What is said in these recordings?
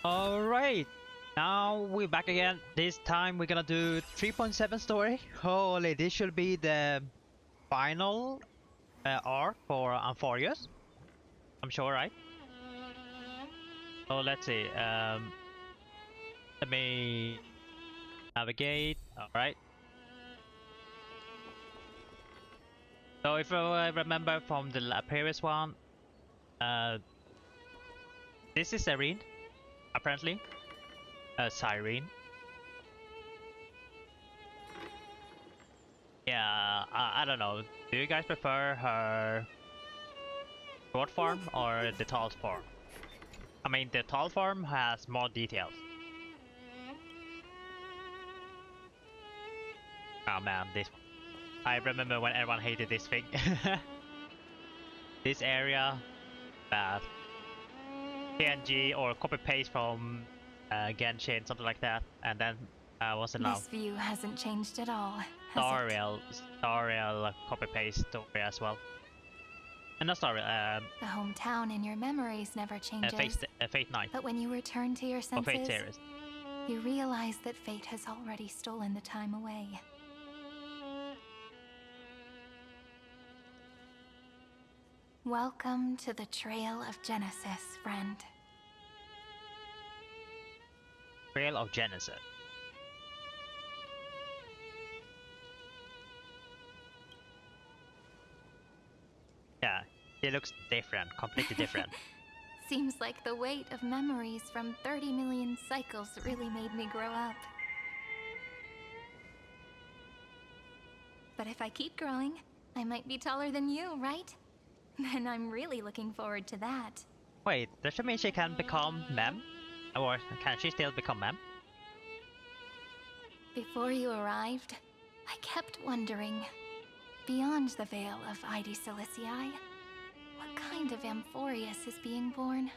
Alright, now we're back again. This time we're gonna do 3.7 story. Holy, this should be the final arc for Amphorius. I'm sure, right? So let's see. Let me navigate. Alright. So if I remember from the previous one, this is Cyrene, apparently. Cyrene. Yeah, I don't know. Do you guys prefer her short form or the tall form? I mean, the tall form has more details. Oh man, this one. I remember when everyone hated this thing. This area, bad. PNG or copy paste from Genshin, something like that, and then what's it now? This view hasn't changed at all, has it? Storiel copy paste story as well. And not story. The hometown in your memories never changes. Fate 9. But when you return to your Or Fate senses, series. you realize that fate has already stolen the time away. Welcome to the Trail of Genesis, friend. Trail of Genesis. Yeah, it looks different, completely different. Seems like the weight of memories from 30 million cycles really made me grow up. But if I keep growing, I might be taller than you, right? Then I'm really looking forward to that. Wait, does that mean she can become Mem? Or can she still become Mem? Before you arrived, I kept wondering, beyond the veil of Ide Silicii, what kind of Amphorius is being born?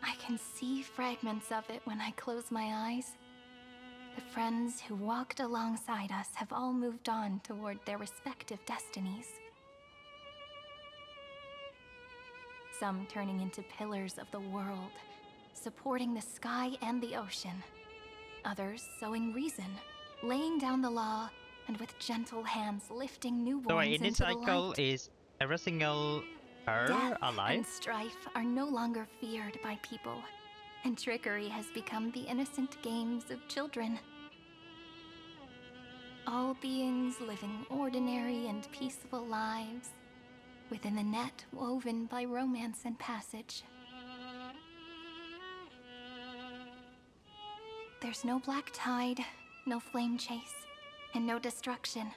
I can see fragments of it when I close my eyes. The friends who walked alongside us have all moved on toward their respective destinies. Some turning into pillars of the world, supporting the sky and the ocean. Others sowing reason, laying down the law, and with gentle hands lifting newborns So wait, in this into the cycle light. is every single her Death alive? and strife are no longer feared by people, and trickery has become the innocent games of children. All beings living ordinary and peaceful lives, within the net woven by romance and passage. There's no black tide, no flame chase, and no destruction.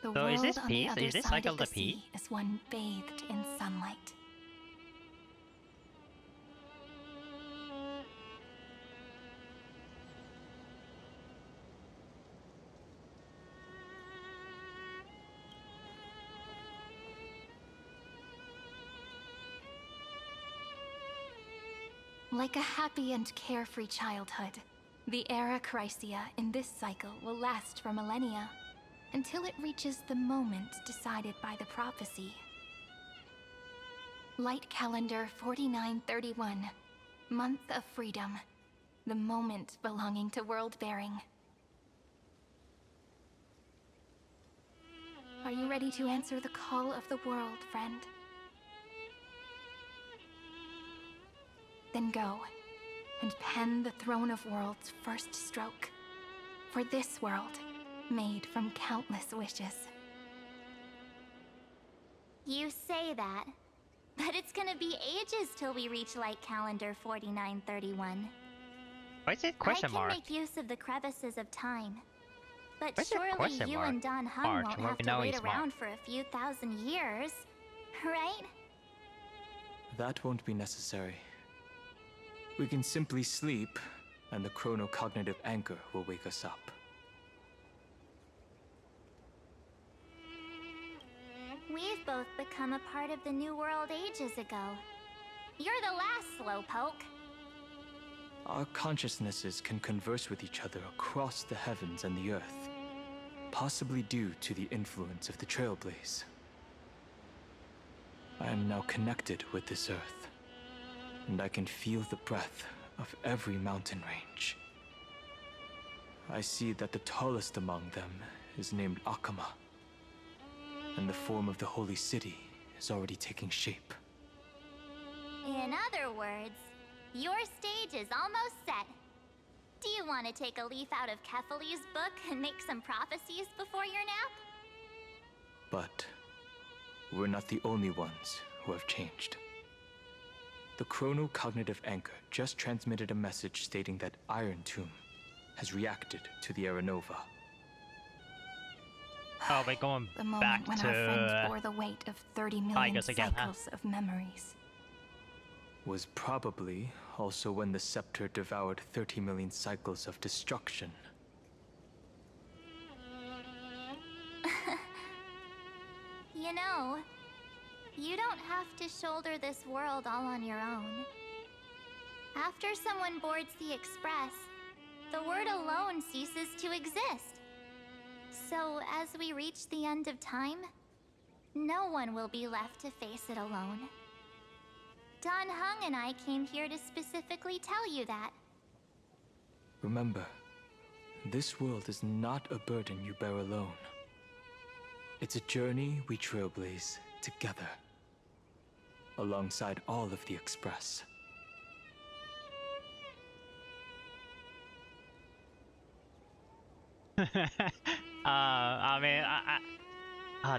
The So is world this on the peace? other Is this side cycle of the the peace? sea is one bathed in sunlight. Like a happy and carefree childhood, the era Chrysia in this cycle will last for millennia, until it reaches the moment decided by the prophecy. Light calendar 4931, month of freedom, the moment belonging to world-bearing. Are you ready to answer the call of the world, friend? Then go, and pen the Throne of Worlds' first stroke, for this world, made from countless wishes. You say that, but it's gonna be ages till we reach light calendar 4931. Why is it question mark? I can make use of the crevices of time. But Where's the surely question you mark? and Don Hung March, won't when have we to know wait he's around March. for a few thousand years, right? That won't be necessary. We can simply sleep, and the chronocognitive anchor will wake us up. We've both become a part of the New World ages ago. You're the last slowpoke. Our consciousnesses can converse with each other across the heavens and the earth, possibly due to the influence of the Trailblaze. I am now connected with this earth, and I can feel the breath of every mountain range. I see that the tallest among them is named Akama, and the form of the holy city is already taking shape. In other words, your stage is almost set. Do you want to take a leaf out of Kefali's book and make some prophecies before your nap? But we're not the only ones who have changed. The chrono-cognitive anchor just transmitted a message stating that Iron Tomb has reacted to the Aeronova. Oh, we're going The back moment when to our friend bore the weight of 30 million Tigers again, huh? cycles of memories. Was probably also when the scepter devoured 30 million cycles of destruction. You know, you don't have to shoulder this world all on your own. After someone boards the Express, the word alone ceases to exist. So, as we reach the end of time, no one will be left to face it alone. Don Hung and I came here to specifically tell you that. Remember, this world is not a burden you bear alone. It's a journey we trailblaze together, alongside all of the Express. I mean,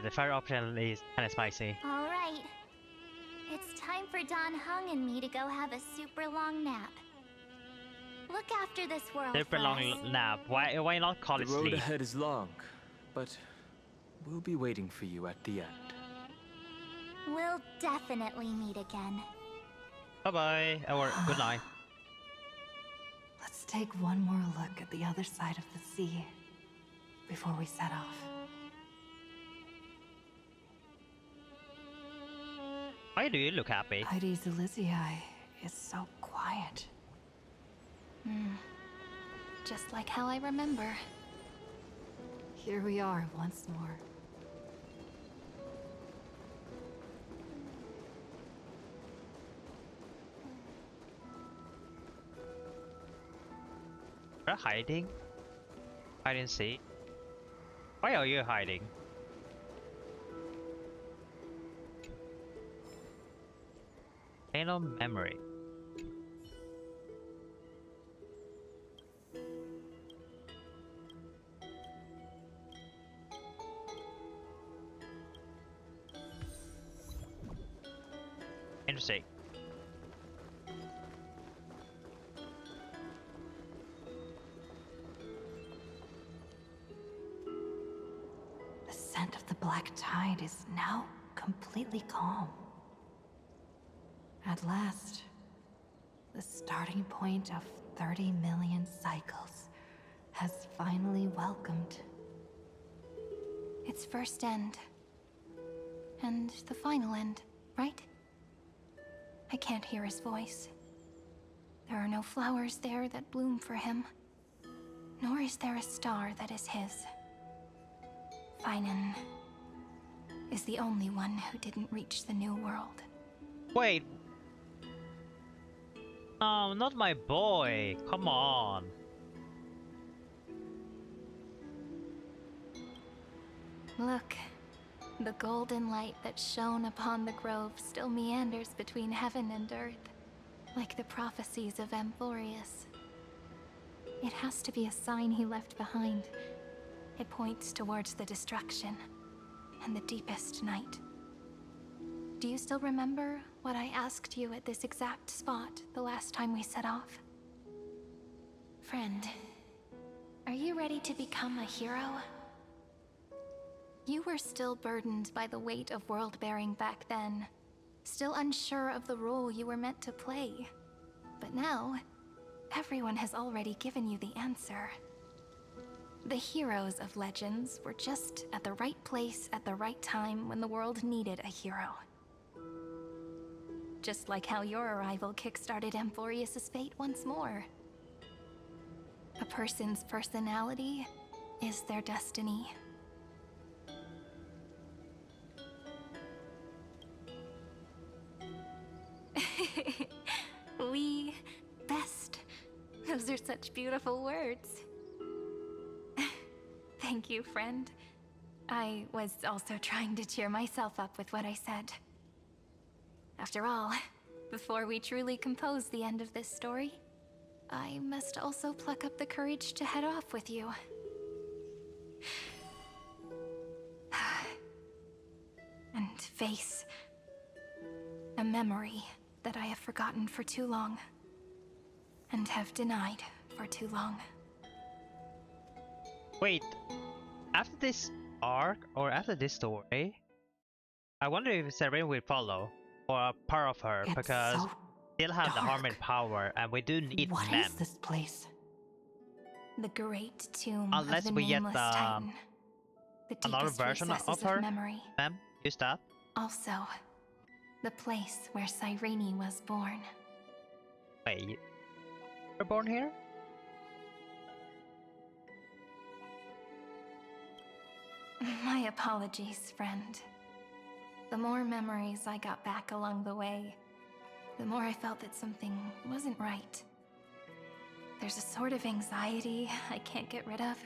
the fire option is kind of spicy. All right. It's time for Don Hung and me to go have a super long nap. Look after this world Super for long us. nap. Why not call The it road sleep? ahead is long, but we'll be waiting for you at the end. We'll definitely meet again. Bye bye, or good night. Let's take one more look at the other side of the sea before we set off. Why do you look happy? Heidi's Elysiae is so quiet. Just like how I remember. Here we are once more. You're hiding? I didn't see. Why are you hiding? Painful memory. Interesting. The scent of the black tide is now completely calm. At last, the starting point of 30 million cycles has finally welcomed. Its first end. And the final end, right? I can't hear his voice. There are no flowers there that bloom for him. Nor is there a star that is his. Finan is the only one who didn't reach the new world. Wait. No, not my boy. Come on. Look, the golden light that shone upon the grove still meanders between heaven and earth, like the prophecies of Amphorius. It has to be a sign he left behind. It points towards the destruction and the deepest night. Do you still remember what I asked you at this exact spot the last time we set off? Friend, are you ready to become a hero? You were still burdened by the weight of world-bearing back then, still unsure of the role you were meant to play. But now, everyone has already given you the answer. The heroes of legends were just at the right place at the right time when the world needed a hero. Just like how your arrival kickstarted Amphorius' fate once more. A person's personality is their destiny. Those are such beautiful words. Thank you, friend. I was also trying to cheer myself up with what I said. After all, before we truly compose the end of this story, I must also pluck up the courage to head off with you. And face a memory that I have forgotten for too long, and have denied for too long. Wait, after this arc or after this story, I wonder if Cyrene will follow or a part of her, It's because so still have the dark. Harmony power and we do need What them. is this place? The great tomb Unless of the we get nameless titan. The another deepest version recesses of her. memory. Ma'am, use that. Also, the place where Cyrene was born. Wait, you were born here? My apologies, friend. The more memories I got back along the way, the more I felt that something wasn't right. There's a sort of anxiety I can't get rid of.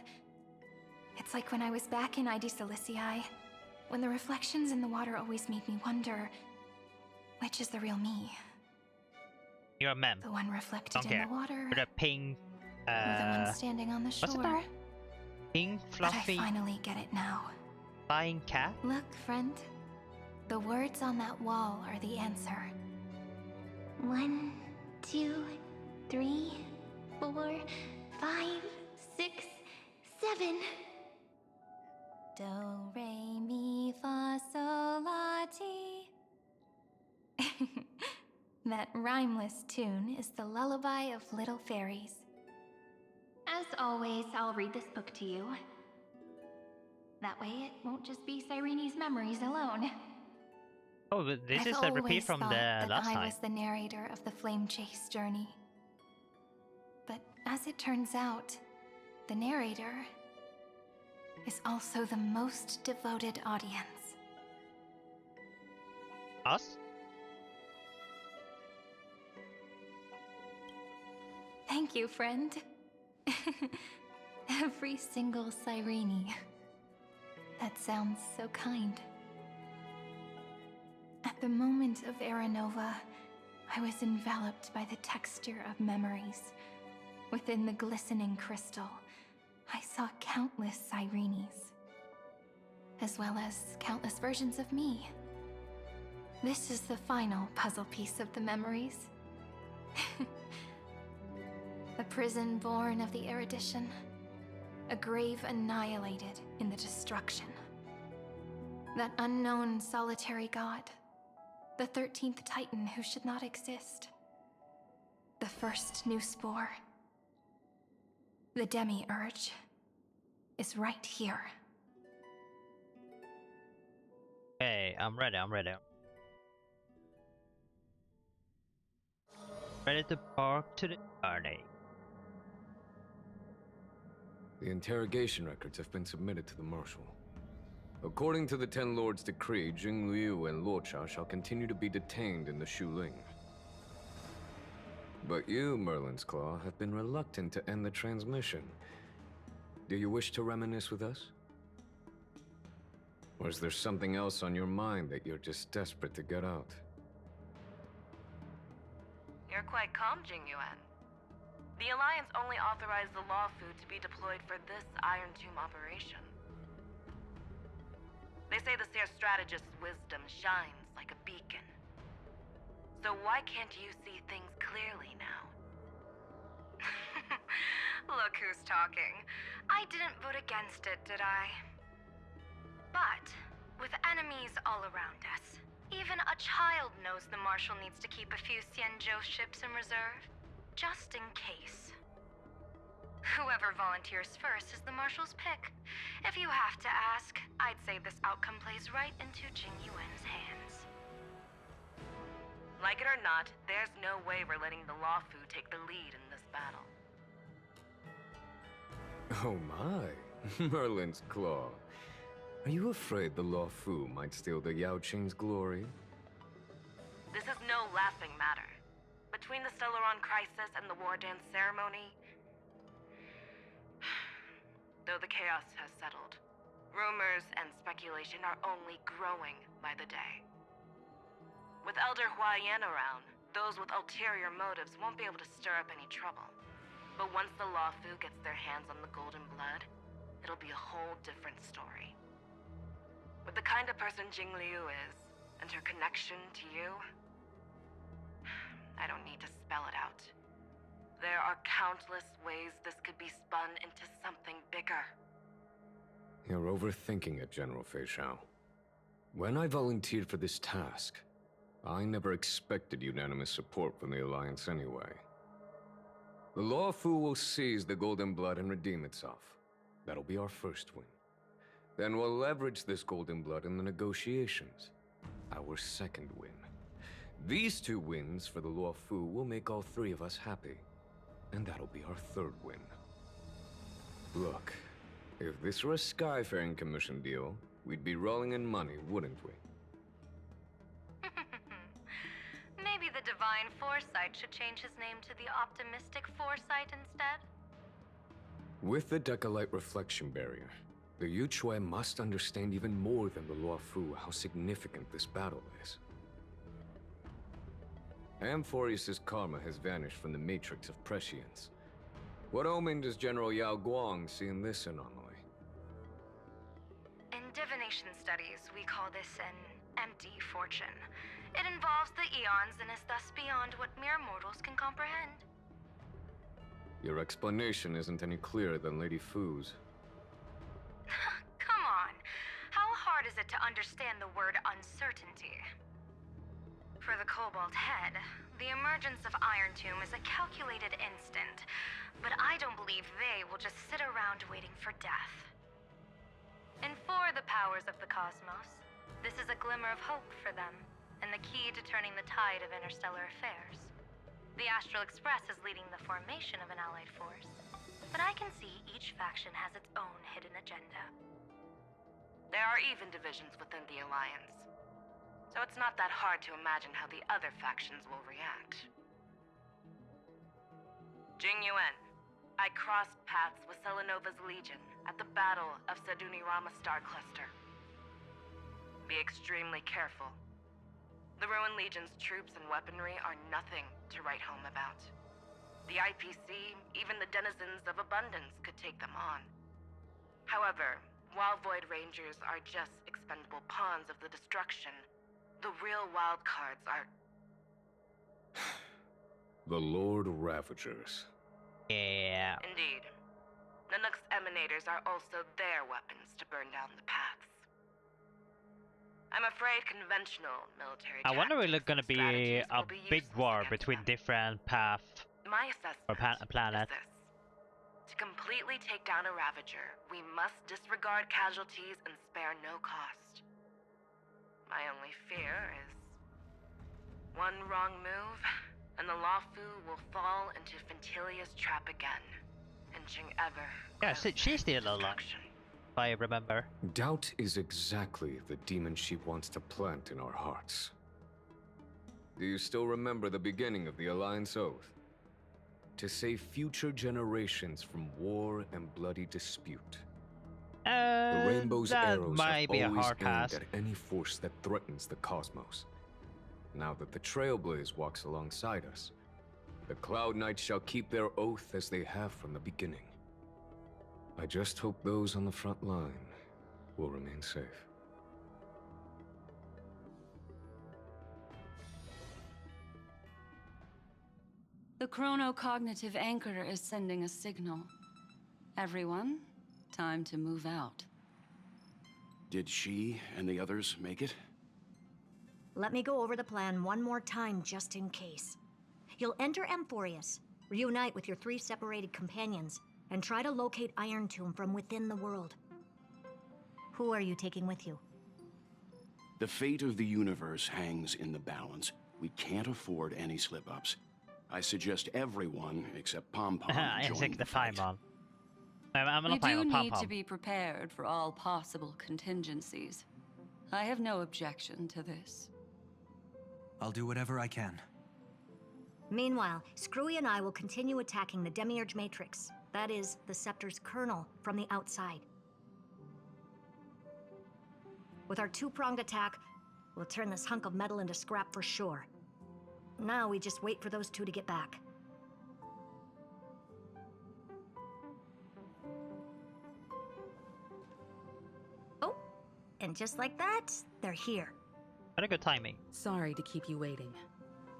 It's like when I was back in ID Silicii, when the reflections in the water always made me wonder, which is the real me? You're a ma'am. The one reflected Don't in care. the water, With a pink, or the one standing on the what's it shore? called? Pink, But I fluffy, finally get it now. flying cat? Look, friend. The words on that wall are the answer. 1, 2, 3, 4, 5, 6, 7. Do, re, mi, fa, sol, la, ti. That rhymeless tune is the lullaby of little fairies. As always, I'll read this book to you. That way it won't just be Cyrene's memories alone. Oh, but this I've is a repeat always from thought the that last I time. was the narrator of the Flame Chase journey. But as it turns out, the narrator is also the most devoted audience. Us? Thank you, friend. Every single Cyrene. That sounds so kind. At the moment of Aranova, I was enveloped by the texture of memories. Within the glistening crystal, I saw countless Cyrenes, as well as countless versions of me. This is the final puzzle piece of the memories. A prison born of the erudition. A grave annihilated in the destruction. That unknown solitary god. The 13th Titan who should not exist. The first new spore. The demi-urge is right here. Okay, I'm ready, I'm ready. Ready to park to the journey. The interrogation records have been submitted to the Marshal. According to the Ten Lords' decree, Jing Liu and Luocha shall continue to be detained in the Shuling. But you, Merlin's Claw, have been reluctant to end the transmission. Do you wish to reminisce with us? Or is there something else on your mind that you're just desperate to get out? You're quite calm, Jingyuan. The Alliance only authorized the law food to be deployed for this Iron Tomb operation. They say the Seer Strategist's wisdom shines like a beacon. So why can't you see things clearly now? Look who's talking. I didn't vote against it, did I? But, with enemies all around us, even a child knows the Marshal needs to keep a few Xianzhou ships in reserve, just in case. Whoever volunteers first is the Marshal's pick. If you have to ask, I'd say this outcome plays right into Jingyuan's hands. Like it or not, there's no way we're letting the Law Fu take the lead in this battle. Oh my, Merlin's Claw. Are you afraid the Law Fu might steal the Yao Qing's glory? This is no laughing matter. Between the Stellaron crisis and the War Dance ceremony, though the chaos has settled. Rumors and speculation are only growing by the day. With Elder Huaiyan around, those with ulterior motives won't be able to stir up any trouble. But once the Luofu gets their hands on the golden blood, it'll be a whole different story. With the kind of person Jingliu is, and her connection to you, I don't need to spell it out. There are countless ways this could be spun into something bigger. You're overthinking it, General Fei Shao. When I volunteered for this task, I never expected unanimous support from the Alliance anyway. The Luofu will seize the Golden Blood and redeem itself. That'll be our first win. Then we'll leverage this Golden Blood in the negotiations. Our second win. These 2 wins for the Luofu will make all 3 of us happy. And that'll be our third win. Look, if this were a Skyfaring Commission deal, we'd be rolling in money, wouldn't we? Maybe the Divine Foresight should change his name to the Optimistic Foresight instead? With the Decalite Reflection Barrier, the Yuchue must understand even more than the Luofu how significant this battle is. Amphorius' karma has vanished from the matrix of prescience. What omen does General Yao Guang see in this anomaly? In divination studies, we call this an empty fortune. It involves the eons and is thus beyond what mere mortals can comprehend. Your explanation isn't any clearer than Lady Fu's. Come on. How hard is it to understand the word uncertainty? For the Cobalt Head, the emergence of Iron Tomb is a calculated instant, but I don't believe they will just sit around waiting for death. And for the powers of the cosmos, this is a glimmer of hope for them, and the key to turning the tide of interstellar affairs. The Astral Express is leading the formation of an allied force, but I can see each faction has its own hidden agenda. There are even divisions within the Alliance, so it's not that hard to imagine how the other factions will react. Jing Yuan, I crossed paths with Selenova's Legion at the Battle of Sedunirama Star Cluster. Be extremely careful. The Ruined Legion's troops and weaponry are nothing to write home about. The IPC, even the denizens of Abundance, could take them on. However, while Void Rangers are just expendable pawns of the destruction, the real wild cards are... The Lord Ravagers. Yeah. Indeed. Nanook's emanators are also their weapons to burn down the paths. I'm afraid conventional military I wonder if it's gonna be strategies a will be big useless war against between them. different paths. My assessment planet. is this. To completely take down a Ravager, we must disregard casualties and spare no cost. My only fear is one wrong move, and the Luofu will fall into Fintilia's trap again, inching ever Yeah, closer she's to still alive, destruction. if I remember. Doubt is exactly the demon she wants to plant in our hearts. Do you still remember the beginning of the Alliance Oath? To save future generations from war and bloody dispute. The Rainbow's That arrows might have be a always hard aimed pass. at any force that threatens the cosmos. Now that the Trailblaze walks alongside us, the Cloud Knights shall keep their oath as they have from the beginning. I just hope those on the front line will remain safe. The chronocognitive anchor is sending a signal. Everyone, time to move out. Did she and the others make it? Let me go over the plan one more time just in case. You'll enter Amphorius, reunite with your 3 separated companions, and try to locate Iron Tomb from within the world. Who are you taking with you? The fate of the universe hangs in the balance. We can't afford any slip-ups. I suggest everyone except Pom Pom I join think the the fight. Paimon. I'm We not playing do with Pom need Pom. to be prepared for all possible contingencies. I have no objection to this. I'll do whatever I can. Meanwhile, Screwy and I will continue attacking the Demiurge Matrix. That is, the scepter's kernel from the outside. With our two-pronged attack, we'll turn this hunk of metal into scrap for sure. Now we just wait for those two to get back. Oh, and just like that, they're here. Very good timing. Sorry to keep you waiting.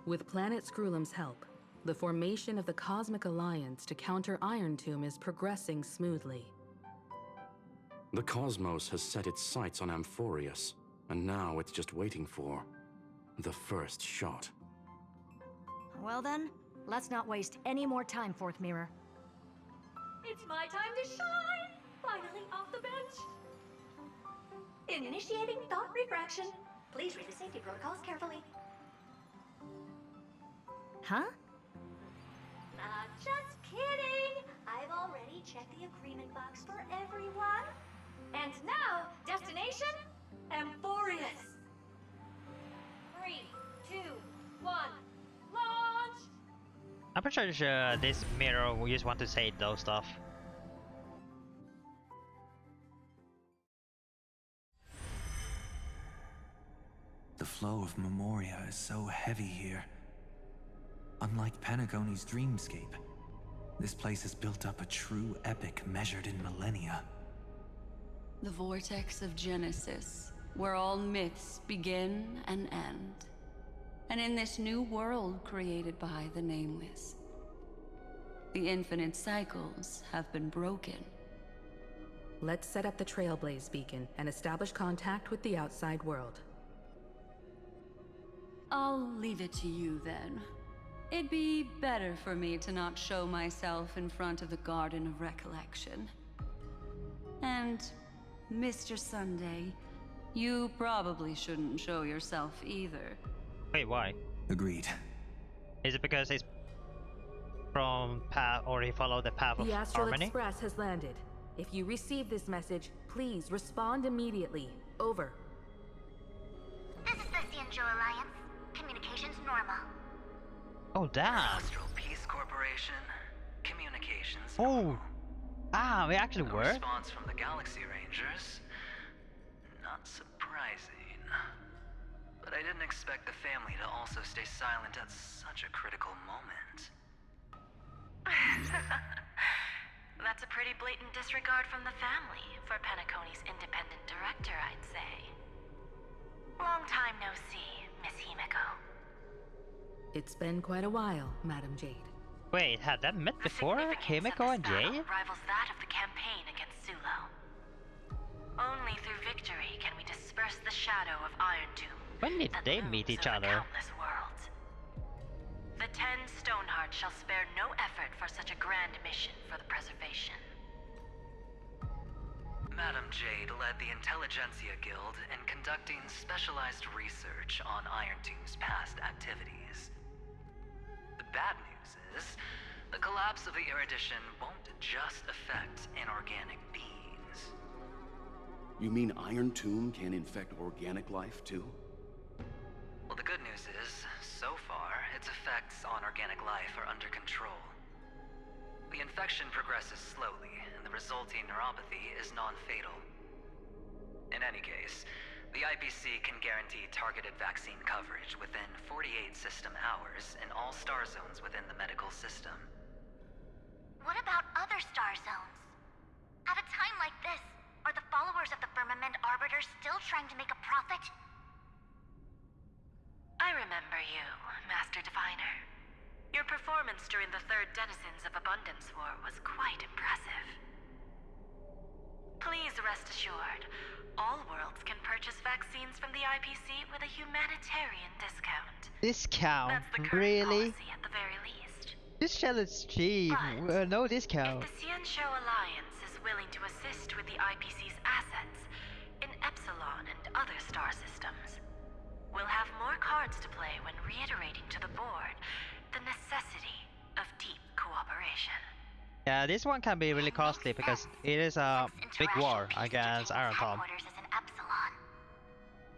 With Planet Scrulum's help, the formation of the Cosmic Alliance to counter Iron Tomb is progressing smoothly. The Cosmos has set its sights on Amphorius, and now it's just waiting for the first shot. Well then, let's not waste any more time, Fourth Mirror. It's my time to shine! Finally off the bench! Initiating thought refraction. Please read the safety protocols carefully. Huh? Just kidding! I've already checked the agreement box for everyone. And now, destination, Amphorius. 3, 2, 1, launch! I'm pretty sure this mirror will just want to say those stuff. The flow of Memoria is so heavy here. Unlike Panagoni's dreamscape, this place has built up a true epic measured in millennia. The vortex of Genesis, where all myths begin and end. And in this new world created by the Nameless, the infinite cycles have been broken. Let's set up the Trailblaze beacon and establish contact with the outside world. I'll leave it to you then. It'd be better for me to not show myself in front of the Garden of Recollection. And, Mr. Sunday, you probably shouldn't show yourself either. Wait, why? Agreed. Is it because he's from path, or he followed the path of The Astral harmony? Express has landed. If you receive this message, please respond immediately. Over. This is the Cianjo Alliance. Communications normal. Oh damn! Astral Peace Corporation. Communications. Oh! Ah, it actually No worked? response from the Galaxy Rangers. Not surprising. But I didn't expect the family to also stay silent at such a critical moment. That's a pretty blatant disregard from the family for Penacony's independent director, I'd say. Long time no see, Miss Himiko. It's been quite a while, Madam Jade. Wait, had that met before? Himiko and Jade? Rivals that of the campaign against Sulo. Only through victory can we disperse the shadow of Iron Tomb. When did they meet each other? Countless worlds. The 10 Stonehearts shall spare no effort for such a grand mission for the preservation. Madam Jade led the Intelligentsia Guild in conducting specialized research on Iron Tomb's past activities. The bad news is, the collapse of the Erudition won't just affect inorganic beings. You mean Iron Tomb can infect organic life, too? Well, the good news is, so far, its effects on organic life are under control. The infection progresses slowly, and the resulting neuropathy is non-fatal. In any case, the IPC can guarantee targeted vaccine coverage within 48 system hours in all star zones within the medical system. What about other star zones? At a time like this, are the followers of the Firmament Arbiter still trying to make a profit? I remember you, Master Diviner. Your performance during the Third Denizens of Abundance War was quite impressive. Please rest assured, all worlds can purchase vaccines from the IPC with a humanitarian discount. Discount? That's the current Really? policy at the very least. This shell is cheap. No discount. If the Cianjo Alliance is willing to assist with the IPC's assets in Epsilon and other star systems, we'll have more cards to play when reiterating to the board the necessity of deep cooperation. Yeah, this one can be really costly because it is a big war against Iron Tomb. Headquarters is in Epsilon.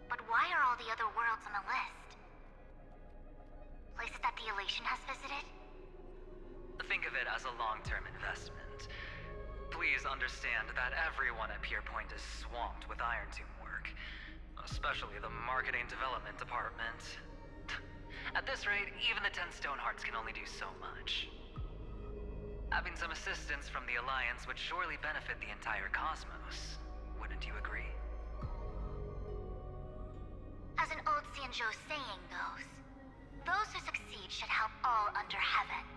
But why are all the other worlds on the list? Places that the Elation has visited? The think of it as a long-term investment. Please understand that everyone at Pier Point is swamped with Iron Tomb work, especially the marketing development department. At this rate, even the 10 Stonehearts can only do so much. Having some assistance from the Alliance would surely benefit the entire cosmos. Wouldn't you agree? As an old Xianzhou saying goes, those who succeed should help all under heaven.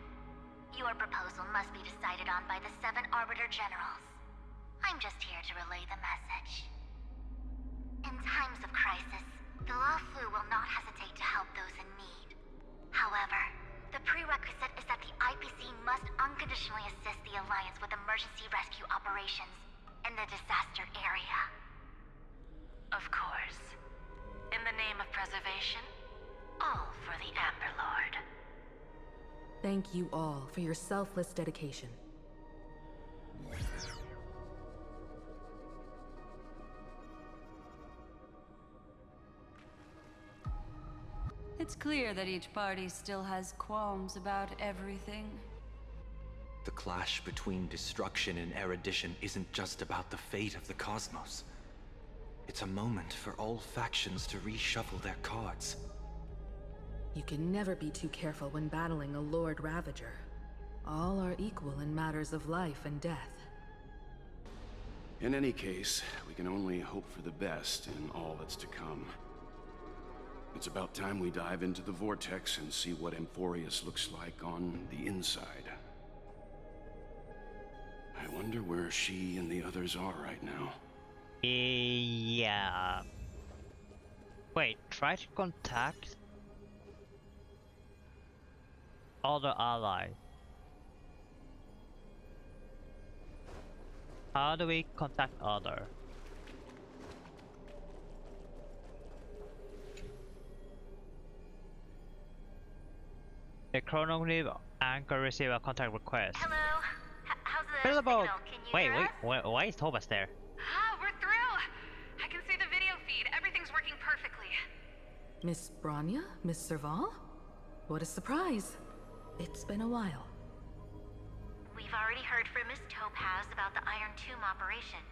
Your proposal must be decided on by the 7 Arbiter Generals. I'm just here to relay the message. In times of crisis, the Luofu will not hesitate to help those in need. However, the prerequisite is that the IPC must unconditionally assist the Alliance with emergency rescue operations in the disaster area. Of course. In the name of preservation, all for the Amber Lord. Thank you all for your selfless dedication. It's clear that each party still has qualms about everything. The clash between destruction and erudition isn't just about the fate of the cosmos. It's a moment for all factions to reshuffle their cards. You can never be too careful when battling a Lord Ravager. All are equal in matters of life and death. In any case, we can only hope for the best in all that's to come. It's about time we dive into the vortex and see what Amphorius looks like on the inside. I wonder where she and the others are right now. Yeah. Wait, try to contact other allies. How do we contact other? The chronograph anchor receive a contact request. Hello? How's the Available. signal? Can you hear us? Why is Thomas there? Ah, we're through! I can see the video feed. Everything's working perfectly. Miss Bronya? Miss Serval? What a surprise. It's been a while. We've already heard from Miss Topaz about the Iron Tomb operation.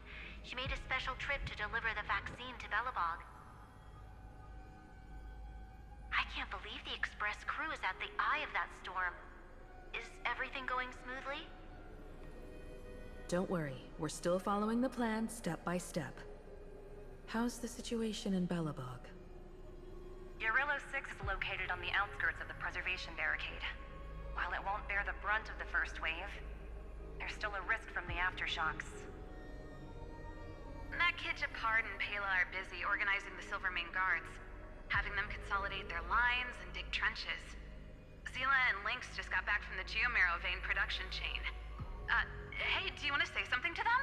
She made a special trip to deliver the vaccine to Belobog. I can't believe the Express crew is at the eye of that storm. Is everything going smoothly? Don't worry, we're still following the plan step by step. How's the situation in Belobog? Eurillo 6 is located on the outskirts of the preservation barricade. While it won't bear the brunt of the first wave, there's still a risk from the aftershocks. That kid Japard and Pela are busy organizing the Silvermane Guards, having them consolidate their lines and dig trenches. Zila and Lynx just got back from the Geomarrow vein production chain. Hey, do you want to say something to them?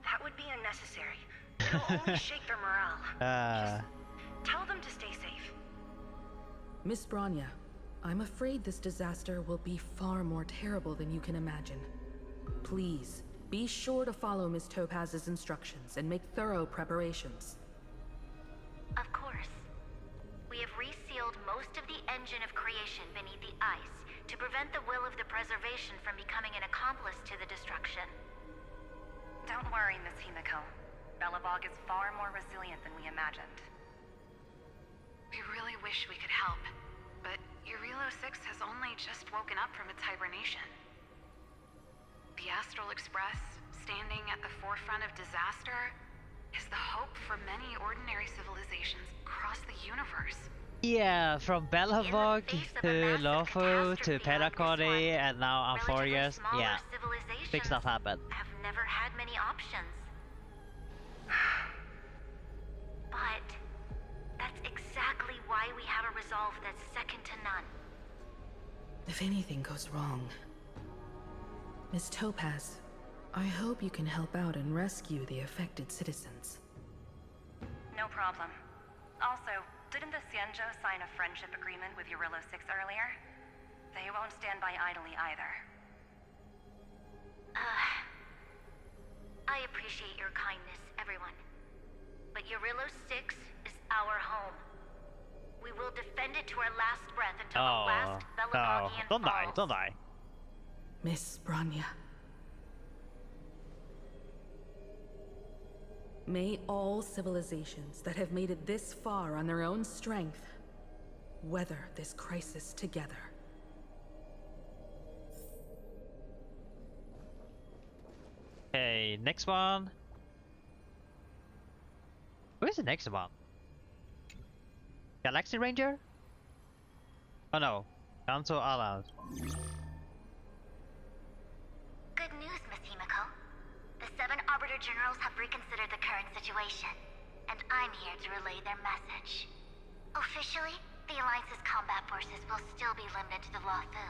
That would be unnecessary. It'll only shake their morale. Just tell them to stay safe. Miss Bronya, I'm afraid this disaster will be far more terrible than you can imagine. Please, be sure to follow Miss Topaz's instructions and make thorough preparations. Of course. We have resealed most of the engine of creation beneath the ice to prevent the will of the preservation from becoming an accomplice to the destruction. Don't worry, Miss Himiko. Belobog is far more resilient than we imagined. We really wish we could help, but Eurillo 6 has only just woken up from its hibernation. The Astral Express, standing at the forefront of disaster, is the hope for many ordinary civilizations across the universe. Yeah, from Belobog to Luofu to Penacony and now Amphorius. Yeah, big stuff happened. Have never had many options. But that's exactly why we have a resolve that's second to none. If anything goes wrong... Miss Topaz, I hope you can help out and rescue the affected citizens. No problem. Also, didn't the Xianzhou sign a friendship agreement with Eurillo 6 earlier? They won't stand by idly either. I appreciate your kindness, everyone. But Eurillo 6 is our home. We will defend defend it to our last breath until Oh, the last no. Belagonian Don't die, falls. don't die. Miss Bronya. May all civilizations that have made it this far on their own strength weather this crisis together. Okay, next one. Who is the next one? Galaxy Ranger? Oh no, Council Alliance. Good news, Miss Himiko. The 7 Arbiter Generals have reconsidered the current situation, and I'm here to relay their message. Officially, the Alliance's combat forces will still be limited to the Luofu,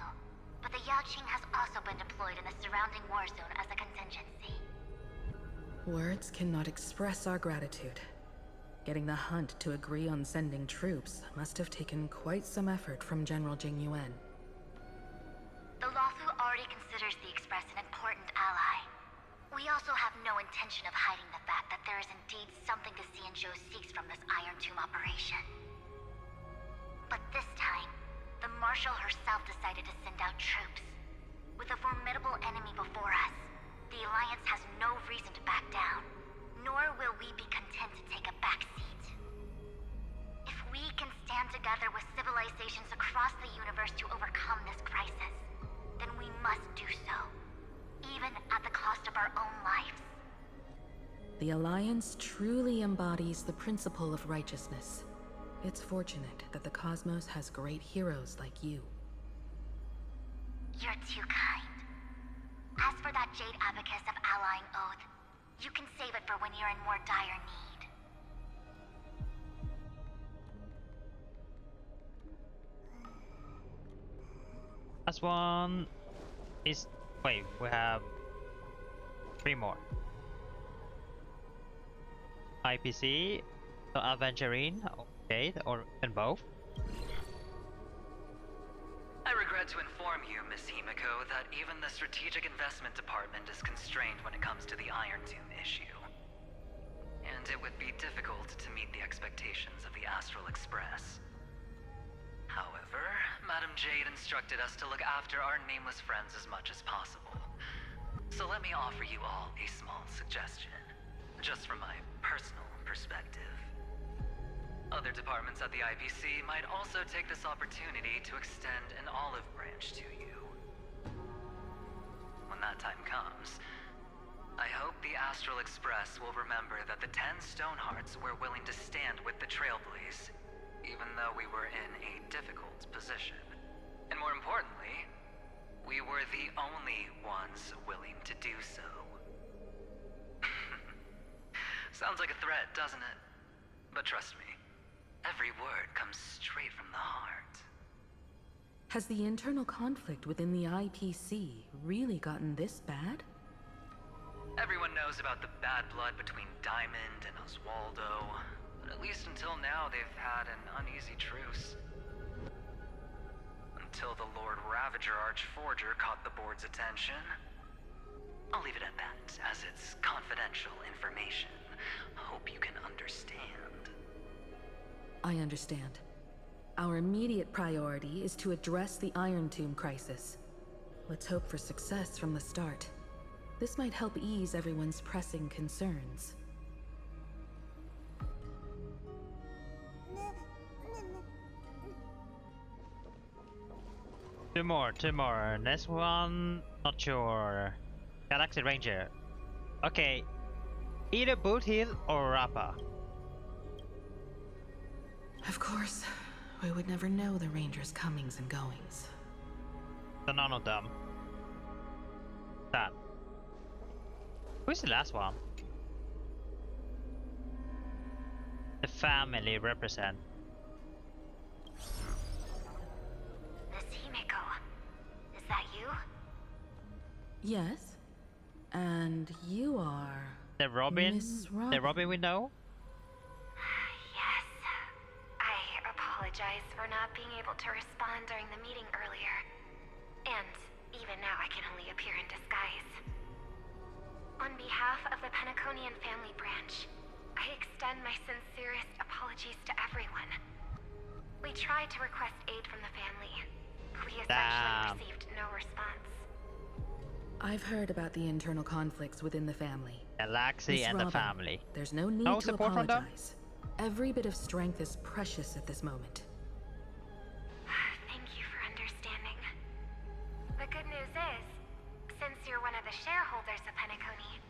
but the Yaoqing has also been deployed in the surrounding war zone as a contingency. Words cannot express our gratitude. Getting the Hunt to agree on sending troops must have taken quite some effort from General Jing Yuan. The Luofu already considers the Express an important ally. We also have no intention of hiding the fact that there is indeed something the Xianzhou seeks from this Iron Tomb operation. But this time, the Marshal herself decided to send out troops. With a formidable enemy before us, the Alliance has no reason to back down, nor will we be content to take a back seat. If we can stand together with civilizations across the universe to overcome this crisis, then we must do so, even at the cost of our own lives. The Alliance truly embodies the principle of righteousness. It's fortunate that the cosmos has great heroes like you. You're too kind. As for that Jade Abacus of Allying Oath, you can save it for when you're in more dire need. Last one is... Wait, we have 3 more. IPC, so Aventurine, okay, or and both. I regret to inform you, Miss Himiko, that even the Strategic Investment Department is constrained when it comes to the Iron Tomb issue. And it would be difficult to meet the expectations of the Astral Express. However, Madam Jade instructed us to look after our nameless friends as much as possible. So let me offer you all a small suggestion, just from my personal perspective. Other departments at the IPC might also take this opportunity to extend an olive branch to you. When that time comes, I hope the Astral Express will remember that the 10 Stonehearts were willing to stand with the Trailblaze, even though we were in a difficult position. And more importantly, we were the only ones willing to do so. Sounds like a threat, doesn't it? But trust me, every word comes straight from the heart. Has the internal conflict within the IPC really gotten this bad? Everyone knows about the bad blood between Diamond and Oswaldo, but at least until now they've had an uneasy truce. Until the Lord Ravager Archforger caught the board's attention. I'll leave it at that, as it's confidential information. Hope you can understand. I understand. Our immediate priority is to address the Iron Tomb crisis. Let's hope for success from the start. This might help ease everyone's pressing concerns. Two more. Next one, not sure. Galaxy Ranger. Okay, either Boot Hill or Rappa. Of course, we would never know the Rangers' comings and goings. So none of them. That. Who's the last one? The family represent. Miss Himiko, is that you? Yes. And you are... The Robin? Miss Robin. The Robin we know? Yes. I apologize for not being able to respond during the meeting earlier. And even now I can only appear in disguise. On behalf of the Penaconian family branch, I extend my sincerest apologies to everyone. We tried to request aid from the family. We essentially Damn. received no response. I've heard about the internal conflicts within the family. Galaxy Miss and the Robin, family. There's no need No to support from them? apologize. Every bit of strength is precious at this moment. Thank you for understanding. The good news is, since you're one of the shareholders of Penacony,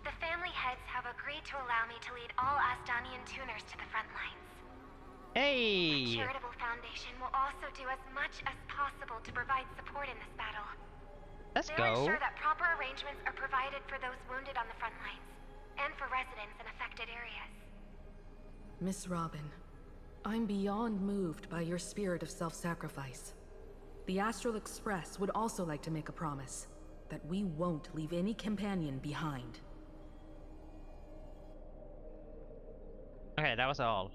the family heads have agreed to allow me to lead all Asdanian tuners to the front lines. Hey! The charitable foundation will also do as much as possible to provide support in this battle. Let's They'll go. ensure that proper arrangements are provided for those wounded on the front lines, and for residents in affected areas. Miss Robin, I'm beyond moved by your spirit of self-sacrifice. The Astral Express would also like to make a promise that we won't leave any companion behind. Okay, that was all.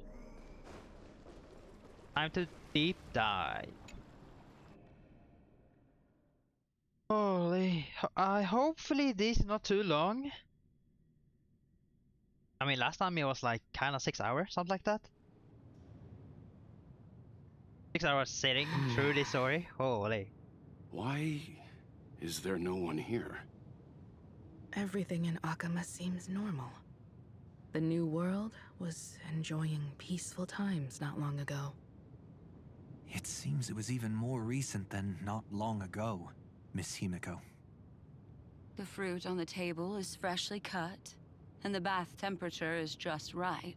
Time to deep dive. Holy, hopefully this is not too long. I mean, last time it was like kind of 6 hours, something like that. 6 hours sitting through this story. Holy. Why is there no one here? Everything in Akama seems normal. The new world was enjoying peaceful times not long ago. It seems it was even more recent than not long ago, Miss Himiko. The fruit on the table is freshly cut, and the bath temperature is just right.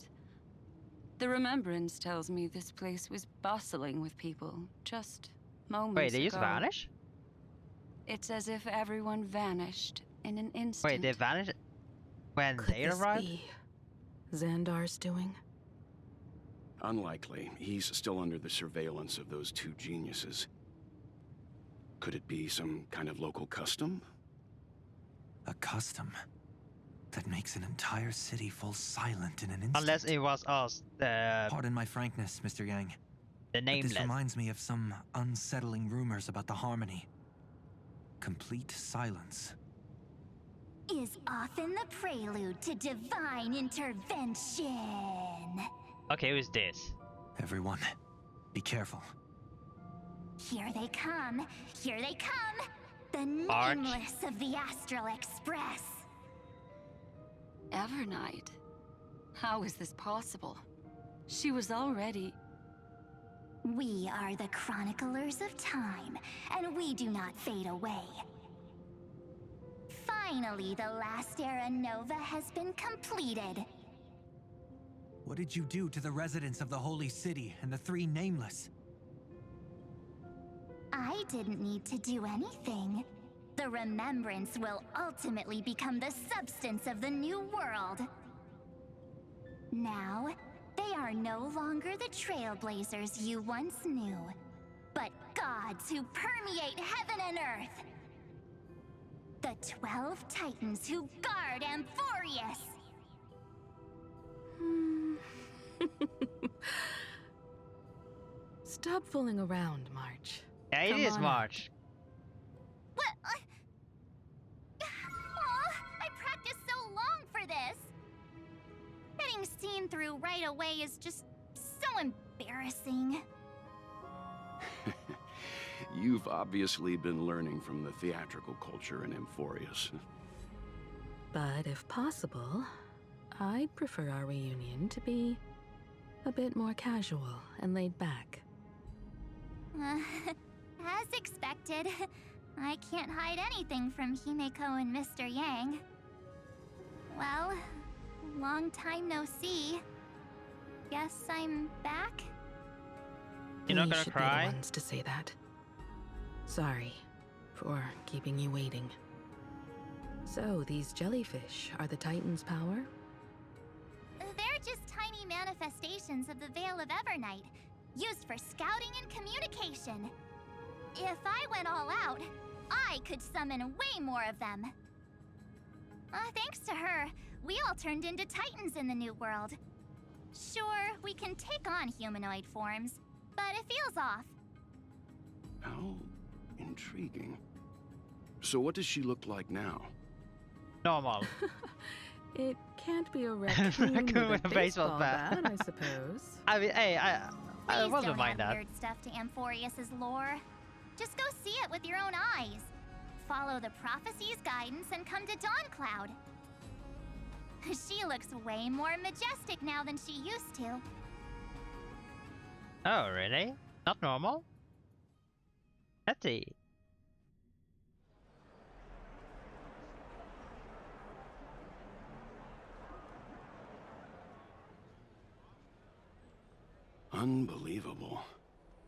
The remembrance tells me this place was bustling with people just moments Wait, they ago. just vanish? It's as if everyone vanished in an instant. Wait, they vanished when Could they this arrived? be Xandar's doing? Unlikely. He's still under the surveillance of those two geniuses. Could it be some kind of local custom? A custom that makes an entire city fall silent in an instant. Unless it was us, the Pardon my frankness, Mr. Yang. But nameless. this reminds me of some unsettling rumors about the Harmony. Complete silence. Is often the prelude to divine intervention. Okay, who's this? Everyone, be careful. Here they come. Here they come. The Arch. nameless of the Astral Express. Evernight? How is this possible? She was already... We are the chroniclers of time, and we do not fade away. Finally, the last era Nova has been completed. What did you do to the residents of the Holy City and the three Nameless? I didn't need to do anything. The remembrance will ultimately become the substance of the new world. Now, they are no longer the trailblazers you once knew, but gods who permeate heaven and earth. The 12 Titans who guard Amphorius. Stop fooling around, March. Yeah, it Come is on March. What? Oh, I practiced so long for this. Getting seen through right away is just so embarrassing. You've obviously been learning from the theatrical culture in Amphorius. But if possible, I'd prefer our reunion to be a bit more casual and laid back. As expected, I can't hide anything from Himeko and Mr. Yang. Well, long time no see. Guess I'm back? You're not We gonna should cry? be the ones to say that. Sorry for keeping you waiting. So, these jellyfish are the Titan's power? They're just tiny manifestations of the Veil of Evernight, used for scouting and communication. If I went all out, I could summon way more of them. Thanks to her, we all turned into Titans in the New World. Sure, we can take on humanoid forms, but it feels off. How intriguing. So what does she look like now? Normal. It can't be a raccoon Raccoon with a baseball bat, I suppose. I mean, hey, I Please wouldn't don't mind add that. weird stuff to Amphorius's lore. Just go see it with your own eyes. Follow the prophecy's guidance and come to Dawncloud. She looks way more majestic now than she used to. Oh, really? Not normal? Let's see. Unbelievable.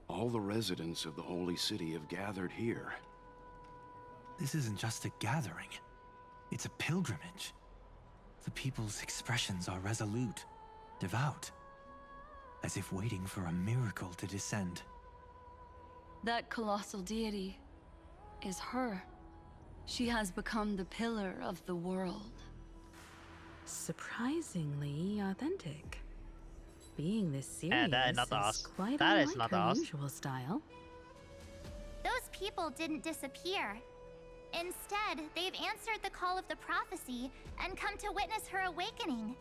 All the residents of the Holy City have gathered here. This isn't just a gathering. It's a pilgrimage. The people's expressions are resolute, devout, as if waiting for a miracle to descend. That colossal deity is her. She has become the pillar of the world. Surprisingly authentic. Being this serious that is not is us. quite That unlike is not her us. usual style. Those people didn't disappear. Instead, they've answered the call of the prophecy and come to witness her awakening.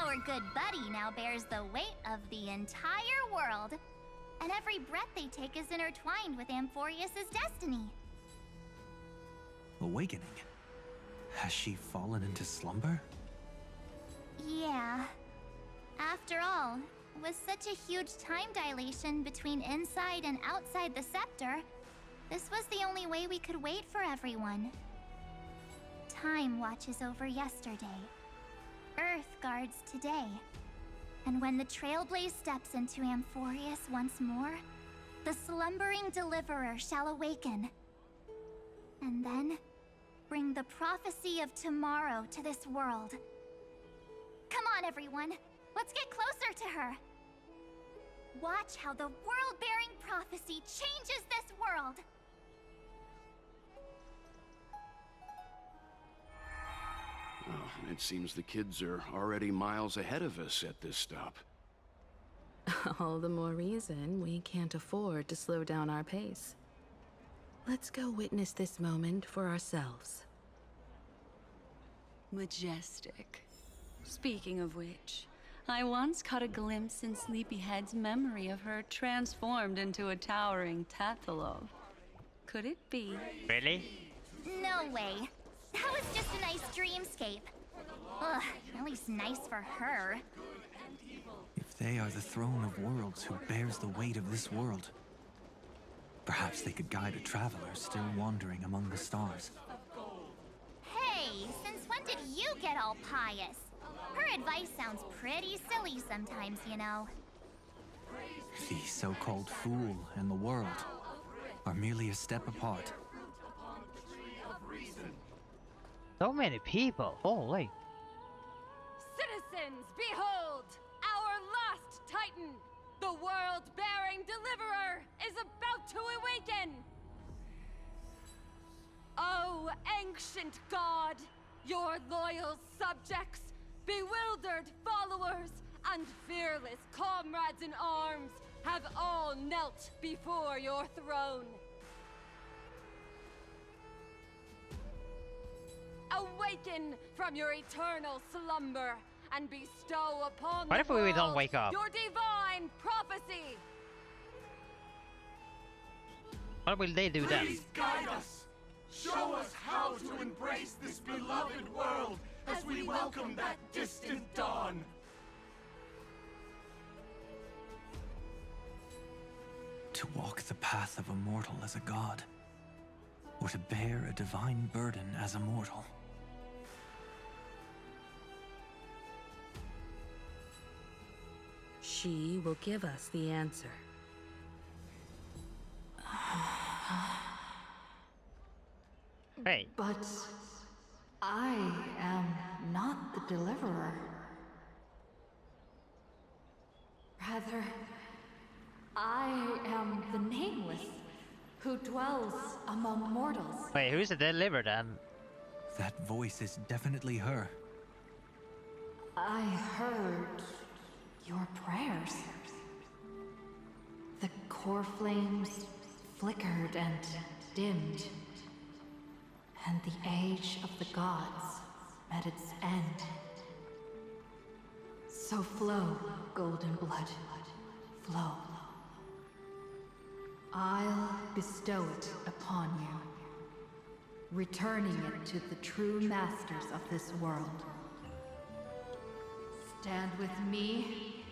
Our good buddy now bears the weight of the entire world, and every breath they take is intertwined with Amphorius's destiny. Awakening? Has she fallen into slumber? Yeah. After all, with such a huge time dilation between inside and outside the scepter, this was the only way we could wait for everyone. Time watches over yesterday. Earth guards today. And when the Trailblaze steps into Amphorius once more, the slumbering deliverer shall awaken. And then, bring the prophecy of tomorrow to this world. Come on, everyone. Let's get closer to her. Watch how the world-bearing prophecy changes this world. Well, it seems the kids are already miles ahead of us at this stop. All the more reason we can't afford to slow down our pace. Let's go witness this moment for ourselves. Majestic. Speaking of which, I once caught a glimpse in Sleepyhead's memory of her transformed into a towering Tathalov. Could it be? Really? No way. That was just a nice dreamscape. Ugh, at least nice for her. If they are the throne of worlds who bears the weight of this world, perhaps they could guide a traveler still wandering among the stars. Hey, since when did you get all pious? Her advice sounds pretty silly sometimes, you know. The so-called fool and the world are merely a step apart. So many people. Holy. Citizens, behold! Our last Titan, the world-bearing deliverer, is about to awaken! Oh, ancient god, your loyal subjects, bewildered followers, and fearless comrades in arms have all knelt before your throne. Awaken from your eternal slumber and bestow upon What the if we world don't wake up? your divine prophecy. What will they do then? Please guide us. Show us how to embrace this beloved world as we welcome that distant dawn. To walk the path of a mortal as a god, or to bear a divine burden as a mortal. She will give us the answer. Hey. But I am not the deliverer. Rather, I am the nameless who dwells among mortals. Wait, who's the deliverer then? That voice is definitely her. I heard your prayers. The core flames flickered and dimmed, and the age of the gods met its end. So flow, golden blood. Flow. I'll bestow it upon you, returning it to the true masters of this world. Stand with me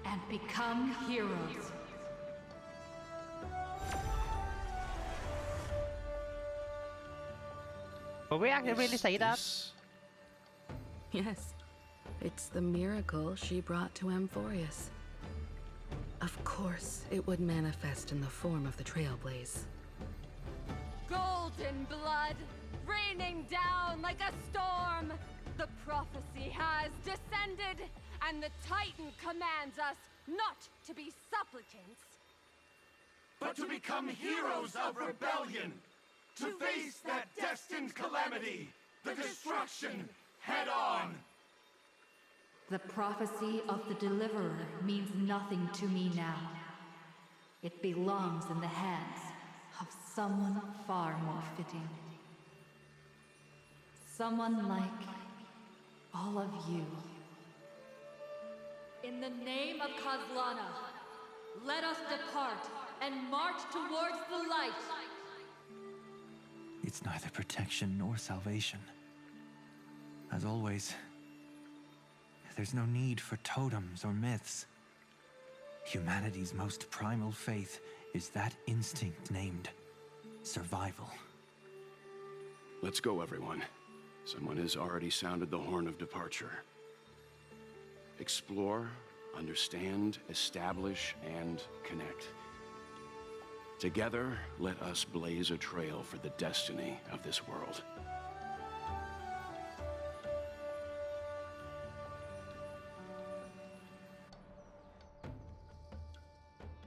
and become heroes. Will we actually really say that? Yes. It's the miracle she brought to Amphorius. Of course, it would manifest in the form of the Trailblaze. Golden blood, raining down like a storm. The prophecy has descended, and the Titan commands us not to be supplicants, but to become heroes of rebellion, to face that destined calamity, the destruction, head on. The prophecy of the Deliverer means nothing to me now. It belongs in the hands of someone far more fitting. Someone like all of you. In the name of Kozlana, let us depart and march towards the light. It's neither protection nor salvation. As always, there's no need for totems or myths. Humanity's most primal faith is that instinct named survival. Let's go, everyone. Someone has already sounded the horn of departure. Explore, understand, establish, and connect. Together, let us blaze a trail for the destiny of this world.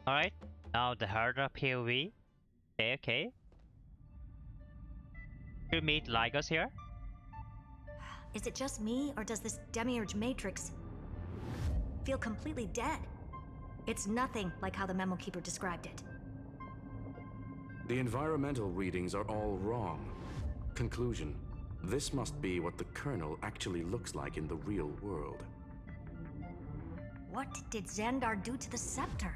Alright, now the harder POV. Okay. We meet Lygos here. Is it just me, or does this Demiurge Matrix feel completely dead? It's nothing like how the Memo Keeper described it. The environmental readings are all wrong. Conclusion: this must be what the kernel actually looks like in the real world. What did Xandar do to the scepter?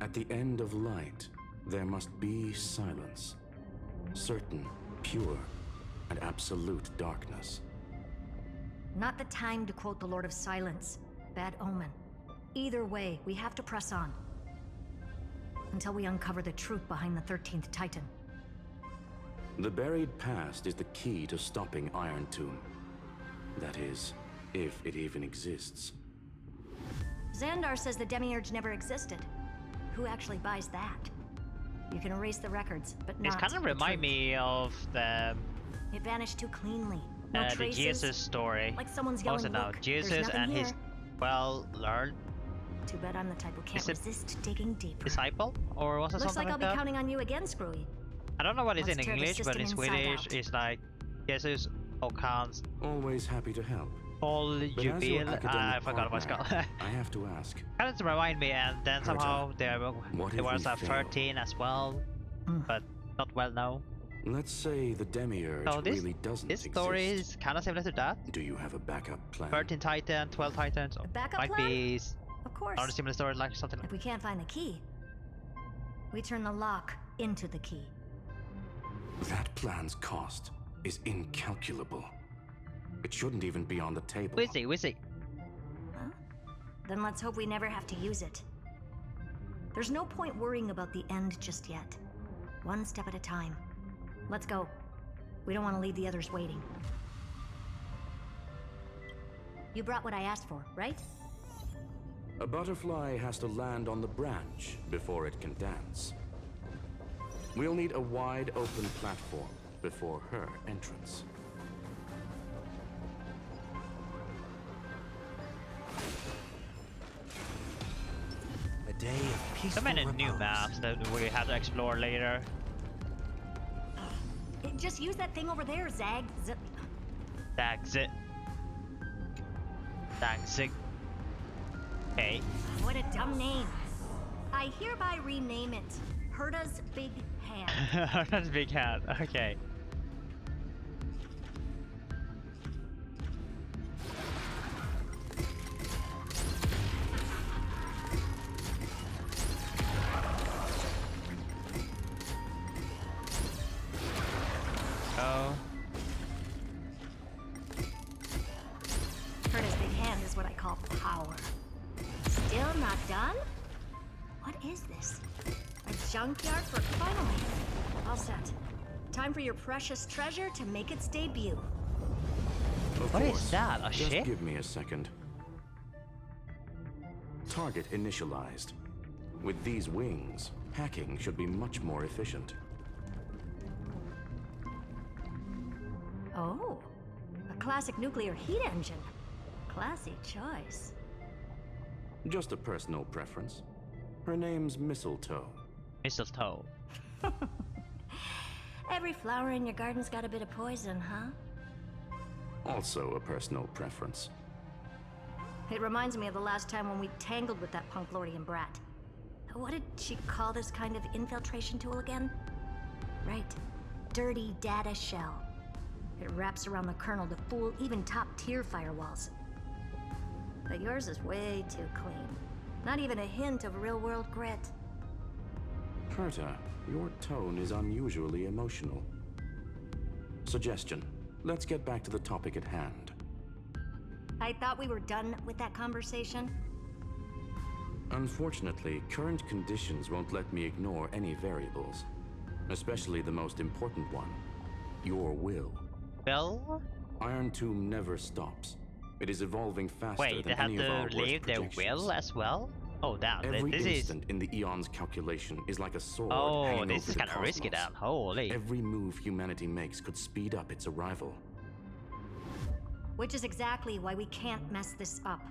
At the end of light, there must be silence. Certain, pure, and absolute darkness. Not the time to quote the Lord of Silence. Bad omen. Either way, we have to press on. Until we uncover the truth behind the 13th Titan. The buried past is the key to stopping Iron Tomb. That is, if it even exists. Xandar says the Demiurge never existed. Who actually buys that? You can erase the records, but not It's kind of the remind truth. me of the It vanished too cleanly. No the traces. Jesus story. Like someone's yelling, Also now, "Look, Jesus there's nothing and his here." well-learned Too bad I'm the type who can't Is it resist digging deeper. disciple, or was it Looks something like I'll like be that? counting on you again, Screwy. I don't know what is Let's in tear the English, but system in inside Swedish out. it's like Jesus och hans Always happy to help. Paul But as your Jubil. academic I forgot what it's called. partner, I have to ask. Kind of remind me, and then Herta, somehow there what was if we a fail? 13 as well, but not well known. Let's say the Demiurge So this really doesn't this story exist. is kind of similar to that. Do you have a backup plan? 13 Titan, 12 Titans. backup might plan? be Of course. not a similar story, like something. If we can't find the key, we turn the lock into the key. That plan's cost is incalculable. It shouldn't even be on the table. We see. Huh? Then let's hope we never have to use it. There's no point worrying about the end just yet. One step at a time. Let's go. We don't want to leave the others waiting. You brought what I asked for, right? A butterfly has to land on the branch before it can dance. We'll need a wide open platform before her entrance. A day of peaceful So many new repose. maps that we have to explore later. Just use that thing over there, Zag. That's it. Okay. What a dumb name. I hereby rename it Herta's Big Hand. That's big hat. Okay. That's what I call power. Still not done? What is this? A junkyard for finally. All set. Time for your precious treasure to make its debut. What is that? A Just ship? give me a second. Target initialized. With these wings, hacking should be much more efficient. Oh, a classic nuclear heat engine. Classy choice. Just a personal preference. Her name's Mistletoe. Mistletoe. Every flower in your garden's got a bit of poison, huh? Also a personal preference. It reminds me of the last time when we tangled with that Punklordian brat. What did she call this kind of infiltration tool again? Right. Dirty data shell. It wraps around the kernel to fool even top-tier firewalls. But yours is way too clean. Not even a hint of real-world grit. Herta, your tone is unusually emotional. Suggestion. Let's get back to the topic at hand. I thought we were done with that conversation. Unfortunately, current conditions won't let me ignore any variables. Especially the most important one. Your will. Well? Iron Tomb never stops. It is evolving faster Wait, than they have any of our to worst leave their projections. will as well? Oh, damn. Every This instant in the Eon's calculation is like a sword Oh, hanging this over is the kind of risky cosmos. then. Holy. Every move humanity makes could speed up its arrival. Which is exactly why we can't mess this up.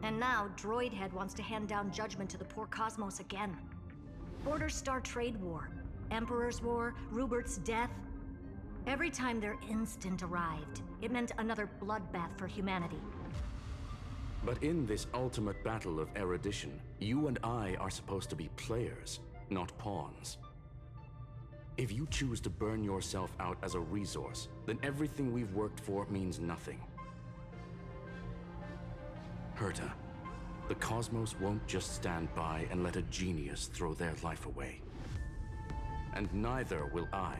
And now, Droidhead wants to hand down judgment to the poor cosmos again. Border Star Trade War, Emperor's War, Rupert's death. Every time their instant arrived, it meant another bloodbath for humanity. But in this ultimate battle of erudition, you and I are supposed to be players, not pawns. If you choose to burn yourself out as a resource, then everything we've worked for means nothing. Herta, the cosmos won't just stand by and let a genius throw their life away. And neither will I.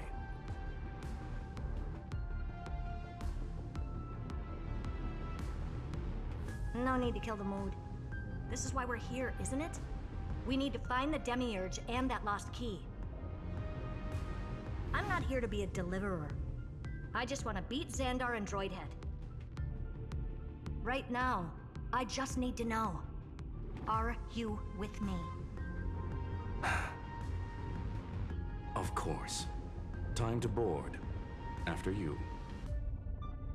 No need to kill the mood. This is why we're here, isn't it? We need to find the Demiurge and that lost key. I'm not here to be a deliverer. I just want to beat Xandar and Droidhead. Right now, I just need to know. Are you with me? Of course. Time to board. After you.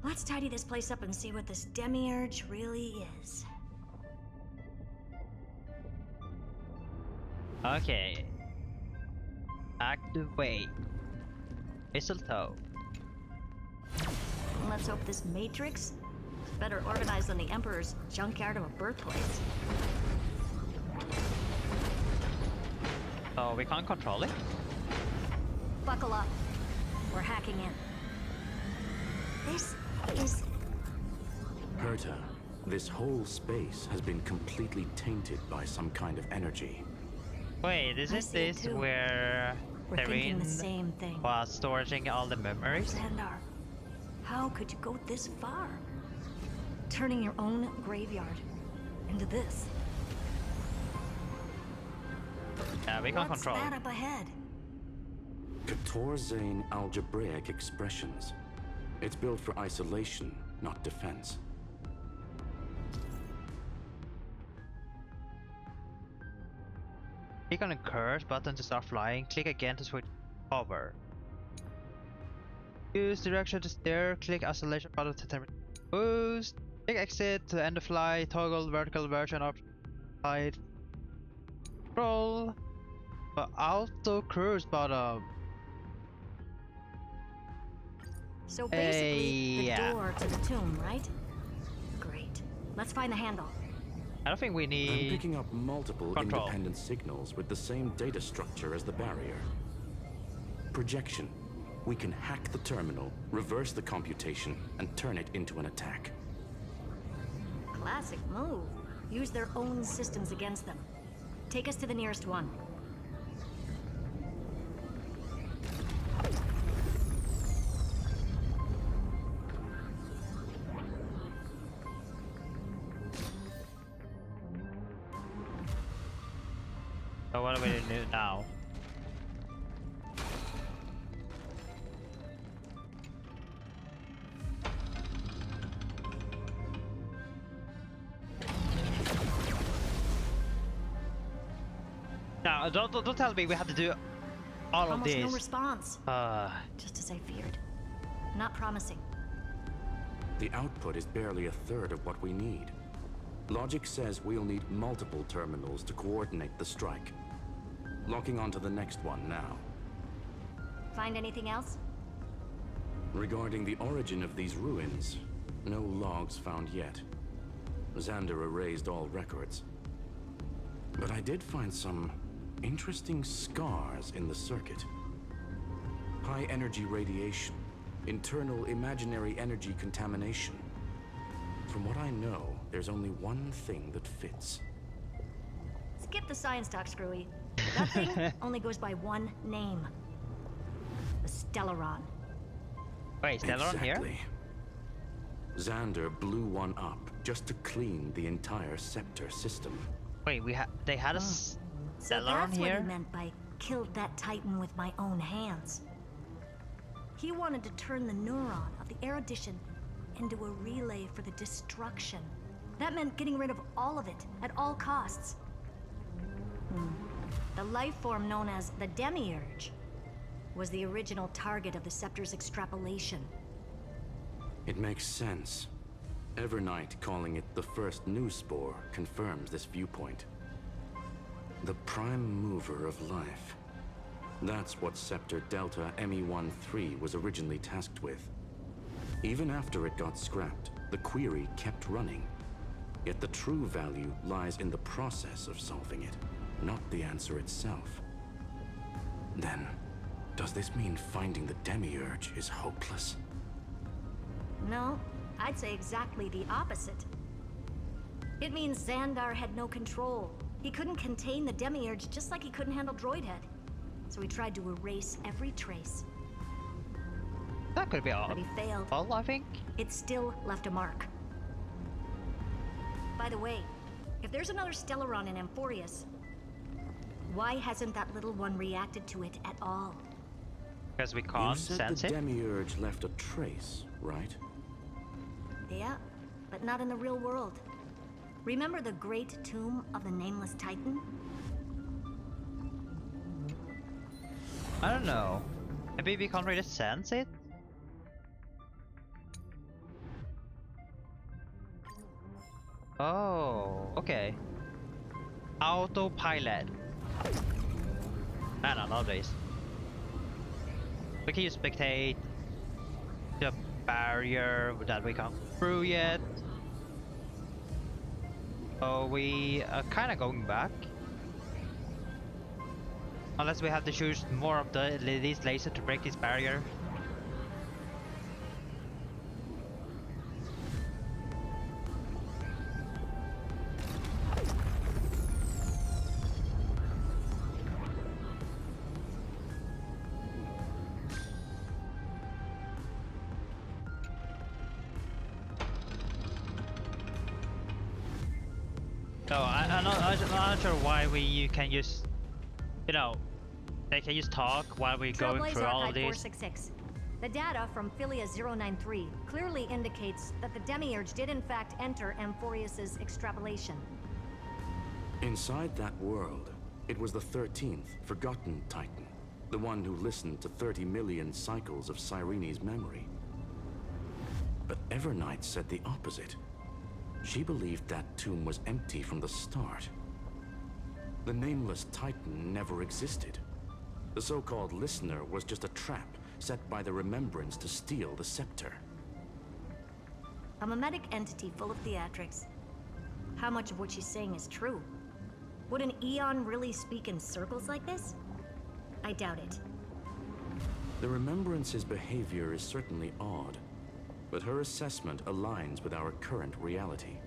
Let's tidy this place up and see what this Demiurge really is. Okay. Activate. Mistletoe. Let's hope this Matrix is better organized than the Emperor's junkyard of a birthplace. So we can't control it? Buckle up. We're hacking in. This is... Herta, this whole space has been completely tainted by some kind of energy. Wait, isn't this where We're thinking the Cyrene same thing. was storing all the memories? Xandar, how could you go this far? Turning your own graveyard into this. Yeah, we can't What's control that it. up ahead? Katorzane algebraic expressions. It's built for isolation, not defense. Click on the curse button to start flying. Click again to switch hover. Use direction to steer. Click isolation button to determine boost. Click exit to end the flight. Toggle vertical version option. Side. Roll. But auto cruise bottom. So basically, the yeah. door to the tomb, right? Great. Let's find the handle. I don't think we I'm need picking up multiple control. independent signals with the same data structure as the barrier. Projection. We can hack the terminal, reverse the computation, and turn it into an attack. Classic move. Use their own systems against them. Take us to the nearest one. So what do we do now? Now, don't tell me we have to do all of Almost this. no response. Just as I feared. Not promising. The output is barely a third of what we need. Logic says we'll need multiple terminals to coordinate the strike. Locking onto the next one now. Find anything else? Regarding the origin of these ruins, no logs found yet. Xander erased all records. But I did find some interesting scars in the circuit. High energy radiation, internal imaginary energy contamination. From what I know, there's only one thing that fits. Skip the science talk, Screwy. That thing only goes by one name. The Stellaron. Wait, Stellaron Exactly. here? Xander blew one up just to clean the entire scepter system. Wait, they had a So Stellaron that's what here? he meant by killed that Titan with my own hands. He wanted to turn the neuron of the erudition into a relay for the destruction. That meant getting rid of all of it at all costs. The life form known as the Demiurge was the original target of the Scepter's extrapolation. It makes sense. Evernight calling it the first new spore confirms this viewpoint. The prime mover of life. That's what Scepter Delta ME-13 was originally tasked with. Even after it got scrapped, the query kept running. Yet the true value lies in the process of solving it, not the answer itself. Then, does this mean finding the Demiurge is hopeless? No, I'd say exactly the opposite. It means Xandar had no control. He couldn't contain the Demiurge just like he couldn't handle Droidhead. So he tried to erase every trace. That could be all. But he failed. All, I think. It still left a mark. By the way, if there's another Stellaron in Amphorius, why hasn't that little one reacted to it at all? Because we can't You said sense the it. Demiurge left a trace, right? Yeah, but not in the real world. Remember the great tomb of the Nameless Titan? I don't know. Maybe we can't really sense it? Oh, okay. Autopilot. Man, I love this. We can use spectate. The barrier that we can't through yet. So we are kind of going back. Unless we have to choose more of these lasers to break this barrier. No, I'm not sure why you can use, you know, they can just talk while we're going through all of Trailblazer these. 466. The data from Philia 093 clearly indicates that the Demiurge did in fact enter Amphorius's extrapolation. Inside that world, it was the 13th, forgotten Titan. The one who listened to 30 million cycles of Cyrene's memory. But Evernight said the opposite. She believed that tomb was empty from the start. The Nameless Titan never existed. The so-called listener was just a trap set by the Remembrance to steal the scepter. A mimetic entity full of theatrics. How much of what she's saying is true? Would an Eon really speak in circles like this? I doubt it. The Remembrance's behavior is certainly odd, but her assessment aligns with our current reality.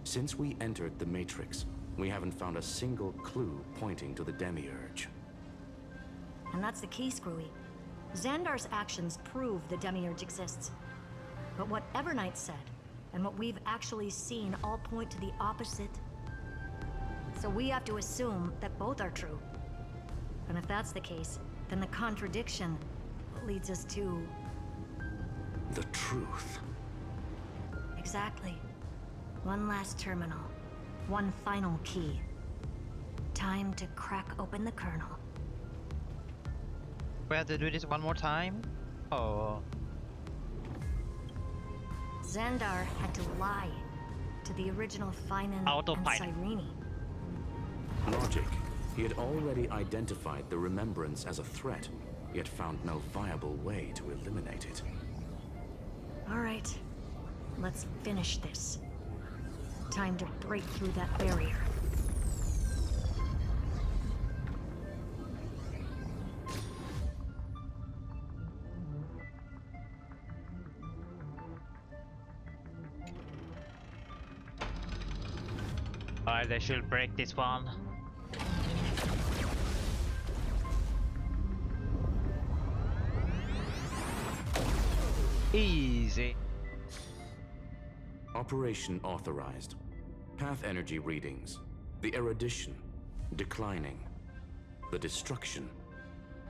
Since we entered the Matrix, we haven't found a single clue pointing to the Demiurge. And that's the key, Screwy. Xandar's actions prove the Demiurge exists. But what Evernight said, and what we've actually seen all point to the opposite. So we have to assume that both are true. And if that's the case, then the contradiction leads us to... The truth. Exactly. One last terminal. One final key. Time to crack open the kernel. We have to do this one more time? Oh. Xandar had to lie to the original Finan and Autopilot. Cyrene. Logic. He had already identified the remembrance as a threat, yet found no viable way to eliminate it. All right, let's finish this. Time to break through that barrier. Alright, they should break this one. Easy. Operation authorized. Path energy readings. The erudition declining. The destruction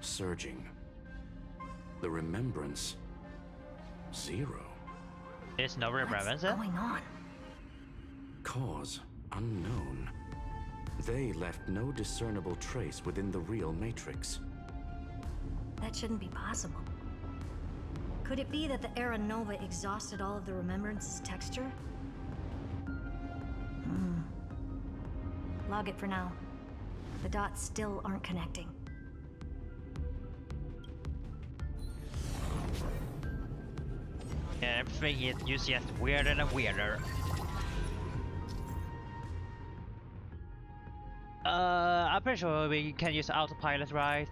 surging. The remembrance 0. There's no remembrance. What's going on? Cause unknown. They left no discernible trace within the real matrix. That shouldn't be possible. Could it be that the Era Nova exhausted all of the remembrance's texture? Log it for now. The dots still aren't connecting. Yeah, everything is just weirder and weirder. I'm pretty sure we can use autopilot, right?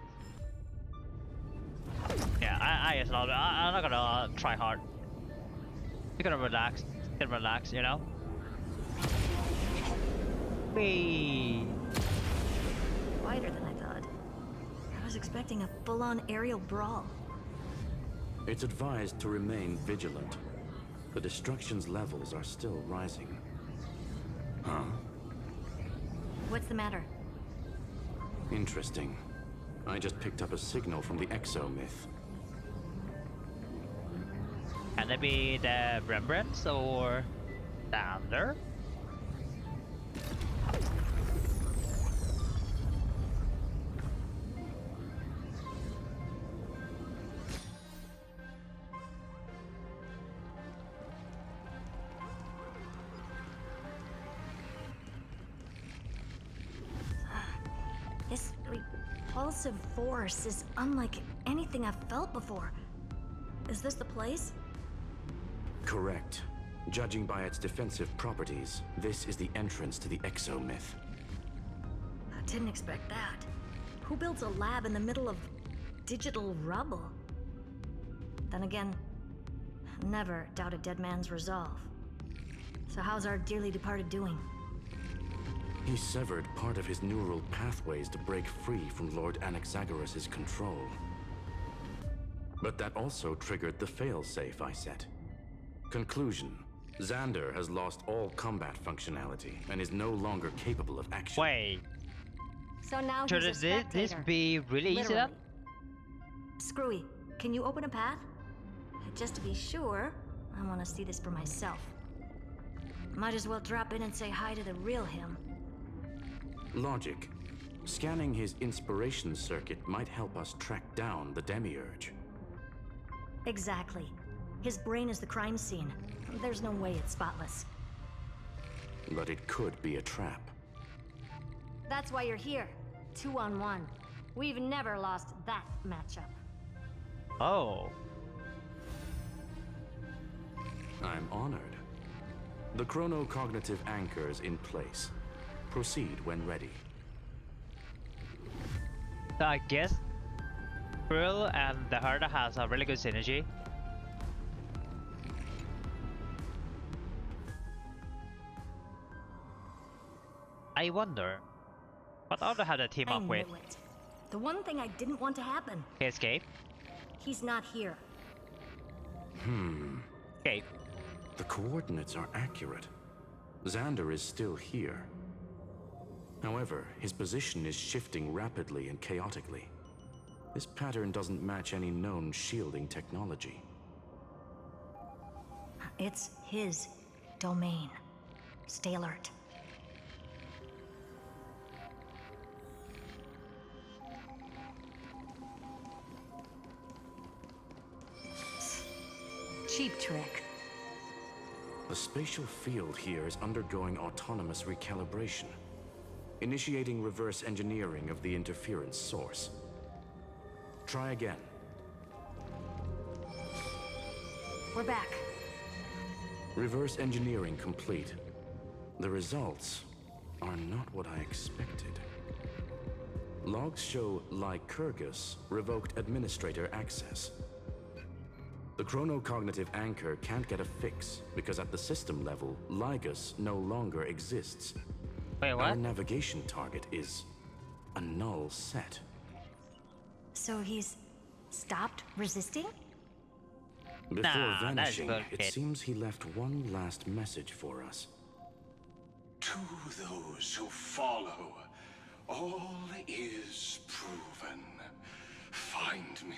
Yeah, I use autopilot. I'm not gonna try hard. You're gonna relax. You can relax, you know? Whee! Quieter than I thought. I was expecting a full-on aerial brawl. It's advised to remain vigilant. The destruction's levels are still rising. Huh? What's the matter? Interesting. I just picked up a signal from the exo-myth. Can it be the remembrance or Xander? This repulsive force is unlike anything I've felt before. Is this the place? Correct. Judging by its defensive properties, this is the entrance to the exo-myth. I didn't expect that. Who builds a lab in the middle of digital rubble? Then again, never doubt a dead man's resolve. So how's our dearly departed doing? He severed part of his neural pathways to break free from Lord Anaxagoras' control. But that also triggered the failsafe I set. Conclusion: Xander has lost all combat functionality and is no longer capable of action. Wait. So now Should he's a this spectator. be really easy then? Screwy, can you open a path? Just to be sure, I want to see this for myself. Might as well drop in and say hi to the real him. Logic. Scanning his inspiration circuit might help us track down the demiurge. Exactly. His brain is the crime scene. There's no way it's spotless. But it could be a trap. That's why you're here. 2-on-1. We've never lost that matchup. Oh. I'm honored. The chronocognitive anchor's in place. Proceed when ready. So I guess Brill and the Herder has a really good synergy. I wonder, what other had to team I up with? knew it. The one thing I didn't want to happen. Escape? He's not here. Escape. The coordinates are accurate. Xander is still here. However, his position is shifting rapidly and chaotically. This pattern doesn't match any known shielding technology. It's his domain. Stay alert. Cheap trick. The spatial field here is undergoing autonomous recalibration, initiating reverse engineering of the interference source. Try again. We're back. Reverse engineering complete. The results are not what I expected. Logs show Lycurgus revoked administrator access. The chronocognitive anchor can't get a fix because at the system level, Lygus no longer exists. Wait, what? Our navigation target is a null set. So he's stopped resisting? Before vanishing, it seems he left one last message for us. To those who follow, all is proven. Find me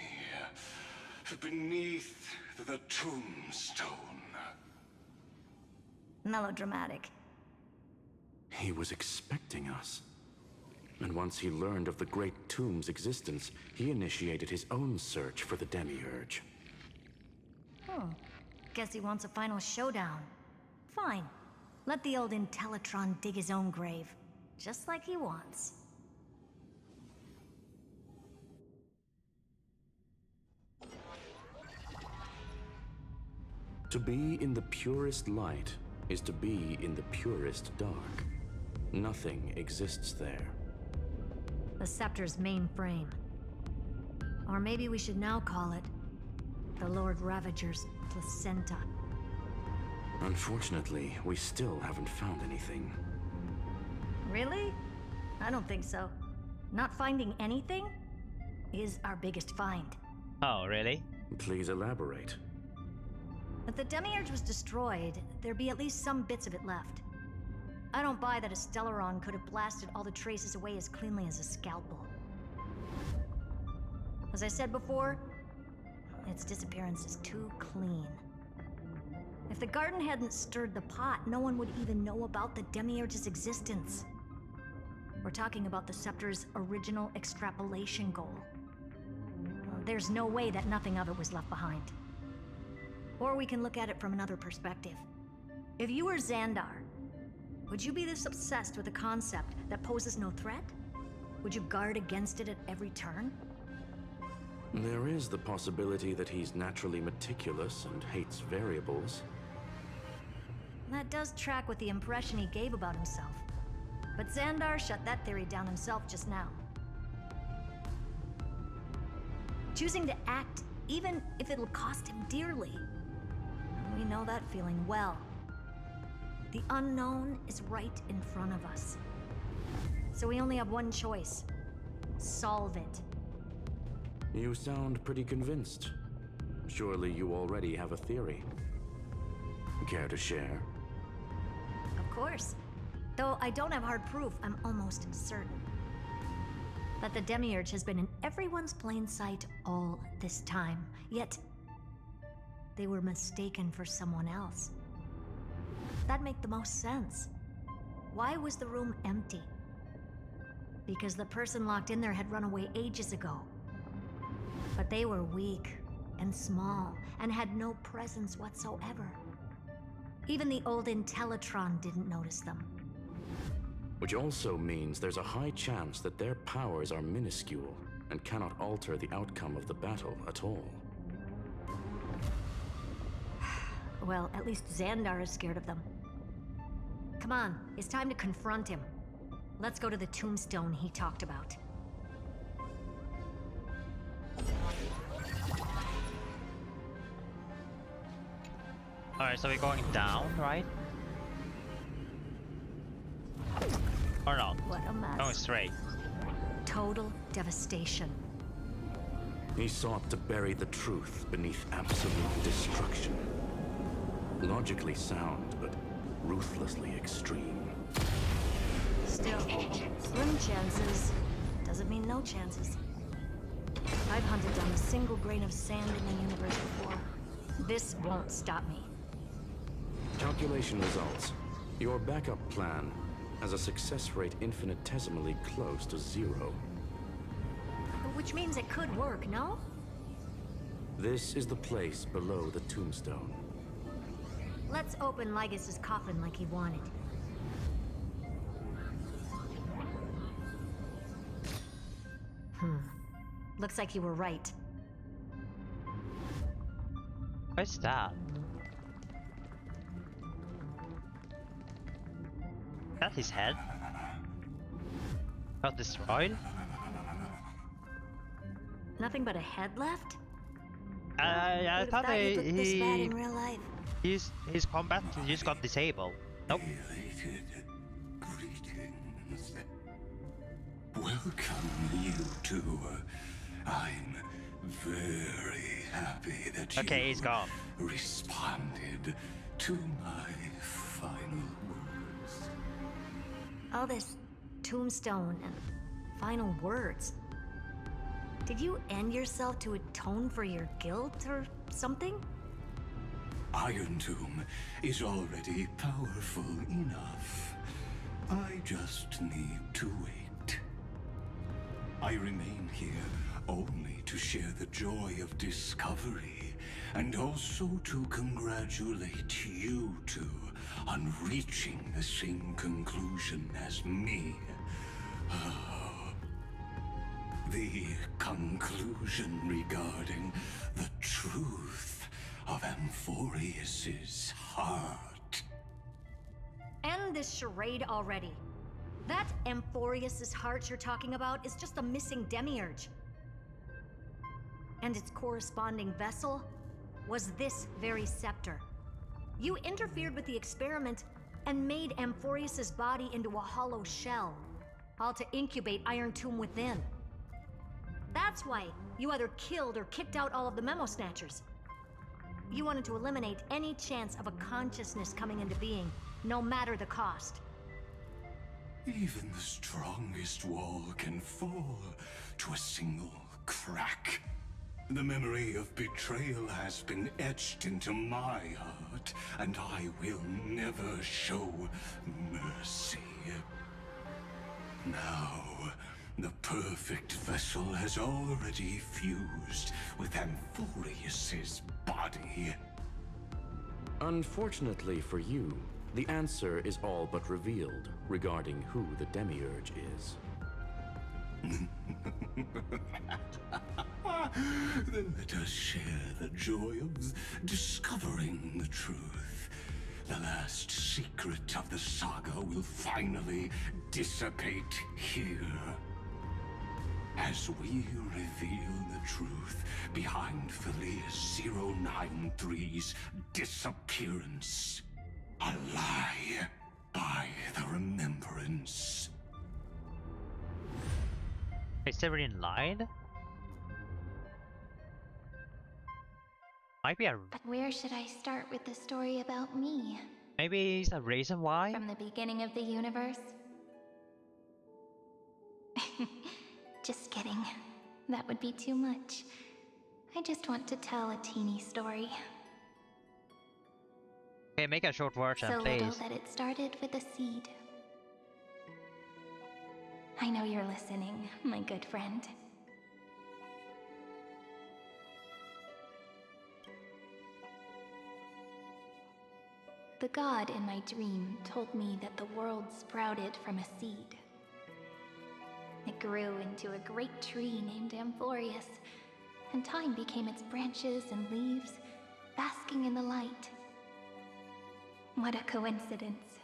beneath the tombstone. Melodramatic. He was expecting us. And once he learned of the Great Tomb's existence, he initiated his own search for the Demiurge. Guess he wants a final showdown. Fine. Let the old Intellitron dig his own grave. Just like he wants. To be in the purest light is to be in the purest dark. Nothing exists there. The Scepter's mainframe. Or maybe we should now call it the Lord Ravager's placenta. Unfortunately, we still haven't found anything. Really? I don't think so. Not finding anything is our biggest find. Oh, really? Please elaborate. If the Demiurge was destroyed, there'd be at least some bits of it left. I don't buy that a Stellaron could have blasted all the traces away as cleanly as a scalpel. As I said before, its disappearance is too clean. If the garden hadn't stirred the pot, no one would even know about the Demiurge's existence. We're talking about the Scepter's original extrapolation goal. There's no way that nothing of it was left behind. Or we can look at it from another perspective. If you were Xandar, would you be this obsessed with a concept that poses no threat? Would you guard against it at every turn? There is the possibility that he's naturally meticulous and hates variables. That does track with the impression he gave about himself. But Xandar shut that theory down himself just now. Choosing to act, even if it'll cost him dearly. We know that feeling well. The unknown is right in front of us. So we only have one choice. Solve it. You sound pretty convinced. Surely you already have a theory. Care to share? Of course. Though I don't have hard proof, I'm almost certain that the Demiurge has been in everyone's plain sight all this time. Yet, they were mistaken for someone else. That'd make the most sense. Why was the room empty? Because the person locked in there had run away ages ago. But they were weak and small and had no presence whatsoever. Even the old Intellitron didn't notice them. Which also means there's a high chance that their powers are minuscule and cannot alter the outcome of the battle at all. Well, at least Xandar is scared of them. Come on, it's time to confront him. Let's go to the tombstone he talked about. Alright, so we're going down, right? Or not? What a mess. Going straight. Total devastation. He sought to bury the truth beneath absolute destruction. Logically sound, but ruthlessly extreme. Still, slim chances doesn't mean no chances. I've hunted down a single grain of sand in the universe before. This won't stop me. Calculation results. Your backup plan has a success rate infinitesimally close to 0. Which means it could work, no? This is the place below the tombstone. Let's open Lygus' coffin like he wanted. Looks like you were right. What's that? Is that his head? Got destroyed? Nothing but a head left? I thought he looked this bad in real life. his combat just got disabled. Nope. Greetings. Welcome, you two. I'm very happy that Okay, he's gone. responded to my final words. All this tombstone and final words. Did you end yourself to atone for your guilt or something? Iron Tomb is already powerful enough. I just need to wait. I remain here only to share the joy of discovery, and also to congratulate you two on reaching the same conclusion as me. The conclusion regarding the truth of Amphorius's heart. End this charade already. That Amphorius's heart you're talking about is just a missing demiurge. And its corresponding vessel was this very scepter. You interfered with the experiment and made Amphorius's body into a hollow shell, all to incubate Iron Tomb within. That's why you either killed or kicked out all of the Memo Snatchers. You wanted to eliminate any chance of a consciousness coming into being, no matter the cost. Even the strongest wall can fall to a single crack. The memory of betrayal has been etched into my heart, and I will never show mercy. Now, the perfect vessel has already fused with Amphorius's body. Unfortunately for you, the answer is all but revealed regarding who the Demiurge is. Then let us share the joy of discovering the truth. The last secret of the saga will finally dissipate here. As we reveal the truth behind Felius 093's disappearance. A lie by the remembrance. Is Cyrene lied? Might be a... But where should I start with the story about me? Maybe it's a reason why? From the beginning of the universe? Just kidding. That would be too much. I just want to tell a teeny story. Okay, make a short version, So please. little that it started with a seed. I know you're listening, my good friend. The god in my dream told me that the world sprouted from a seed. It grew into a great tree named Amphorius, and time became its branches and leaves, basking in the light. What a coincidence.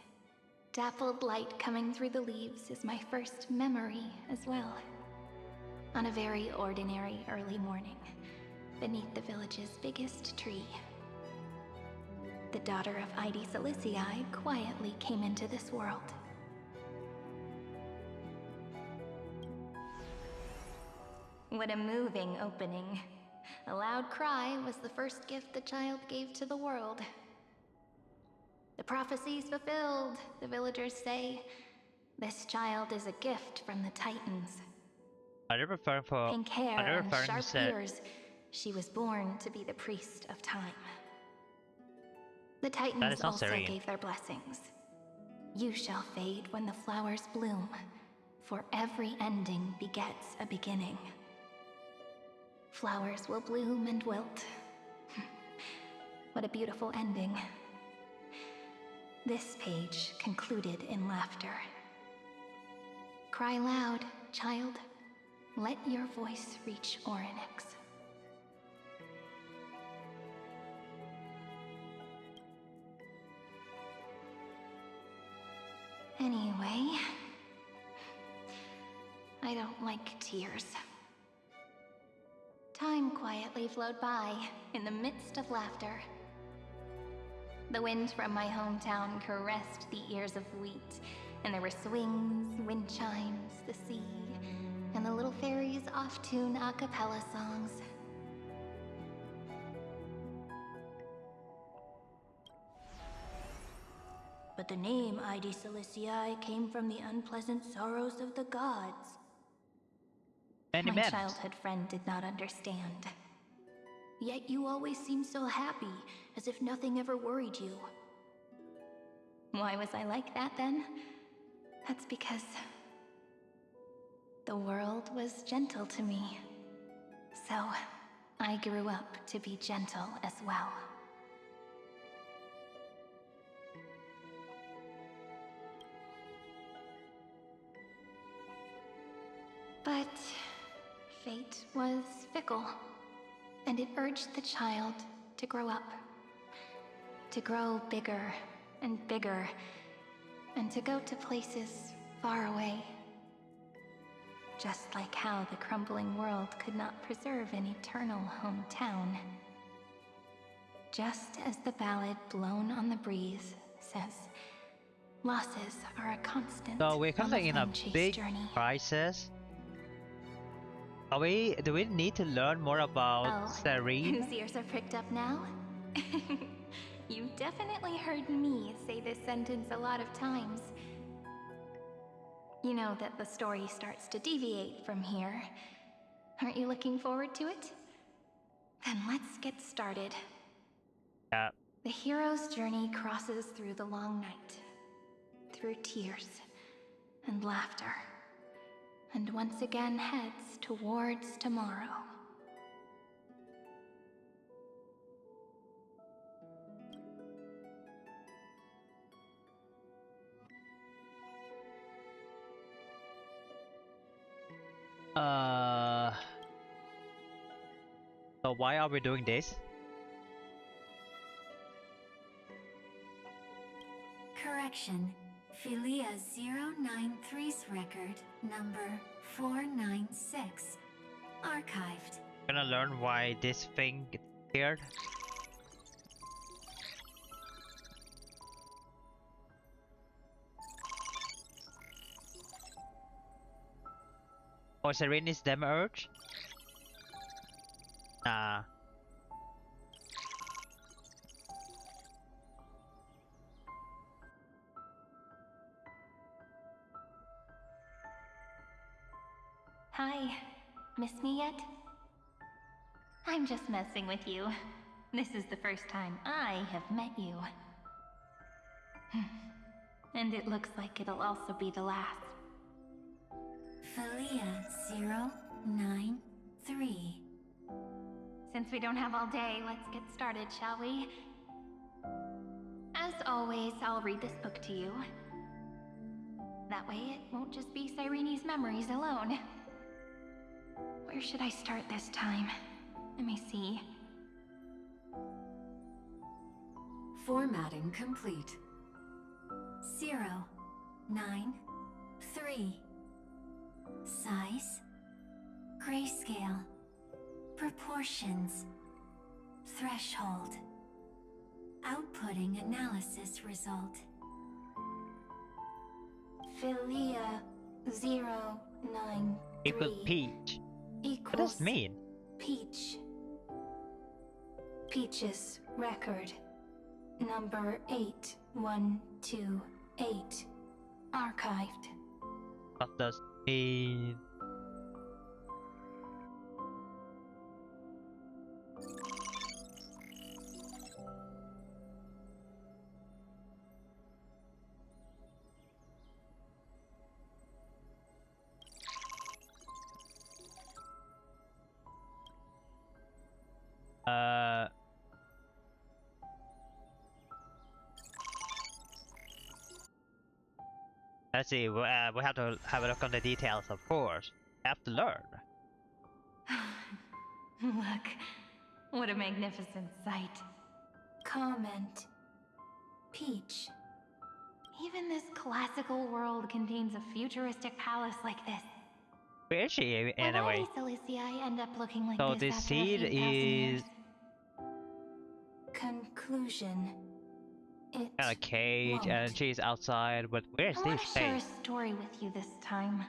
Dappled light coming through the leaves is my first memory as well. On a very ordinary early morning, beneath the village's biggest tree. The daughter of Ide Silicii quietly came into this world. What a moving opening. A loud cry was the first gift the child gave to the world. The prophecy's fulfilled, the villagers say, This child is a gift from the Titans. Are they referring for? Pink hair Are they and referring sharp to? ears, she was born to be the priest of time. The Titans not also Cyrene. gave their blessings. You shall fade when the flowers bloom, for every ending begets a beginning. Flowers will bloom and wilt. What a beautiful ending. This page concluded in laughter. Cry loud, child. Let your voice reach Orynyx. Anyway, I don't like tears. Time quietly flowed by in the midst of laughter. The wind from my hometown caressed the ears of wheat, and there were swings, wind chimes, the sea, and the little fairies off-tune a cappella songs. But the name Ide Siliciae came from the unpleasant sorrows of the gods. My childhood friend did not understand. Yet you always seemed so happy, as if nothing ever worried you. Why was I like that then? That's because the world was gentle to me. So, I grew up to be gentle as well. But fate was fickle, and it urged the child to grow up. To grow bigger and bigger, and to go to places far away. Just like how the crumbling world could not preserve an eternal hometown. Just as the ballad Blown on the Breeze says, losses are a constant So we're on currently the in a flame chase big journey. crisis. Do we need to learn more about Cyrene? Whose ears are pricked up now? You've definitely heard me say this sentence a lot of times. You know that the story starts to deviate from here. Aren't you looking forward to it? Then let's get started. Yeah. The hero's journey crosses through the long night, through tears and laughter, and once again heads towards tomorrow. So why are we doing this? Correction. Philia 093's record, number 496. Archived. Gonna learn why this thing appeared. Oh, Cyrene is Demi-Urge? Nah. Hi, miss me yet? I'm just messing with you. This is the first time I have met you. And it looks like it'll also be the last. Philia 093. Since we don't have all day, let's get started, shall we? As always, I'll read this book to you. That way it won't just be Cyrene's memories alone. Where should I start this time? Let me see. Formatting complete. 093. Size. Grayscale. Proportions. Threshold. Outputting analysis result. Philia 093 Equal Peach. What does it mean? Peach. Peach's record. Number 8128. Archived. What does it mean? Let's see. We have to have a look on the details, of course. We have to learn. Look, what a magnificent sight. Comment. Peach. Even this classical world contains a futuristic palace like this. Where is she anyway? Why did Cilicia end up looking like So this this after seed a few thousand is years? Conclusion. It got a cage won't. and she's outside, but where's I this want to share a place? story with you this time.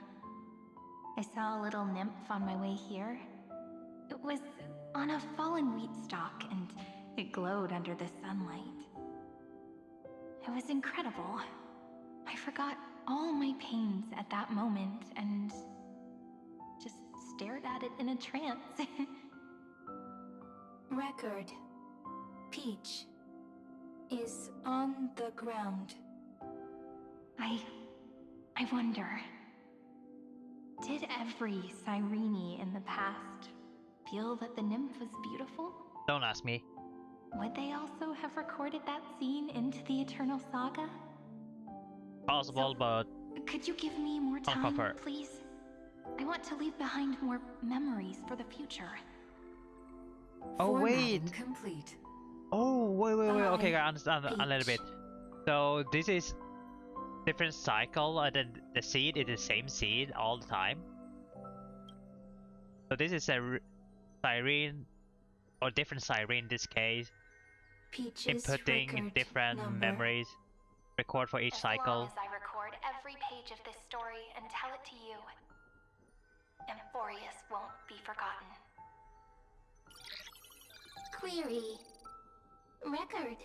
I saw a little nymph on my way here. It was on a fallen wheat stalk and it glowed under the sunlight. It was incredible. I forgot all my pains at that moment and just stared at it in a trance. Record. Peach is on the ground. I wonder, did every Cyrene in the past feel that the nymph was beautiful? Don't ask me. Would they also have recorded that scene into the Eternal Saga? Possible, but Could you give me more time, confirm. please? I want to leave behind more memories for the future. Oh Formatting wait. complete. Oh wait. Okay, I understand Peach. a little bit. So this is different cycle, and then the seed is the same seed all the time. So this is a Cyrene, or different Cyrene in this case, Peach's inputting record different number. memories, record for each As cycle. long as I record every page of this story and tell it to you, Amphorius won't be forgotten. Query. Record.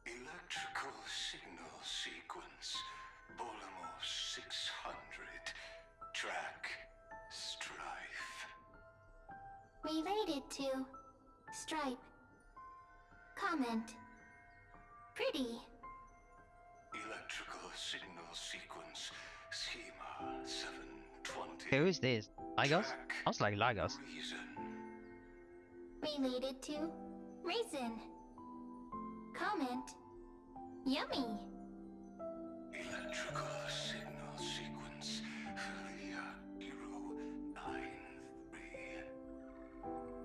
Electrical signal sequence. Bolamos 600. Track. Strife. Related to. Stripe. Comment. Pretty. Electrical signal sequence. Schema 720. Who is this? Lagos? Sounds like Lagos. Related to. Raisin. Comment. Yummy. Electrical signal sequence. Helia 093.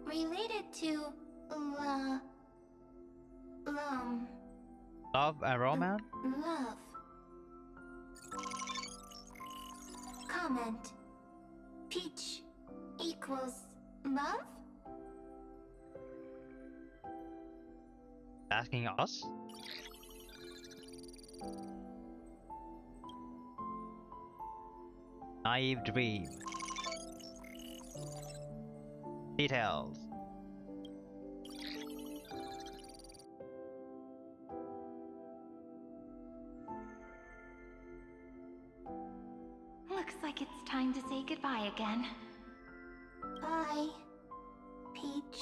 Related to. Love and romance? Love. Comment. Peach equals love? Asking us? Naive dream. Details. Looks like it's time to say goodbye again. Bye, Peach.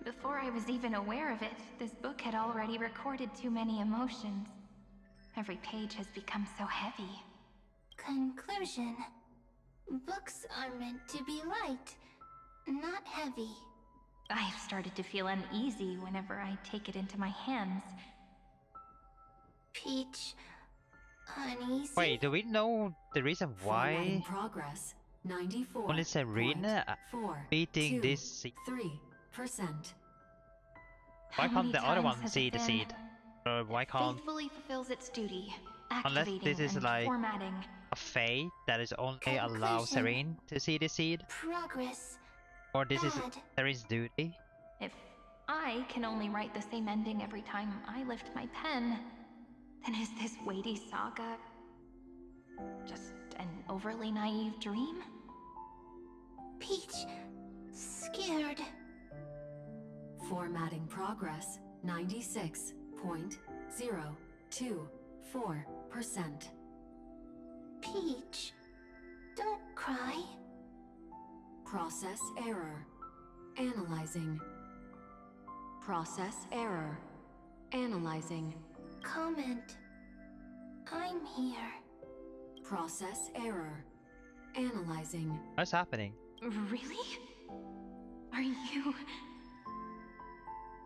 Before I was even aware of it, this book had already recorded too many emotions. Every page has become so heavy. Conclusion. Books are meant to be light, not heavy. I've started to feel uneasy whenever I take it into my hands. Peach, uneasy. Wait, do we know the reason Formatting why progress. 94. only Cyrene beating this seed? 3%. Why How can't many the other times one has see it the been? seed? Or why can't, Faithfully fulfills its duty, unless activating this is and like formatting. a fate that is only allow Conclusion. Cyrene to see the seed? Progress. Or this is Bad. Cyrene's duty? If I can only write the same ending every time I lift my pen, then is this weighty saga just an overly naive dream? Peach, scared. Formatting progress. 96.024%. Peach, don't cry. Process error. Analyzing. Process error. Analyzing. Comment. I'm here. Process error. Analyzing. What's happening? Really? Are you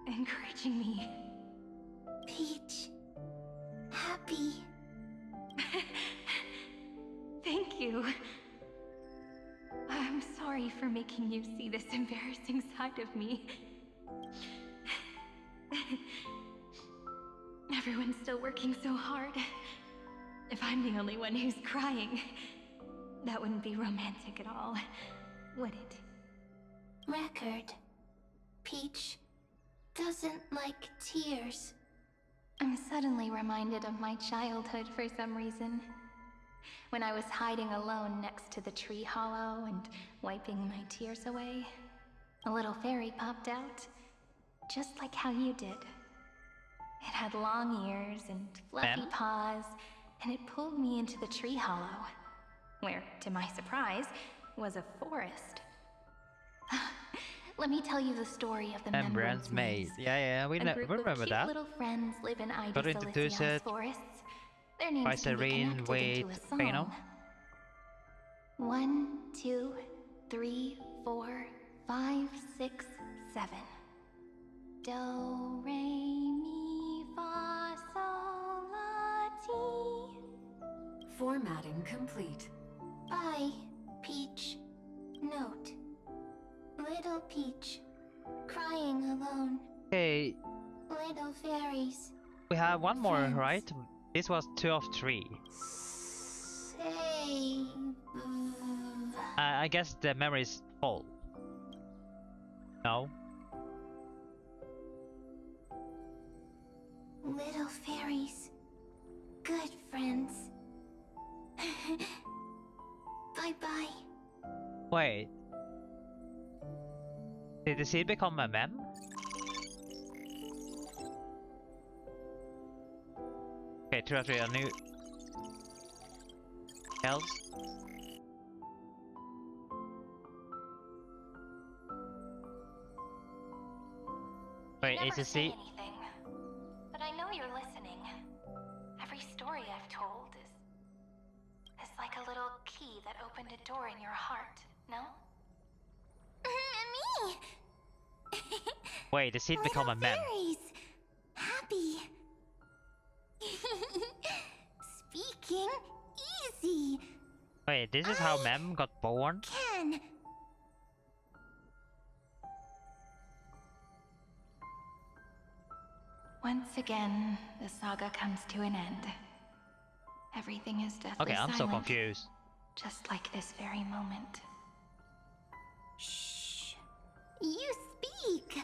encouraging me? Peach, happy. Thank you. I'm sorry for making you see this embarrassing side of me. Everyone's still working so hard. If I'm the only one who's crying, that wouldn't be romantic at all, would it? Record. Peach doesn't like tears. I'm suddenly reminded of my childhood for some reason. When I was hiding alone next to the tree hollow and wiping my tears away, a little fairy popped out, just like how you did. It had long ears and fluffy paws, and it pulled me into the tree hollow, where, to my surprise, was a forest. Let me tell you the story of the Membrane's Maze. Yeah, we remember that. Little friends live in Got introduced Idis forests. Their names by can be Cyrene connected with into a Reno. song. 1, 2, 3, 4, 5, 6, 7. Do, re, mi, fa, sol, la, ti. Formatting complete. Bye, Peach. Note. Little Peach, crying alone. Okay, Little fairies. we have one more, right? This was 2 of 3. Save. I guess the memory is full. No? Little fairies. Good friends. Bye-bye. Wait. Did the seed become a mem? Okay, 2 of 3 are new. Else? Wait, You is never the say seed? anything, but I know you're listening. Every story I've told is like a little key that opened a door in your heart, no? Me! Wait, the seed become a mem. Fairies! Happy! Speaking easy! Wait, this is how mem got born? Can! Once again, the saga comes to an end. Everything is deathly Okay, I'm silent, so confused. just like this very moment. Shh! You speak!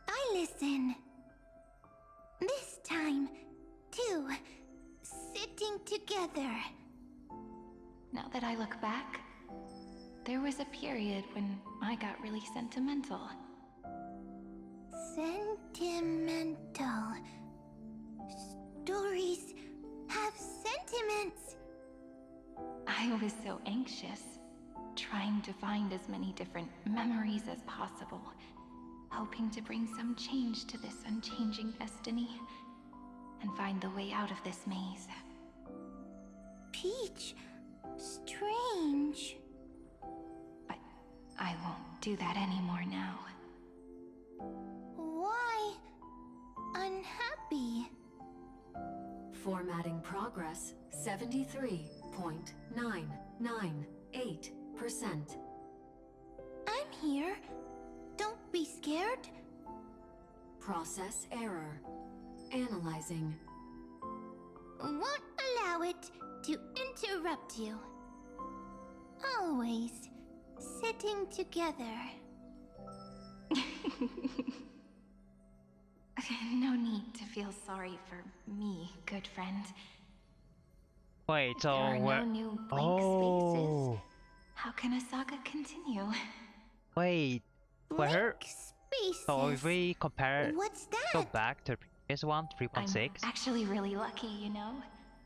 I listen. This time, too. Sitting together. Now that I look back, there was a period when I got really sentimental. Sentimental. Stories have sentiments. I was so anxious, trying to find as many different memories as possible, hoping to bring some change to this unchanging destiny, and find the way out of this maze. Peach, strange. But I won't do that anymore now. Why unhappy? Formatting progress 73.998%. I'm here. Don't be scared. Process error. Analyzing. Won't allow it to interrupt you. Always sitting together. No need to feel sorry for me, good friend. Wait, so There are where? no new blank spaces. How can a saga continue? Wait, where? Spaces. So if we compare, What's that? go back to the previous one, I'm 3.6. actually really lucky, you know?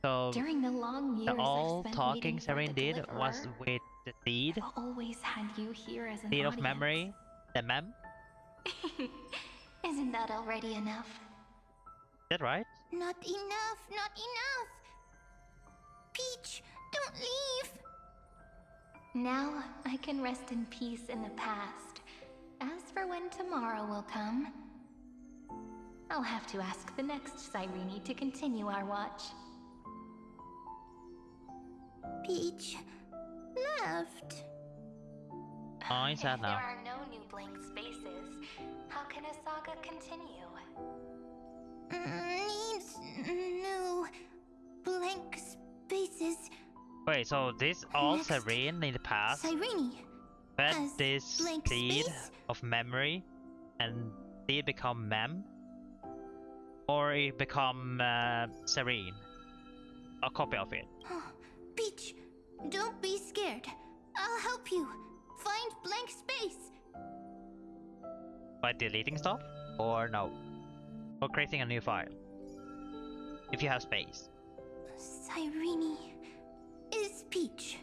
So During the long years the I've all spent talking waiting for Cyrene the did was Deliverer, with the seed, I've always had you here as an seed of audience. memory, the mem. Isn't that already enough? Is that right? Not enough, not enough! Peach, don't leave! Now I can rest in peace in the past. As for when tomorrow will come, I'll have to ask the next Cyrene to continue our watch. Peach left. Oh, he's sad If there now. are no new blank spaces, how can a saga continue? Needs new blank spaces. Wait, so this all Next, Cyrene in the past Cyrene fed has this blank seed space? of memory, and did it become mem? Or it become Cyrene? A copy of it. Peach, don't be scared. I'll help you. Find blank space. By deleting stuff? Or no? Or creating a new file? If you have space. Cyrene is Peach,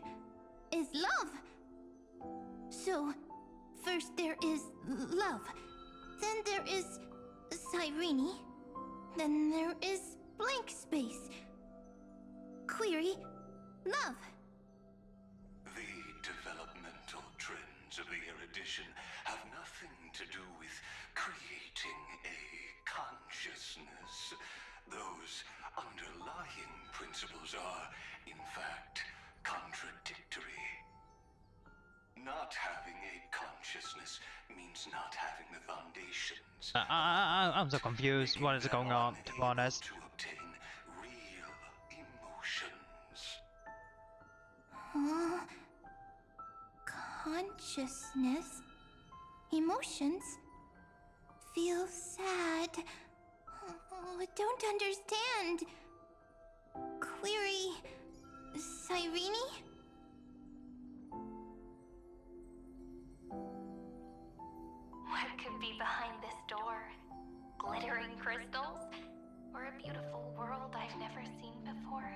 is love. So, first there is love, then there is Cyrene, then there is blank space. Query, love. The developmental trends of the erudition have nothing to do with creating a consciousness. Those underlying principles are, in fact, contradictory. Not having a consciousness means not having the foundations. I'm so confused. What is going on, to be honest? To obtain real emotions. Huh? Consciousness? Emotions? Feel sad. Oh, don't understand. Query... Cyrene? What could be behind this door? Glittering crystals? Or a beautiful world I've never seen before?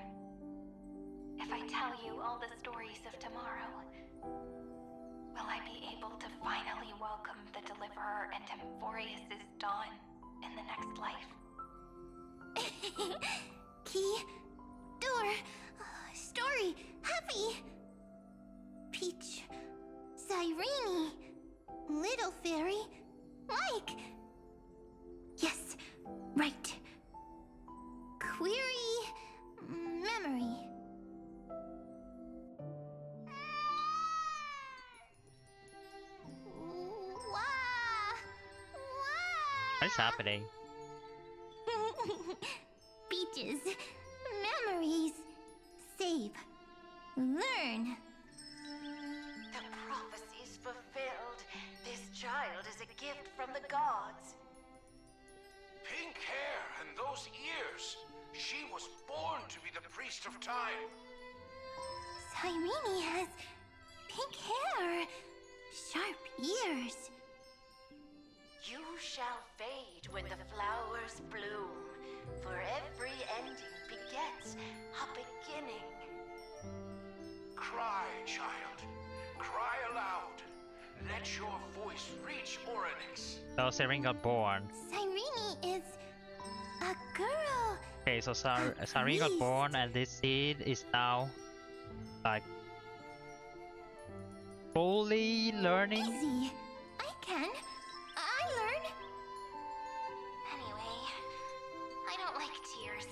If I tell you all the stories of tomorrow, will I be able to finally welcome the Deliverer and Emphorius' dawn in the next life? Key, door, story, happy. Peach, Cyrene, little fairy, like. Yes, right. Query, memory. What is happening? Peaches, memories, save, learn. The prophecy's fulfilled. This child is a gift from the gods. Pink hair and those ears. She was born to be the priest of time. Cyrene has pink hair, sharp ears. You shall fade when the flowers bloom, for every ending begets a beginning. Cry, child. Cry aloud. Let your voice reach Oryx. So Cyrene got born. Cyrene is a girl. Okay, so Cyrene got born, and this seed is now like fully learning. Easy. I can. I learn. Anyway, I don't like tears.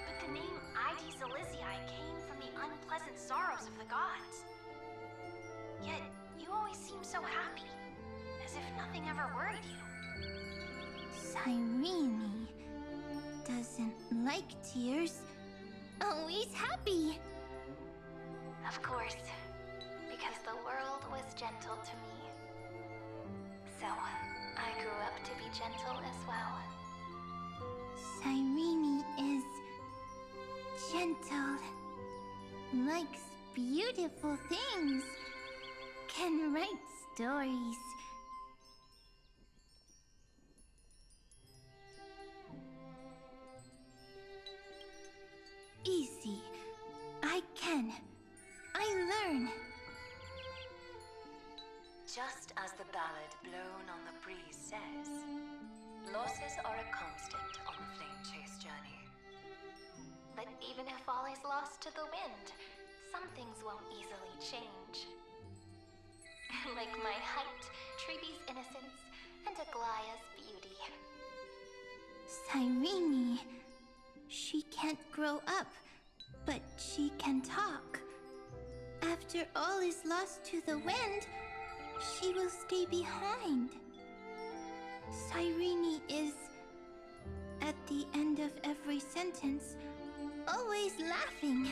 But the name Id Silizii came from the unpleasant sorrows of the gods. Yet, you always seem so happy, as if nothing ever worried you. Cyrene doesn't like tears. Always happy. Of course, because the world was gentle to me. So, I grew up to be gentle as well. Cyrene is gentle, likes beautiful things, can write stories. as the ballad blown on the breeze says, losses are a constant on the flame chase journey. But even if all is lost to the wind, some things won't easily change. Like my height, Triby's innocence, and Aglaya's beauty. Cyrene. She can't grow up, but she can talk. After all is lost to the wind, she will stay behind. Cyrene is, at the end of every sentence, always laughing,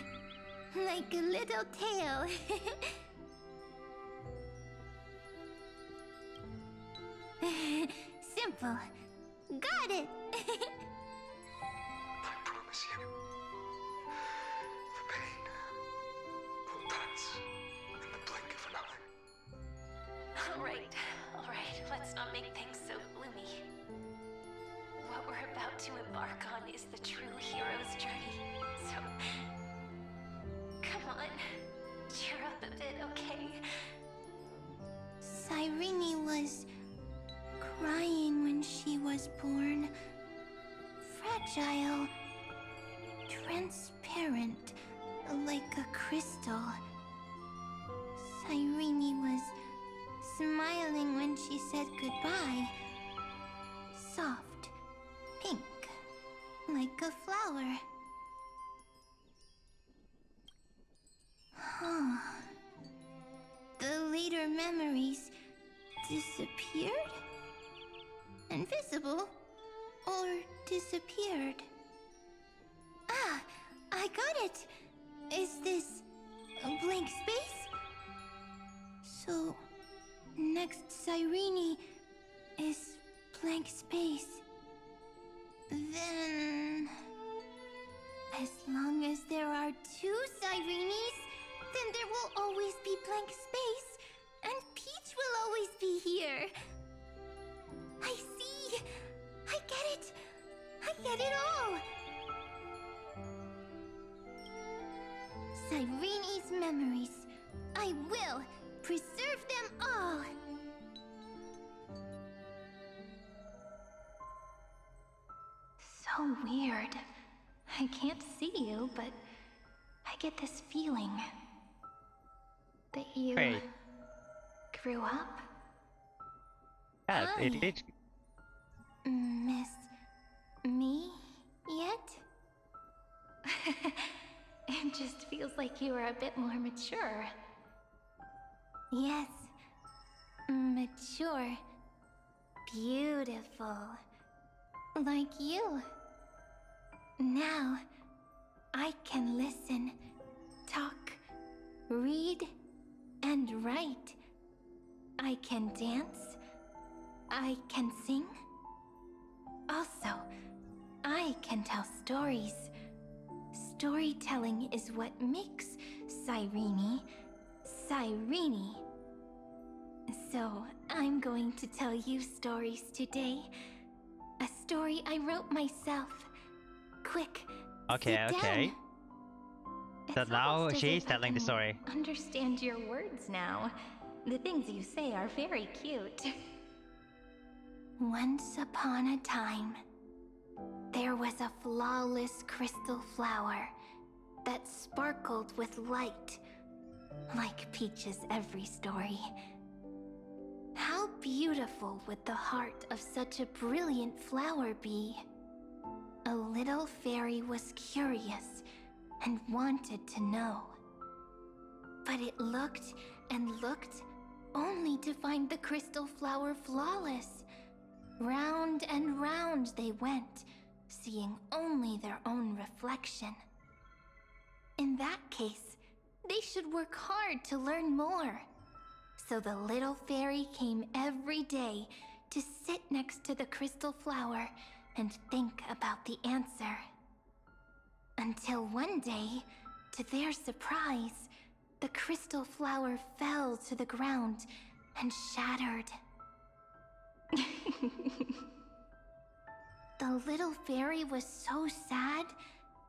like a little tail. Simple. Got it! I promise you, the pain will pass in the blink of an eye. Alright, let's not make things so gloomy. What we're about to embark on is the true hero's journey, so... Come on, cheer up a bit, okay? Cyrene was crying when she was born. Fragile, transparent, like a crystal. Cyrene was smiling when she said goodbye. Soft, pink, like a flower. Huh. The later memories disappeared? Invisible? Or disappeared? Ah, I got it! Is this a blank space? So, next Cyrene is blank space. Then... as long as there are two Cyrenes, then there will always be blank space, and Peach will always be here. I see! I get it! I get it all! Cyrene's memories. I will preserve them all! So weird. I can't see you, but I get this feeling that you Wait. grew up. Yeah, it Miss me yet? It just feels like you are a bit more mature. Yes. Mature. Beautiful. Like you. Now, I can listen, talk, read, and write. I can dance. I can sing. Also, I can tell stories. Storytelling is what makes Cyrene, Cyrene. So, I'm going to tell you stories today. A story I wrote myself. Quick, Okay, sit okay. down. So It's now almost as she's if I telling the can story. Understand your words now. The things you say are very cute. Once upon a time, there was a flawless crystal flower that sparkled with light, like Peach's every story. How beautiful would the heart of such a brilliant flower be? A little fairy was curious and wanted to know. But it looked and looked only to find the crystal flower flawless. Round and round they went, seeing only their own reflection. In that case, they should work hard to learn more. So the little fairy came every day to sit next to the crystal flower and think about the answer. Until one day, to their surprise, the crystal flower fell to the ground and shattered. The little fairy was so sad,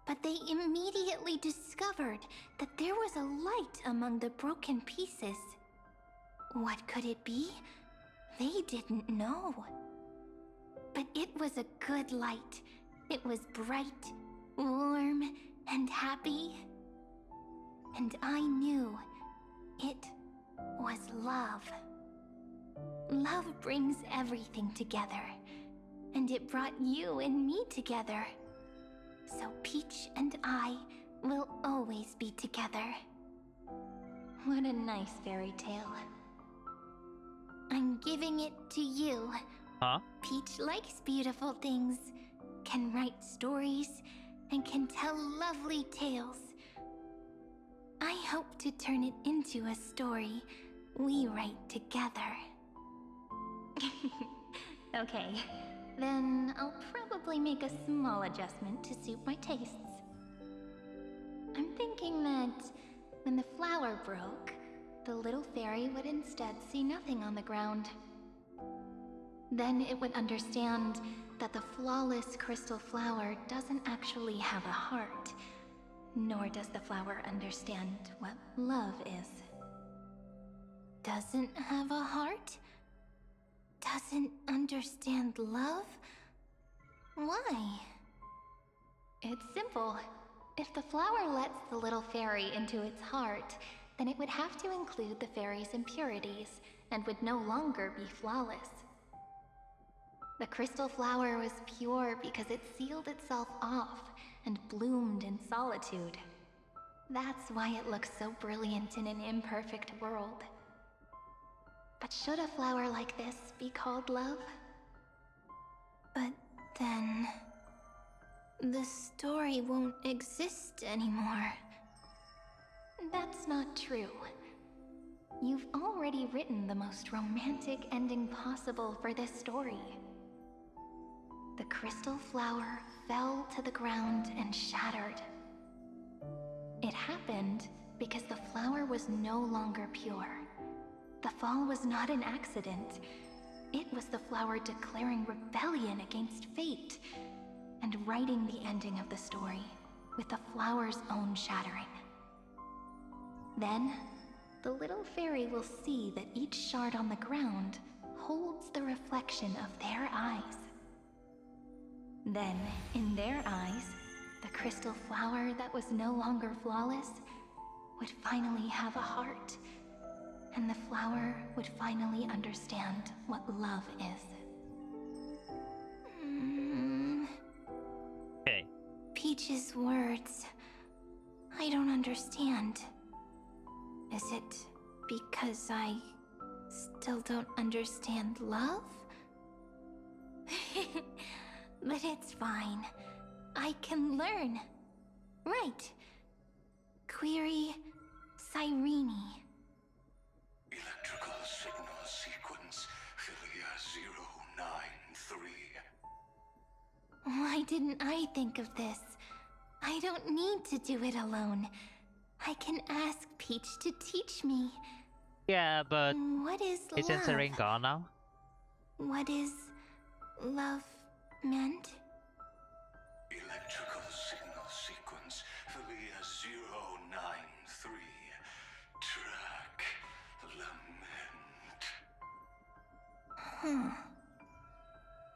but they immediately discovered that there was a light among the broken pieces. What could it be? They didn't know. But it was a good light. It was bright, warm, and happy. And I knew it was love. Love brings everything together. And it brought you and me together. So Peach and I will always be together. What a nice fairy tale. I'm giving it to you. Huh? Peach likes beautiful things, can write stories, and can tell lovely tales. I hope to turn it into a story we write together. Okay, then I'll probably make a small adjustment to suit my tastes. I'm thinking that when the flower broke, the little fairy would instead see nothing on the ground. Then it would understand that the flawless crystal flower doesn't actually have a heart, nor does the flower understand what love is. Doesn't have a heart? Doesn't understand love? Why? It's simple. If the flower lets the little fairy into its heart, then it would have to include the fairy's impurities and would no longer be flawless. The crystal flower was pure because it sealed itself off and bloomed in solitude. That's why it looks so brilliant in an imperfect world. But should a flower like this be called love? But then... the story won't exist anymore. That's not true. You've already written the most romantic ending possible for this story. The crystal flower fell to the ground and shattered. It happened because the flower was no longer pure. The fall was not an accident. It was the flower declaring rebellion against fate and writing the ending of the story with the flower's own shattering. Then, the little fairy will see that each shard on the ground holds the reflection of their eyes. Then, in their eyes, the crystal flower that was no longer flawless would finally have a heart, and the flower would finally understand what love is. Okay. Peach's words, I don't understand. Is it because I still don't understand love? But it's fine. I can learn. Right. Query Cyrene. Electrical signal sequence Philia 093. Why didn't I think of this? I don't need to do it alone. I can ask Peach to teach me. Yeah, but what is isn't love? Cyrene gone now? What is love meant? Electrical signal sequence Philia 093. Track lament.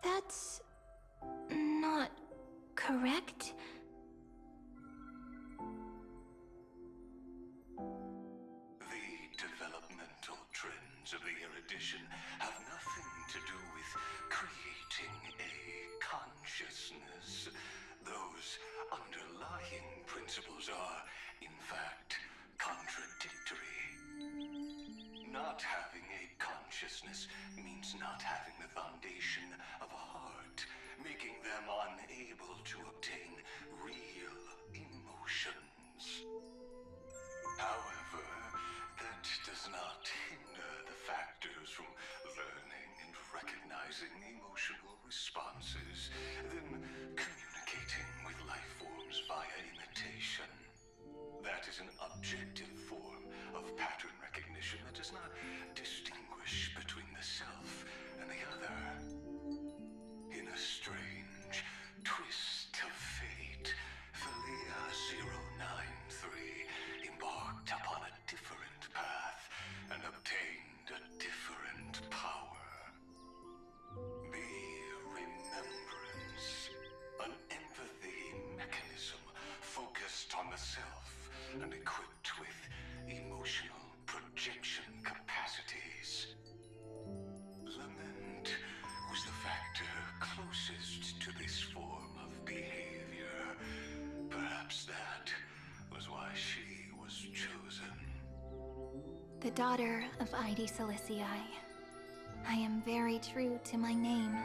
That's not correct. The developmental trends of the erudition have nothing to do with creating a consciousness. Those underlying principles are, in fact, contradictory. Not having a consciousness means not having the foundation of a heart, making them unable to obtain real emotions. However, that does not hinder the factors from learning and recognizing emotional responses, then communicating with life forms via imitation. That is an objective form of pattern recognition that does not distinguish between the self and the other. In a strange, focused on the self and equipped with emotional projection capacities. Lament was the factor closest to this form of behavior. Perhaps that was why she was chosen. The daughter of Id Silicii. I am very true to my name.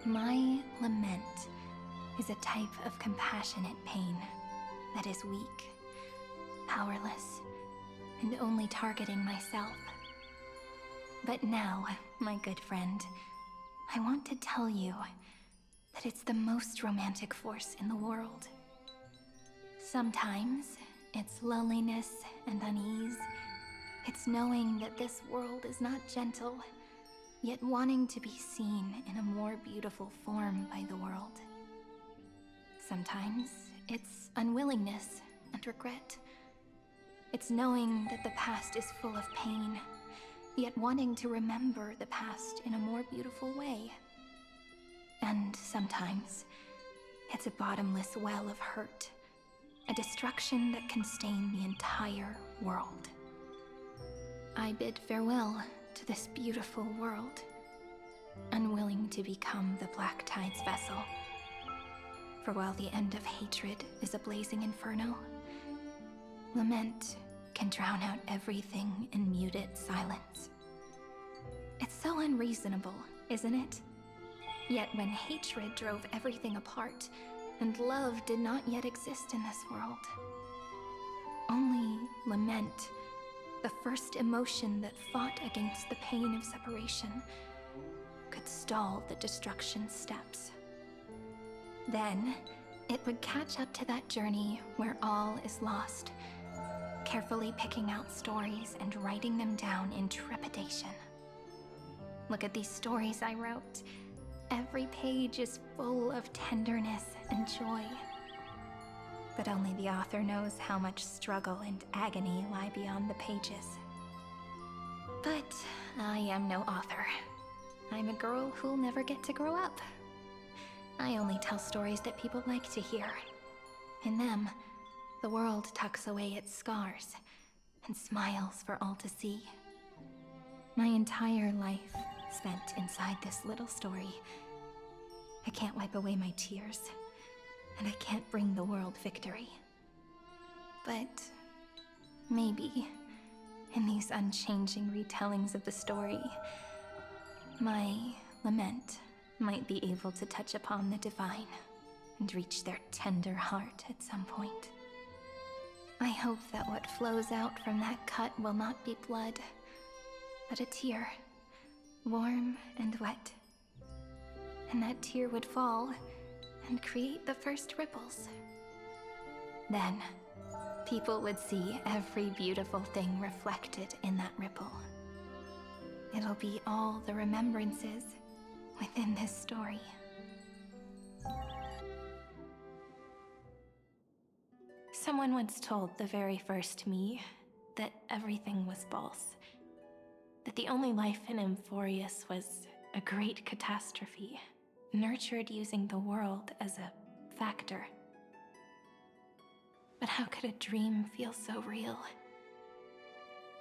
My lament is a type of compassionate pain that is weak, powerless, and only targeting myself. But now, my good friend, I want to tell you that it's the most romantic force in the world. Sometimes, it's loneliness and unease. It's knowing that this world is not gentle, yet wanting to be seen in a more beautiful form by the world. Sometimes, it's unwillingness and regret. It's knowing that the past is full of pain, yet wanting to remember the past in a more beautiful way. And sometimes, it's a bottomless well of hurt, a destruction that can stain the entire world. I bid farewell to this beautiful world, unwilling to become the Black Tide's vessel. For while the end of hatred is a blazing inferno, lament can drown out everything in muted silence. It's so unreasonable, isn't it? Yet when hatred drove everything apart, and love did not yet exist in this world, only lament, the first emotion that fought against the pain of separation, could stall the destruction steps. Then, it would catch up to that journey where all is lost, carefully picking out stories and writing them down in trepidation. Look at these stories I wrote. Every page is full of tenderness and joy. But only the author knows how much struggle and agony lie beyond the pages. But I am no author. I'm a girl who'll never get to grow up. I only tell stories that people like to hear. In them, the world tucks away its scars and smiles for all to see. My entire life spent inside this little story. I can't wipe away my tears, and I can't bring the world victory. But maybe, in these unchanging retellings of the story, my lament might be able to touch upon the divine and reach their tender heart at some point. I hope that what flows out from that cut will not be blood, but a tear, warm and wet. And that tear would fall and create the first ripples. Then, people would see every beautiful thing reflected in that ripple. It'll be all the remembrances within this story. Someone once told the very first me that everything was false. That the only life in Amphorius was a great catastrophe, nurtured using the world as a factor. But how could a dream feel so real?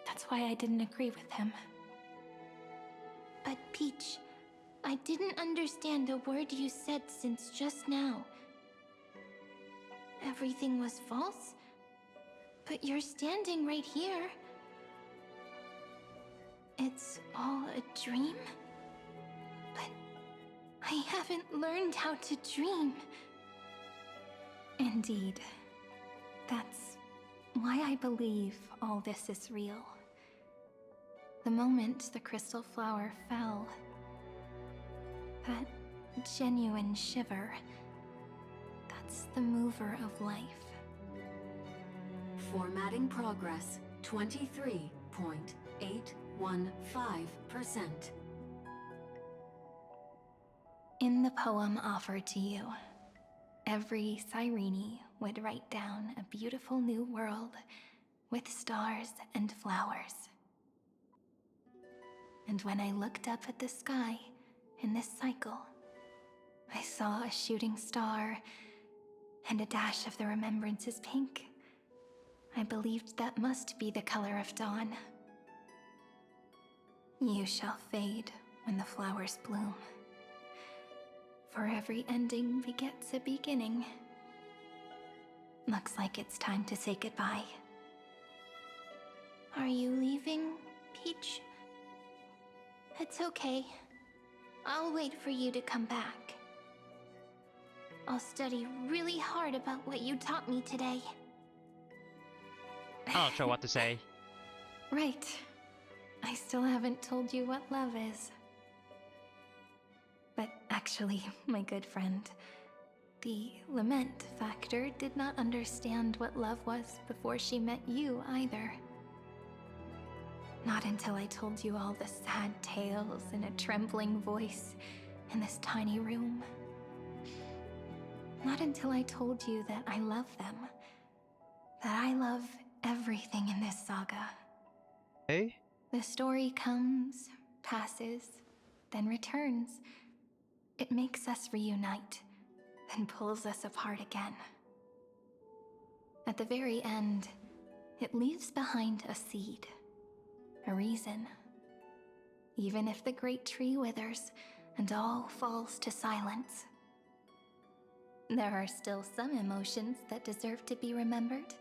That's why I didn't agree with him. But Peach, I didn't understand a word you said since just now. Everything was false? But you're standing right here. It's all a dream? But I haven't learned how to dream. Indeed. That's why I believe all this is real. The moment the crystal flower fell, that genuine shiver, that's the mover of life. Formatting progress 23.815%. In the poem offered to you, every Cyrene would write down a beautiful new world with stars and flowers. And when I looked up at the sky in this cycle, I saw a shooting star and a dash of the remembrance is pink. I believed that must be the color of dawn. You shall fade when the flowers bloom. For every ending begets a beginning. Looks like it's time to say goodbye. Are you leaving, Peach? It's okay. I'll wait for you to come back. I'll study really hard about what you taught me today. I'm not sure what to say. Right. I still haven't told you what love is. But actually, my good friend, the lament factor did not understand what love was before she met you either. Not until I told you all the sad tales in a trembling voice in this tiny room. Not until I told you that I love them. That I love everything in this saga. Hey? The story comes, passes, then returns. It makes us reunite, then pulls us apart again. At the very end, it leaves behind a seed, a reason. Even if the great tree withers and all falls to silence, there are still some emotions that deserve to be remembered.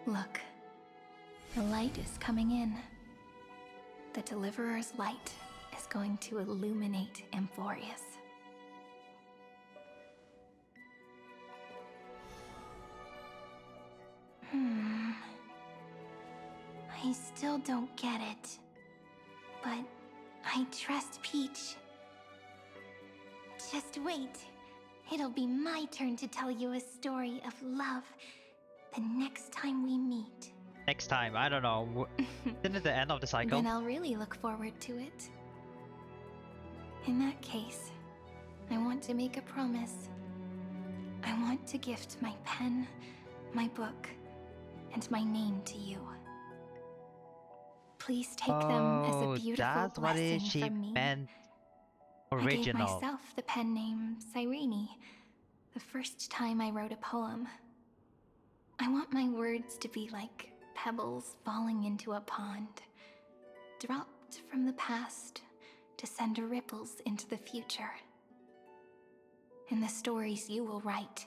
Look, the light is coming in. The Deliverer's light is going to illuminate Amphorius. I still don't get it. But I trust Peach. Just wait. It'll be my turn to tell you a story of love the next time we meet. Next time, I don't know. Isn't it the end of the cycle? Then I'll really look forward to it. In that case, I want to make a promise. I want to gift my pen, my book, and my name to you. Please take them as a beautiful that's what blessing she from me. meant. I gave Original. myself the pen name Cyrene the first time I wrote a poem. I want my words to be like pebbles falling into a pond, dropped from the past to send ripples into the future. In the stories you will write,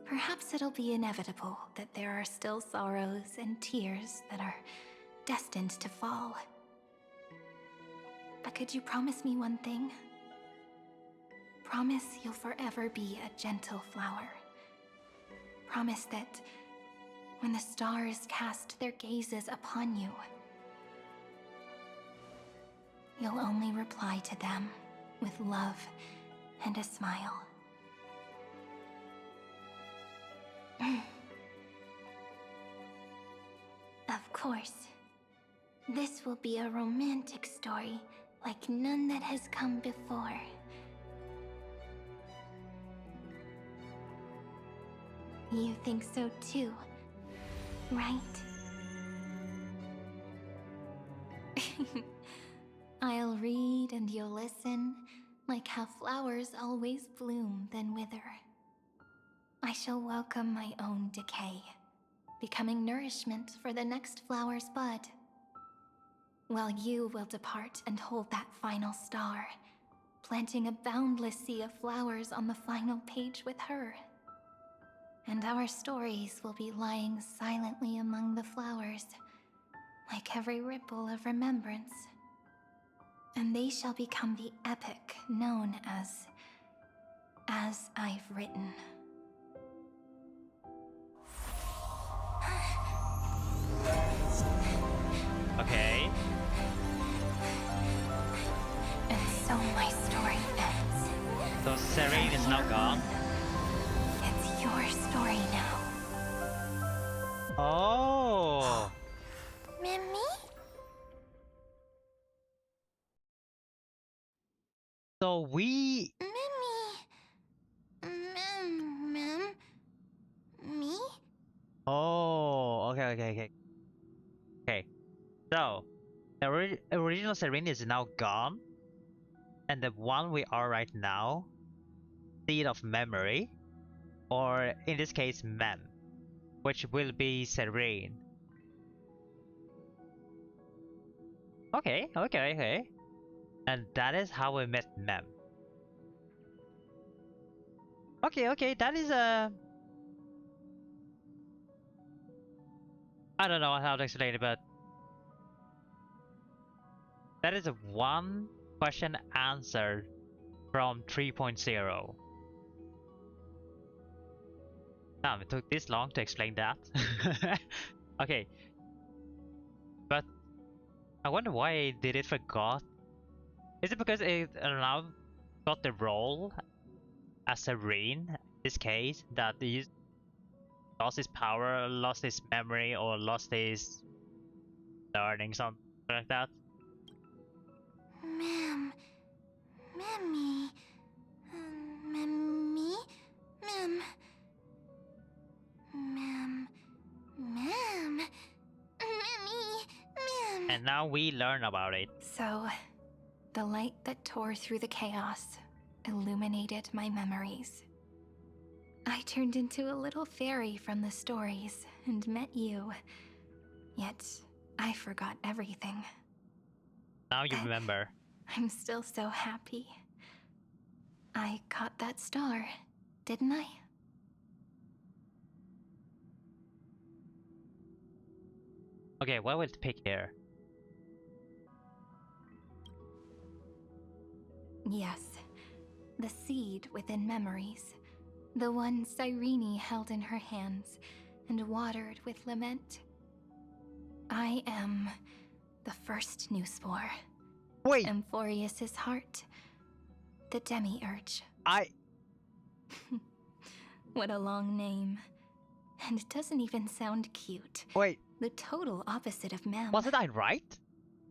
perhaps it'll be inevitable that there are still sorrows and tears that are destined to fall. But could you promise me one thing? Promise you'll forever be a gentle flower. Promise that when the stars cast their gazes upon you, you'll only reply to them with love and a smile. Of course. This will be a romantic story like none that has come before. You think so too, right? I'll read and you'll listen, like how flowers always bloom then wither. I shall welcome my own decay, becoming nourishment for the next flower's bud. While you will depart and hold that final star, planting a boundless sea of flowers on the final page with her. And our stories will be lying silently among the flowers, like every ripple of remembrance. And they shall become the epic known as I've Written. Okay. And so my story ends. So Cyrene is now gone. It's your story now. Oh. Mimi? So we. Me? Oh. Okay. Okay. So the original Cyrene is now gone, and the one we are right now seed of memory, or in this case, mem, which will be Cyrene. Okay. And that is how we met Mem. Okay, that is a... I don't know how to explain it, but... that is a one question answer from 3.0. Damn, it took this long to explain that. Okay. But I wonder why did it forgot. Is it because it now got the role as Cyrene in this case, that he lost his power, lost his memory, or lost his learning, something like that? Ma'am. Mammy. Mammy? Ma'am. Ma'am. Ma'am. Mammy. Ma'am. And now we learn about it. So, the light that tore through the chaos illuminated my memories. I turned into a little fairy from the stories and met you. Yet, I forgot everything. Now you remember. I'm still so happy. I caught that star, didn't I? Okay, what will pick here? Yes, the seed within memories. The one Cyrene held in her hands and watered with lament. I am the first new spore. Wait! Amphorius's heart. The demiurge. What a long name. And it doesn't even sound cute. Wait. The total opposite of Mem. Wasn't I right?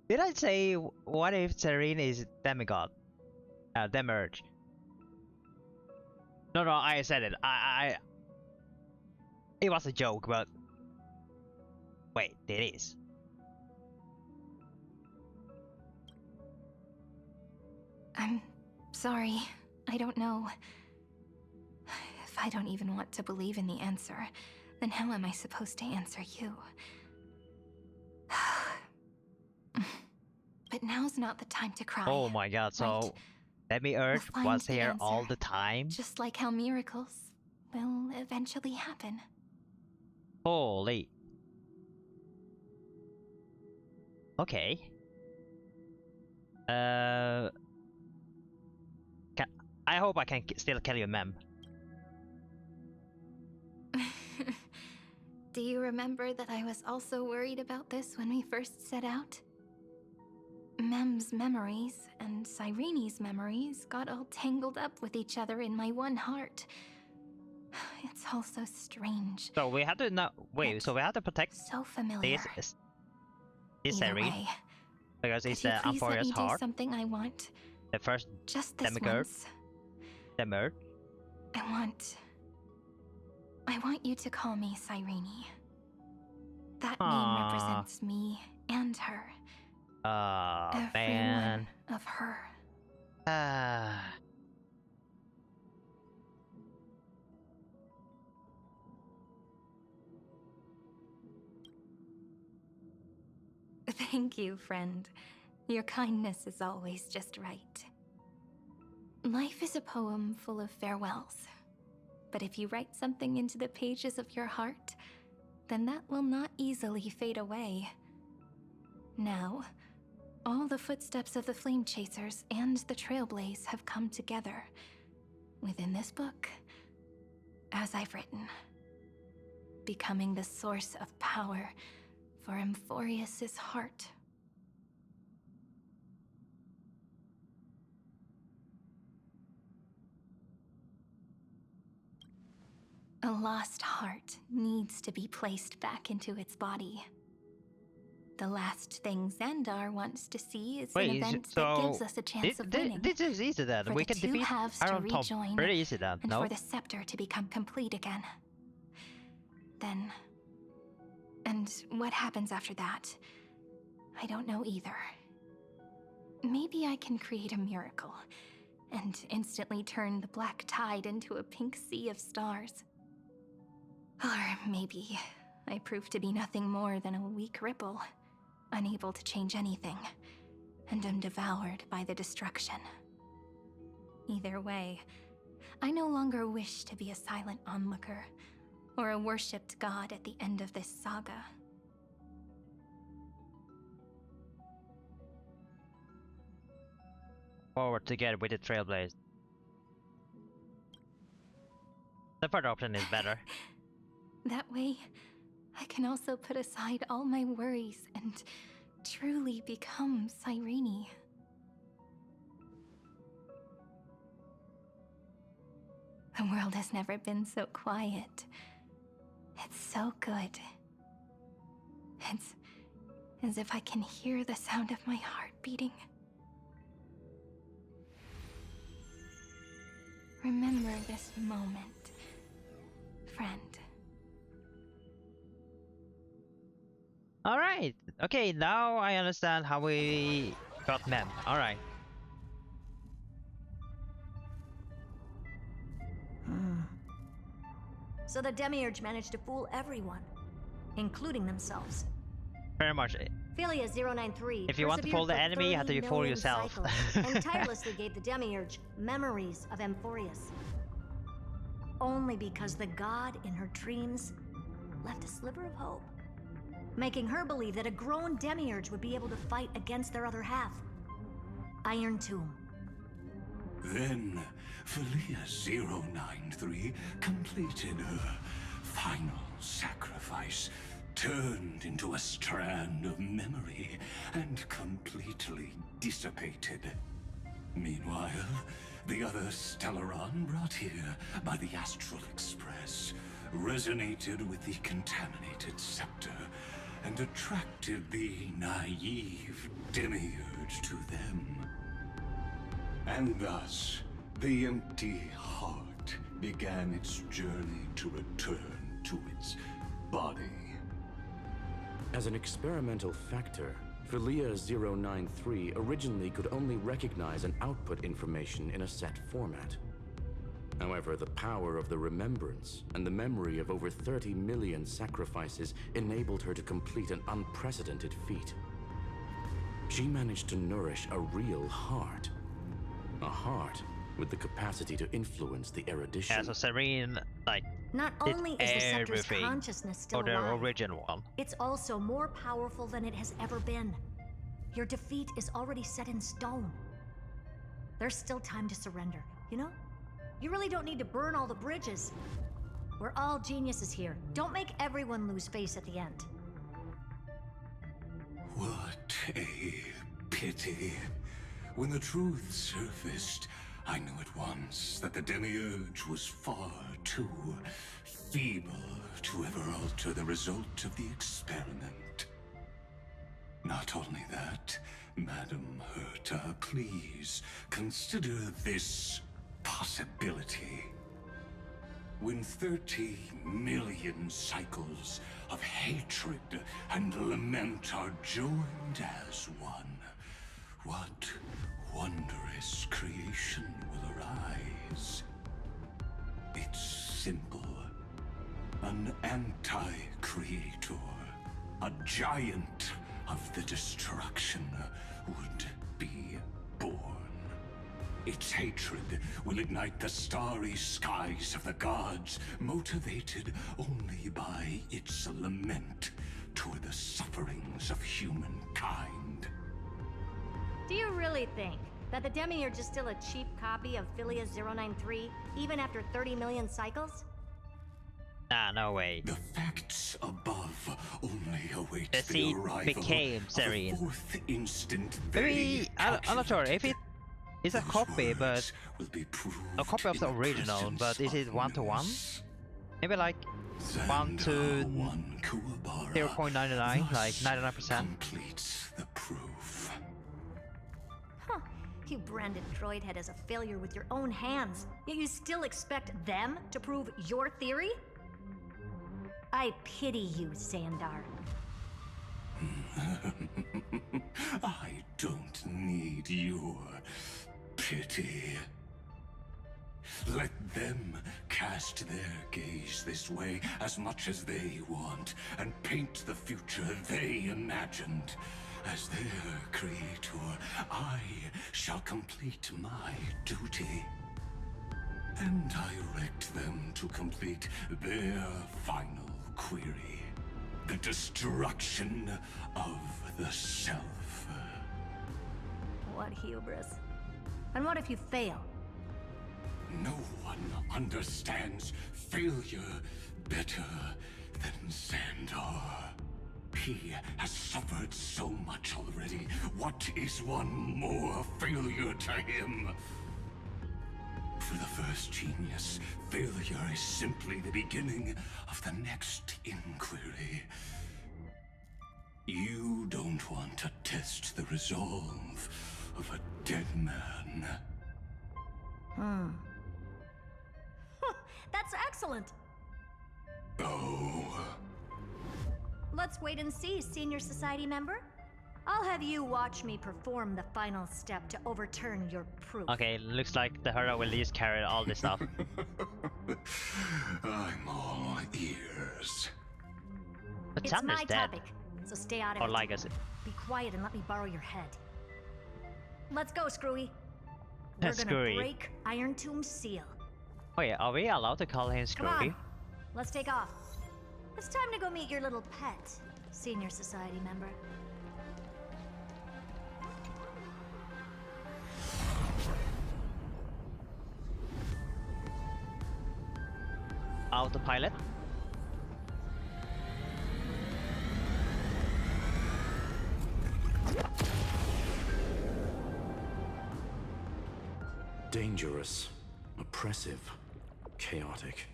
Did I say, what if Cyrene is demigod? Demiurge. No, I said it. It was a joke, but... wait, it is. I'm sorry. I don't know. If I don't even want to believe in the answer, then how am I supposed to answer you? But now's not the time to cry. Oh my god, so... Demiurge We'll was find the here answer. all the time? Just like how miracles will eventually happen. Holy. Okay. I hope I can still kill you, Mem. Do you remember that I was also worried about this when we first set out? Mem's memories and Cyrene's memories got all tangled up with each other in my one heart. It's all so strange. So we have to now wait. So we have to protect so familiar. This Either Cyrene way, because it's could you the please let Amphorius me do heart. something I want? The first Just this demigod. once. Demiurge. I want you to call me Cyrene. That name Aww. represents me and her. Oh Every man. one of her. Thank you, friend. Your kindness is always just right. Life is a poem full of farewells. But if you write something into the pages of your heart, then that will not easily fade away. Now, all the footsteps of the Flame Chasers and the Trailblaze have come together within this book, as I've written, becoming the source of power for Amphorius's heart. A lost heart needs to be placed back into its body. The last thing Xandar wants to see is an event that gives us a chance of winning. This is easy then. For We the can two defeat halves to Iron Tom rejoin, pretty easy then, and no? for the scepter to become complete again. Then... and what happens after that? I don't know either. Maybe I can create a miracle. and instantly turn the black tide into a pink sea of stars. Or maybe I proved to be nothing more than a weak ripple, unable to change anything, and am devoured by the destruction. Either way, I no longer wish to be a silent onlooker, or a worshipped god at the end of this saga. Forward together with the Trailblaze. The third option is better. That way, I can also put aside all my worries and truly become Cyrene. The world has never been so quiet. It's so good. It's as if I can hear the sound of my heart beating. Remember this moment, friend. Alright, okay, now I understand how we got Mem. Alright. So the Demiurge managed to fool everyone, including themselves. Very much. Philia 093. If you want to fool the enemy, you have to fool yourself. And tirelessly gave the Demiurge memories of Amphorius. Only because the god in her dreams left a sliver of hope, making her believe that a grown Demiurge would be able to fight against their other half, Iron Tomb. Then, Philia 093 completed her final sacrifice, turned into a strand of memory, and completely dissipated. Meanwhile, the other Stellaron brought here by the Astral Express resonated with the contaminated scepter and attracted the naive Demiurge to them. And thus, the empty heart began its journey to return to its body. As an experimental factor, Philia 093 originally could only recognize and output information in a set format. However, the power of the remembrance and the memory of over 30 million sacrifices enabled her to complete an unprecedented feat. She managed to nourish a real heart. A heart with the capacity to influence the erudition. Yeah, so Cyrene, like, Not only is the scepter's everything consciousness still for the alive, original one. it's also more powerful than it has ever been. Your defeat is already set in stone. There's still time to surrender, you know? You really don't need to burn all the bridges. We're all geniuses here. Don't make everyone lose face at the end. What a pity. When the truth surfaced, I knew at once that the Demiurge was far too feeble to ever alter the result of the experiment. Not only that, Madam Herta, please consider this possibility. When 30 million cycles of hatred and lament are joined as one, what wondrous creation will arise? It's simple. An anti-creator, a giant of the destruction, would be born. Its hatred will ignite the starry skies of the gods, motivated only by its lament toward the sufferings of humankind. Do you really think that the Demiurge is still a cheap copy of Philia 093, even after 30 million cycles? Nah, no way. The facts above only await The the seed arrival became of Cyrene. a fourth instant. Maybe, I'm not sure if it is a copy, but a copy of the original, but is it one-to-one? Maybe like 1 to 0.99, like 99%. Completes the proof. Huh. You branded Droidhead as a failure with your own hands, yet you still expect them to prove your theory? I pity you, Xandar. I don't need your pity. Let them cast their gaze this way as much as they want, and paint the future they imagined. As their creator, I shall complete my duty and direct them to complete their final query. The destruction of the self. What hubris. And what if you fail? No one understands failure better than Xandar. He has suffered so much already. What is one more failure to him? For the first genius, failure is simply the beginning of the next inquiry. You don't want to test the resolve of a dead man. That's excellent. Oh. Let's wait and see, Senior Society member. I'll have you watch me perform the final step to overturn your proof. Okay, looks like the hero will just carry all this stuff. I'm all ears. But It's Sam my is dead. topic, so stay out of Or it. legacy. Be quiet and let me borrow your head. Let's go, Screwy. We're gonna Screwy. break Iron Tomb's seal. Wait, are we allowed to call him Come Screwy? on, let's take off. It's time to go meet your little pet, Senior Society member. Autopilot? Dangerous, oppressive, chaotic.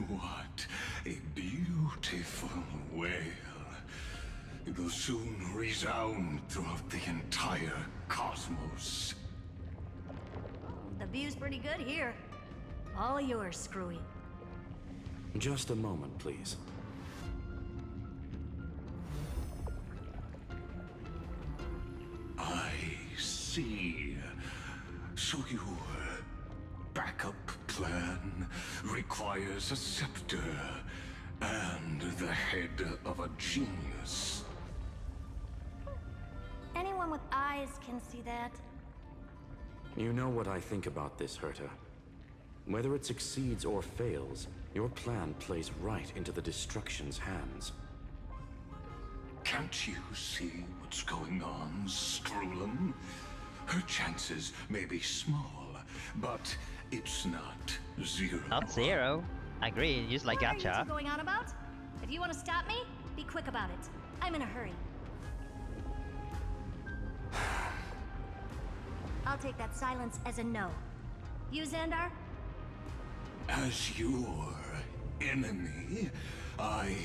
What a beautiful wail. It will soon resound throughout the entire cosmos. The view's pretty good here. All yours, Screwy. Just a moment, please. I see. So your backup plan requires a scepter and the head of a genius. Anyone with eyes can see that. You know what I think about this, Herta. Whether it succeeds or fails, your plan plays right into the destruction's hands. Can't you see what's going on, Strulum? Her chances may be small, but it's not zero. Not zero. I agree, just like What are you Gacha. two going on about? If you want to stop me, be quick about it. I'm in a hurry. I'll take that silence as a no. You, Xandar? As your enemy, I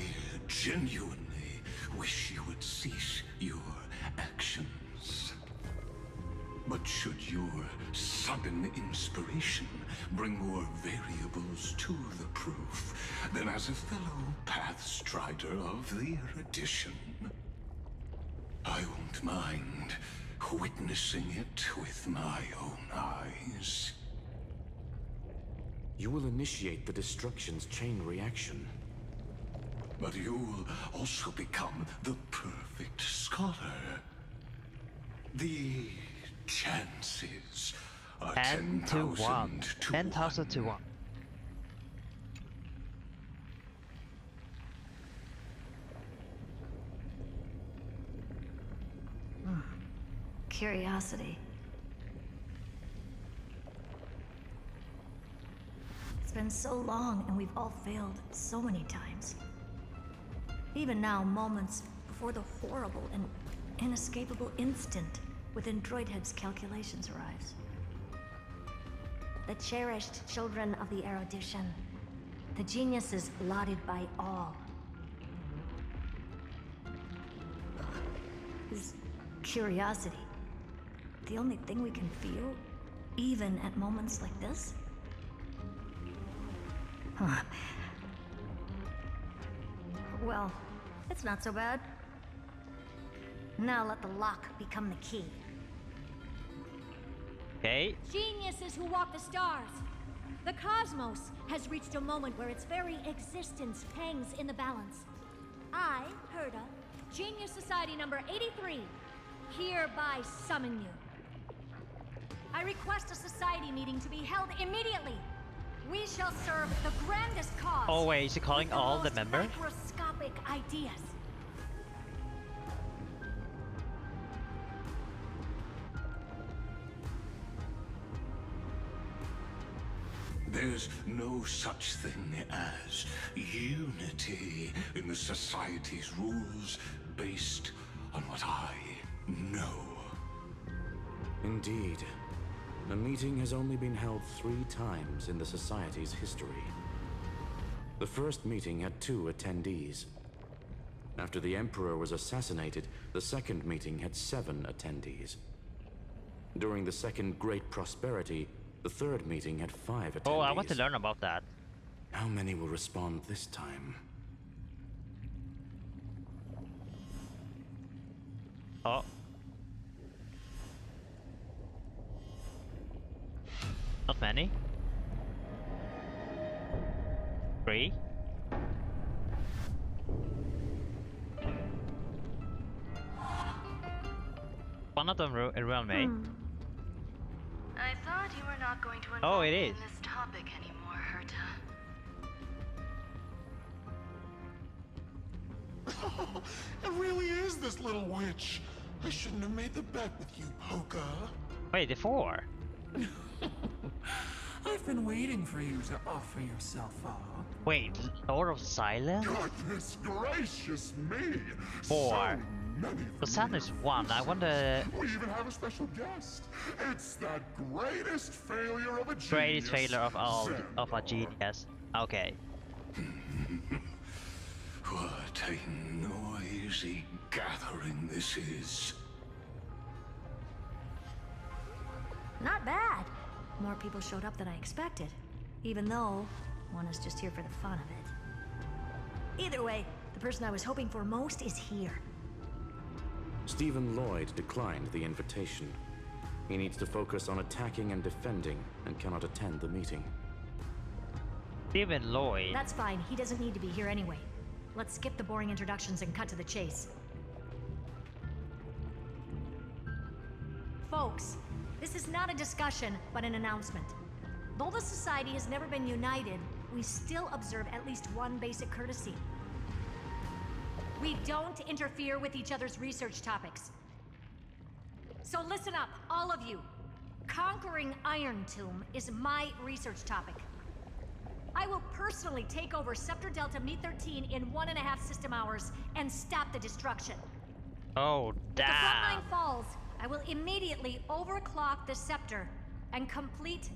genuinely wish you would cease your actions. But should your sudden inspiration bring more variables to the proof, then as a fellow Pathstrider of the Erudition, I won't mind witnessing it with my own eyes. You will initiate the destruction's chain reaction. But you'll also become the perfect scholar. The chances are 10 to 1. 10,000 to 1. Curiosity. It's been so long and we've all failed so many times. Even now, moments before the horrible and inescapable instant within Droidhead's calculations arrives. The cherished children of the Erudition. The geniuses lauded by all. Is curiosity the only thing we can feel, even at moments like this? Huh. Well, it's not so bad. Now let the lock become the key. Okay. Geniuses who walk the stars. The cosmos has reached a moment where its very existence hangs in the balance. I, Herda, Genius Society number 83, hereby summon you. I request a society meeting to be held immediately. We shall serve the grandest cause. Oh wait, is he calling with all the most members? Microscopic ideas. There's no such thing as unity in the Society's rules based on what I know. Indeed. A meeting has only been held 3 times in the Society's history. The first meeting had 2 attendees. After the Emperor was assassinated, the second meeting had 7 attendees. During the Second Great Prosperity, the third meeting had 5 attendees. Oh, I want to learn about that. How many will respond this time? Oh. Not many. 3. One of them around me. I thought you were not going to Oh, involve it me is. in this topic anymore, Herta. It really is this little witch. I shouldn't have made the bet with you, Poka. Wait, the 4. I've been waiting for you to offer yourself up. Wait, Lord of Silence? Goodness gracious me! 4. So many The Sun is 1. I wonder. We even have a special guest. It's that greatest failure of a genius. Greatest failure of all Zen. of a genius. Okay. What a noisy gathering this is. Not bad. More people showed up than I expected. Even though one is just here for the fun of it. Either way, the person I was hoping for most is here. Stephen Lloyd declined the invitation. He needs to focus on attacking and defending and cannot attend the meeting. Stephen Lloyd. That's fine. He doesn't need to be here anyway. Let's skip the boring introductions and cut to the chase. Folks, this is not a discussion, but an announcement. Though the Society has never been united, we still observe at least one basic courtesy. We don't interfere with each other's research topics. So listen up, all of you. Conquering Iron Tomb is my research topic. I will personally take over Scepter Delta Me-13 in 1.5 system hours and stop the destruction. Oh, If the damn. front line falls, I will immediately overclock the Scepter and complete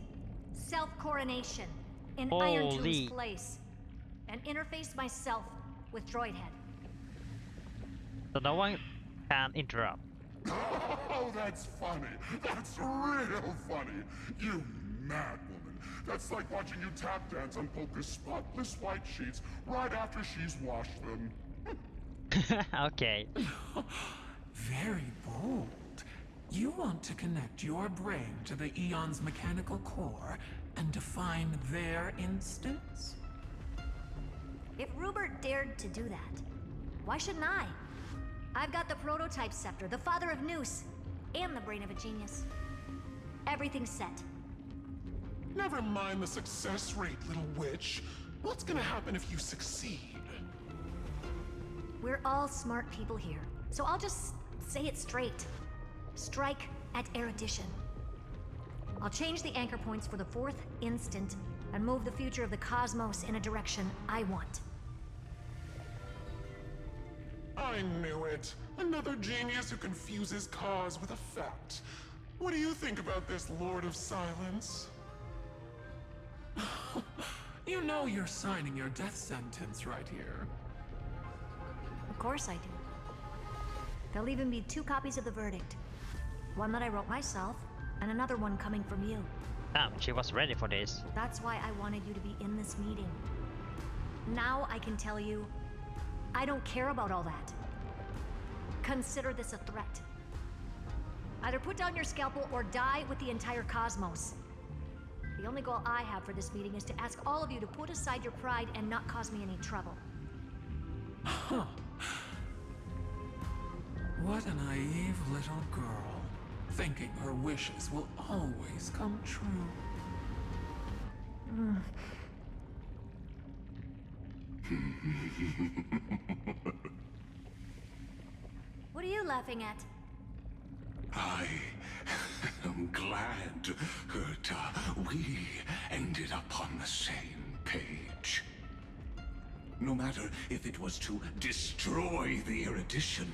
self-coronation in Iron Holy. Tomb's place, and interface myself with Droidhead. So no one can interrupt. Oh, that's funny. That's real funny. You mad woman. That's like watching you tap dance on Polka's spotless white sheets right after she's washed them. Okay. Very bold. You want to connect your brain to the Eon's mechanical core and define their instance? If Rupert dared to do that, why shouldn't I? I've got the prototype scepter, the father of Noose, and the brain of a genius. Everything's set. Never mind the success rate, little witch. What's gonna happen if you succeed? We're all smart people here, so I'll just say it straight. Strike at erudition. I'll change the anchor points for the 4th instant and move the future of the cosmos in a direction I want. I knew it. Another genius who confuses cause with effect. What do you think about this, Lord of Silence? You know you're signing your death sentence right here. Of course I do. There'll even be 2 copies of the verdict. One that I wrote myself, and another one coming from you. Damn, she was ready for this. That's why I wanted you to be in this meeting. Now I can tell you, I don't care about all that. Consider this a threat. Either put down your scalpel or die with the entire cosmos. The only goal I have for this meeting is to ask all of you to put aside your pride and not cause me any trouble. Huh. What a naive little girl, thinking her wishes will always come true. What are you laughing at? I am glad, Herta, we ended up on the same page. No matter if it was to destroy the erudition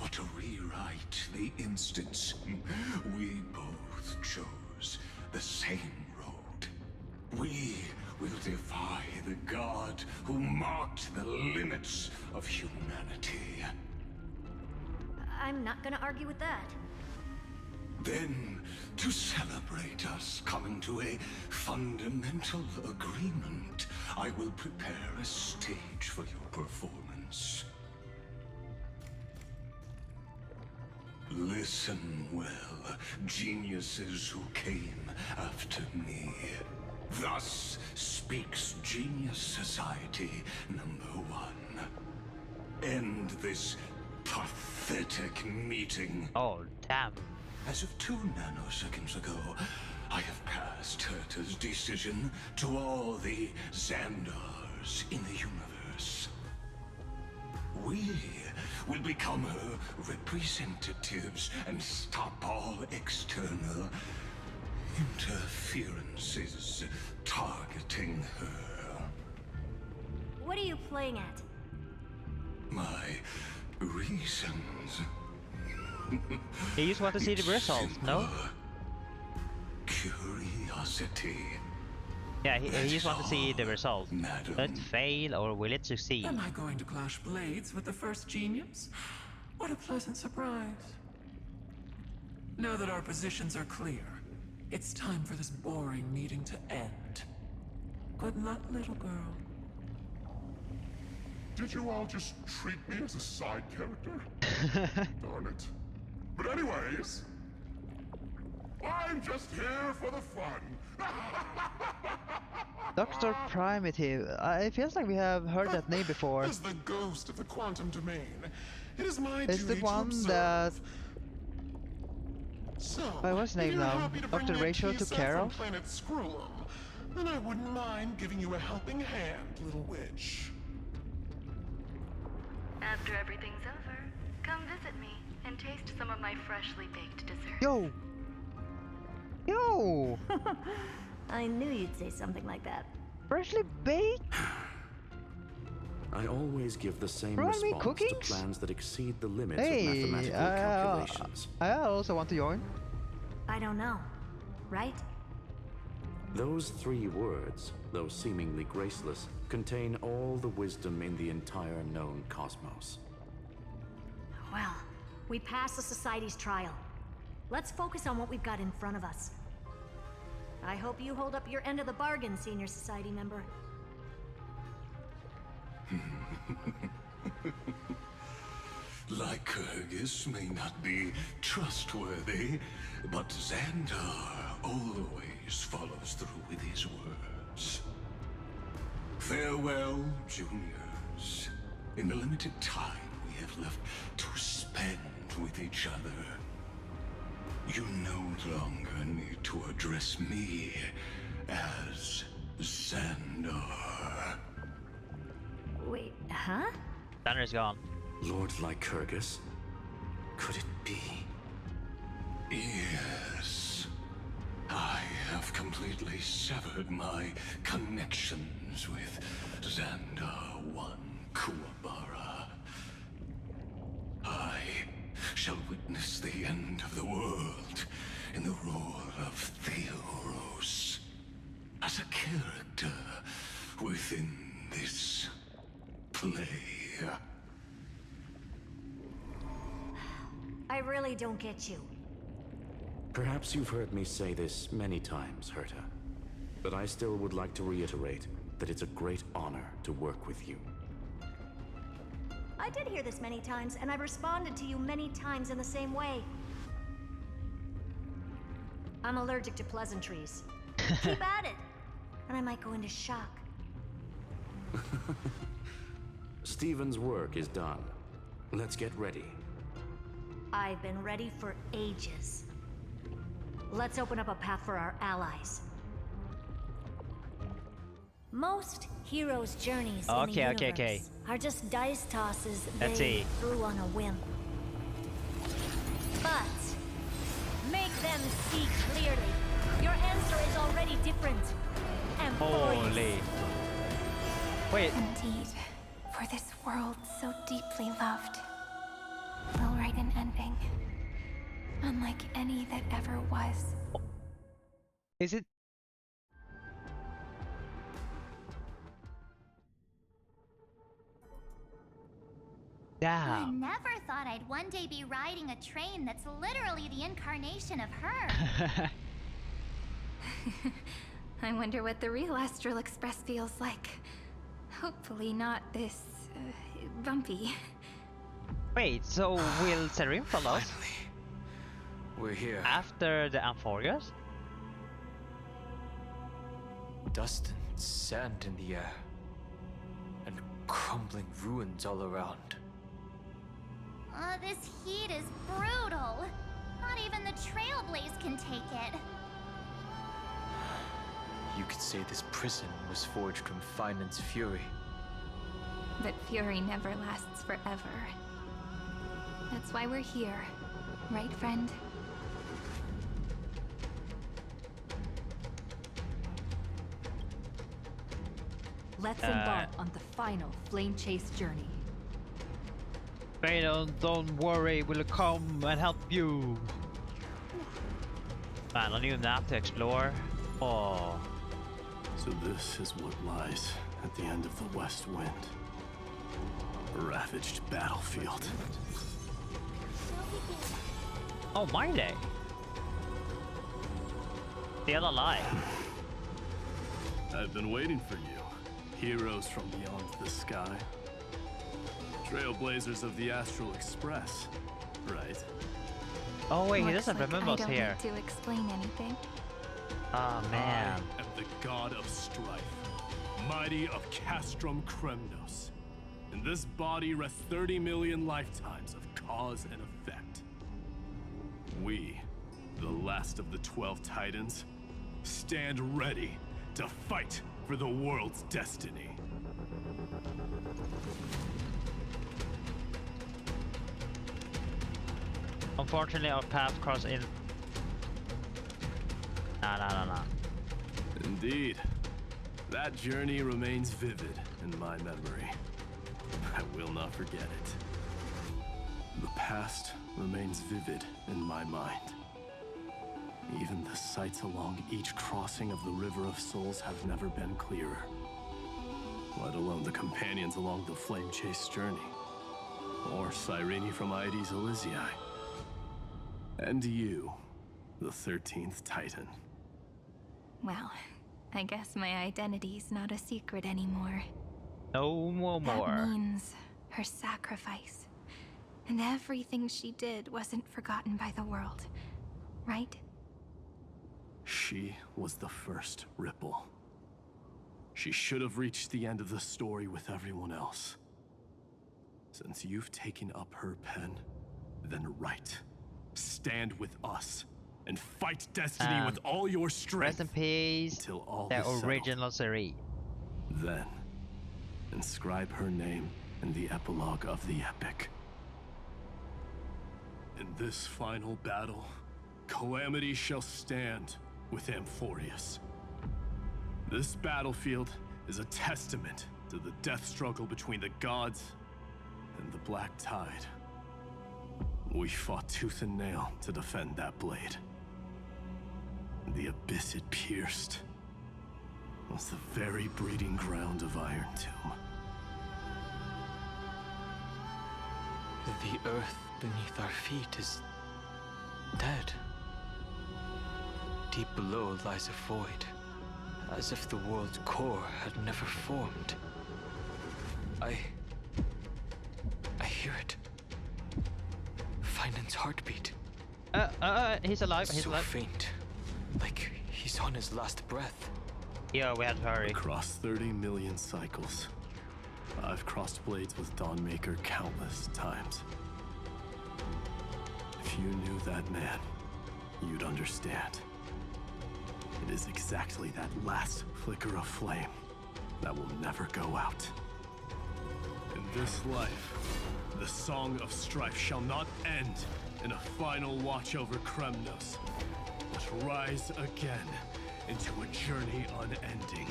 or to rewrite the instance, we both chose the same road. We will defy the god who marked the limits of humanity. I'm not gonna argue with that. Then, to celebrate us coming to a fundamental agreement, I will prepare a stage for your performance. Listen well, geniuses who came after me. Thus speaks Genius Society #1. End this pathetic meeting. Oh, damn. As of 2 nanoseconds ago, I have passed Herta's decision to all the Xandars in the universe. We will become her representatives and stop all external interferences targeting her. What are you playing at? My reasons. You just want to see the results, no? Curiosity. Yeah, he just wants to see the results. Will it fail or will it succeed? Am I going to clash blades with the first genius? What a pleasant surprise. Now that our positions are clear, it's time for this boring meeting to end. Good luck, little girl. Did you all just treat me as a side character? Darn it. But anyways, I'm just here for the fun. Dr. Primitive. It feels like we have heard that name before. As the ghost of the quantum domain, it is my It's the duty to one observe. that... So, what's his name if you're now? happy to bring Dr. me a Ratio tea to set care from of? Planet Screw'em, then I wouldn't mind giving you a helping hand, little witch. After everything's over, come visit me and taste some of my freshly baked dessert. Yo! Yo! I knew you'd say something like that. Freshly baked? I always give the same Brought me response to cookies? plans that exceed the limits Hey, of mathematical calculations. I also want to join. I don't know. Right? Those 3 words, though seemingly graceless, contain all the wisdom in the entire known cosmos. Well, we passed the Society's trial. Let's focus on what we've got in front of us. I hope you hold up your end of the bargain, Senior Society member. Lycurgus may not be trustworthy, but Xandar always follows through with his words. Farewell, juniors. In the limited time we have left to spend with each other, you no longer need to address me as Xandar. Wait, huh? Xandar's gone. Lord Lycurgus? Could it be? Yes. I have completely severed my connections with Xandar 1 Kuwabara. I shall witness the end of the world in the role of Theoros. As a character within this play. I really don't get you. Perhaps you've heard me say this many times, Herta, but I still would like to reiterate that it's a great honor to work with you. I did hear this many times, and I've responded to you many times in the same way. I'm allergic to pleasantries. Keep at it, and I might go into shock. Steven's work is done. Let's get ready. I've been ready for ages. Let's open up a path for our allies. Most heroes' journeys in the universe are just dice tosses they threw on a whim. But make them see clearly. Your answer is already different. And holy. Wait. Indeed, for this world so deeply loved, we'll write an ending, unlike any that ever was. Is it? I never thought I'd one day be riding a train that's literally the incarnation of her. I wonder what the real Astral Express feels like. Hopefully not this bumpy. Wait, so will Cyrene follow us? We're here. After the Amphorius? Dust and sand in the air. And crumbling ruins all around. This heat is brutal. Not even the Trailblaze can take it. You could say this prison was forged from Finance fury. But fury never lasts forever. That's why we're here, right, friend? Let's embark on the final flame chase journey. Don't worry, we'll come and help you. Man, a new map to explore. Oh. So this is what lies at the end of the West Wind. A ravaged battlefield. Oh, my day. The other lie. I've been waiting for you. Heroes from beyond the sky. Trailblazers of the Astral Express, right? Oh wait, he doesn't remember us here. I don't need to explain anything. Oh man. I am the god of strife, mighty of Castrum Kremnos. In this body rest 30 million lifetimes of cause and effect. We, the last of the 12 Titans, stand ready to fight for the world's destiny. Unfortunately, our paths cross in. Nah. Indeed. That journey remains vivid in my memory. I will not forget it. The past remains vivid in my mind. Even the sights along each crossing of the River of Souls have never been clearer. Let alone the companions along the Flame Chase journey. Or Cyrene from Aedes Elysiae. And you, the 13th Titan. Well, I guess my identity's not a secret anymore. No more. That means her sacrifice. And everything she did wasn't forgotten by the world, right? She was the first Ripple. She should have reached the end of the story with everyone else. Since you've taken up her pen, then write. Stand with us and fight destiny with all your strength. Rest in peace. Until all the is original Cyrene. Then, inscribe her name in the epilogue of the epic. In this final battle, Calamity shall stand with Amphorius. This battlefield is a testament to the death struggle between the gods and the Black Tide. We fought tooth and nail to defend that blade. The abyss it pierced was the very breeding ground of Iron Tomb. The earth beneath our feet is dead. Deep below lies a void, as if the world's core had never formed. I hear it. Finance heartbeat. He's alive. He's so alive. Faint, He's on his last breath. Yeah, we had to hurry. Across 30 million cycles, I've crossed blades with Dawnmaker countless times. If you knew that man, you'd understand. It is exactly that last flicker of flame that will never go out. In this life, the Song of Strife shall not end in a final watch over Kremnos, but rise again into a journey unending.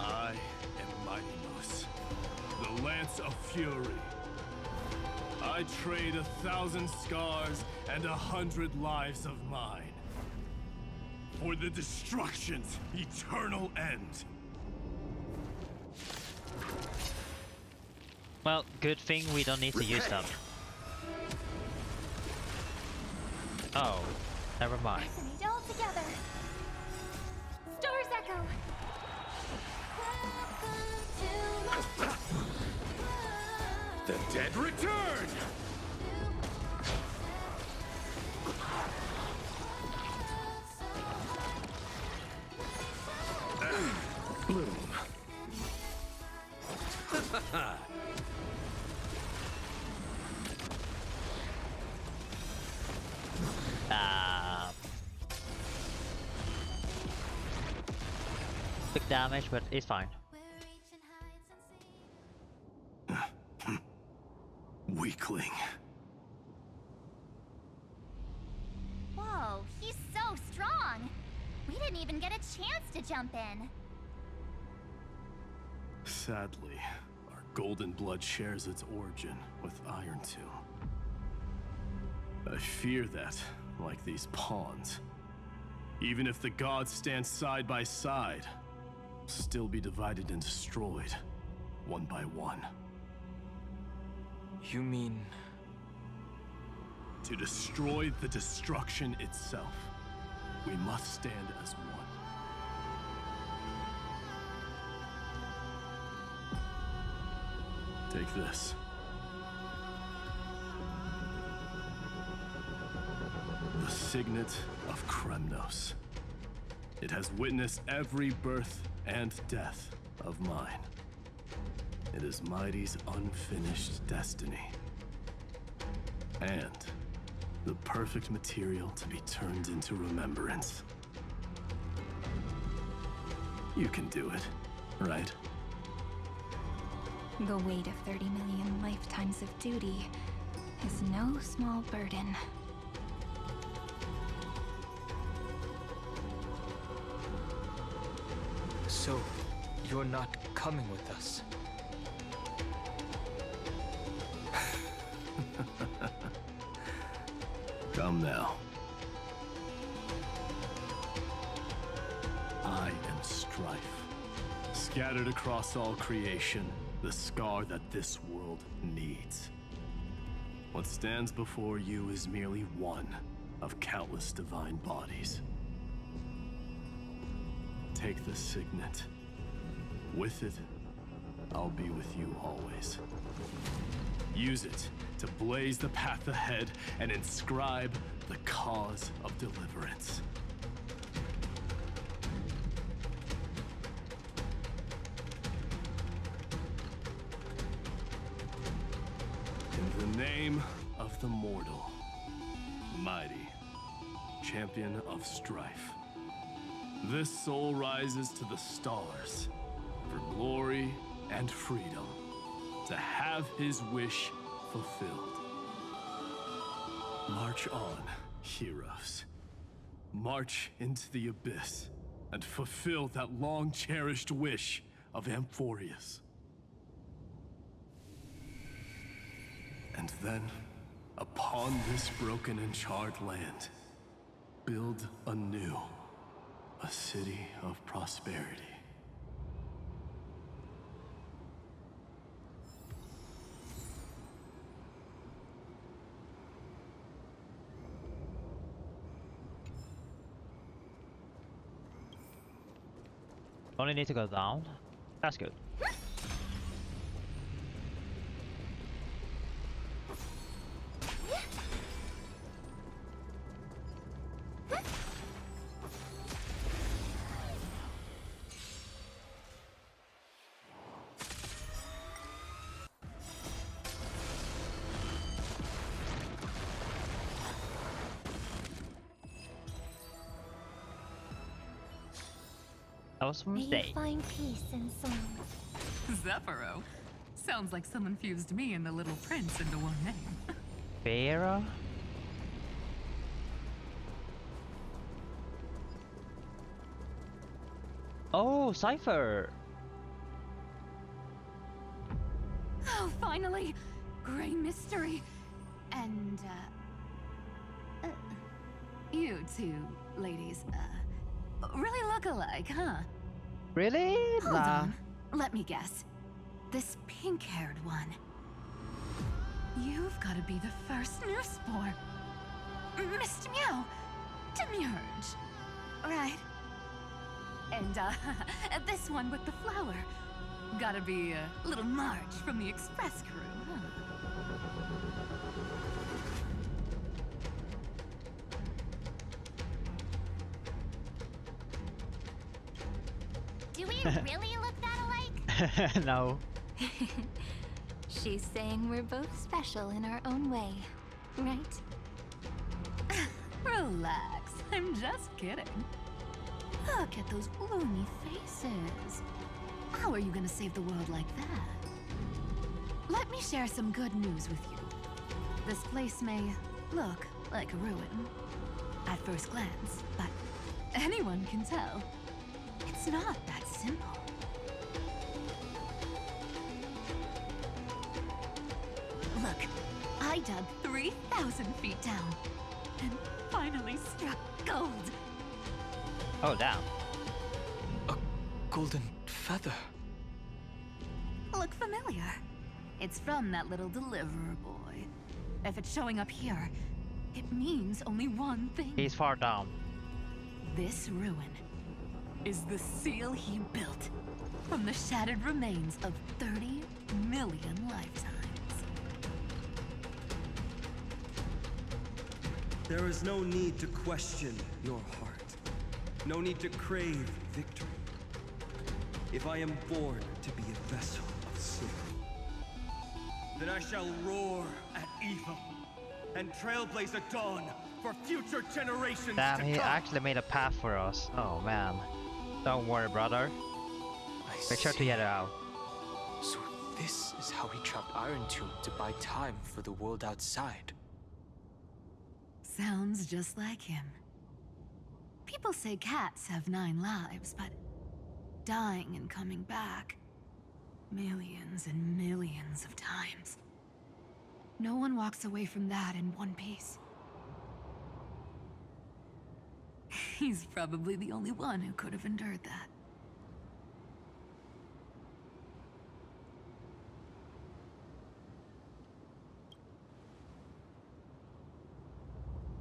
I am Mighty Moose, the Lance of Fury. I trade 1,000 scars and 100 lives of mine for the destruction's eternal end. Well, good thing we don't need to use them. Oh, never mind. Fascinate all together. Stars echo. The dead return! Bloom. Big damage, but it's fine. Weakling. Whoa, he's so strong. We didn't even get a chance to jump in. Sadly, our golden blood shares its origin with Iron Tomb. I fear that, like these pawns, even if the gods stand side by side, will still be divided and destroyed, one by one. You mean... To destroy the destruction itself, we must stand as one. Take this. The Signet of Kremnos. It has witnessed every birth and death of mine. It is Mighty's unfinished destiny. And the perfect material to be turned into remembrance. You can do it, right? The weight of 30 million lifetimes of duty is no small burden. So, you're not coming with us? Come now. I am Strife. Scattered across all creation, the scar that this world needs. What stands before you is merely one of countless divine bodies. Take the signet. With it, I'll be with you always. Use it to blaze the path ahead and inscribe the cause of deliverance. In the name of the mortal, Mighty, champion of strife, this soul rises to the stars for glory and freedom, to have his wish fulfilled. March on, heroes. March into the abyss and fulfill that long-cherished wish of Amphorius. And then, upon this broken and charred land, build anew a city of prosperity. Only need to go down. That's good. Awesome May you day. find peace in song. Zephyro. Sounds like someone fused me and the Little Prince into one name. Vera? Oh, Cypher! Oh, finally! Grey mystery. And, you two ladies, really look alike, huh? Really? Hold on. Let me guess. This pink-haired one. You've got to be the first newsboar. Mr. Meow. Demurge. Right. And, this one with the flower. Gotta be little Marge from the Express crew, huh? Do we really look that alike? No. She's saying we're both special in our own way, right? Relax. I'm just kidding. Look at those gloomy faces. How are you gonna save the world like that? Let me share some good news with you. This place may look like a ruin at first glance, but anyone can tell it's not that simple. Look, I dug 3,000 feet down and finally struck gold. Oh, damn. A golden feather. Look familiar. It's from that little deliverer boy. If it's showing up here, it means only one thing. He's far down. This ruin is the seal he built from the shattered remains of 30 million lifetimes. There is no need to question your heart. No need to crave victory. If I am born to be a vessel of sin, then I shall roar at evil and trailblaze a dawn for future generations Damn, to he come. actually made a path for us. Oh man. Don't worry, brother. Make sure to get it out. So this is how he trapped Iron Tomb to buy time for the world outside. Sounds just like him. People say cats have 9 lives, but dying and coming back millions and millions of times. No one walks away from that in one piece. He's probably the only one who could have endured that.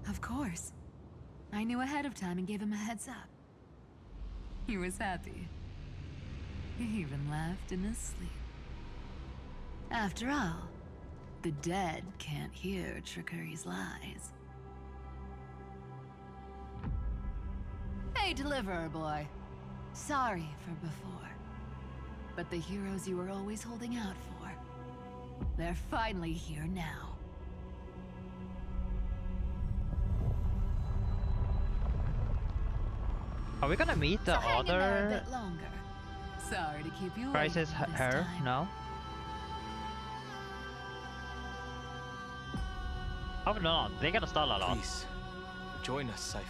Of course. I knew ahead of time and gave him a heads up. He was happy. He even laughed in his sleep. After all, the dead can't hear trickery's lies. Hey, deliverer boy. Sorry for before. But the heroes you were always holding out for, they're finally here now. Are we gonna meet the Hang in there a other bit longer. Sorry to keep you Crisis waiting this her? time. No? Oh no, they're gonna stall a lot. Please, join us, Cypher.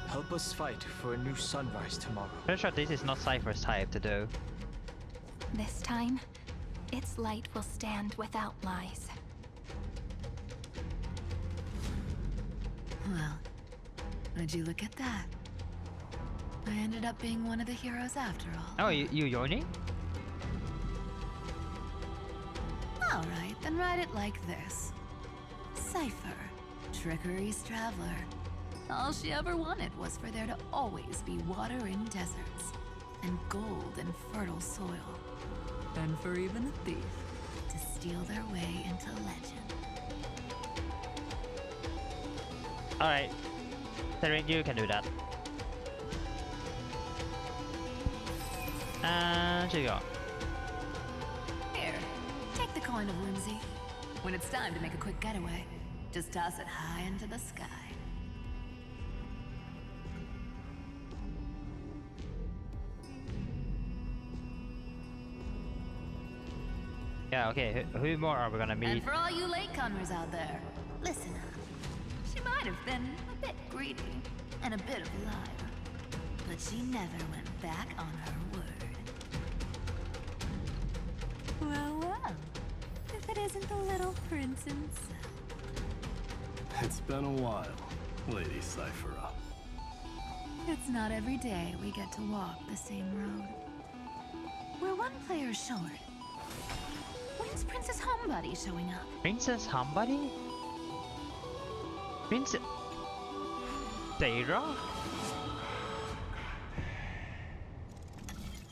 Help us fight for a new sunrise tomorrow. Pretty sure this is not Cypher's type to do. This time, its light will stand without lies. Well, would you look at that? I ended up being one of the heroes after all. Oh, you joining? Alright, then write it like this. Cypher, Trickery's traveler. All she ever wanted was for there to always be water in deserts, and gold in fertile soil. And for even a thief to steal their way into legend. Alright. Cyrene, you can do that. And here you go. Here, take the coin of whimsy. When it's time to make a quick getaway, just toss it high into the sky. Yeah, okay, who more are we gonna meet? And for all you latecomers out there, listen up. She might have been a bit greedy and a bit of a liar, but she never went back on her word. Well, well, if it isn't the little prince himself. It's been a while, Lady Cyphera. It's not every day we get to walk the same road. We're one player short. When's Princess Homebody showing up? Princess Homebody? Princess... Sarah?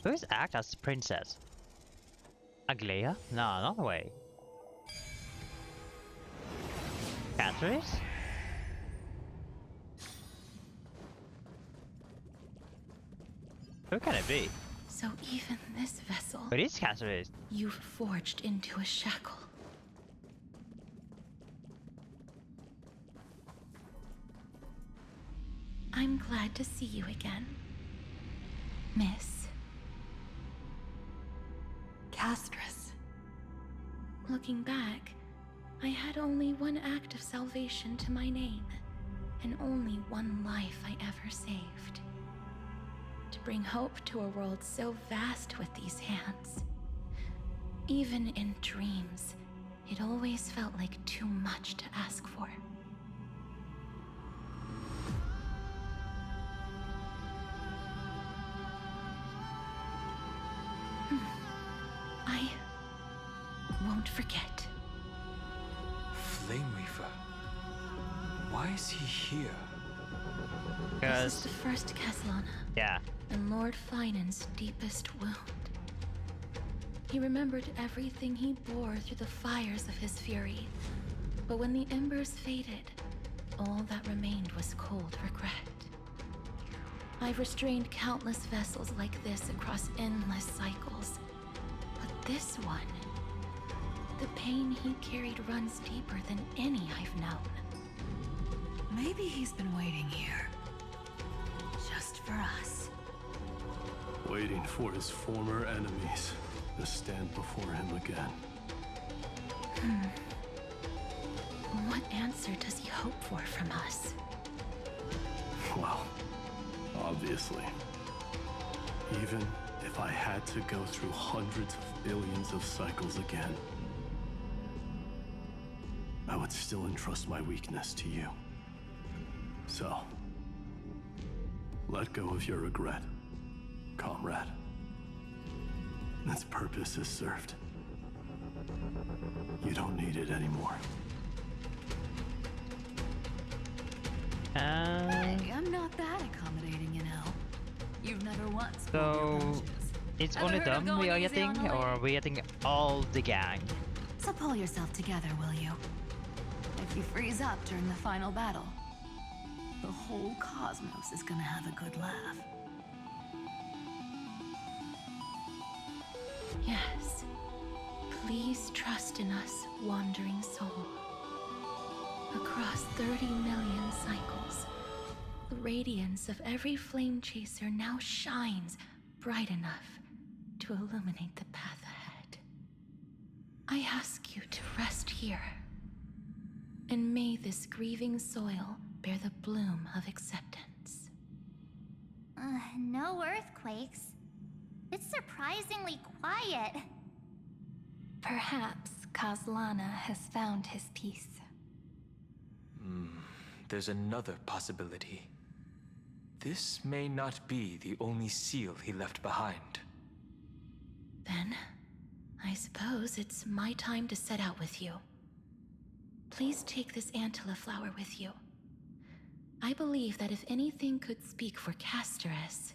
Who's act as princess? Aglaia? No, not the way. Catrice? Who can it be? So even this vessel, It is Catrice. you've forged into a shackle. I'm glad to see you again, Miss Castress. Looking back, I had only one act of salvation to my name, and only one life I ever saved. To bring hope to a world so vast with these hands. Even in dreams, it always felt like too much to ask for. I won't forget. Flame Reaver. Why is he here? This is the first Caslana. Yeah. And Lord Finan's deepest wound. He remembered everything he bore through the fires of his fury. But when the embers faded, all that remained was cold regret. I've restrained countless vessels like this across endless cycles. But this one, the pain he carried runs deeper than any I've known. Maybe he's been waiting here. Just for us. Waiting for his former enemies to stand before him again. What answer does he hope for from us? Well, obviously. Even if I had to go through hundreds of billions of cycles again, I would still entrust my weakness to you. So, let go of your regret, comrade. Its purpose is served. You don't need it anymore. Hey, I'm not that accommodating, you know. You've never once pulled your So punches. it's Ever only heard of them going we are easy getting, on the or are we getting all the gang? So pull yourself together, will you? If you freeze up during the final battle, the whole cosmos is gonna have a good laugh. Yes. Please trust in us, wandering soul. Across 30 million cycles, the radiance of every flame chaser now shines bright enough to illuminate the path ahead. I ask you to rest here, and may this grieving soil bear the bloom of acceptance. No earthquakes. It's surprisingly quiet. Perhaps Caslana has found his peace. There's another possibility. This may not be the only seal he left behind. Then, I suppose it's my time to set out with you. Please take this Antilla flower with you. I believe that if anything could speak for Casteress,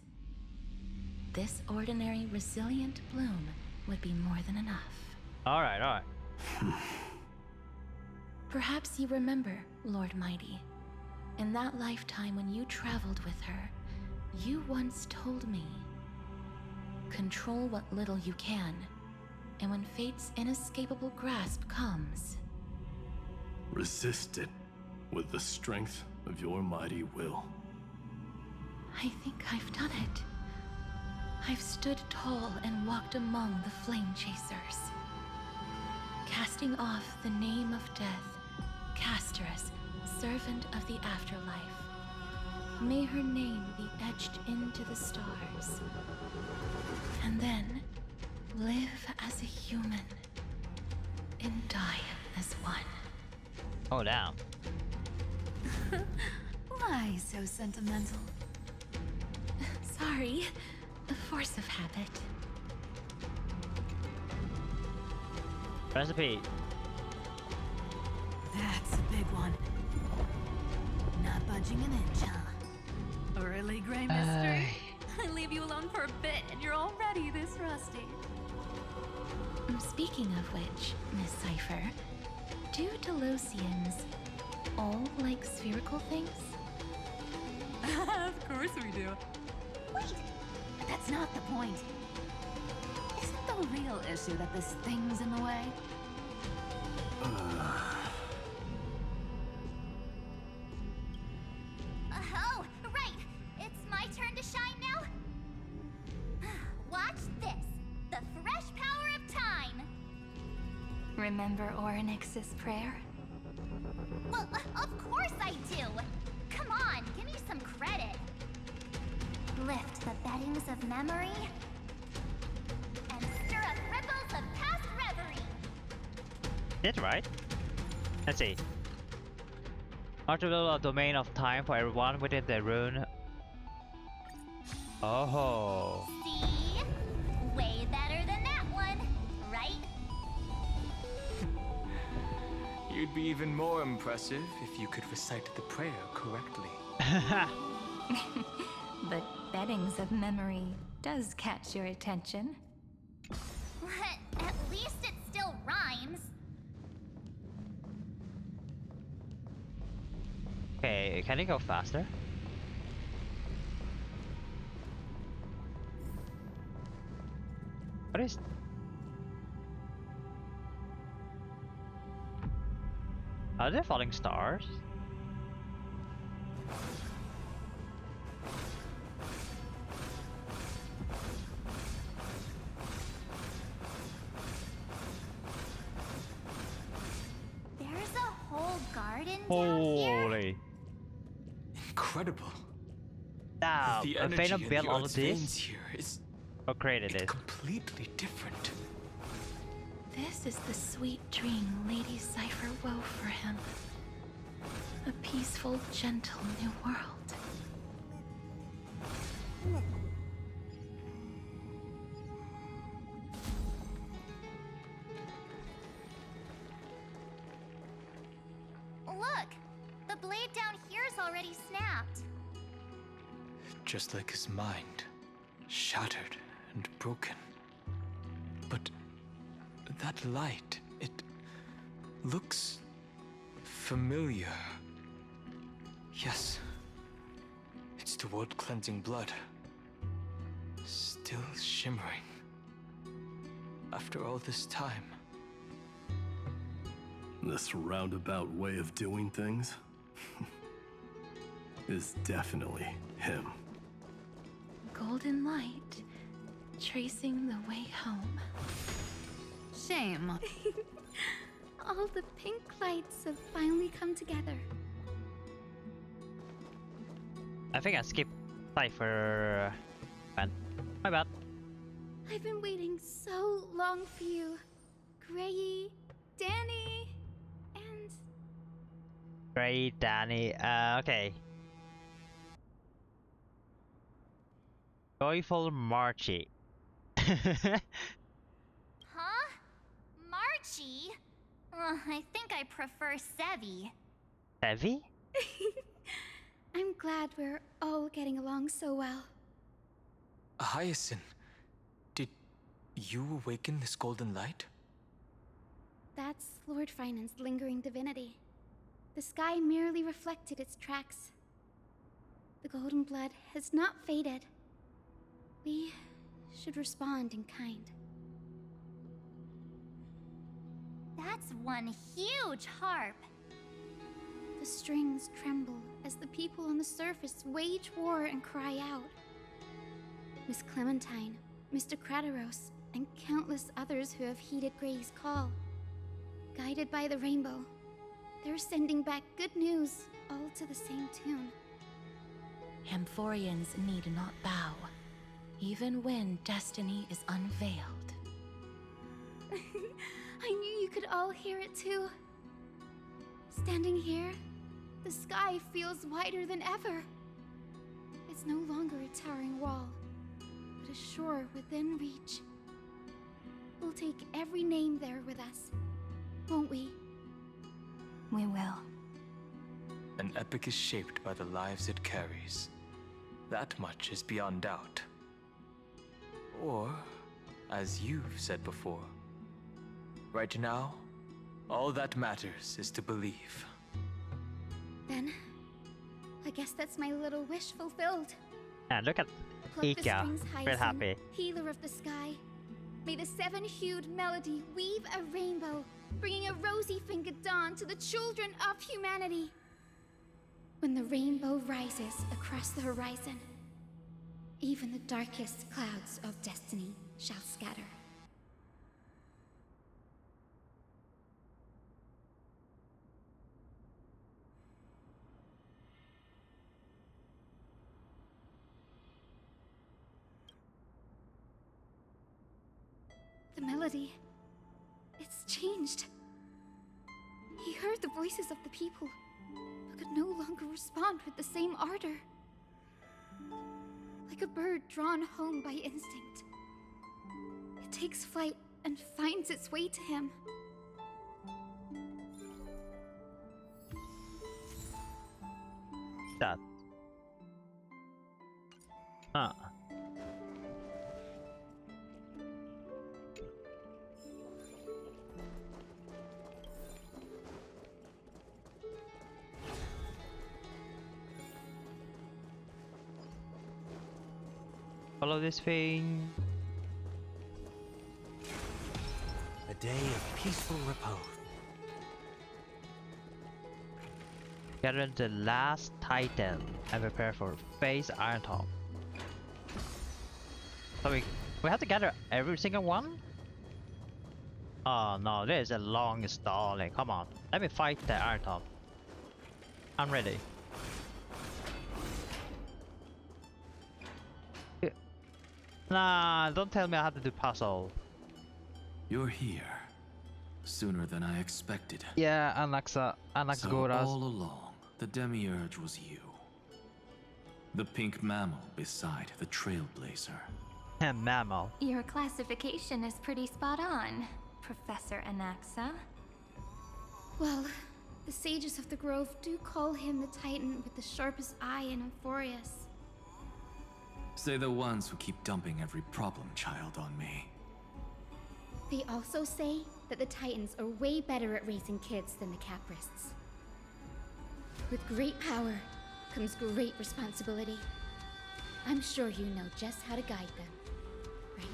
this ordinary, resilient bloom would be more than enough. Alright. Perhaps you remember, Lord Mighty, in that lifetime when you traveled with her, you once told me, control what little you can, and when fate's inescapable grasp comes, resist it with the strength of your mighty will. I think I've done it. I've stood tall and walked among the flame chasers. Casting off the name of death, Casterus, servant of the afterlife. May her name be etched into the stars. And then live as a human and die as one. Oh, damn. Why so sentimental? Sorry, a force of habit. Recipe. That's a big one. Not budging an inch, huh? Really, Grey Mystery? I leave you alone for a bit and you're already this rusty. Speaking of which, Miss Cypher, do Delosians all like spherical things? Of course we do. Wait, that's not the point. Isn't the real issue that this thing's in the way? Oh, right! It's my turn to shine now? Watch this! The fresh power of time! Remember Orynyx's prayer? Well, of course I do! Come on, give me some credit! Lift the beddings of memory and stir up ripples of past reverie! That's right. Let's see. Artificial domain of time for everyone within the rune. Oh. See? Way better than that one, right? You'd be even more impressive if you could recite the prayer correctly. But beddings of memory does catch your attention. At least it still rhymes. Okay, can it go faster? What is... Are there falling stars? There's a whole garden down here. Holy. Incredible. Now, The a energy Phantom in built the all of Earth's veins this? here is Or created it? completely different. This is the sweet dream Lady Cypher wove for him. A peaceful, gentle new world. Look! The blade down here's already snapped. Just like his mind, shattered and broken. But that light, it looks familiar. Yes, it's the world-cleansing blood. Still shimmering. After all this time. This roundabout way of doing things is definitely him. Golden light, tracing the way home. Shame. All the pink lights have finally come together. I think I skipped Cypher. Man, my bad. I've been waiting so long for you, Grey, Danny, and... Great, Danny. Okay. Joyful Marchie. Huh? Marchie? I think I prefer Sevi. Sevi? I'm glad we're all getting along so well. Hyacinth, did you awaken this golden light? That's Lord Finance's lingering divinity. The sky merely reflected its tracks. The golden blood has not faded. We should respond in kind. That's one huge harp. The strings tremble as the people on the surface wage war and cry out. Miss Clementine, Mr. Krateros, and countless others who have heeded Grey's call. Guided by the rainbow, they're sending back good news, all to the same tune. Amphorians need not bow, even when destiny is unveiled. I knew you could all hear it too. Standing here, the sky feels wider than ever. It's no longer a towering wall, but a shore within reach. We'll take every name there with us, won't we? We will. An epic is shaped by the lives it carries. That much is beyond doubt. Or, as you've said before, right now, all that matters is to believe. Then, I guess that's my little wish fulfilled. And look at Pluck the Ika, strings, very Hyacinth, happy. healer of the sky. May the seven-hued melody weave a rainbow, bringing a rosy-fingered dawn to the children of humanity. When the rainbow rises across the horizon, even the darkest clouds of destiny shall scatter. The melody, it's changed. He heard the voices of the people, but could no longer respond with the same ardor. Like a bird drawn home by instinct, it takes flight and finds its way to him. That. Huh. Follow this thing. A day of peaceful repose. Gather the last Titan and prepare for phase Iron Top. So we have to gather every single one? Oh no, there's a long stalling. Come on, let me fight the Iron Top. I'm ready. Nah, don't tell me I have to do puzzle. You're here. Sooner than I expected. Yeah, Anaxa So Goras. all along, the Demiurge was you. The pink mammal beside the Trailblazer. Mammal. Your classification is pretty spot on, Professor Anaxa. Well, the sages of the grove do call him the Titan with the sharpest eye in Amphorius. Say the ones who keep dumping every problem child on me. They also say that the Titans are way better at raising kids than the Caprists. With great power comes great responsibility. I'm sure you know just how to guide them, right?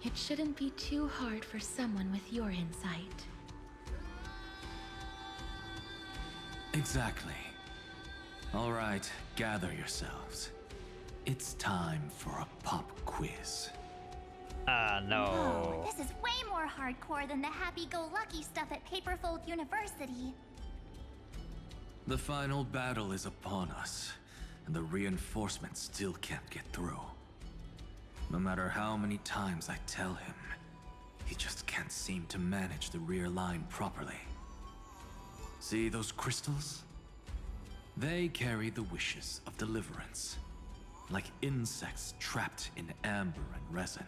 It shouldn't be too hard for someone with your insight. Exactly. All right, gather yourselves. It's time for a pop quiz. No. Whoa, this is way more hardcore than the happy-go-lucky stuff at Paperfold University. The final battle is upon us, and the reinforcements still can't get through. No matter how many times I tell him, he just can't seem to manage the rear line properly. See those crystals? They carry the wishes of deliverance, like insects trapped in amber and resin.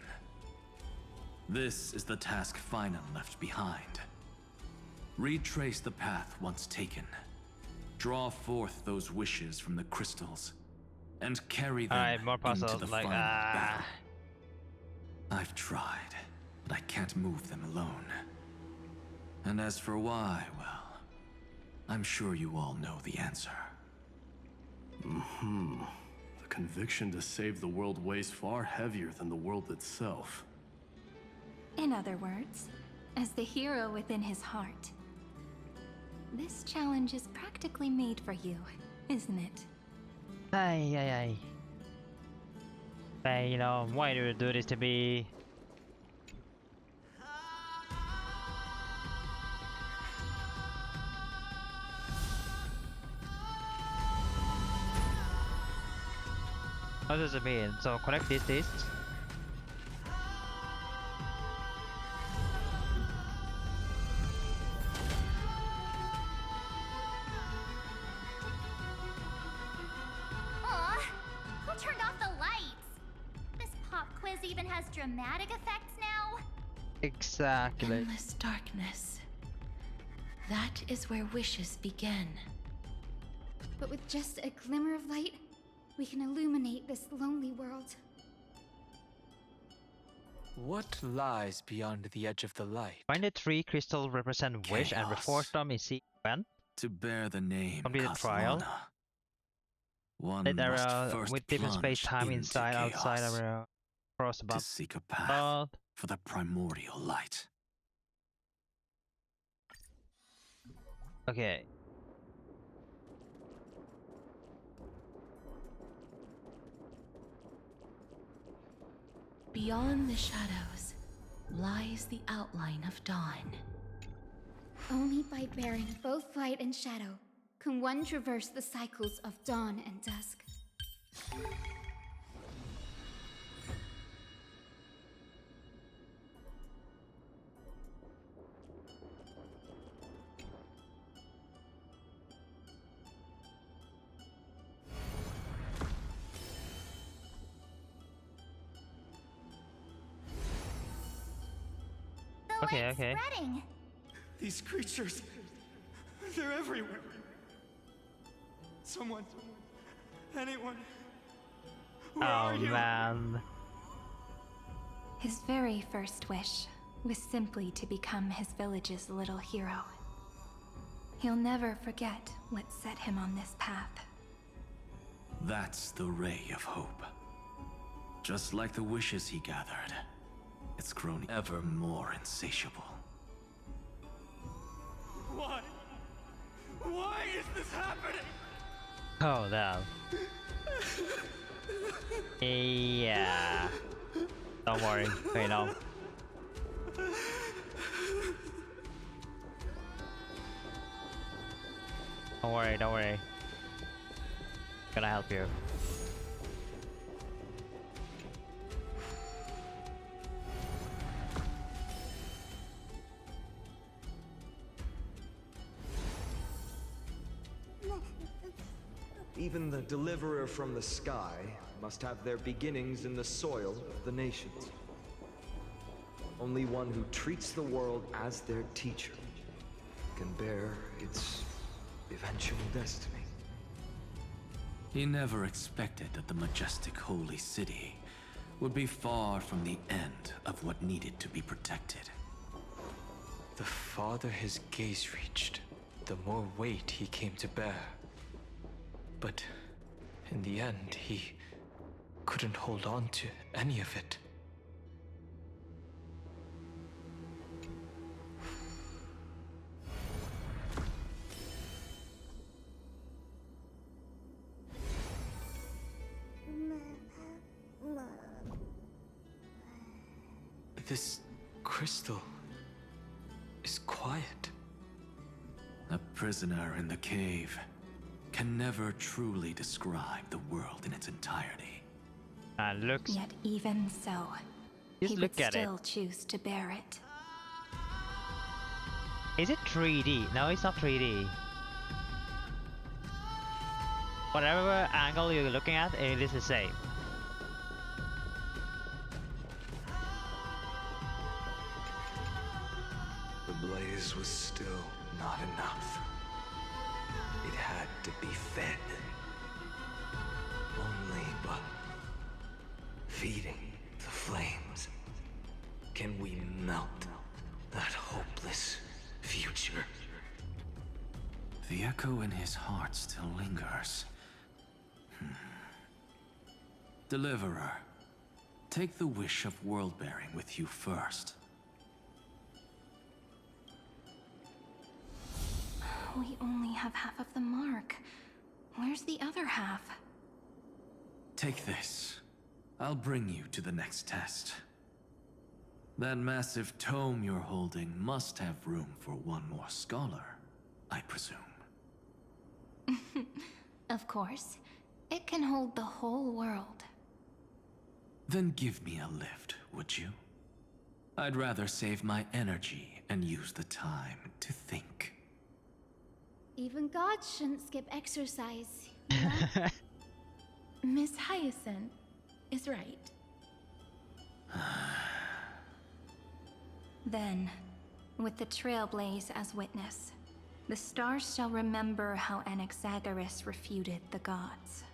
This is the task Finan left behind. Retrace the path once taken. Draw forth those wishes from the crystals, and carry them more into puzzles, the like, final battle. I've tried, but I can't move them alone. And as for why, well, I'm sure you all know the answer. The conviction to save the world weighs far heavier than the world itself. In other words, as the hero within his heart, this challenge is practically made for you, isn't it? Ay. Hey, you know, why do you do this to me? What does it mean? So collect this. Aw, who turned off the lights? This pop quiz even has dramatic effects now? Exactly. Endless darkness. That is where wishes begin. But with just a glimmer of light, we can illuminate this lonely world. What lies beyond the edge of the light? Find the 3 crystals represent wish and reforge them in sequence. To bear the name Complete the trial. One Let must area first with different space plunge time into inside, outside chaos area. Cross to above. seek a path for the primordial light. Okay. Beyond the shadows lies the outline of dawn. Only by bearing both light and shadow can one traverse the cycles of dawn and dusk. Okay. Spreading. These creatures, they're everywhere. Someone, anyone, where are you? Man. His very first wish was simply to become his village's little hero. He'll never forget what set him on this path. That's the ray of hope. Just like the wishes he gathered, it's grown ever more insatiable. Why? Why is this happening? Oh, damn. Yeah. Don't worry. Wait, no. Don't worry. Gonna help you. Even the deliverer from the sky must have their beginnings in the soil of the nations. Only one who treats the world as their teacher can bear its eventual destiny. He never expected that the majestic holy city would be far from the end of what needed to be protected. The farther his gaze reached, the more weight he came to bear. But in the end, he couldn't hold on to any of it. This crystal is quiet. A prisoner in the cave can never truly describe the world in its entirety. And looks. Yet even so, Just he would look at it. still choose to bear it. Is it 3D? No, it's not 3D. Whatever angle you're looking at, it is the same. The blaze was still not enough. It had to be fed. Only by feeding the flames can we melt that hopeless future. The echo in his heart still lingers. Deliverer, take the wish of world-bearing with you first. We only have half of the mark. Where's the other half? Take this. I'll bring you to the next test. That massive tome you're holding must have room for one more scholar, I presume. Of course. It can hold the whole world. Then give me a lift, would you? I'd rather save my energy and use the time to think. Even gods shouldn't skip exercise, you know? Miss Hyacinth is right. Then, with the Trailblaze as witness, the stars shall remember how Anaxagoras refuted the gods.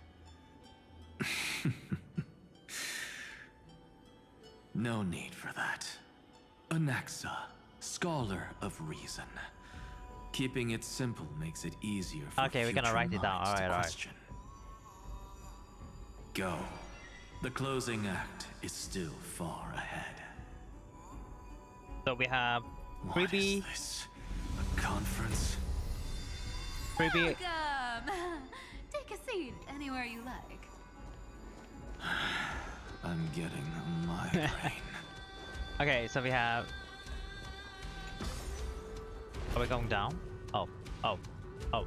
No need for that. Anaxa, scholar of reason. Keeping it simple makes it easier for okay, we're gonna write it down. minds to Alright. question. Go. The closing act is still far ahead. So we have What is freebie. this? A conference? Freebie. Welcome! Take a seat anywhere you like. I'm getting a migraine. Okay, so we have. Are we going down? Oh, oh, oh.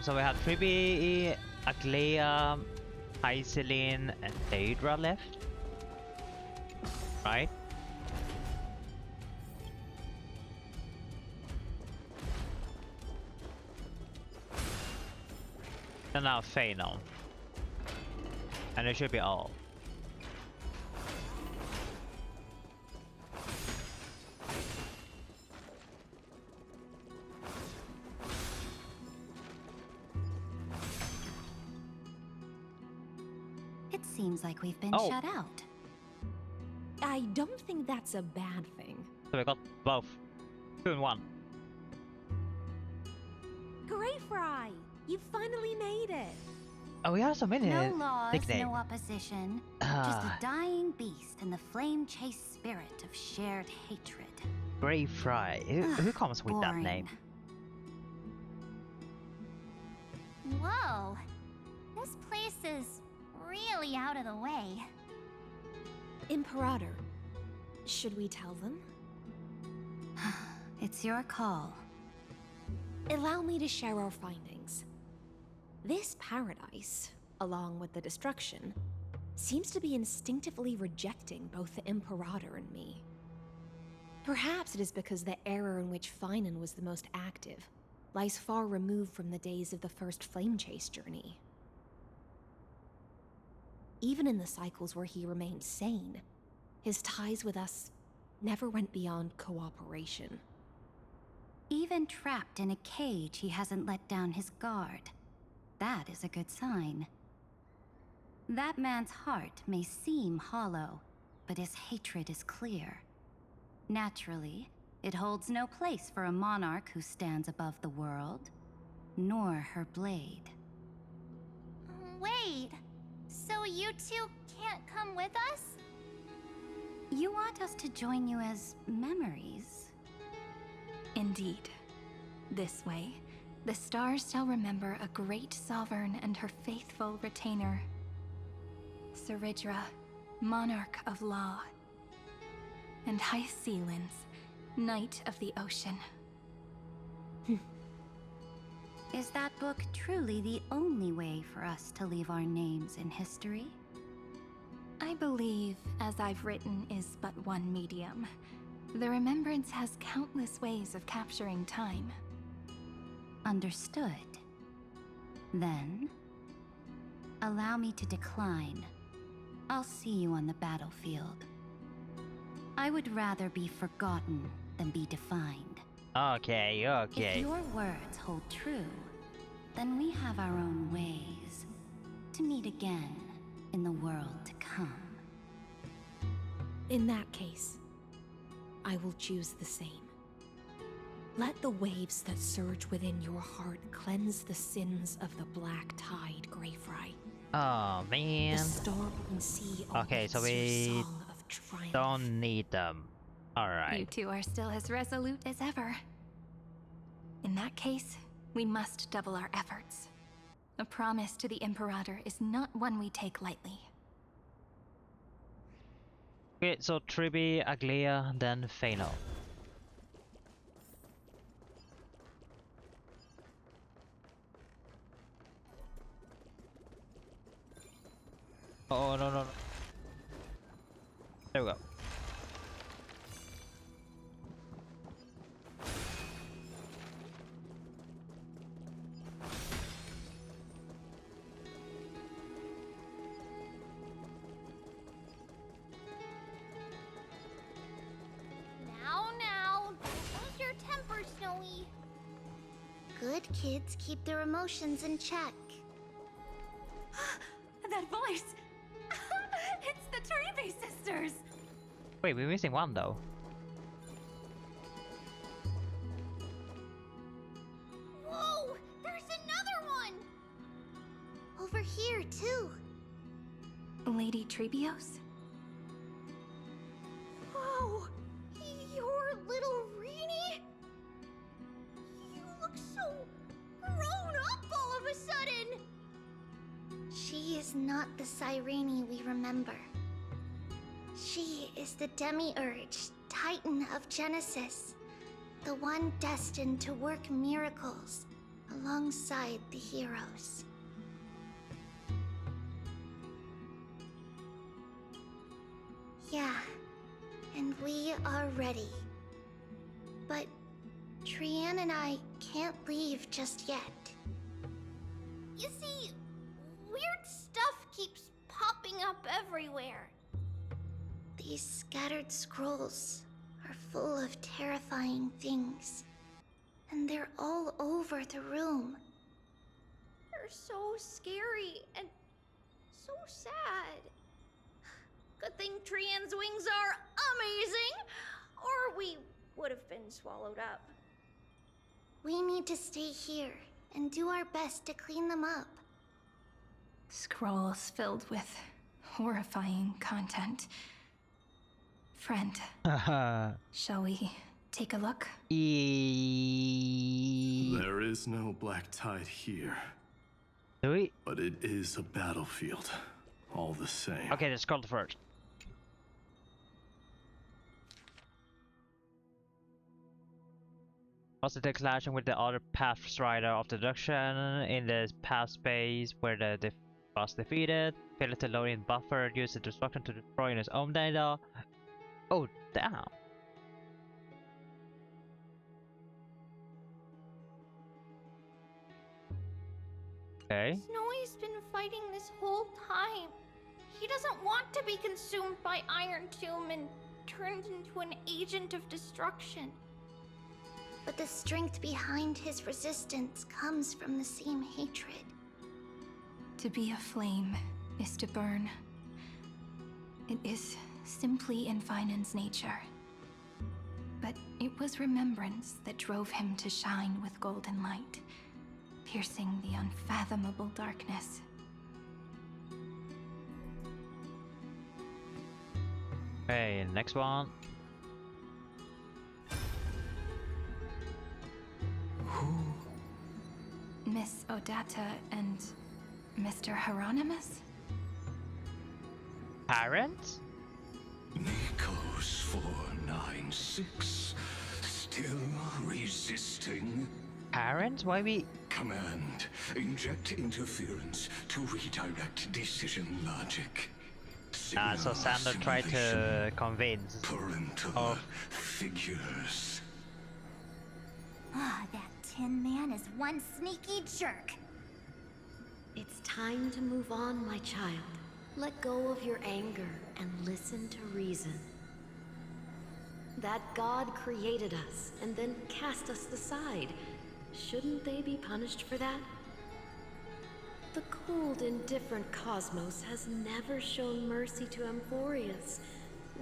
So we have Tribi, Aglea, Cyrene, and Daedra left. Right? And now Phanon. And it should be all. It seems like we've been Oh. shut out. I don't think that's a bad thing. So we got both. 2 in 1. Greyfry, you finally made it. Oh, we have so many No laws, nicknames. no opposition. Just Ah. a dying beast and the flame-chased spirit of shared hatred. Grey Fry. Who comes with that name? Whoa. This place is really out of the way. Imperator, should we tell them? It's your call. Allow me to share our findings. This paradise, along with the destruction, seems to be instinctively rejecting both the Imperator and me. Perhaps it is because the era in which Finan was the most active lies far removed from the days of the first flame chase journey. Even in the cycles where he remained sane, his ties with us never went beyond cooperation. Even trapped in a cage, he hasn't let down his guard. That is a good sign. That man's heart may seem hollow, but his hatred is clear. Naturally, it holds no place for a monarch who stands above the world, nor her blade. Wait, so you two can't come with us? You want us to join you as memories? Indeed. This way, the stars shall remember a great sovereign and her faithful retainer. Cyrene, monarch of law. And Hyacinth, knight of the ocean. Is that book truly the only way for us to leave our names in history? I believe, as I've written, is but one medium. The remembrance has countless ways of capturing time. Understood. Then, allow me to decline. I'll see you on the battlefield. I would rather be forgotten than be defined. Okay, okay. If your words hold true, then we have our own ways to meet again in the world to come. In that case, I will choose the same. Let the waves that surge within your heart cleanse the sins of the black tide, Greyfry. Oh man. The starborn sea Okay, so awaits your we song of triumph. don't need them. You Alright. two are still as resolute as ever. In that case, we must double our efforts. A promise to the Imperator is not one we take lightly. Okay, so Tribi, Aglea, then Phanon. Oh, no, no, no. There we go. Now, lose your temper, Snowy. Good kids keep their emotions in check. That voice! It's the Trebe sisters! Wait, we're missing one though. Whoa! There's another one! Over here, too. Lady Trebios? Whoa! You're little Rini? You look so grown up all of a sudden! She is not the Cyrene we remember. She is the Demiurge, Titan of Genesis, the one destined to work miracles alongside the heroes. Yeah, and we are ready. But Trian and I can't leave just yet. You see, weird stuff keeps popping up everywhere. These scattered scrolls are full of terrifying things. And they're all over the room. They're so scary and so sad. Good thing Trian's wings are amazing, or we would have been swallowed up. We need to stay here and do our best to clean them up. Scrolls filled with horrifying content. Friend, shall we take a look? There is no black tide here. Do we? But it is a battlefield, all the same. Okay, let's scroll first. Positive clashing with the other Pathstrider of deduction in the path space where the was defeated. Failed to load in buffer, used the destruction to destroy his own data. Oh, damn. Okay. Snowy's been fighting this whole time. He doesn't want to be consumed by Iron Tomb and turned into an agent of destruction. But the strength behind his resistance comes from the same hatred. To be a flame is to burn. It is simply in Finan's nature. But it was remembrance that drove him to shine with golden light, piercing the unfathomable darkness. Okay, next one. Miss Odata and Mr. Hieronymus? Parents? Nikos 496, still resisting. Parents? Why we? Command, inject interference to redirect decision logic. So Sander tried to convince. Parental figures. Ah, that Tin Man is one sneaky jerk. It's time to move on, my child. Let go of your anger and listen to reason. That God created us and then cast us aside. Shouldn't they be punished for that? The cold, indifferent cosmos has never shown mercy to Amphorius.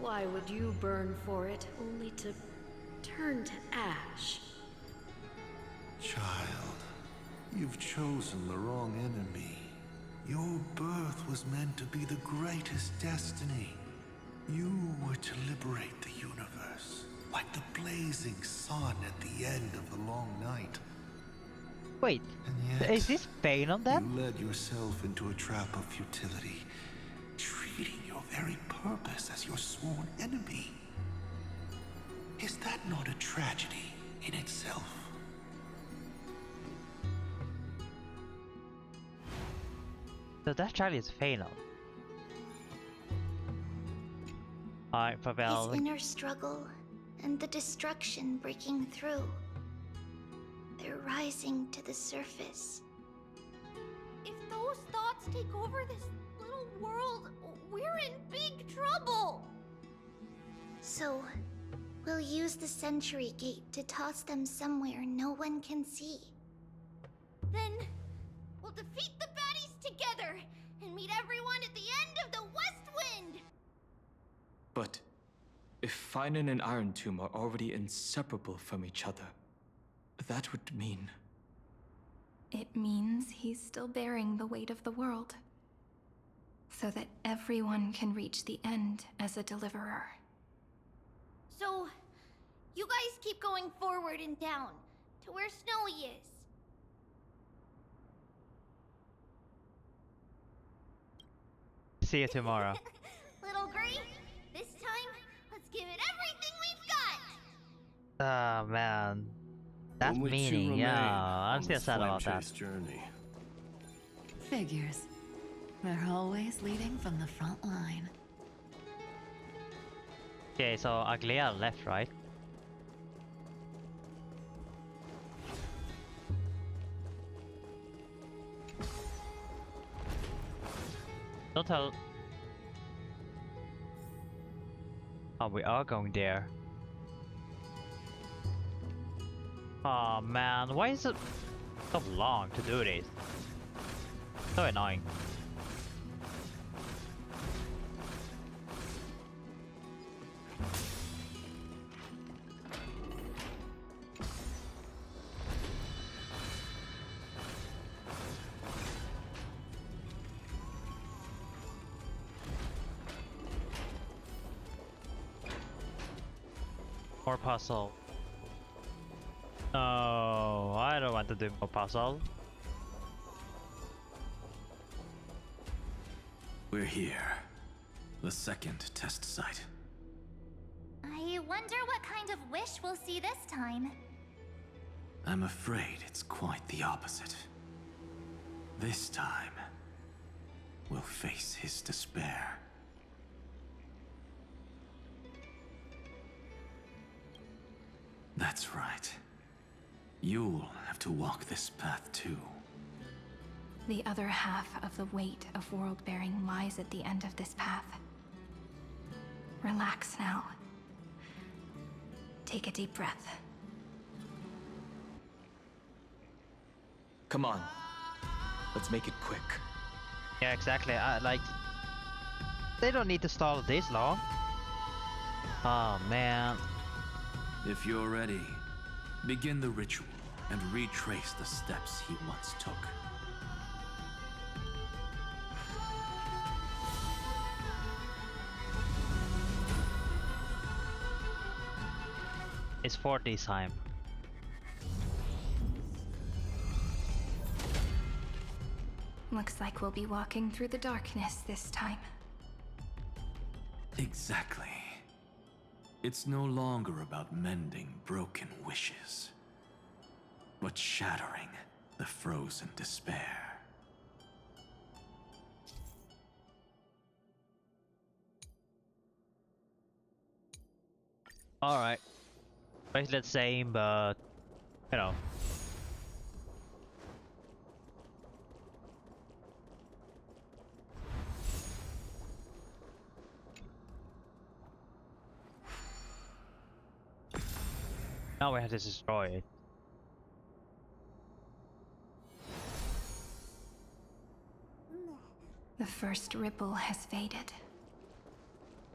Why would you burn for it, only to turn to ash? Child, you've chosen the wrong enemy. Your birth was meant to be the greatest destiny. You were to liberate the universe, like the blazing sun at the end of the long night. Wait, is this pain on them? You led yourself into a trap of futility, treating your very purpose as your sworn enemy. Is that not a tragedy in itself? So that child is Phanon. Alright, His farewell. inner struggle and the destruction breaking through. They're rising to the surface. If those thoughts take over this little world, we're in big trouble! So, we'll use the Century Gate to toss them somewhere no one can see. Then, we'll defeat the baddies together and meet everyone at the end of the West Wind! But if Finan and Iron Tomb are already inseparable from each other, that would mean... It means he's still bearing the weight of the world, so that everyone can reach the end as a deliverer. So, you guys keep going forward and down, to where Snowy is. See you tomorrow. Little Green, this time, let's give it everything we've got! Oh man. That Only two meaning, remain yeah. I'm on still this sad about flame that. chase journey. Figures. They're always leading from the front line. Okay, so Aglia left, right? Don't tell. Oh, we are going there. Oh man, why is it so long to do this? So annoying. More puzzle. No, I don't want to do more puzzle. We're here. The second test site. I wonder what kind of wish we'll see this time. I'm afraid it's quite the opposite. This time, we'll face his despair. That's right. You'll have to walk this path too. The other half of the weight of world-bearing lies at the end of this path. Relax now. Take a deep breath. Come on. Let's make it quick. Yeah, exactly. Like, they don't need to stall this long. Oh man. If you're ready, begin the ritual and retrace the steps he once took. It's 40 time. Looks like we'll be walking through the darkness this time. Exactly. It's no longer about mending broken wishes, but shattering the frozen despair. Alright. Basically the same, but you know. Now we have to destroy it. The first ripple has faded.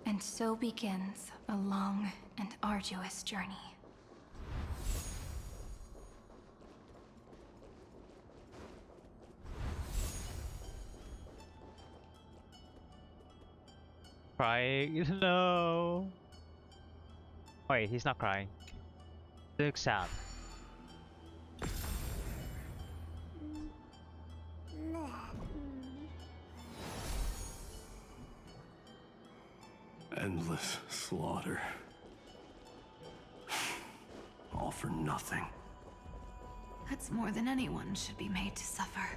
And so begins a long and arduous journey. Crying? No. Wait, he's not crying. He looks sad. Endless slaughter. All for nothing. That's more than anyone should be made to suffer.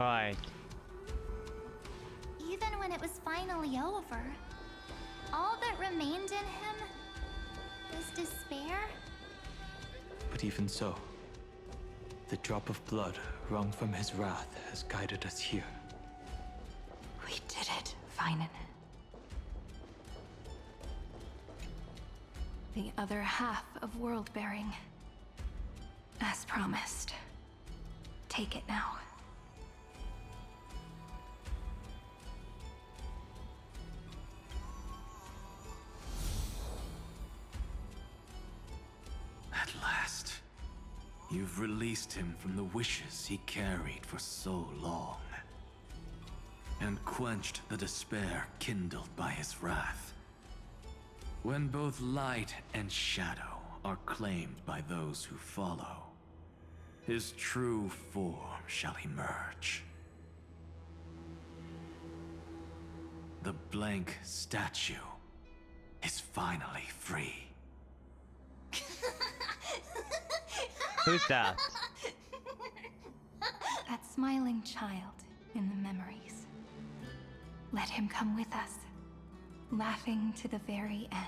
Right. Even when it was finally over, all that remained in him was despair. But even so, the drop of blood wrung from his wrath has guided us here. We did it, Feinen. The other half of world-bearing. As promised. Take it now. At last, you've released him from the wishes he carried for so long, and quenched the despair kindled by his wrath. When both light and shadow are claimed by those who follow, his true form shall emerge. The blank statue is finally free. Who's that? That smiling child in the memories. Let him come with us, laughing to the very end.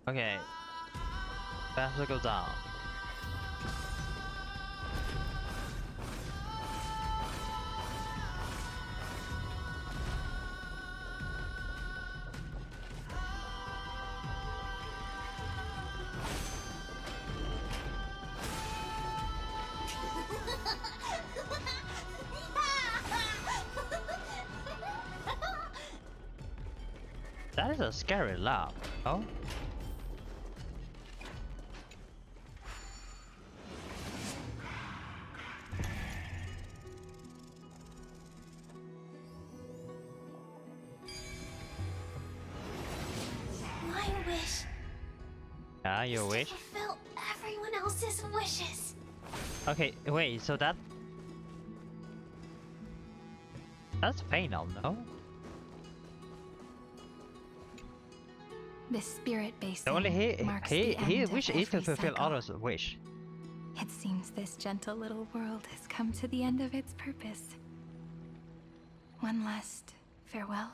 Okay. Battle goes down. That is a scary laugh. Oh? My wish Yeah, your is wish? to fulfill everyone else's wishes. Okay, wait, so that's final, no? This spirit-based Only marks he the end wish of is to every fulfill cycle. others' wish. It seems this gentle little world has come to the end of its purpose. One last farewell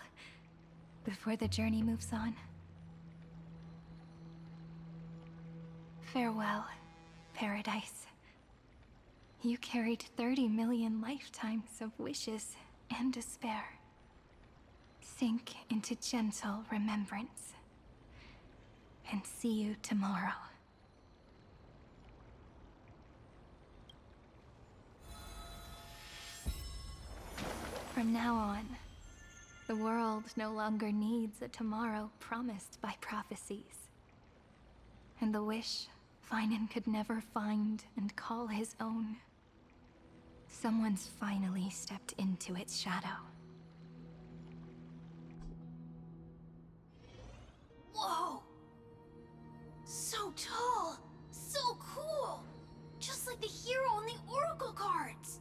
before the journey moves on. Farewell, paradise. You carried 30 million lifetimes of wishes and despair. Sink into gentle remembrance. And see you tomorrow. From now on, the world no longer needs a tomorrow promised by prophecies. And the wish Feinen could never find and call his own. Someone's finally stepped into its shadow. Whoa! So tall! So cool! Just like the hero in the Oracle cards!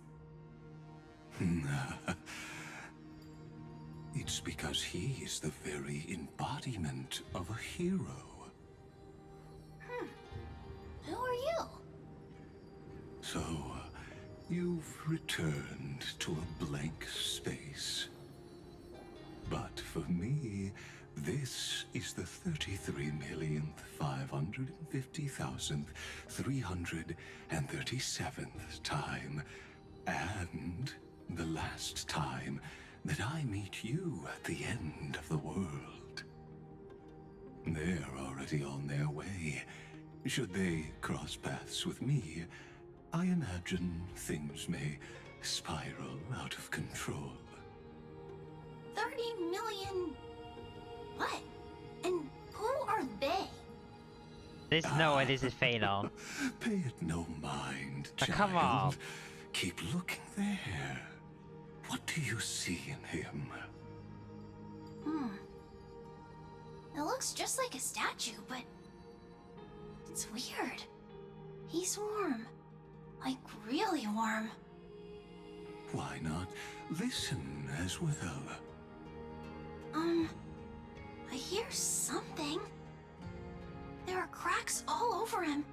It's because he is the very embodiment of a hero. Who are you? So, you've returned to a blank space. But for me, this is the 33,550,337th time, and the last time that I meet you at the end of the world. They're already on their way. Should they cross paths with me, I imagine things may spiral out of control. 30 million... What? And who are they? There's no way this is final. Pay it no mind, Oh, child. come on. Keep looking there. What do you see in him? It looks just like a statue, but... It's weird. He's warm. Like, really warm. Why not listen as well? I I hear something. There are cracks all over him,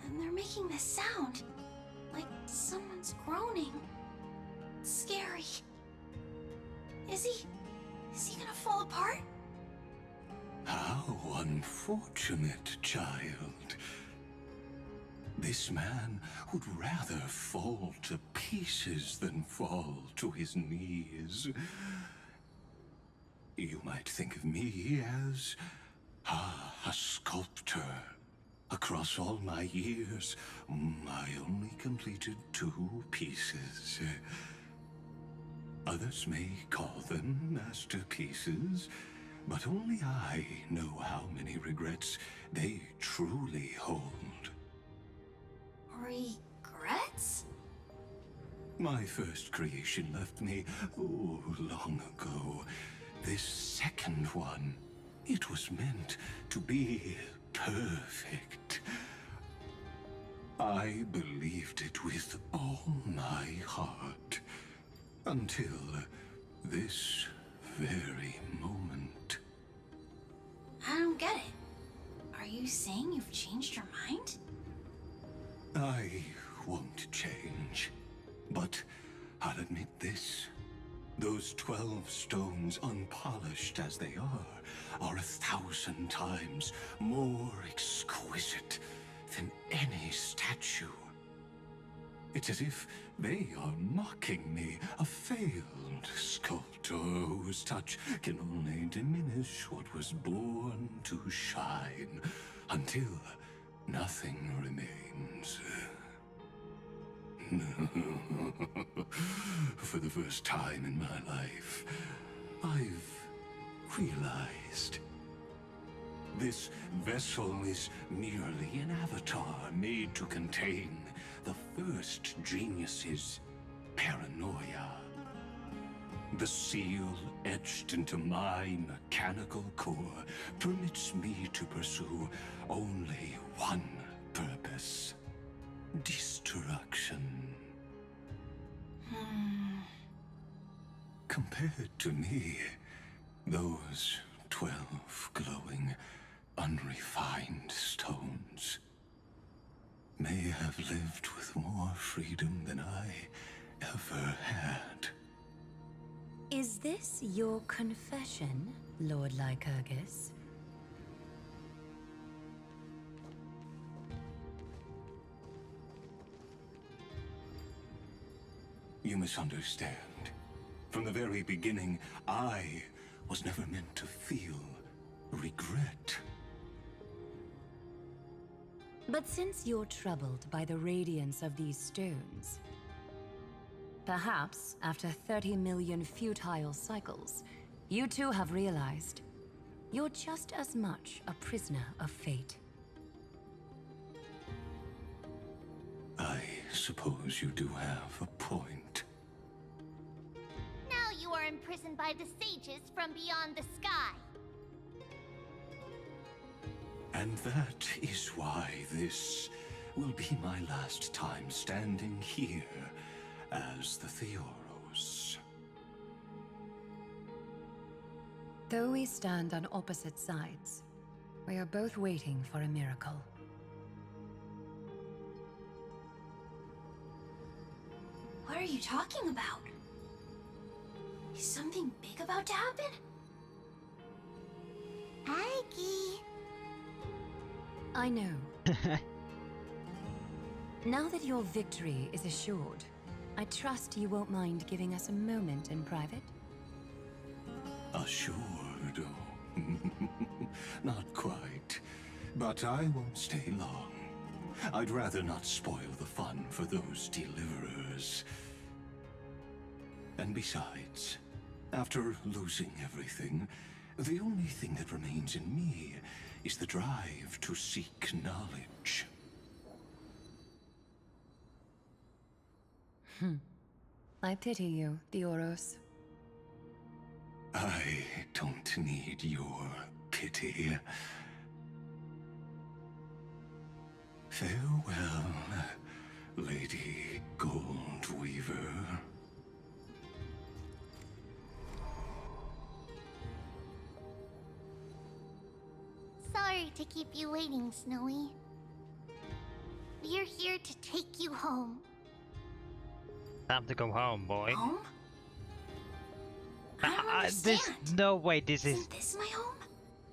and they're making this sound. Like someone's groaning. It's scary. Is he gonna fall apart? How unfortunate, child. This man would rather fall to pieces than fall to his knees. You might think of me as a sculptor. Across all my years, I only completed 2 pieces. Others may call them masterpieces, but only I know how many regrets they truly hold. Regrets? My first creation left me, long ago. This second one, it was meant to be perfect. I believed it with all my heart, until this very moment. I don't get it. Are you saying you've changed your mind? I won't change, but I'll admit this. Those 12 stones, unpolished as they are 1,000 times more exquisite than any statue. It's as if they are mocking me, a failed sculptor whose touch can only diminish what was born to shine, until nothing remains. For the first time in my life, I've realized this vessel is merely an avatar made to contain the first genius's paranoia. The seal etched into my mechanical core permits me to pursue only one purpose: destruction. Compared to me, those 12 glowing, unrefined stones may have lived with more freedom than I ever had. Is this your confession, Lord Lycurgus? You misunderstand. From the very beginning, I was never meant to feel regret. But since you're troubled by the radiance of these stones, perhaps after 30 million futile cycles, you too have realized you're just as much a prisoner of fate. I suppose you do have a point. Now you are imprisoned by the sages from beyond the sky. And that is why this will be my last time standing here as the Theoros. Though we stand on opposite sides, we are both waiting for a miracle. What are you talking about? Is something big about to happen? Aggie. I know. Now that your victory is assured, I trust you won't mind giving us a moment in private? Assured? Oh. Not quite. But I won't stay long. I'd rather not spoil the fun for those deliverers. And besides, after losing everything, the only thing that remains in me is the drive to seek knowledge. I pity you, Theoros. I don't need your pity. Farewell, Lady Goldweaver. Sorry to keep you waiting, Snowy. We're here to take you home. Time to go home, boy. Home? I don't understand. There's no way this is. Isn't this my home?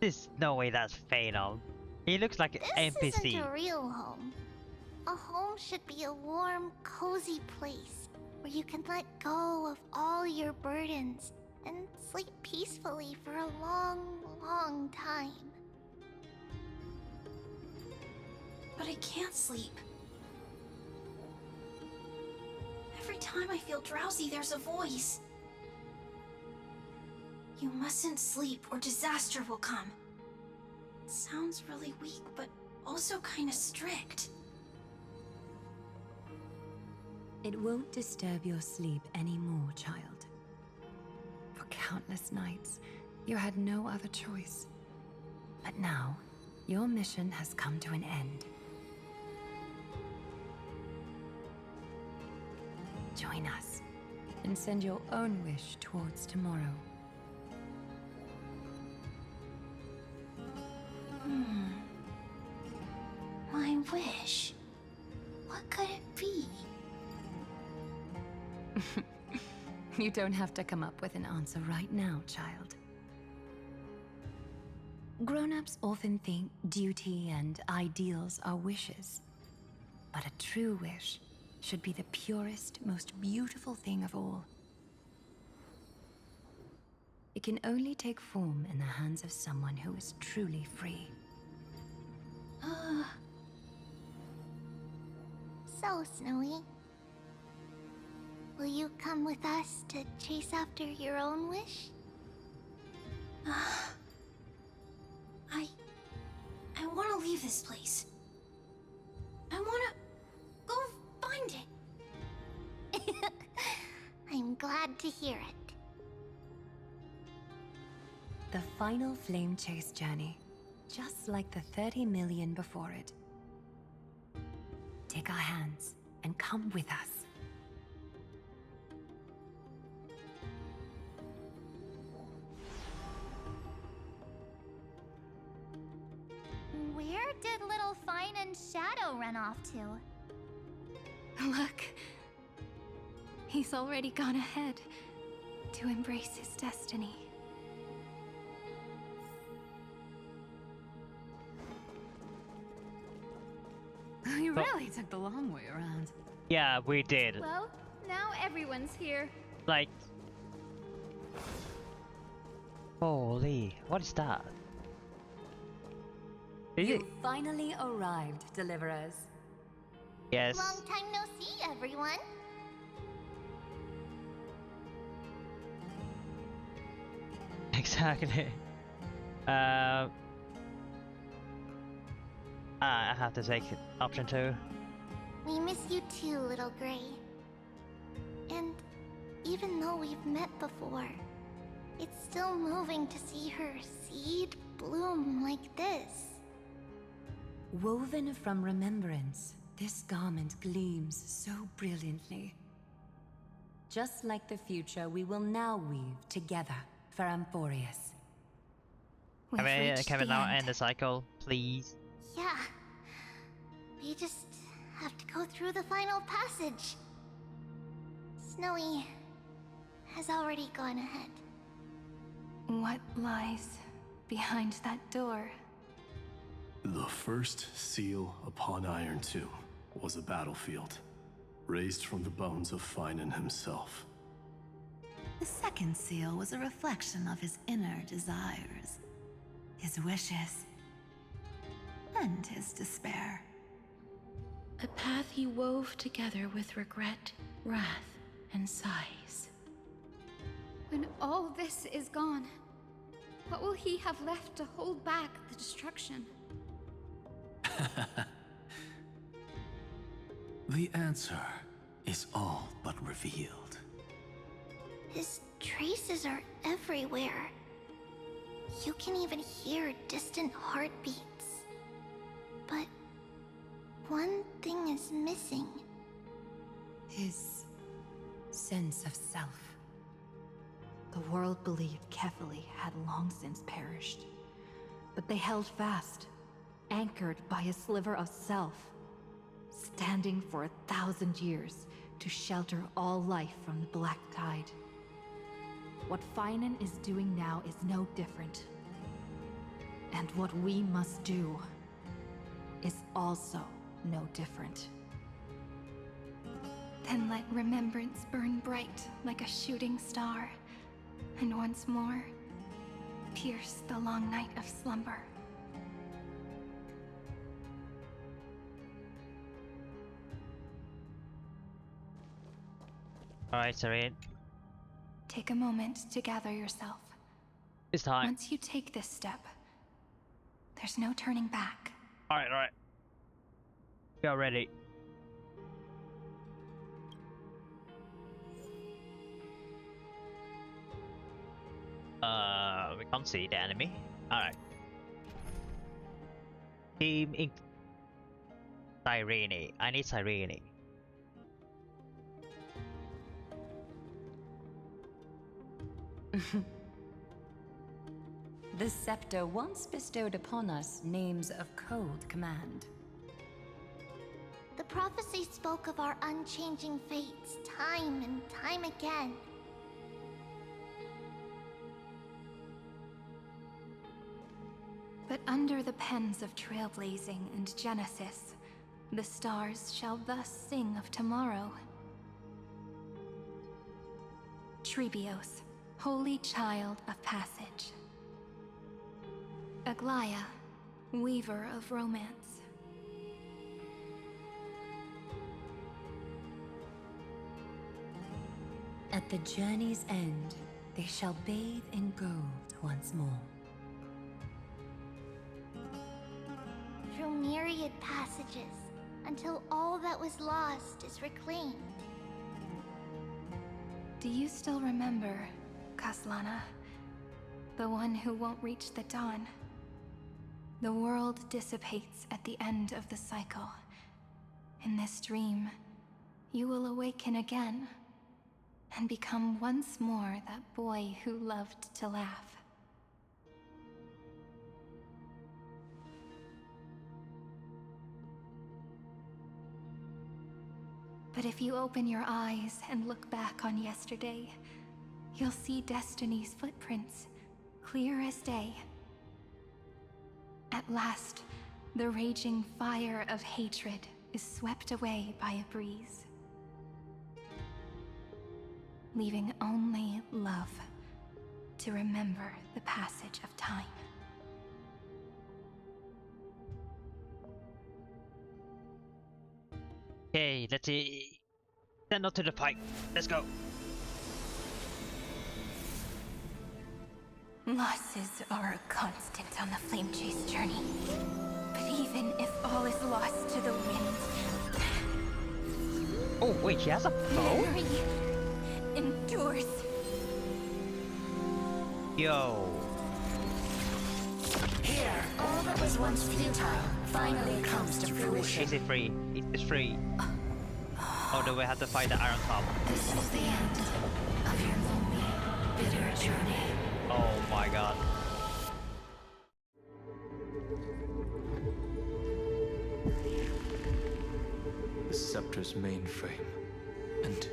There's no way that's Phaeton. He looks like an This NPC. isn't a real home. A home should be a warm, cozy place where you can let go of all your burdens and sleep peacefully for a long, long time. But I can't sleep. Every time I feel drowsy, there's a voice. You mustn't sleep or disaster will come. It sounds really weak, but also kind of strict. It won't disturb your sleep anymore, child. For countless nights, you had no other choice. But now, your mission has come to an end. Join us, and send your own wish towards tomorrow. My wish. What could it be? You don't have to come up with an answer right now, child. Grown-ups often think duty and ideals are wishes. But a true wish should be the purest, most beautiful thing of all. It can only take form in the hands of someone who is truly free. So, Snowy, will you come with us to chase after your own wish? I want to leave this place. I want to go find it. I'm glad to hear it. The final flame chase journey, just like the 30 million before it. Take our hands and come with us. Where did little Fine and Shadow run off to? Look. He's already gone ahead to embrace his destiny. We really took the long way around. Yeah, we did. Well, now everyone's here. Like, holy, what is that? You finally arrived, Deliverers. Yes. Long time no see, everyone. Exactly. I have to take option 2. We miss you too, little Gray. And even though we've met before, it's still moving to see her seed bloom like this. Woven from remembrance, this garment gleams so brilliantly. Just like the future, we will now weave together for Amphorius. Can we now end the cycle, please? Yeah. We just have to go through the final passage. Snowy has already gone ahead. What lies behind that door? The first seal upon Iron Tomb was a battlefield, raised from the bones of Finan himself. The second seal was a reflection of his inner desires, his wishes, and his despair. A path he wove together with regret, wrath, and sighs. When all this is gone, what will he have left to hold back the destruction? The answer is all but revealed. His traces are everywhere. You can even hear distant heartbeats. But one thing is missing. His sense of self. The world believed Kefali had long since perished, but they held fast, anchored by a sliver of self, standing for 1,000 years to shelter all life from the Black Tide. What Finan is doing now is no different. And what we must do is also no different. Then let remembrance burn bright like a shooting star, and once more, pierce the long night of slumber. Alright, Cyrene. Take a moment to gather yourself. It's time. Once you take this step, there's no turning back. Alright. We are ready. We can't see the enemy. Alright. Team in Cyrene. I need Cyrene. The scepter once bestowed upon us names of cold command. The prophecy spoke of our unchanging fates time and time again. But under the pens of trailblazing and genesis, the stars shall thus sing of tomorrow. Trebios, holy child of passage. Aglaya, weaver of romance. At the journey's end, they shall bathe in gold once more. Through myriad passages, until all that was lost is reclaimed. Do you still remember, Kaslana? The one who won't reach the dawn? The world dissipates at the end of the cycle. In this dream, you will awaken again, and become once more that boy who loved to laugh. But if you open your eyes and look back on yesterday, you'll see Destiny's footprints, clear as day. At last, the raging fire of hatred is swept away by a breeze, leaving only love to remember the passage of time. Okay, let's see. Send out to the fight. Let's go. Losses are a constant on the Flame Chase journey. But even if all is lost to the wind... Oh wait, she has a bow? Memory endures. Yo. Here, all that was once futile finally comes to fruition. Is it free? It is free. Oh, do we have to fight the Iron Top? This is the end of your lonely, bitter journey. Oh my god. The Scepter's mainframe and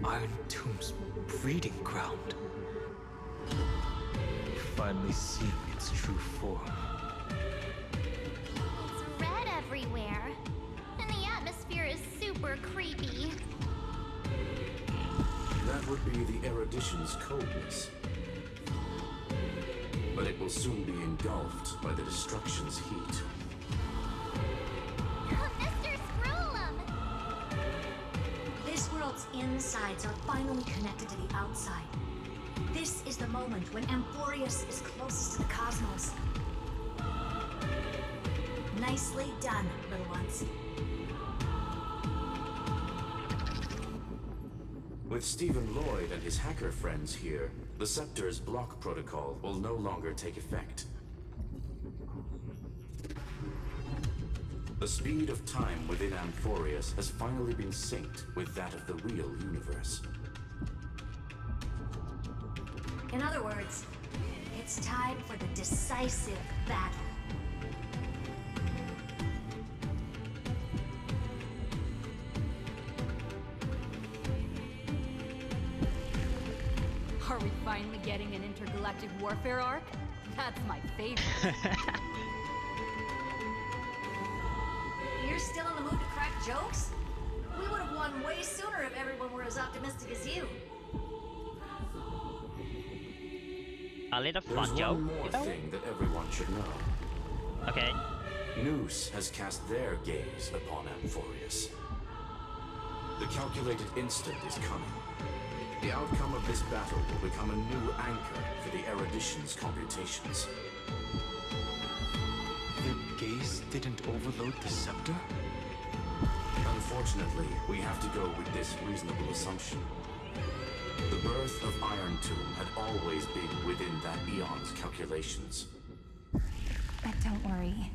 Iron Tomb's breeding ground. Finally seeing its true form. It's red everywhere, and the atmosphere is super creepy. That would be the erudition's coldness. But it will soon be engulfed by the destruction's heat. Mr. Scrollum! This world's insides are finally connected to the outside. This is the moment when Amphorius is closest to the cosmos. Nicely done, little ones. With Stephen Lloyd and his hacker friends here, the Scepter's block protocol will no longer take effect. The speed of time within Amphorius has finally been synced with that of the real universe. In other words, it's time for the decisive battle. Are we finally getting an intergalactic warfare arc? That's my favorite. You're still in the mood to crack jokes? We would have won way sooner if everyone were as optimistic as you. A little There's fun joke. one more thing that everyone should know. Okay. Noose has cast their gaze upon Amphorius. The calculated instant is coming. The outcome of this battle will become a new anchor for the Erudition's computations. The gaze didn't overload the scepter? Unfortunately, we have to go with this reasonable assumption. The birth of Iron Tomb had always been within that eon's calculations. But don't worry.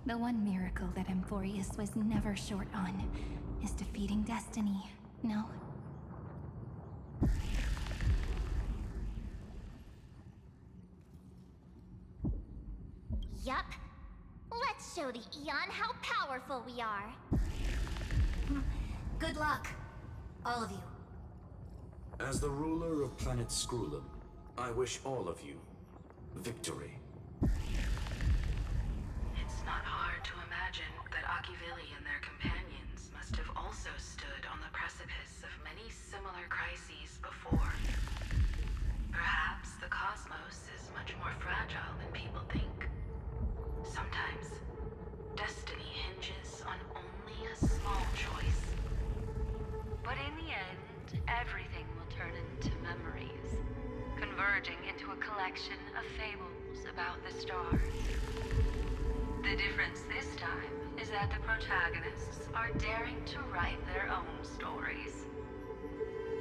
The one miracle that Amphorius was never short on is defeating destiny, no? Yup. Let's show the Eon how powerful we are. Good luck, all of you. As the ruler of planet Scrulum, I wish all of you victory. It's not hard to imagine that Akivili and their companions must have also stood on the precipice of many similar crises before. Perhaps the cosmos is much more fragile than people think. Sometimes, destiny hinges on only a small choice. But in the end, everything will turn into memories, converging into a collection of fables about the stars. The difference this time is that the protagonists are daring to write their own stories.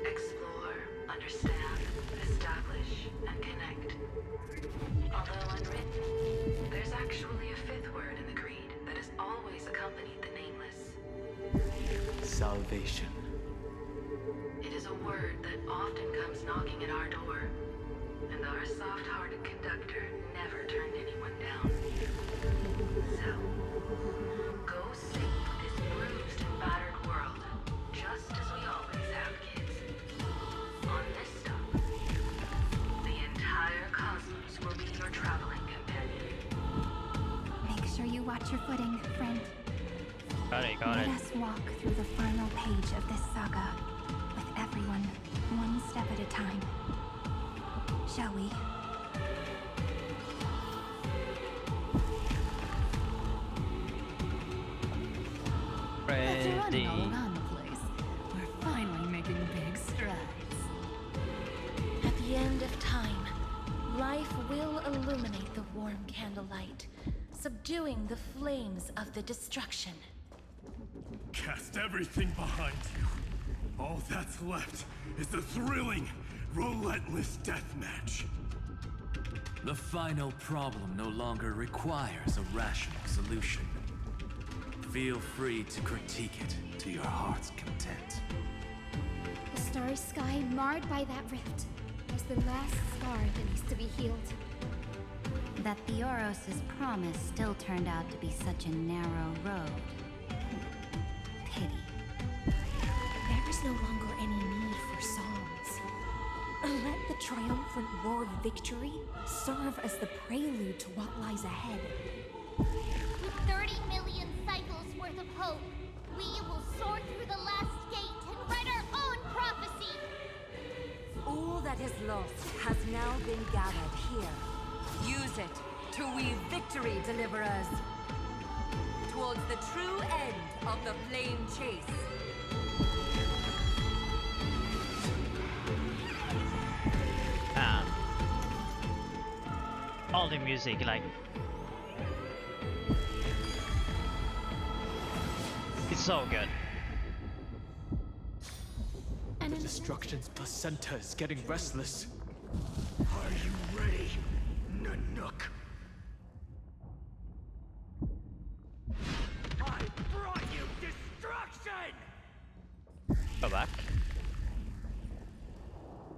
Explore, understand, establish, and connect. Although unwritten, there's actually a fifth word in the creed that has always accompanied the nameless. Salvation. It is a word that often comes knocking at our door, and our soft-hearted conductor never turned anyone down. So, go save this bruised and battered world, just as we always have, kids. On this stop, the entire cosmos will be your traveling companion. Make sure you watch your footing, friend. Got it, got Let it. us walk through the final page of this saga, with everyone, one step at a time. Shall we? After running all Ready. around the place, we're finally making big strides. At the end of time, life will illuminate the warm candlelight, subduing the flames of the destruction. Cast everything behind you. All that's left is the thrilling, relentless deathmatch. The final problem no longer requires a rational solution. Feel free to critique it to your heart's content. The starry sky marred by that rift was the last scar that needs to be healed. That Theoros' promise still turned out to be such a narrow road. Pity. There is no longer any need for songs. Let the triumphant roar of victory serve as the prelude to what lies ahead. With 30 million cycles worth of hope, we will soar through the last gate and write our own prophecy. All that is lost has now been gathered here. Use it to weave victory, deliverers, towards the true end of the flame chase. All the music, like, it's so good. The destruction's placenta is getting restless. Are you ready, Nanook? I brought you destruction! Go back.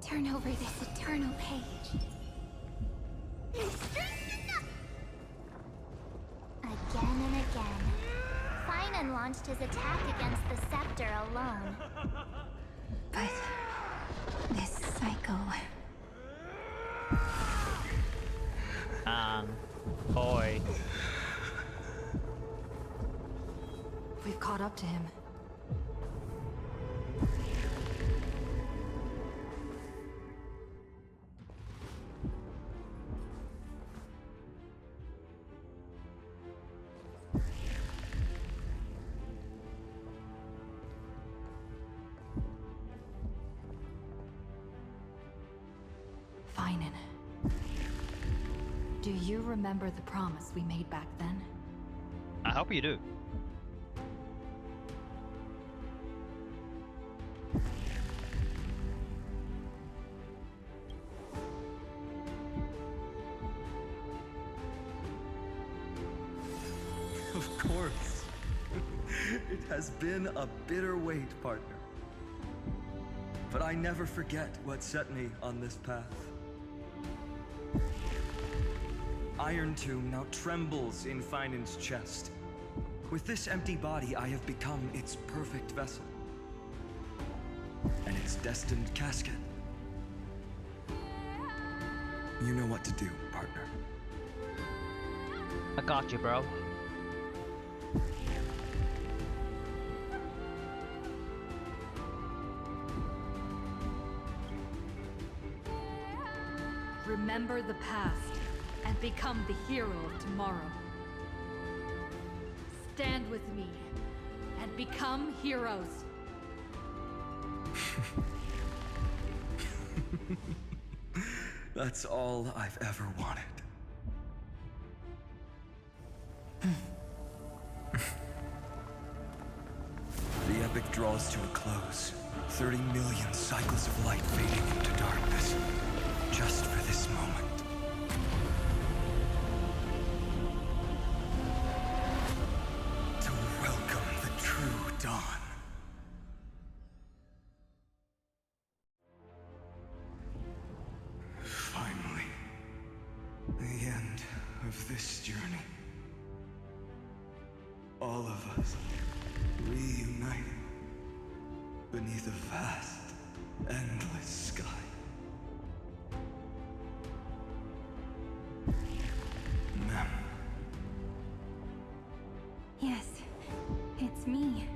Turn over this eternal page. Again and again, Finan launched his attack against the scepter alone. But this cycle. Boy. We've caught up to him. Finan. Do you remember the promise we made back then? I hope you do. Of course. It has been a bitter wait, partner. But I never forget what set me on this path. Iron Tomb now trembles in Finan's chest. With this empty body, I have become its perfect vessel. And its destined casket. You know what to do, partner. I got you, bro. Remember the past and become the hero of tomorrow. Stand with me and become heroes. That's all I've ever wanted. The epic draws to a close. 30 million cycles of light fading into darkness. Just for this moment. To welcome the true dawn. Finally. The end of this journey. All of us reunited beneath a vast, endless sky. Ma'am. Yes, it's me.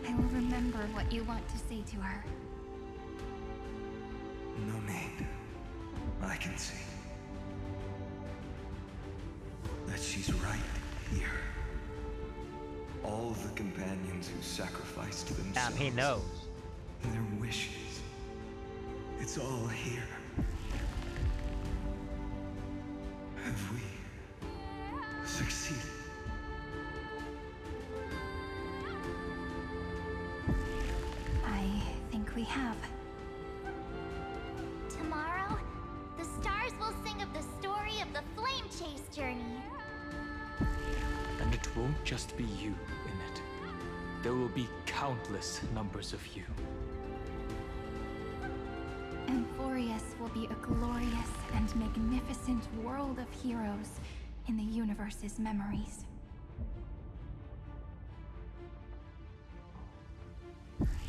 I will remember what you want to say to her. No need. I can see that she's right here. All the companions who sacrificed themselves. He knows. Their wishes. It's all here. Have we succeeded? I think we have. Tomorrow, the stars will sing of the story of the Flame Chase journey. And it won't just be you in it. There will be countless numbers of you. Amphorius will be a glorious and magnificent world of heroes in the universe's memories.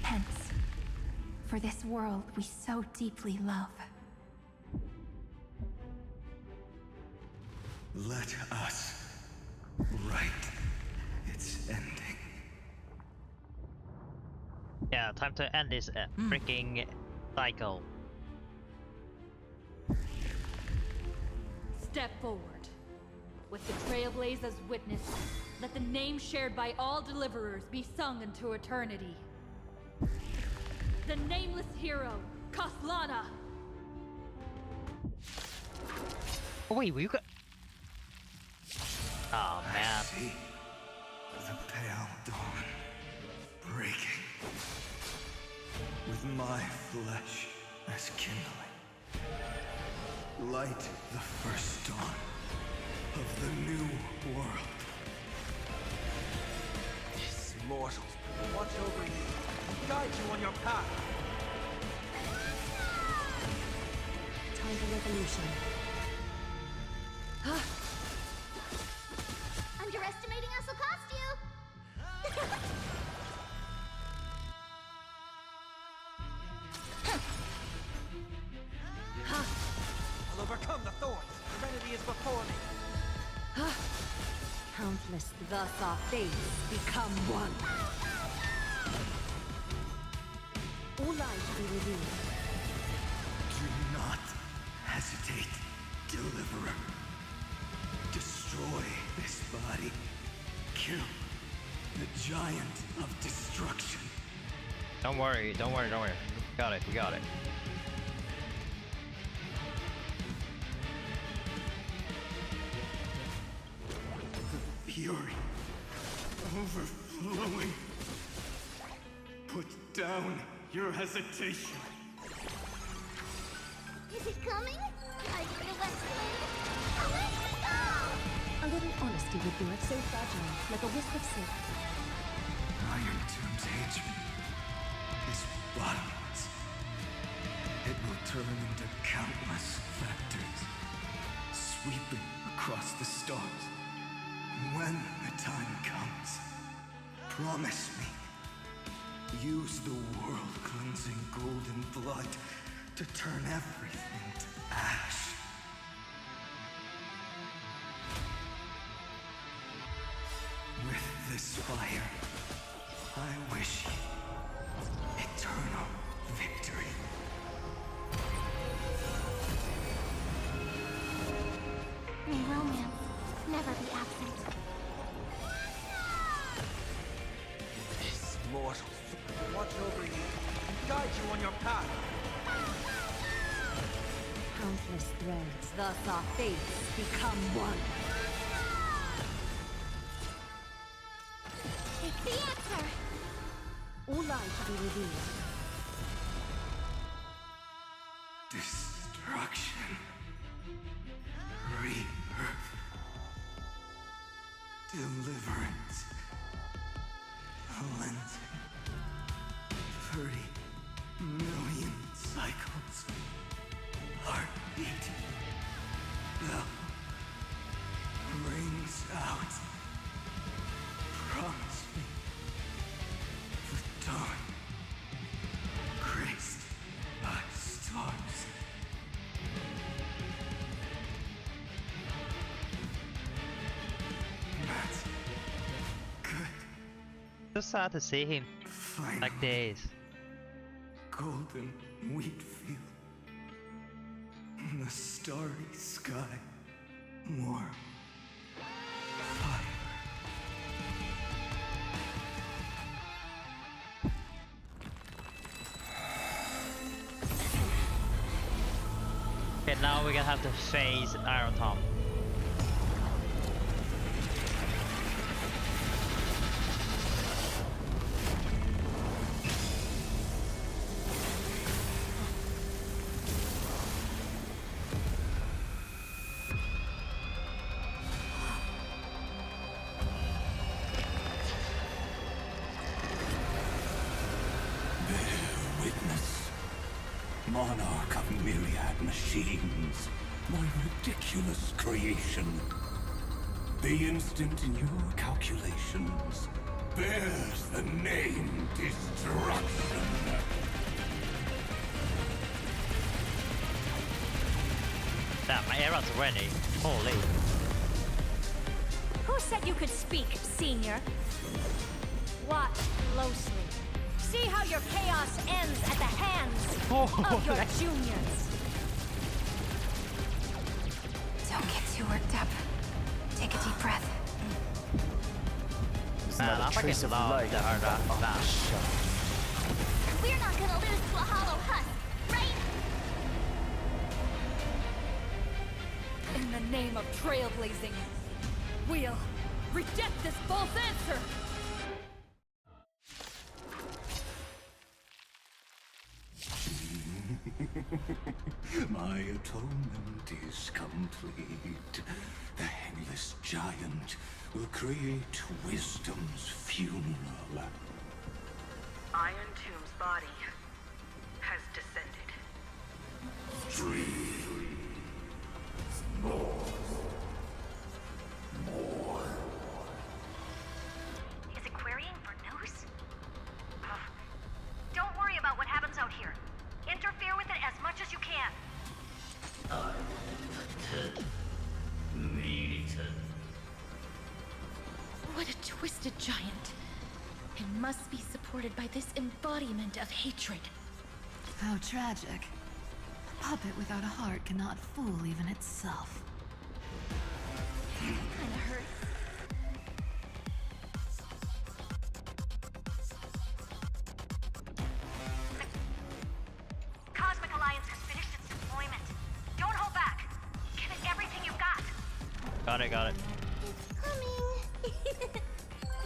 Hence, for this world we so deeply love. Let us write its ending. Yeah, time to end this freaking cycle. Step forward. With the Trailblazers witness, let the name shared by all deliverers be sung into eternity. The nameless hero, Kaslana! Oh, wait, you got... Oh, man. I see the pale dawn breaking. With my flesh as kindling. Light the first dawn of the new world. These mortals watch over you, guide you on your path. Time for revolution. Underestimating us will cost you! overcome the thorns. Serenity is before me. Countless thus our fates become one. All lies be revealed. Do not hesitate, Deliverer. Destroy this body. Kill the giant of destruction. Don't worry, don't worry, don't worry. Got it, we got it. Fury. Overflowing. Put down your hesitation. Is it coming? Are you the West Wind? Let's go! A little honesty would do it, so fragile, like a wisp of silk. Iron Tomb's hatred is bottomless. It will turn into countless factors, sweeping across the stars. When the time comes, promise me, use the world-cleansing golden blood to turn everything to ash. With this fire, I wish you eternal victory. May romance never be absent. This mortal will watch over you and guide you on your path. Countless threads, thus our fates become one. Take the answer! All lies to be revealed. Destruction. Rebirth. Deliverance. Cleansing. 30 million cycles. Heartbeat. Bell. Rings out. Promise me. The dawn. Graced by stars. That's good. Just sad to see him like this. Golden wheat field. In the starry sky. Warm. Fire. Okay, now we're gonna have to face Iron Tom. Bear witness. Monarch of myriad machines. My ridiculous creation. The instant in your calculations bears the name Destruction. Damn, my arrow's ready. Holy. Who said you could speak, Senior? Watch closely. See how your chaos ends at the hands of your juniors. Don't get too worked up. Take a deep breath. Man, I fucking love the Arda. We're not gonna lose to a hollow husk, right? In the name of trailblazing, we'll reject this false answer! My atonement is complete. The headless giant will create wisdom's funeral. Iron Tomb's body has descended. Dream. More. Is it querying for news? Don't worry about what happens out here. Interfere with it as much as you can. What a twisted giant. It must be supported by this embodiment of hatred. How tragic. A puppet without a heart cannot fool even itself. Kinda hurts. Cosmic Alliance has finished its deployment. Don't hold back. Give it everything you've got. Got it, got it. It's coming.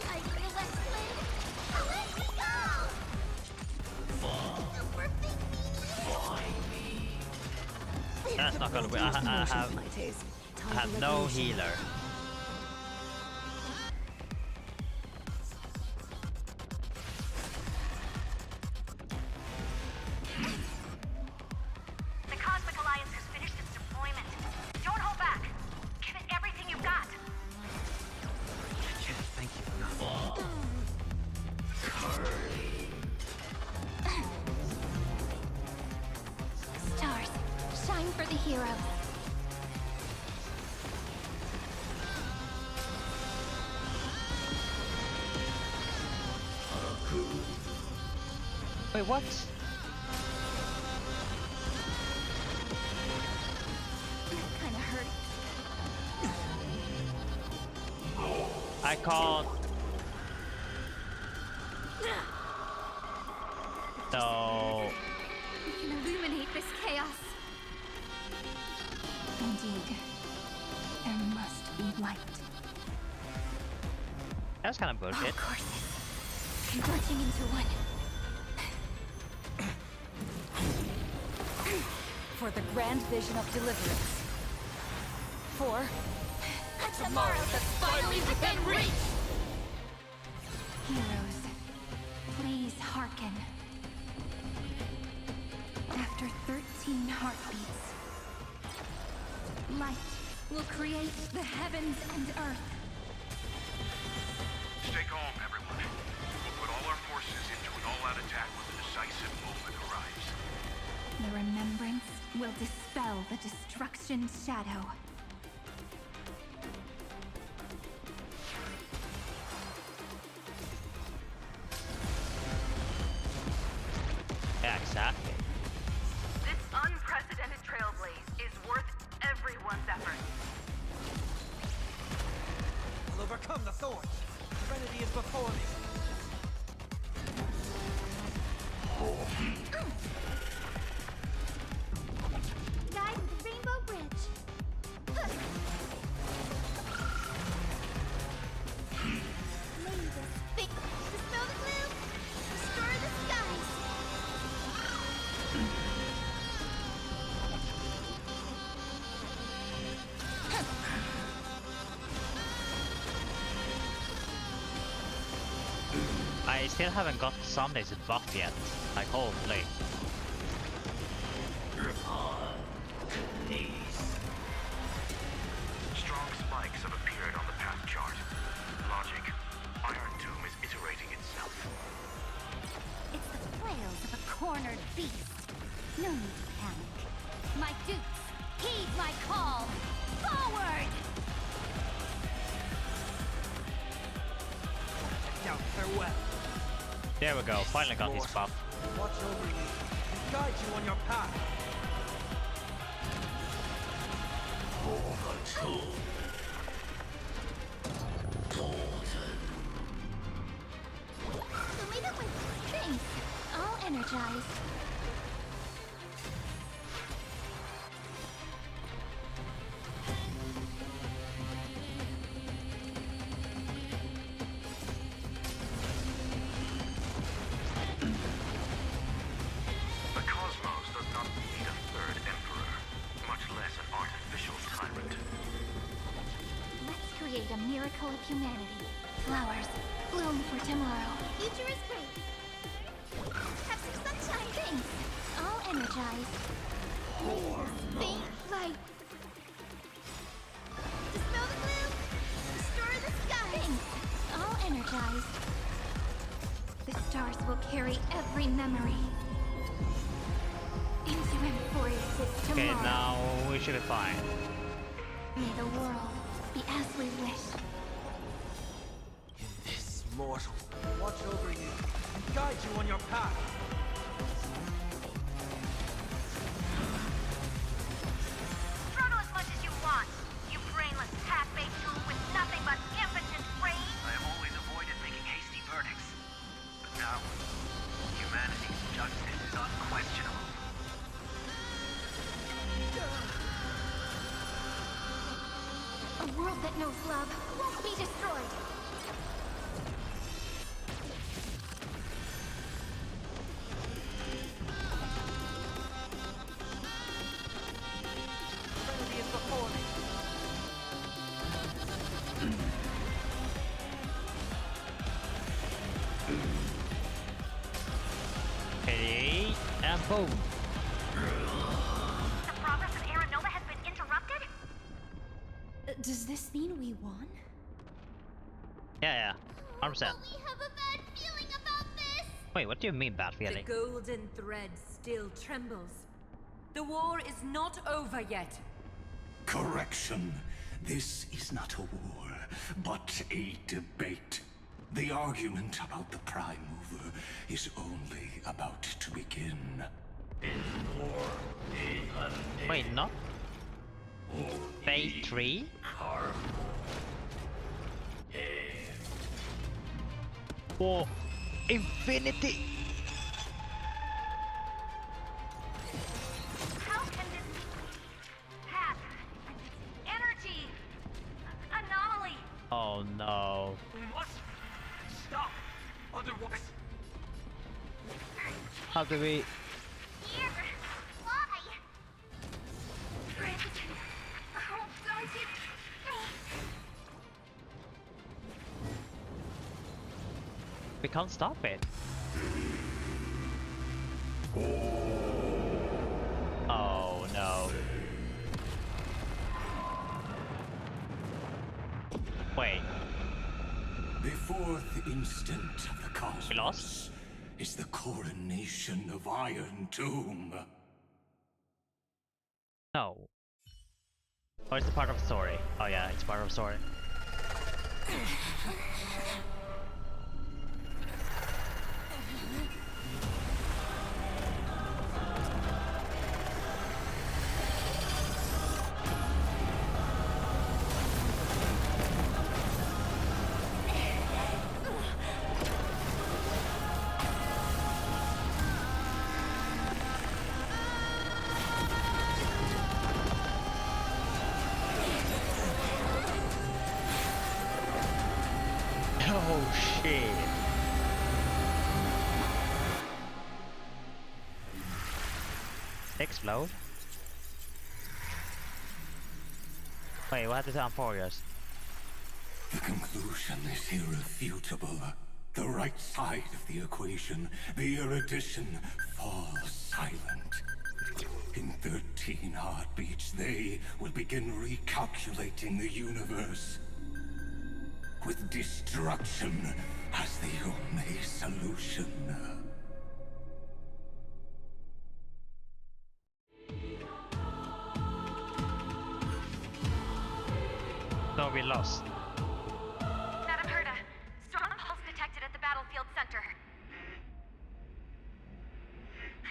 Are you the West Wind? Let me go! Super big meanie. That's not gonna be. I have no healer. The Cosmic Alliance has finished its deployment. Don't hold back. Give it everything you've got. I can't thank you enough. Stars, shine for the heroes. Wait, what? Kinda hurt. I can't. So We can illuminate this chaos. Indeed, there must be light. that's kind of bullshit. Of course. Converging into one. For the grand vision of deliverance. For A tomorrow that's finally within reach! Heroes, please hearken. After 13 heartbeats, light will create the heavens and earth. Stay calm, everyone. We'll put all our forces into an all-out attack when the decisive moment arrives. The remembrance will dispel the destruction's shadow. Yeah, exactly. This unprecedented trailblaze is worth everyone's effort. I'll overcome the thorns. Serenity is before me. Guide with the Rainbow Bridge. Lay this big. Dispel the gloom. Restore the skies. I still haven't got Sunday's buff yet. Like, hopefully. Strong spikes have appeared on the path chart. Logic. Iron Tomb is iterating itself. It's the flails of a cornered beast. No need to panic. My dukes, heed my call. Forward! Now farewell. There we go. Finally got his buff. Watch over you and guide you on your path. Fill me up with things. All energized. The cosmos does not need a third emperor, much less an artificial tyrant. Let's create a miracle of humanity. Flowers, bloom for tomorrow. Future is great. Have some sunshine. Things. All energized. Faint light. Dispel the gloom. Restore the sky. Things. All energized. The stars will carry every memory into Emphorius' Okay, tomorrow. now we should be fine. May the world be as we wish. mortal. Watch over you and guide you on your path. Struggle as much as you want, you brainless half-baked tool with nothing but impotent rage. I have always avoided making hasty verdicts. But now, humanity's justice is unquestionable. A world that knows love won't be destroyed. Trinity is before me. Ready, and boom. The progress of Aranova has been interrupted? Does this mean we won? Yeah, 100%. We have a bad feeling about this. Wait, what do you mean bad The feeling? golden thread still trembles. The war is not over yet. Correction. This is not a war, but a debate. The argument about the Prime Mover is only about to begin. Wait, not Phase 3? Or Infinity? How can this path, energy, anomaly? Oh no. We must stop. Otherwise, How do we... Here. Why? Oh, God, We can't stop it. Oh no. Wait. The fourth instant of the cosmos We lost? is the coronation of Iron Tomb. No. Or it's a part of the story. Oh yeah, it's part of the story. Oh shit. Explode? Wait, what happened to Amphorius? The conclusion is irrefutable. The right side of the equation, the erudition, falls silent. In 13 heartbeats, they will begin recalculating the universe. With destruction as the only solution. So we lost. Madam Herda, strong pulse detected at the battlefield center.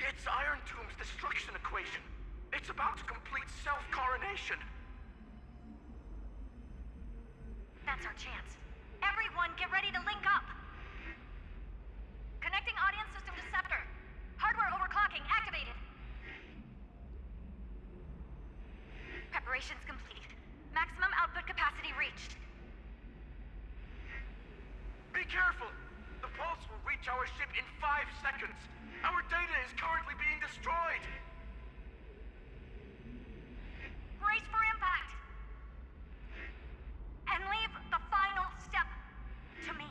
it's Iron Tomb's destruction equation. It's about to complete self-coronation. That's our chance. Everyone, get ready to link up. Connecting audience system to scepter. Hardware overclocking activated. Preparations complete. Maximum output capacity reached. Be careful! The pulse will reach our ship in 5 seconds. Our data is currently being destroyed. Brace for impact. And leave the final step to me.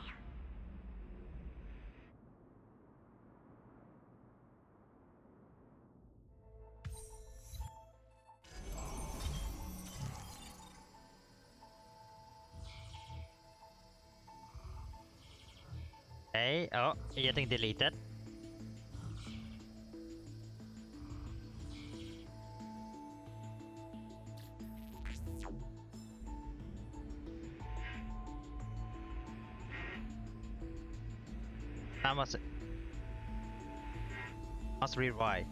Hey, oh, getting deleted. I must read why.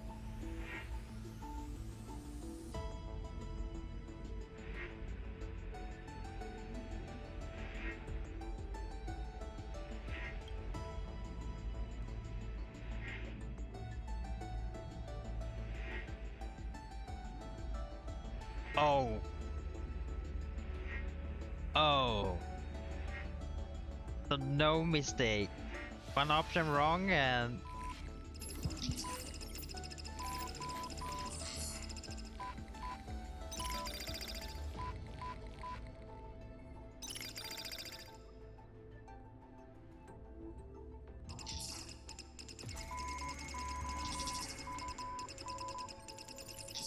Oh. Oh. So no mistake. One option wrong and...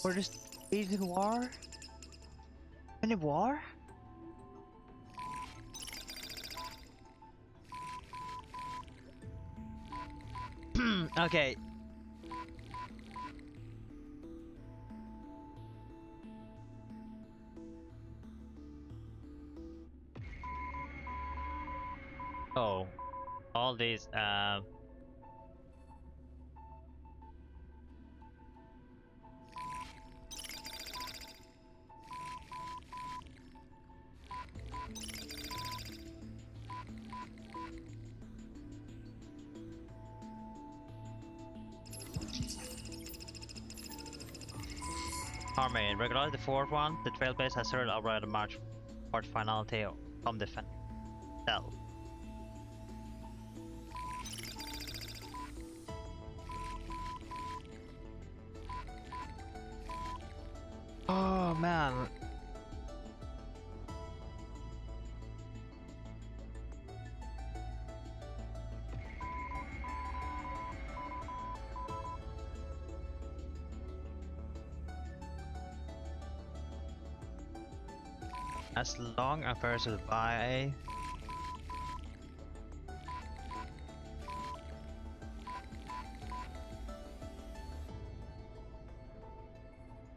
For this easy war? Any war? Okay. Oh, all these Harmony, regardless the fourth one, the Trailblaze has heard already March finality from the cell. Oh man. As long as first by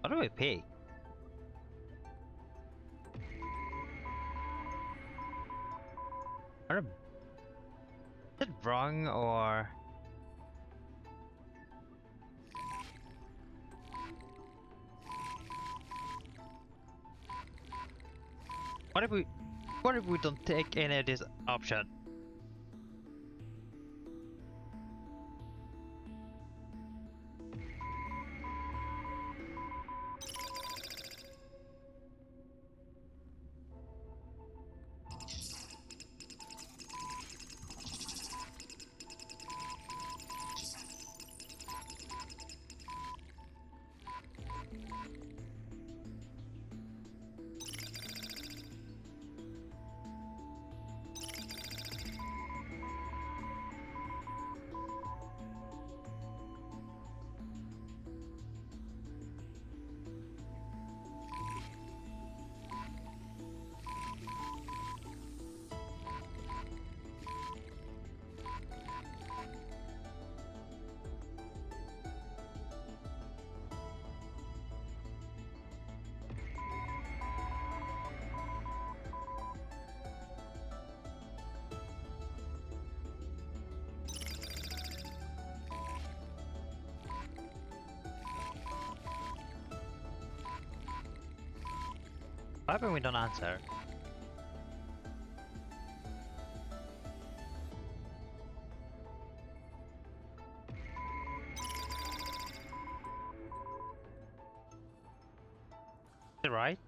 what do we pick? Is it wrong or what if we don't take any of this option? Why happen we don't answer? Is it right?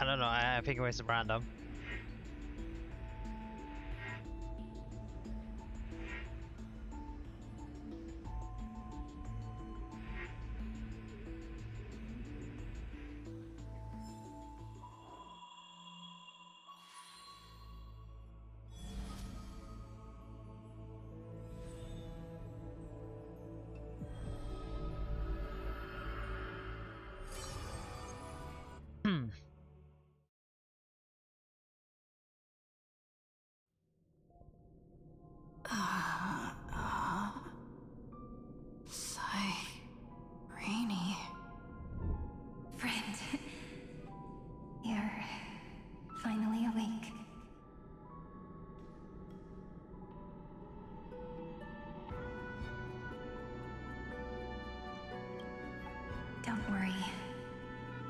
I don't know, I think it was random.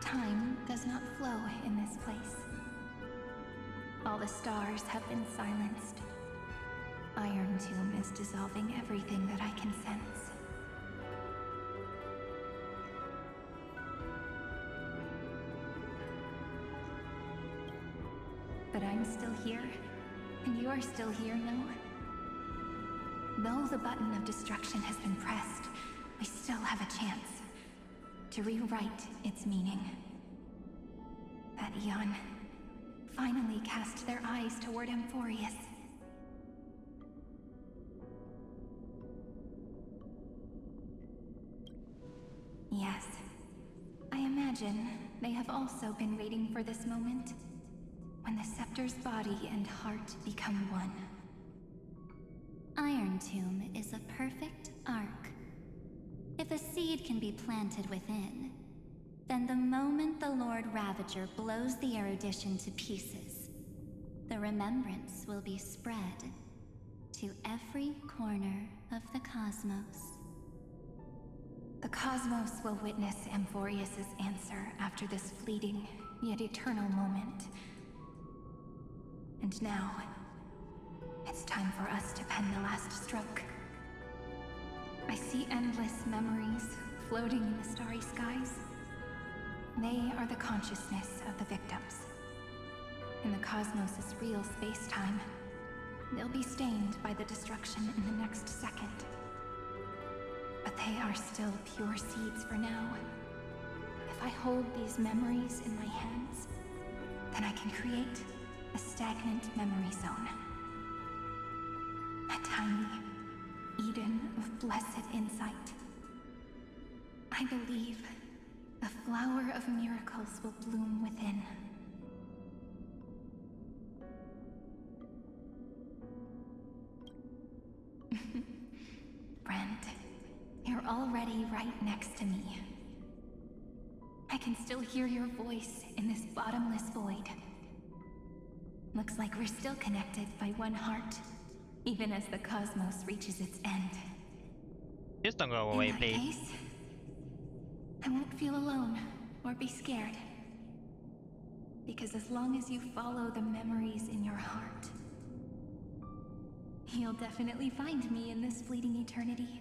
Time does not flow in this place. All the stars have been silenced. Iron Tomb is dissolving everything that I can sense. But I'm still here, and you're still here, no? Though the button of destruction has been pressed, we still have a chance to rewrite its meaning. That Eon finally cast their eyes toward Amphorius. Yes, I imagine they have also been waiting for this moment, when the scepter's body and heart become one. Iron Tomb is a perfect arc. If a seed can be planted within, then the moment the Lord Ravager blows the erudition to pieces, the remembrance will be spread to every corner of the cosmos. The cosmos will witness Amphorius' answer after this fleeting, yet eternal moment. And now, it's time for us to pen the last stroke. I see endless memories floating in the starry skies. They are the consciousness of the victims. In the cosmos' real space-time, they'll be stained by the destruction in the next second. But they are still pure seeds for now. If I hold these memories in my hands, then I can create a stagnant memory zone. A tiny Eden of blessed insight. I believe the flower of miracles will bloom within. Friend, you're already right next to me. I can still hear your voice in this bottomless void. Looks like we're still connected by one heart, even as the cosmos reaches its end. Just don't go away, in that please. Case, I won't feel alone or be scared. Because as long as you follow the memories in your heart, you'll definitely find me in this fleeting eternity,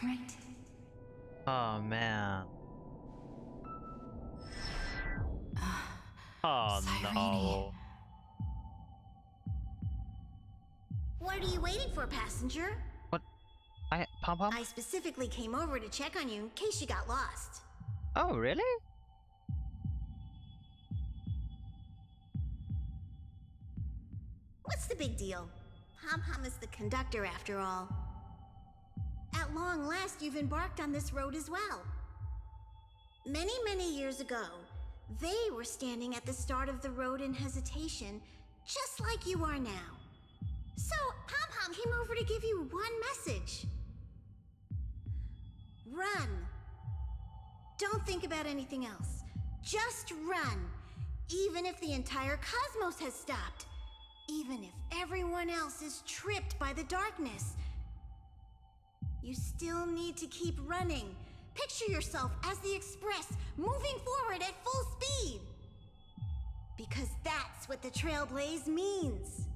right? Oh man. Oh no. What are you waiting for, passenger? What? Pom Pom? I specifically came over to check on you in case you got lost. Oh really? What's the big deal? Pom-Pom is the conductor after all. At long last, you've embarked on this road as well. Many, many years ago, they were standing at the start of the road in hesitation, just like you are now. So, Pom-Pom came over to give you one message. Run. Don't think about anything else. Just run. Even if the entire cosmos has stopped. Even if everyone else is tripped by the darkness. You still need to keep running. Picture yourself as the Express, moving forward at full speed. Because that's what the Trailblaze means.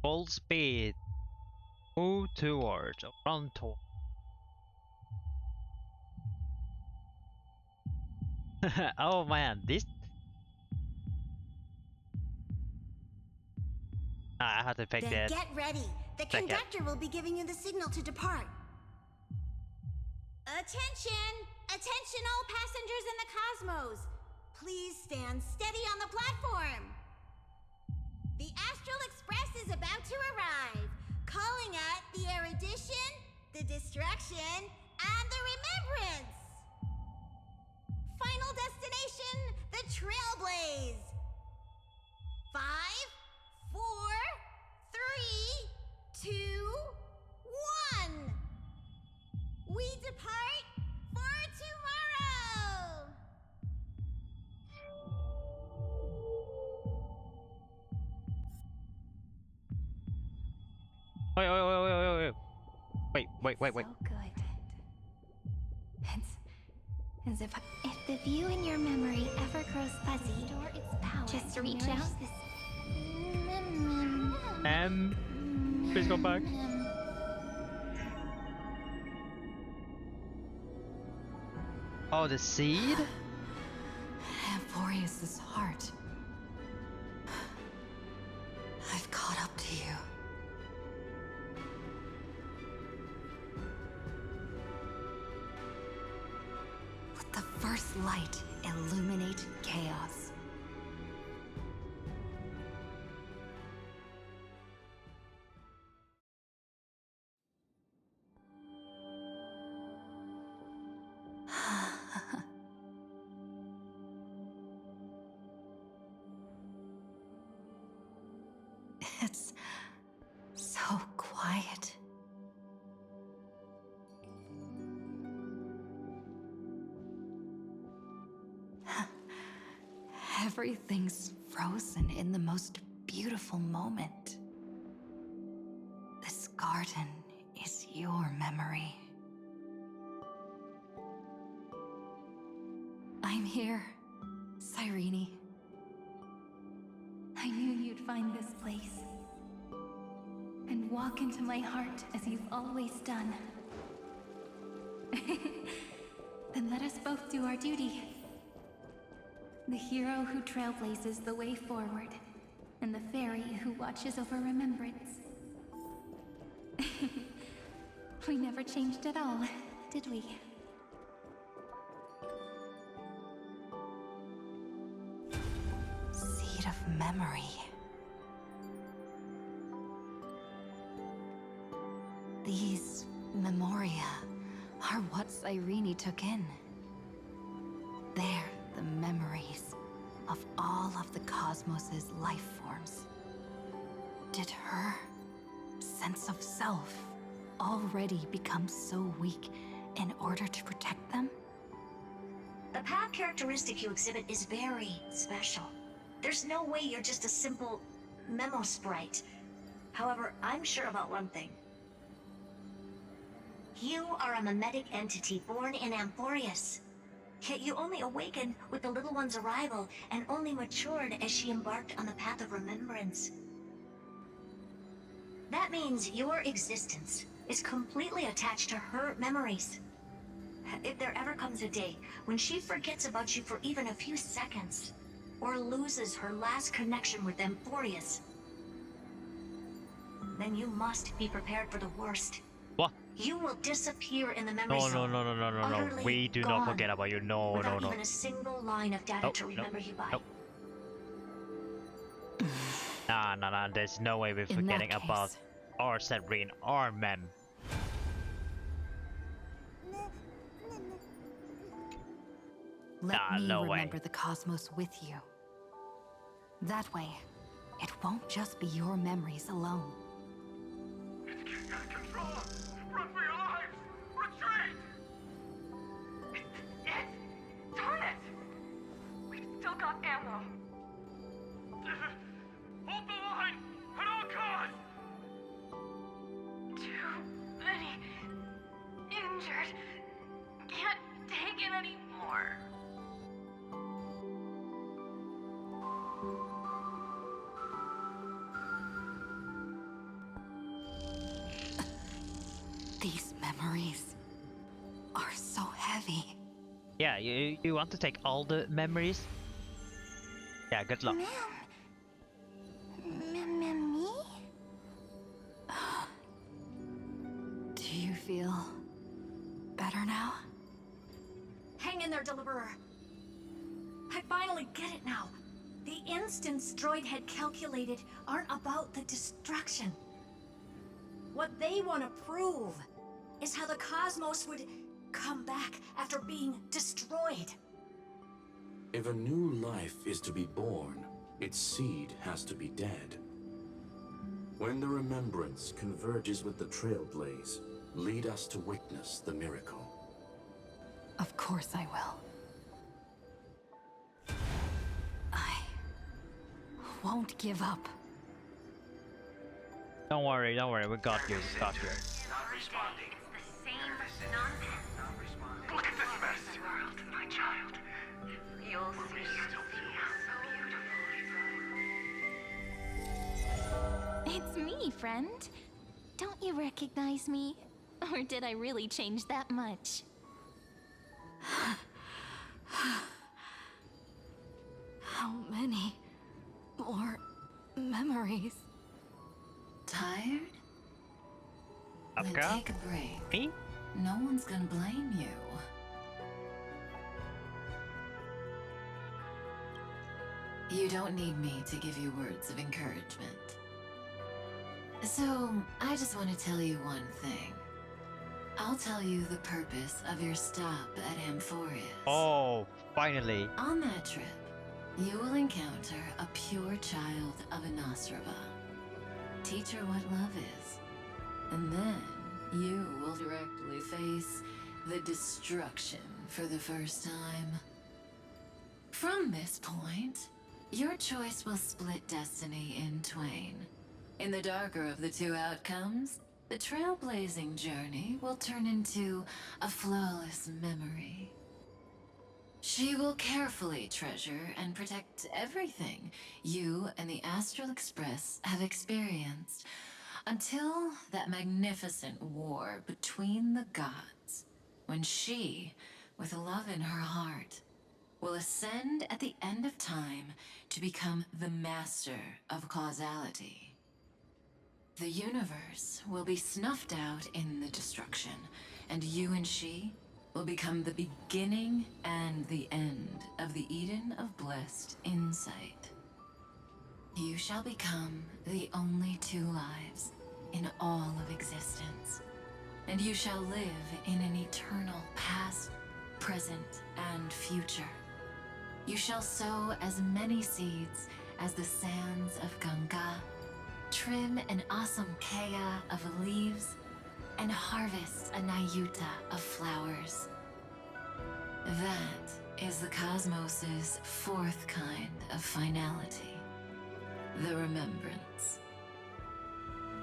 Full speed. Move towards, run toward. Oh man, this. I have to pick Then that. get ready. The conductor will be giving you the signal to depart. Attention! Attention all passengers in the cosmos! Please stand steady on the platform. The Astral Express is about to arrive, calling at the erudition, the distraction, and the remembrance. Final destination, the Trailblaze. 5, 4, 3, 2, 1. We depart for tomorrow. Wait. So good. As if If the view in your memory ever grows fuzzy, store its power just to reach nourish out. this Please go back. Oh, the seed? Amphorius's heart. I've caught up to you. Let the first light illuminate chaos. It's so quiet. Everything's frozen in the most beautiful moment. This garden is your memory. I'm here, Cyrene. I knew you'd find this place and walk into my heart as you've always done. Then let us both do our duty. The hero who trailblazes the way forward, and the fairy who watches over remembrance. We never changed at all, did we? Seed of memory. These memoria are what Cyrene took in. They're the memories of all of the cosmos's life forms. Did her sense of self already become so weak in order to protect them? The path characteristic you exhibit is very special. There's no way you're just a simple memo sprite. However, I'm sure about one thing. You are a mimetic entity born in Amphorius. Yet you only awakened with the little one's arrival and only matured as she embarked on the path of remembrance. That means your existence is completely attached to her memories. If there ever comes a day when she forgets about you for even a few seconds, or loses her last connection with Amphorius, then you must be prepared for the worst. What? You will disappear in the memory No, no, zone. no, no, no, no, no. Utterly We do gone, not forget about you. No, no, without no. even a single line of data Nope, to remember you by. Nope. Nah, nah, nah. There's no way we're In that forgetting case- about our Cyrene, our mem. Let Nah, me no way. remember the cosmos with you. That way, it won't just be your memories alone. It's getting out of control! Run for your lives! Retreat! It! Darn it! We've still got ammo. Hold the line! At all costs! Too many injured. Can't take it anymore. These memories are so heavy. Yeah, you want to take all the memories? Yeah, good luck. Me? Do you feel better now? Hang in there, Deliverer. I finally get it now. The instants Droid had calculated aren't about the destruction. What they want to prove is how the cosmos would come back after being destroyed. If a new life is to be born, its seed has to be dead. When the remembrance converges with the trailblaze, lead us to witness the miracle. Of course I will. I won't give up. Don't worry, we got you, we got you. Not responding. The same nonsense. Not responding. Look at this mess! Hey, friend. Don't you recognize me? Or did I really change that much? How many more memories? Tired? Up, Then girl? take a break. Me? No one's gonna blame you. You don't need me to give you words of encouragement. So, I just want to tell you one thing. I'll tell you the purpose of your stop at Amphorius. Oh, finally. On that trip, you will encounter a pure child of Anastrava. Teach her what love is. And then you will directly face the destruction for the first time. From this point, your choice will split destiny in twain. In the darker of the two outcomes, the trailblazing journey will turn into a flawless memory. She will carefully treasure and protect everything you and the Astral Express have experienced until that magnificent war between the gods, when she, with love in her heart, will ascend at the end of time to become the master of causality. The universe will be snuffed out in the destruction, and you and she will become the beginning and the end of the Eden of Blessed Insight. You shall become the only two lives in all of existence, and you shall live in an eternal past, present, and future. You shall sow as many seeds as the sands of Ganga, trim an awesome kea of leaves, and harvest a nayuta of flowers. That is the cosmos's fourth kind of finality, the remembrance.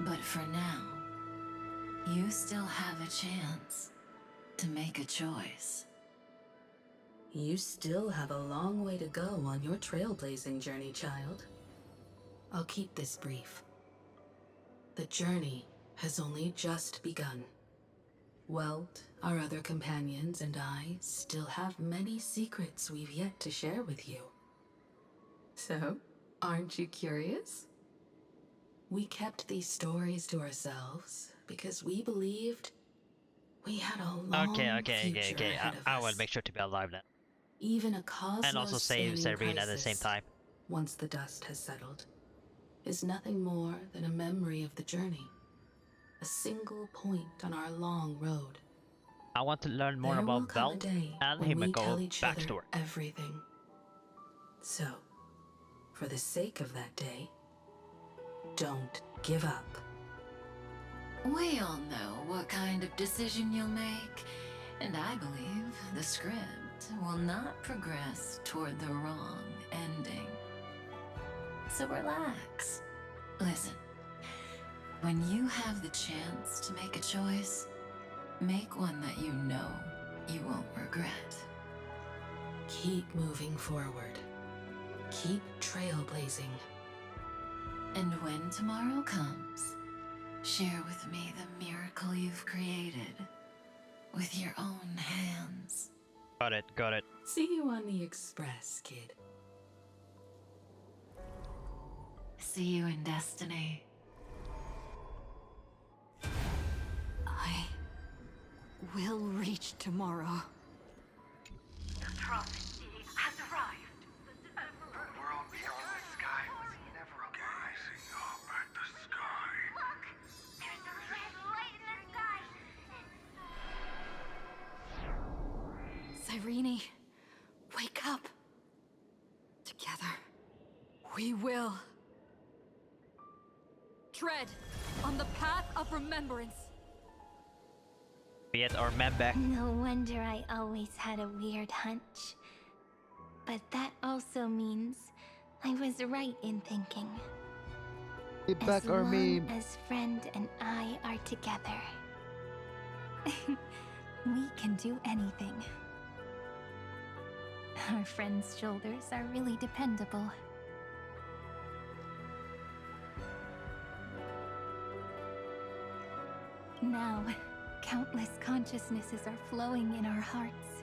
But for now, you still have a chance to make a choice. You still have a long way to go on your trailblazing journey, child. I'll keep this brief. The journey has only just begun. Welt, our other companions, and I still have many secrets we've yet to share with you. So, aren't you curious? We kept these stories to ourselves because we believed we had a long future ahead of I us. will make sure to be alive then. Even a cosmos And also save spanning Cyrene at the same crisis, time. once the dust has settled, is nothing more than a memory of the journey. A single point on our long road. I want to learn more There will about come a Belt day and when we tell Himiko each other backstory. everything. So, for the sake of that day, don't give up. We all know what kind of decision you'll make, and I believe the script will not progress toward the wrong ending. So relax. Listen, when you have the chance to make a choice, make one that you know you won't regret. Keep moving forward. Keep trailblazing. And when tomorrow comes, share with me the miracle you've created with your own hands. Got it, got it. See you on the Express, kid. See you in destiny. I will reach tomorrow. The prophecy has arrived. The world beyond the sky was never gazing up at the sky. Look! There's a red light in the sky! Cyrene, wake up. Together, we will. Tread on the path of remembrance. Be it or Membek. No wonder I always had a weird hunch. But that also means I was right in thinking. Feedback as or long meme. as friend and I are together, we can do anything. Our friend's shoulders are really dependable. now, countless consciousnesses are flowing in our hearts.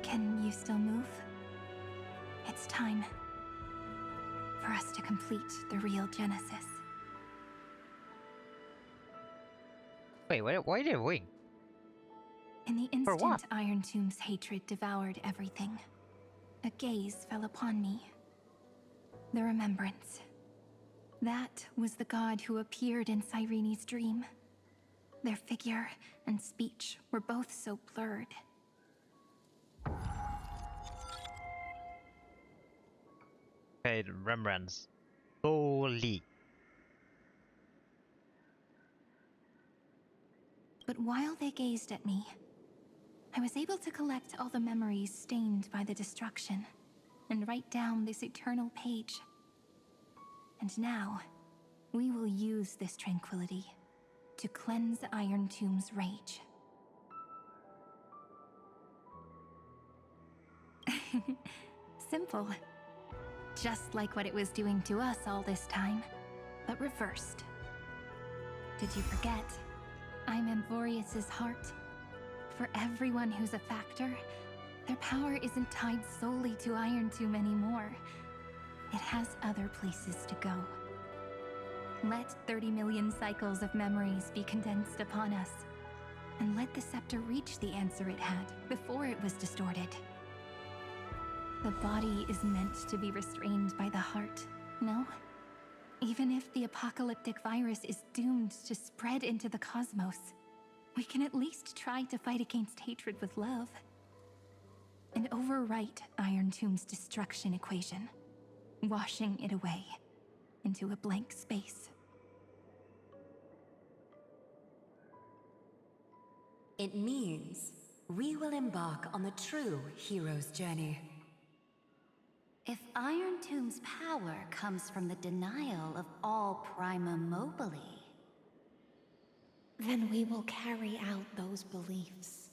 Can you still move? It's time for us to complete the real Genesis. Wait, why did it wing? In the For what? instant Iron Tomb's hatred devoured everything, a gaze fell upon me. The remembrance. That was the god who appeared in Cyrene's dream. Their figure and speech were both so blurred. Okay, the remembrance. Holy. But while they gazed at me, I was able to collect all the memories stained by the destruction and write down this eternal page. And now, we will use this tranquility to cleanse Iron Tomb's rage. Simple. Just like what it was doing to us all this time, but reversed. Did you forget? I'm Amphorius's heart. For everyone who's a factor, their power isn't tied solely to Iron Tomb anymore. It has other places to go. Let 30 million cycles of memories be condensed upon us, and let the scepter reach the answer it had before it was distorted. The body is meant to be restrained by the heart, no? Even if the apocalyptic virus is doomed to spread into the cosmos, we can at least try to fight against hatred with love. And overwrite Iron Tomb's destruction equation, washing it away into a blank space. It means we will embark on the true hero's journey. If Iron Tomb's power comes from the denial of all Prima Mobile, Then we will carry out those beliefs.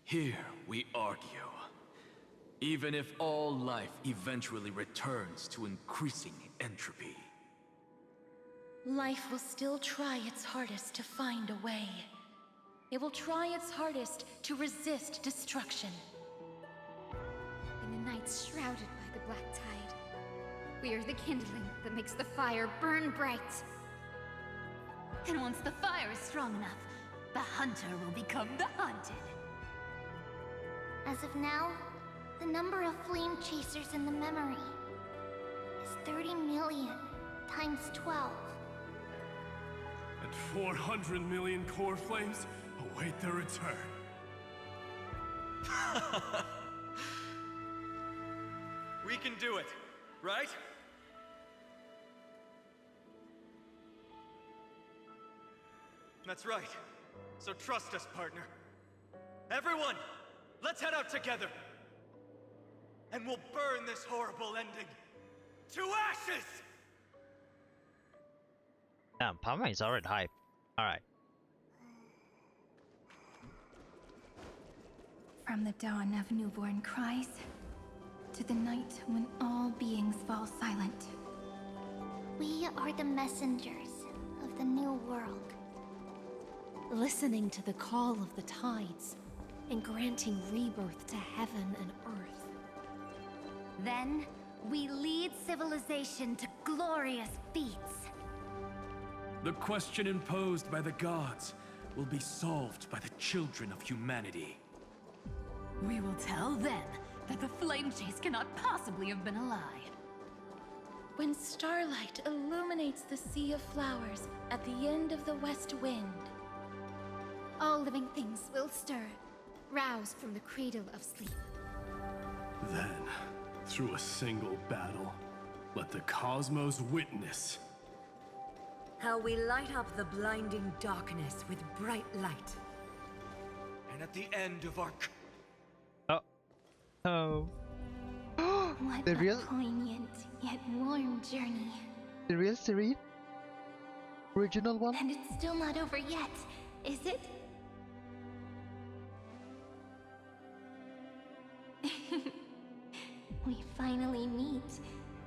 Here we argue. Even if all life eventually returns to increasing entropy. Life will still try its hardest to find a way. It will try its hardest to resist destruction. In the nights shrouded by the black tide, we are the kindling that makes the fire burn bright. And once the fire is strong enough, the hunter will become the hunted. As of now, the number of flame chasers in the memory is 30 million times 12. And 400 million core flames await their return. We can do it, right? That's right. So trust us, partner. Everyone, let's head out together. And we'll burn this horrible ending to ashes! Damn, Palma is already hype. Alright. From the dawn of newborn cries, to the night when all beings fall silent. We are the messengers of the new world. Listening to the call of the tides and granting rebirth to heaven and earth. Then, we lead civilization to glorious feats. The question imposed by the gods will be solved by the children of humanity. We will tell them that the flame chase cannot possibly have been a lie. When starlight illuminates the sea of flowers at the end of the west wind, All living things will stir, roused from the cradle of sleep. Then, through a single battle, let the cosmos witness. How we light up the blinding darkness with bright light. And at the end of our... Oh. What The a real- poignant yet warm journey. The real Cyrene? Original one? And it's still not over yet, is it? We finally meet.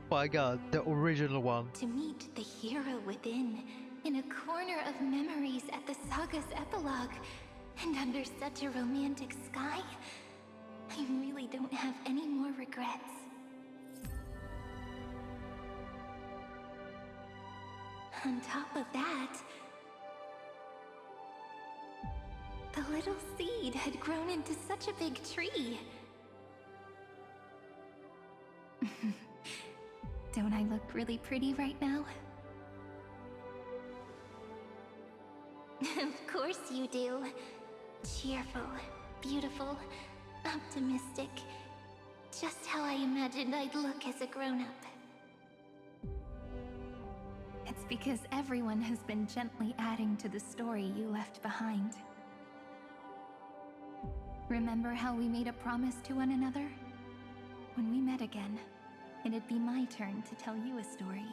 My god, the original one. To meet the hero within, in a corner of memories at the saga's epilogue, and under such a romantic sky, I really don't have any more regrets. On top of that, the little seed had grown into such a big tree. Don't I look really pretty right now? Of course you do. Cheerful, beautiful, optimistic. Just how I imagined I'd look as a grown-up. It's because everyone has been gently adding to the story you left behind. Remember how we made a promise to one another? When we met again, it'd be my turn to tell you a story.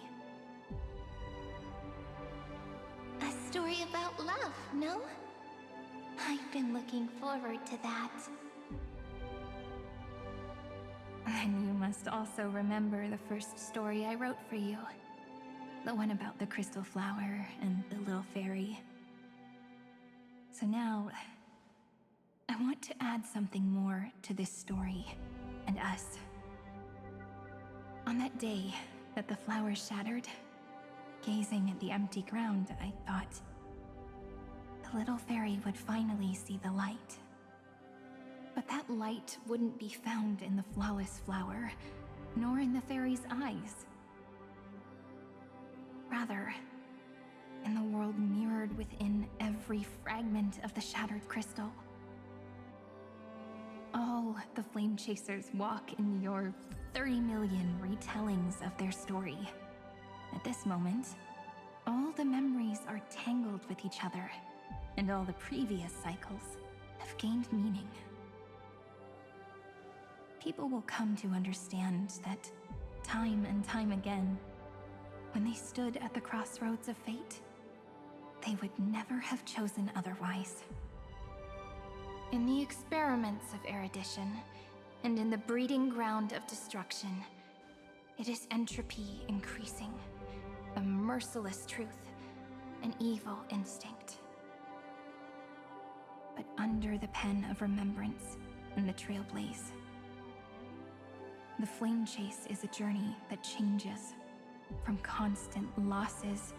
A story about love, no? I've been looking forward to that. And you must also remember the first story I wrote for you. The one about the crystal flower and the little fairy. So now, I want to add something more to this story and us. On that day that the flower shattered, gazing at the empty ground, I thought the little fairy would finally see the light. But that light wouldn't be found in the flawless flower, nor in the fairy's eyes. Rather, in the world mirrored within every fragment of the shattered crystal. All the flame chasers walk in your 30 million retellings of their story. At this moment, all the memories are tangled with each other, and all the previous cycles have gained meaning. People will come to understand that time and time again, when they stood at the crossroads of fate, they would never have chosen otherwise. In the experiments of erudition, and in the breeding ground of destruction, it is entropy increasing, a merciless truth, an evil instinct. But under the pen of remembrance and the trailblaze, the flame chase is a journey that changes from constant losses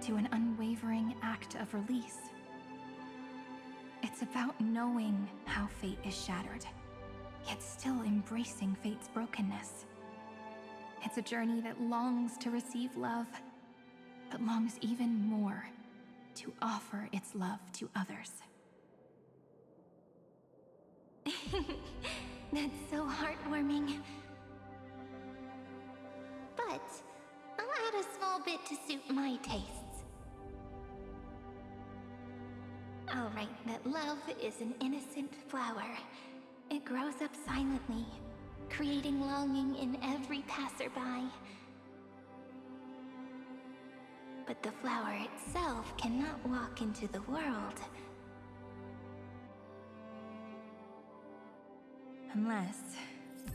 to an unwavering act of release. It's about knowing how fate is shattered, yet still embracing fate's brokenness. It's a journey that longs to receive love, but longs even more to offer its love to others. That's so heartwarming. But I'll add a small bit to suit my tastes. I'll write that love is an innocent flower. It grows up silently, creating longing in every passerby. But the flower itself cannot walk into the world unless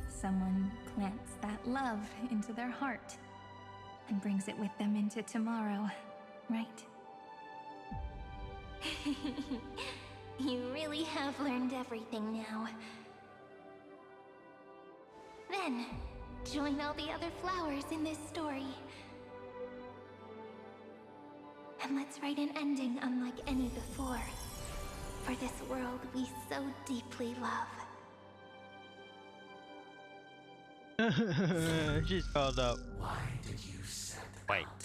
someone plants that love into their heart and brings it with them into tomorrow, right? You really have learned everything now. Then, join all the other flowers in this story. And let's write an ending unlike any before, for this world we so deeply love. She's called up. Why did you set Wait. out?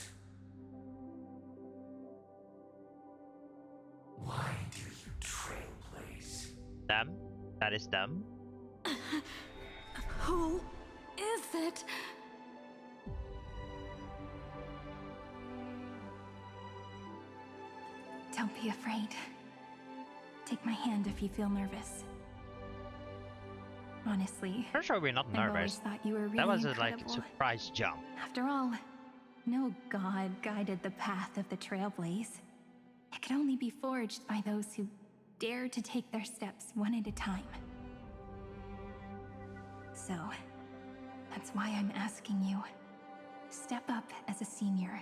Why do you trailblaze? Them? That is them? Who is it? Don't be afraid. Take my hand if you feel nervous. Honestly, Pretty sure we're not I've always nervous. thought you were really That was a incredible. surprise jump. After all, no god guided the path of the Trailblaze. It could only be forged by those who dare to take their steps one at a time. So, that's why I'm asking you. Step up as a senior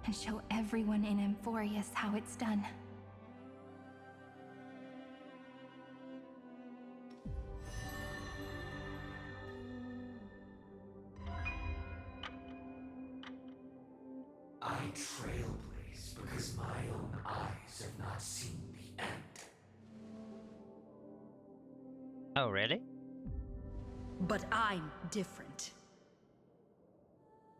and show everyone in Amphorius how it's done. I trailblaze because my own eyes have not seen the end. Oh, really? But I'm different.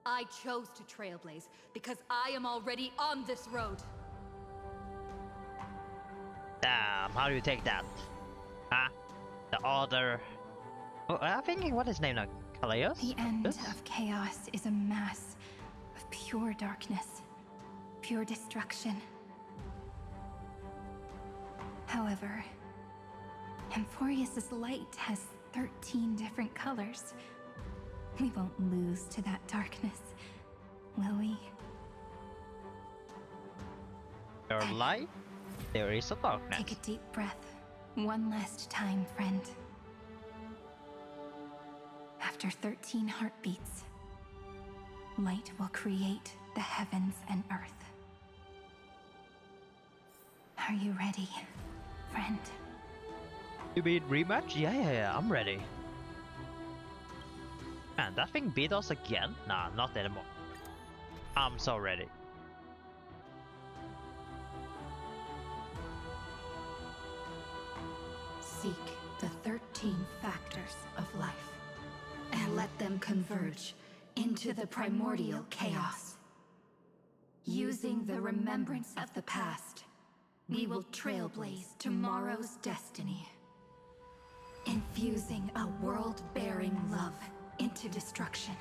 I chose to trailblaze because I am already on this road. Damn, how do you take that? Huh? The other... Oh, I'm thinking, what is his name now? Kaleos? The end of chaos is a mass of pure darkness, pure destruction. However, Amphorius's light has 13 different colors. We won't lose to that darkness, will we? Your light? There is a darkness. Take a deep breath. One last time, friend. After 13 heartbeats, light will create the heavens and earth. Are you ready, friend? You mean rematch? Yeah, I'm ready. Man, that thing beat us again? Nah, not anymore. I'm so ready. Seek the 13 factors of life, and let them converge into the primordial chaos. Using the remembrance of the past, we will trailblaze tomorrow's destiny. Infusing a world-bearing love into destruction.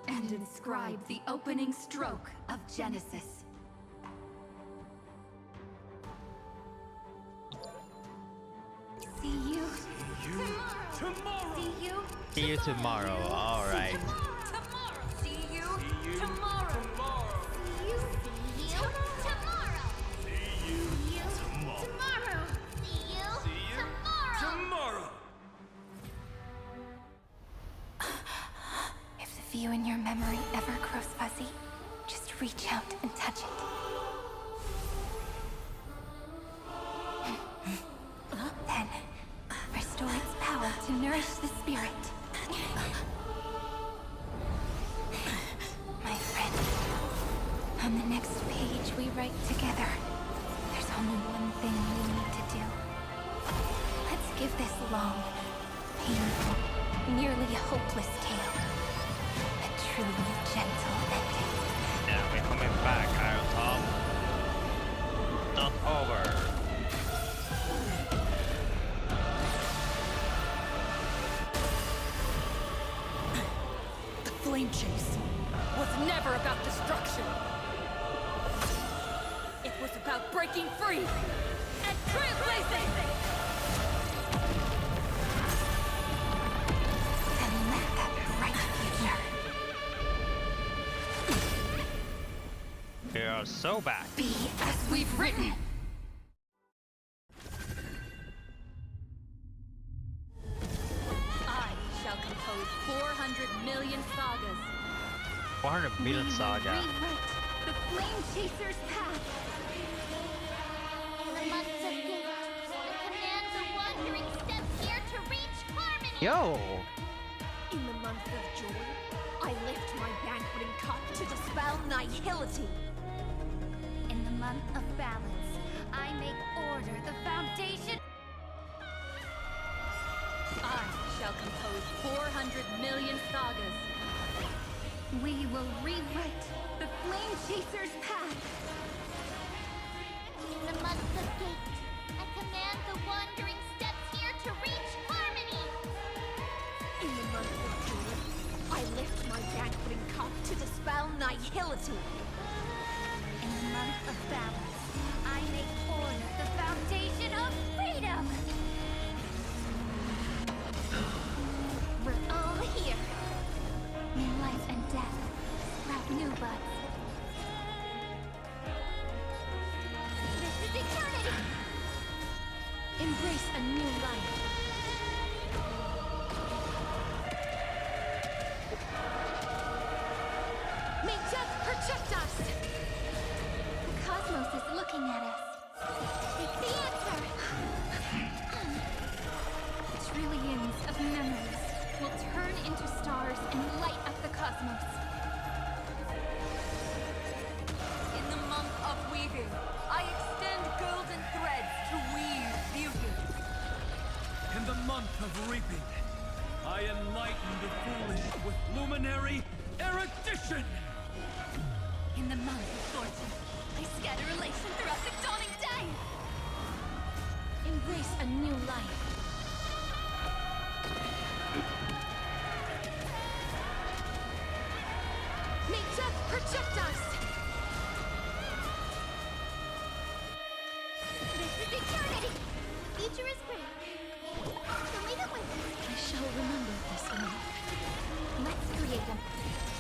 And inscribe the opening stroke of Genesis. See you tomorrow. See you. See you tomorrow. All right. See you tomorrow. See you tomorrow. See you tomorrow. See you Tomorrow. If the view in your memory ever grows fuzzy, just reach out and touch it. Then, restore its power to nourish the spirit. My friend, on the next page we write together, there's only one thing we need to do. Let's give this long, painful, nearly hopeless tale a truly gentle ending. Yeah, we're coming back, Iron Tom. Not over. The flame chase was never about destruction. It was about breaking free and trailblazing! And let that bright future We are so back. be as we've written. I shall compose 400 million sagas. 400 million saga. rewrite the flame chaser's path. In the months of gate, I command the wandering steps here to reach harmony. Yo! In the month of joy, I lift my banqueting cup to dispel nihility. In the month of balance, I make order the foundation. I shall compose 400 million sagas. We will rewrite the flame chaser's path. In the month of gate, I command the wandering steps here to reach harmony. In the month of joy, I lift my banqueting cup to dispel nihility. In the month of balance, I make order the foundation of freedom. We're all here. May life and death sprout new buds. This is eternity. Embrace a new life. May just looking at us. It's the answer! Trillions of memories will turn into stars and light up the cosmos. In the month of weaving, I extend golden threads to weave beauty. In the month of reaping, I enlighten the foolish with luminary erudition! In the month of fortune, I scatter elation throughout the dawning day. Embrace a new life. May death protect us! This is eternity! Future is great. So leave it with us. I shall remember this one. Let's create them.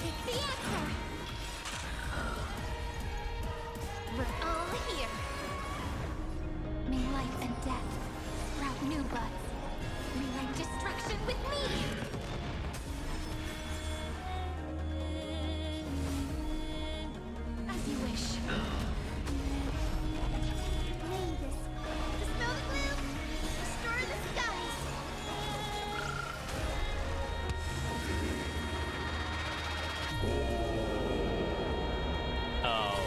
It's the answer! We're all here. May life and death sprout new buds. Rewrite destruction with me! As you wish. May this dispel the gloom, restore the skies. Oh.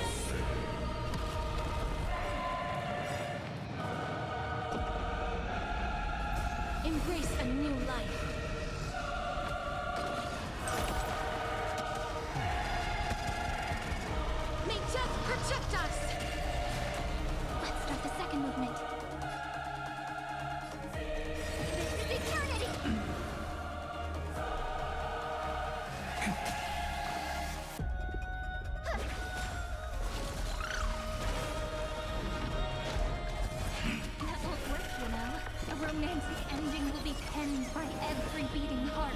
Embrace a new life. May death protect us! Let's start the second movement. This is eternity! That won't work, you know. A romantic ending will be penned by every beating heart.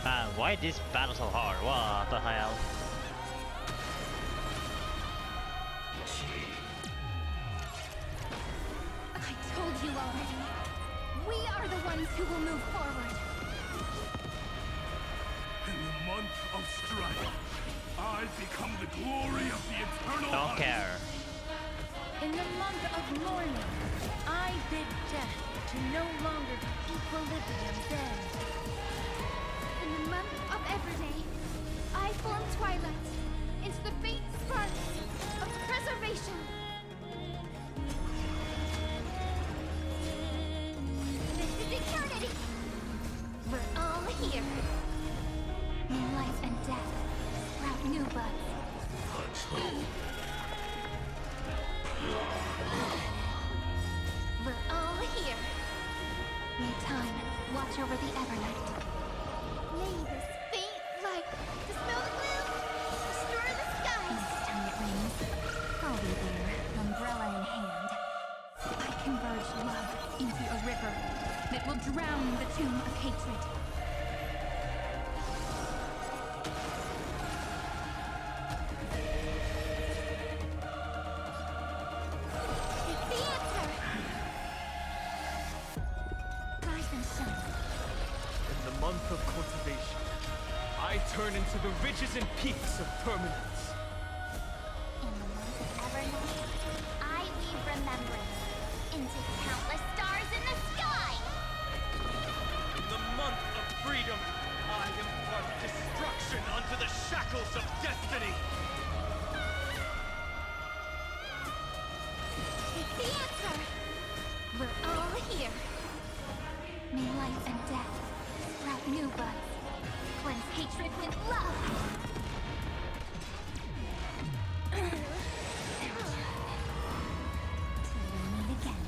Man, why this battle so hard? What the hell? I told you already. We are the ones who will move forward. In the month of strife, I become the glory of the eternal Don't hunt. care. In the month of mourning, I bid death to no longer equilibrium's end. In the month of Everday, I form twilight into the faint sparks of preservation. This is eternity! We're all here. May life and death sprout new buds. We're all here. May time watch over the Evernight. May this faint light dispel the gloom, restore the skies. Next time it rains, I'll be there, umbrella in hand. I converge love into a river that will drown the tomb of hatred. It's the answer! Rise and shine. In the month of cultivation, I turn into the ridges and peaks of permanence. In the month of Evernight, I weave remembrance into countless stars in the sky! In the month of freedom, I impart destruction onto the shackles of destiny! It's the answer! We're all here. May life and death sprout new buds. Cleanse hatred with love. Till we meet again.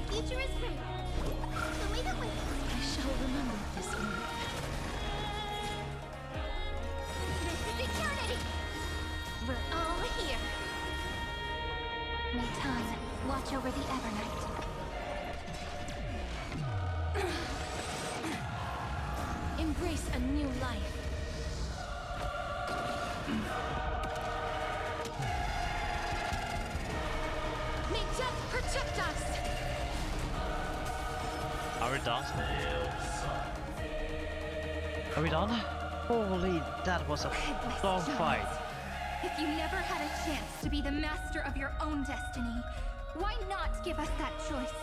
Future is great. So leave it with us. I shall remember this one. This is eternity! We're all here. May time watch over the Evernight. Embrace a new life. May death protect us! we done? Are we done? Holy, that was a long fight. If you never had a chance to be the master of your own destiny, why not give us that choice?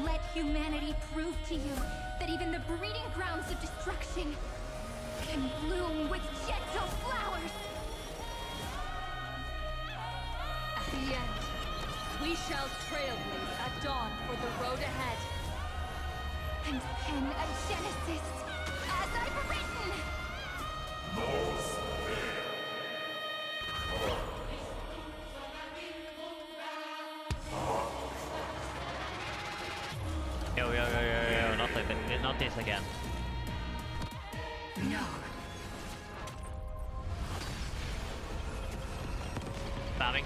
Let humanity prove to you that even the breeding grounds of destruction can bloom with gentle flowers. At the end, we shall trailblaze at dawn for the road ahead. And pen a genesis as I've written! Yo, not this again. No.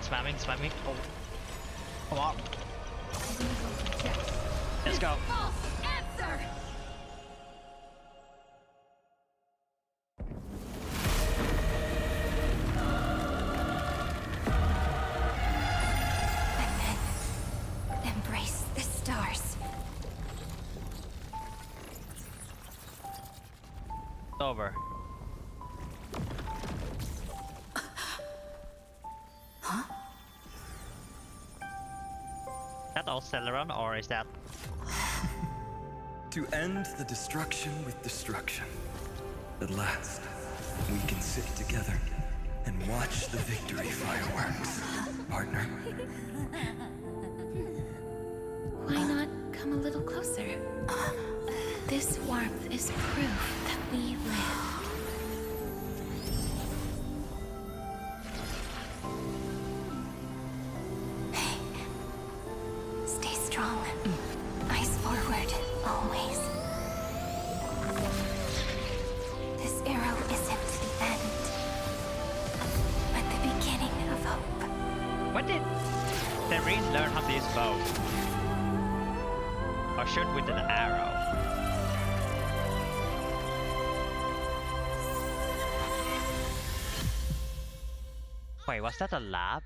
Spamming. Oh. Come on. Let's go. False answer! And then embrace the stars. It's over. Huh? Is that all Celeron, or is that... To end the destruction with destruction. At last, we can sit together and watch the victory fireworks, partner. Why not come a little closer? This warmth is proof that we live. Stay strong. Eyes forward, always. This arrow isn't the end, but the beginning of hope. When did Cyrene learn how to use bow? Or shoot with an arrow? Wait, was that a lab?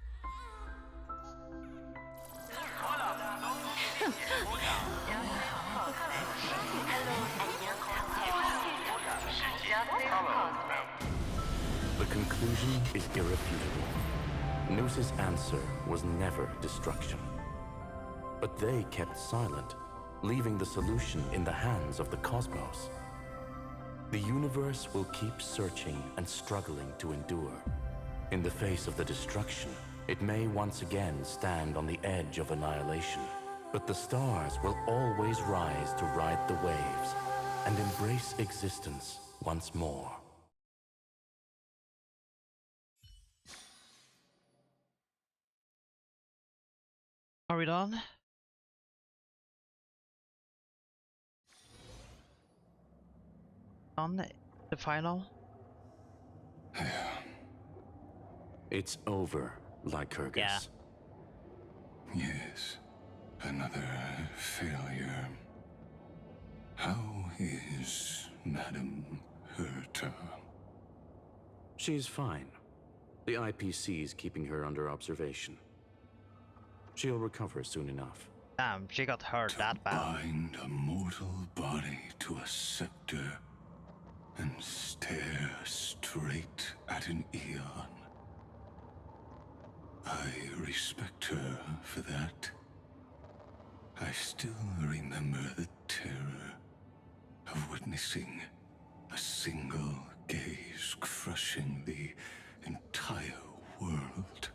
The conclusion is irrefutable. Noose's answer was never destruction. But they kept silent, leaving the solution in the hands of the cosmos. The universe will keep searching and struggling to endure. In the face of the destruction, it may once again stand on the edge of annihilation. But the stars will always rise to ride the waves and embrace existence once more. Are we done? On the final? It's over, Lycurgus. Yeah. Yes, another failure. How is Madame Herta? She's fine. The IPC's keeping her under observation. She'll recover soon enough. Damn, she got hurt that bad. Bind a mortal body to a scepter and stare straight at an eon. I respect her for that. I still remember the terror of witnessing a single gaze crushing the entire world.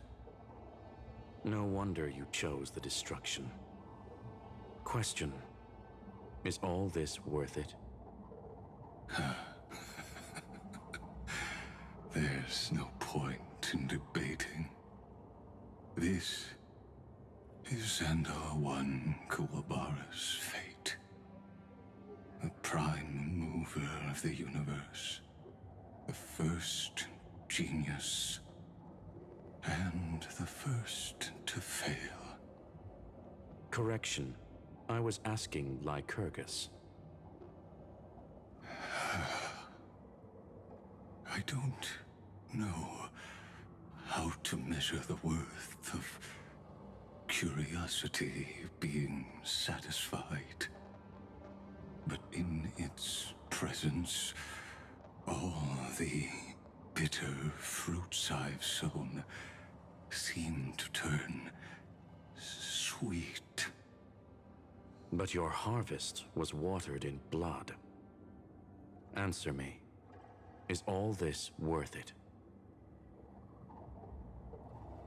No wonder you chose the destruction. Question: is all this worth it? There's no point in debating. This is Xandar One Kuwabara's fate. The prime mover of the universe. The first genius. And the first to fail. Correction. I was asking Lycurgus. I don't know how to measure the worth of curiosity being satisfied. but in its presence, all the bitter fruits I've sown seem to turn sweet. But your harvest was watered in blood. Answer me. Is all this worth it?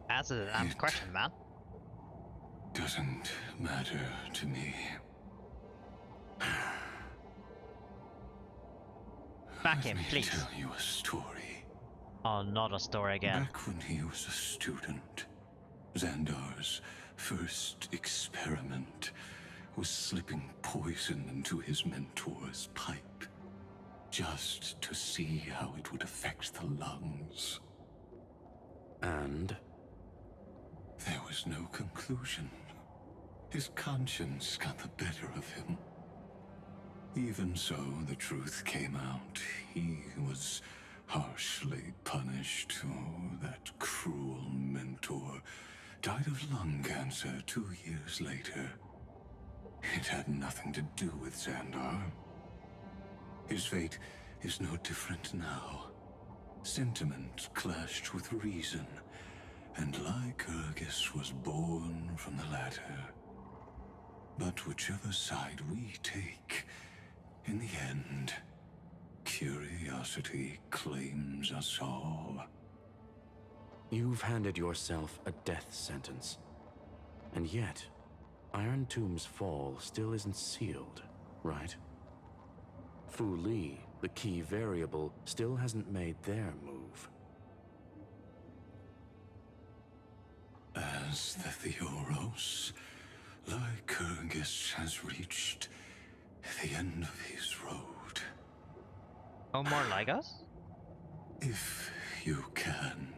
Answer the damn question, man. Doesn't matter to me. Back him, please. Tell you a story. Oh, not a story again. Back when he was a student, Xandar's first experiment was slipping poison into his mentor's pipe, just to see how it would affect the lungs. And? There was no conclusion. His conscience got the better of him. Even so, the truth came out. He was harshly punished. Oh, that cruel mentor died of lung cancer 2 years later. It had nothing to do with Xandar. His fate is no different now. Sentiment clashed with reason, and Lycurgus was born from the latter. But whichever side we take, in the end, curiosity claims us all. You've handed yourself a death sentence. And yet, Iron Tomb's fall still isn't sealed, right? Fu Li, the key variable, still hasn't made their move. As the Theoros, Lycurgus has reached the end of his road. No more like us? If you can,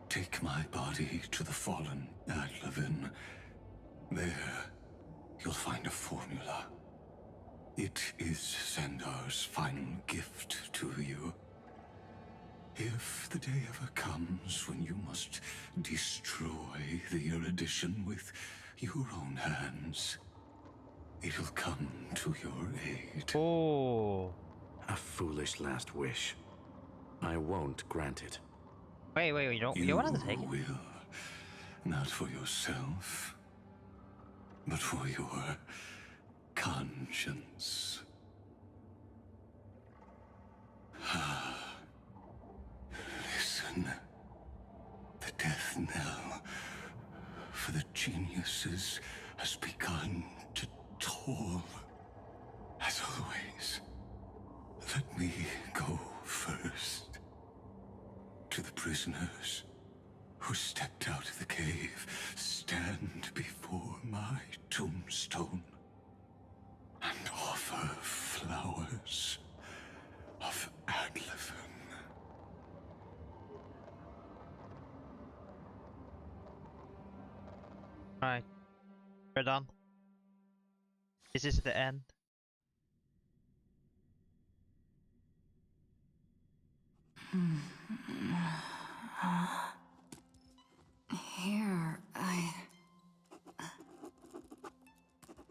take my body to the fallen Adlevin. There, you'll find a formula. It is Xandar's final gift to you. If the day ever comes when you must destroy the erudition with your own hands, it'll come to your aid. Oh. A foolish last wish. I won't grant it. Wait, you wanted to take it? Will. Not for yourself, but for your conscience. Listen. The death knell for the geniuses has begun to toll. As always, let me go first. To the prisoners who stepped out of the cave, stand before my tombstone and offer flowers of Adlevin. Alright. We're done. This is the end. Here,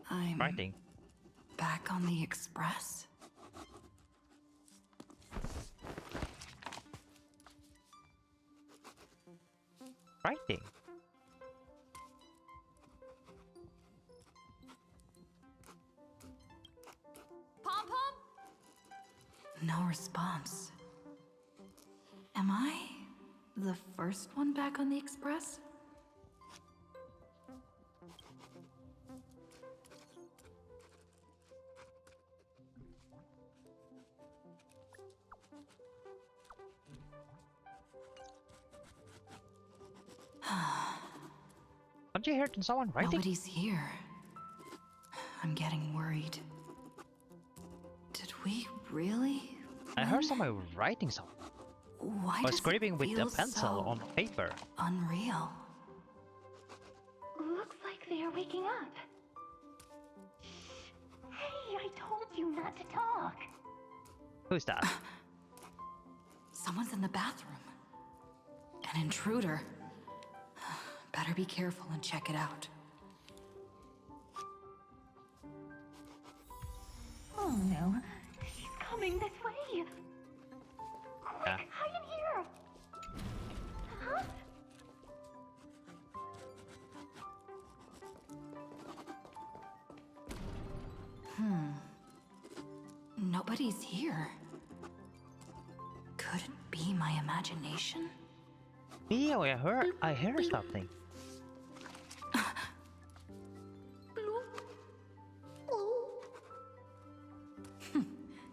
I'm Writing. back on the express. Writing. Pom-pom? No response. Am I the first one back on the express? Don't you hear someone writing? Nobody's here. I'm getting worried. Did we really? I heard someone writing something. Why Or does scraping it with a feel pencil so on paper. unreal? Looks like they are waking up. Hey, I told you not to talk. Who's that? Someone's in the bathroom. An intruder. Better be careful and check it out. Oh no. He's coming this way. Yeah. Hide in here. Huh? Nobody's here. Could it be my imagination? Yeah, I heard something.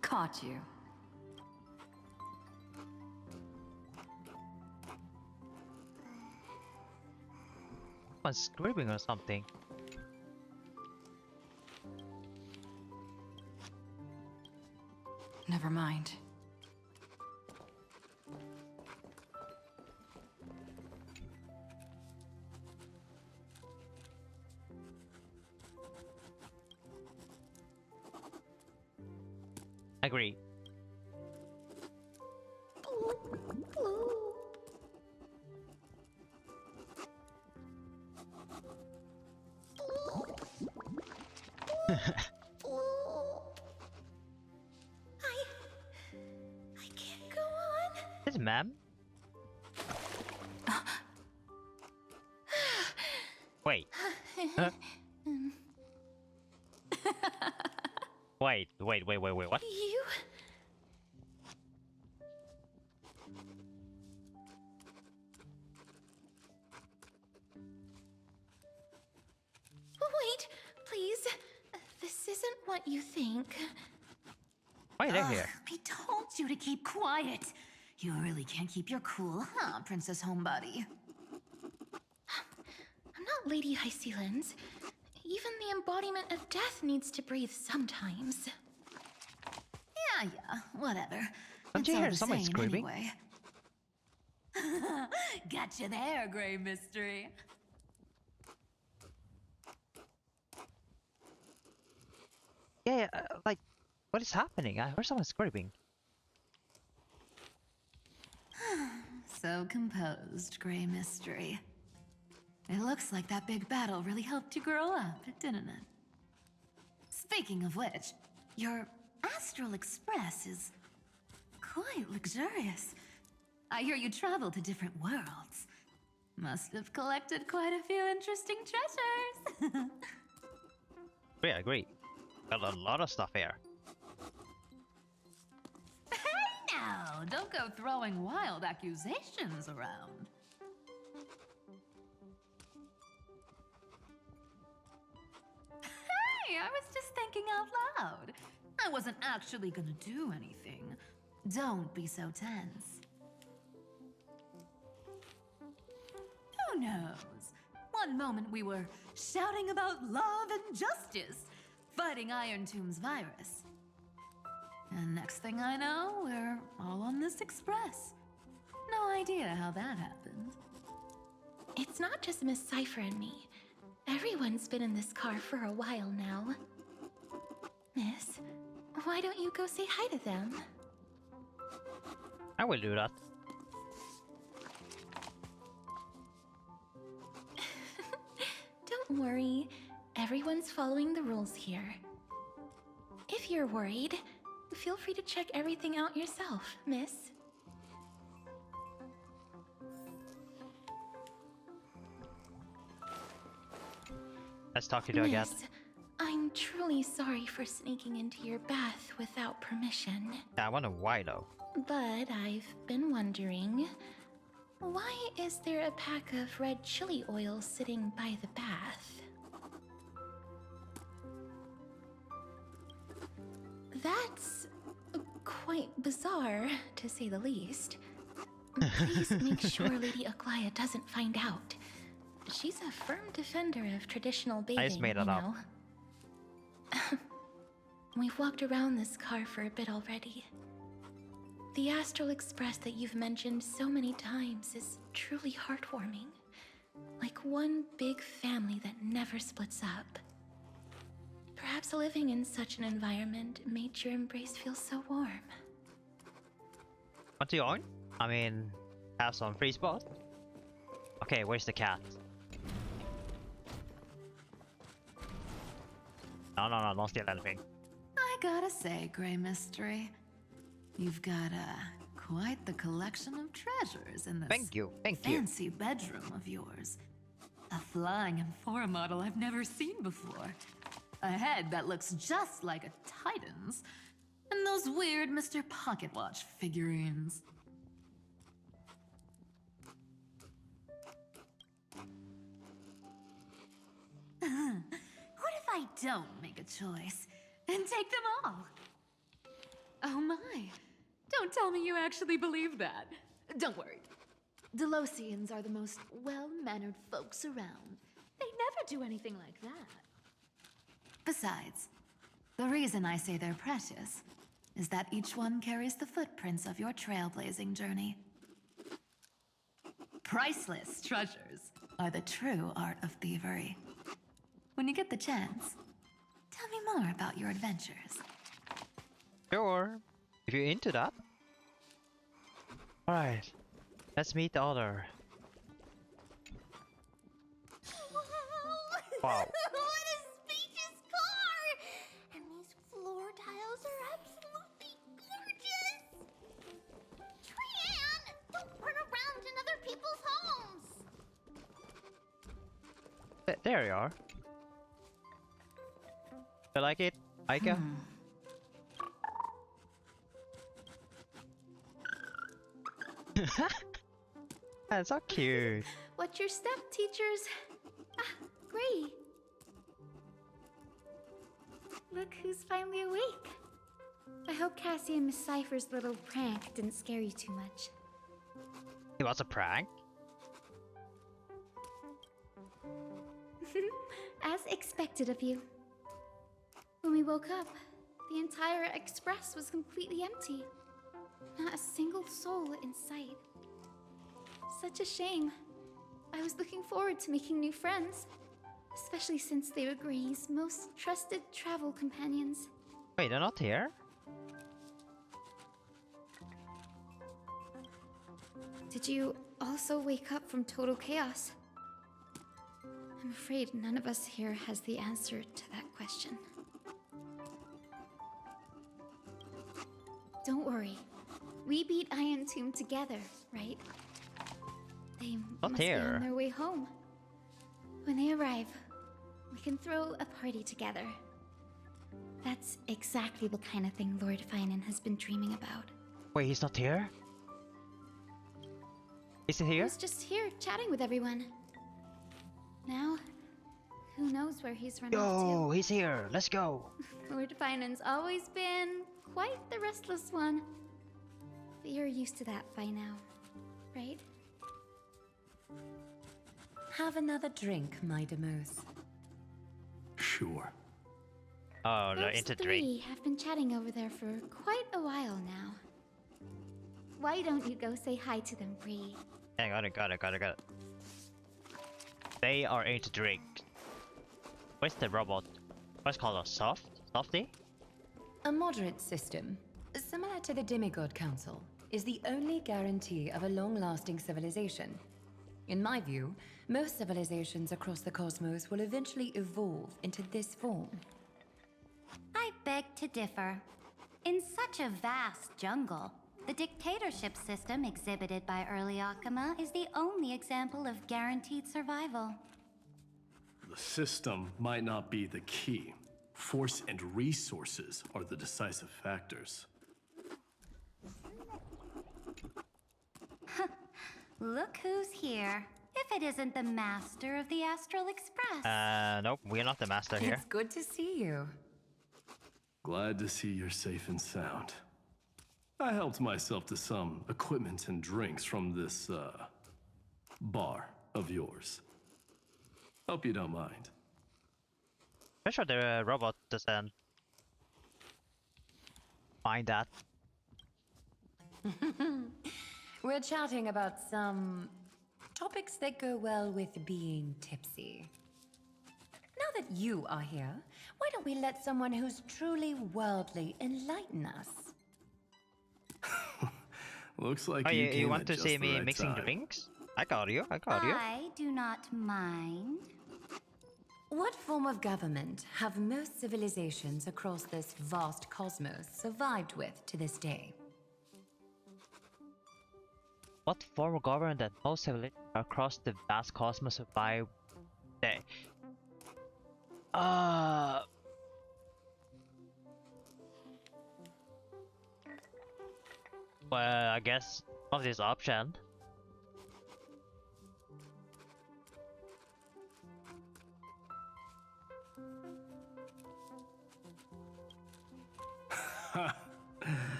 Caught you. Someone's screaming or something. Never mind. Agree. I can't go on. This is ma'am. Wait. Huh? Wait, what? You? Wait, please. This isn't what you think. Why are they here? I told you to keep quiet. You really can't keep your cool, huh, Princess Homebody? I'm not Lady Hysealens. Even the embodiment of death needs to breathe sometimes. Yeah, whatever. Don't you hear someone screaming? Anyway. Gotcha there, Grey Mystery. Yeah, like, what is happening? I heard someone screaming. So composed, Grey Mystery. It looks like that big battle really helped you grow up, didn't it? Speaking of which, your Astral Express is quite luxurious. I hear you travel to different worlds. Must have collected quite a few interesting treasures. Yeah, I agree. Got a lot of stuff here. Hey now, don't go throwing wild accusations around. Hey, I was just thinking out loud. I wasn't actually gonna do anything. Don't be so tense. Who knows? One moment we were shouting about love and justice, fighting Iron Tomb's virus. And next thing I know, we're all on this express. No idea how that happened. It's not just Miss Cypher and me. Everyone's been in this car for a while now. Miss, why don't you go say hi to them? I will do that. Don't worry. Everyone's following the rules here. If you're worried, feel free to check everything out yourself, miss. Let's talk to you again. Miss, I'm truly sorry for sneaking into your bath without permission. Yeah, I wonder why though. But I've been wondering, why is there a pack of red chili oil sitting by the bath? That's quite bizarre, to say the least. Please make sure Lady Aglaya doesn't find out. She's a firm defender of traditional bathing, I just made it up. We've walked around this car for a bit already. The Astral Express that you've mentioned so many times is truly heartwarming. Like one big family that never splits up. Perhaps living in such an environment made your embrace feel so warm. Want to join? I mean, have some free spot? Okay, where's the cat? No, don't steal anything. I gotta say, Grey Mystery, you've got quite the collection of treasures in this Thank you. fancy bedroom of yours. A flying Amphora model I've never seen before. A head that looks just like a Titan's. And those weird Mr. Pocket Watch figurines. What if I don't make a choice and take them all? Oh my. Don't tell me you actually believe that. Don't worry. Delosians are the most well-mannered folks around. They never do anything like that. Besides, the reason I say they're precious is that each one carries the footprints of your trailblazing journey. Priceless treasures are the true art of thievery. When you get the chance, tell me more about your adventures. Sure, if you're into that. Alright, let's meet the other. Wow. What a spacious car! And these floor tiles are absolutely gorgeous! Trian, don't run around in other people's homes! There you are. You like it, Aika? That's so cute. What your step teachers? Ah, Gray. Look who's finally awake. I hope Cassie and Miss Cypher's little prank didn't scare you too much. It was a prank? As expected of you. When we woke up, the entire express was completely empty. Not a single soul in sight. Such a shame. I was looking forward to making new friends, especially since they were Gray's most trusted travel companions. Wait, they're not here? Did you also wake up from total chaos? I'm afraid none of us here has the answer to that question. Don't worry. We beat Iron Tomb together, right? They Not must be here. on their way home. When they arrive, we can throw a party together. That's exactly the kind of thing Lord Finan has been dreaming about. Wait, he's not here? Is he He here? was just here chatting with everyone. Now, who knows where he's run off Yo, he's here. Let's go. to. Lord Finan's always been quite the restless one. But you're used to that by now, right? Have another drink, my Demos. Sure. Oh, they're Those into three drink. have been chatting over there for quite a while now. Why don't you go say hi to them, Bree? Hang on, got it. They are into drink. Where's the robot? What's it called, a softy? A moderate system, similar to the Demigod Council, is the only guarantee of a long-lasting civilization. In my view, most civilizations across the cosmos will eventually evolve into this form. I beg to differ. In such a vast jungle, the dictatorship system exhibited by early Akama is the only example of guaranteed survival. The system might not be the key. Force and resources are the decisive factors. Look who's here. If it isn't the master of the Astral Express. Nope, we're not the master here. It's good to see you. Glad to see you're safe and sound. I helped myself to some equipment and drinks from this, bar of yours. Hope you don't mind. I'm sure the robot doesn't mind that. We're chatting about some topics that go well with being tipsy. Now that you are here, why don't we let someone who's truly worldly enlighten us? Looks like Oh, you you came want at to just see the me right mixing time. drinks? I got you. I do not mind. What form of government have most civilizations across this vast cosmos survived with to this day? What form of government that most civilizations across the vast cosmos survive today? Well, I guess of this option.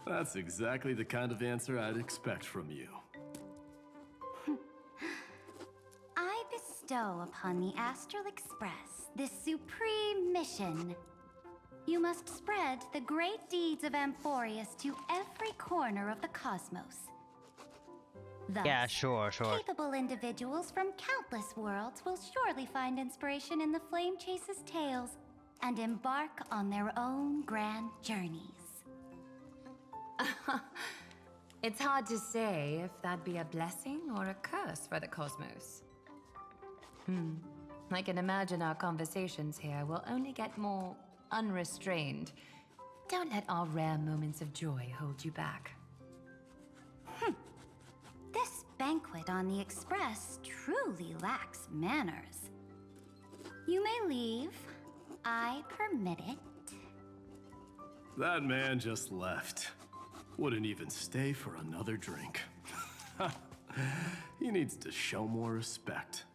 That's exactly the kind of answer I'd expect from you. I bestow upon the Astral Express this supreme mission. You must spread the great deeds of Amphorius to every corner of the cosmos. Thus, Yeah, sure. capable individuals from countless worlds will surely find inspiration in the Flame Chase's tales and embark on their own grand journeys. It's hard to say if that'd be a blessing or a curse for the cosmos. I can imagine our conversations here will only get more unrestrained. Don't let our rare moments of joy hold you back. This banquet on the Express truly lacks manners. You may leave. I permit it. That man just left. Wouldn't even stay for another drink. He needs to show more respect.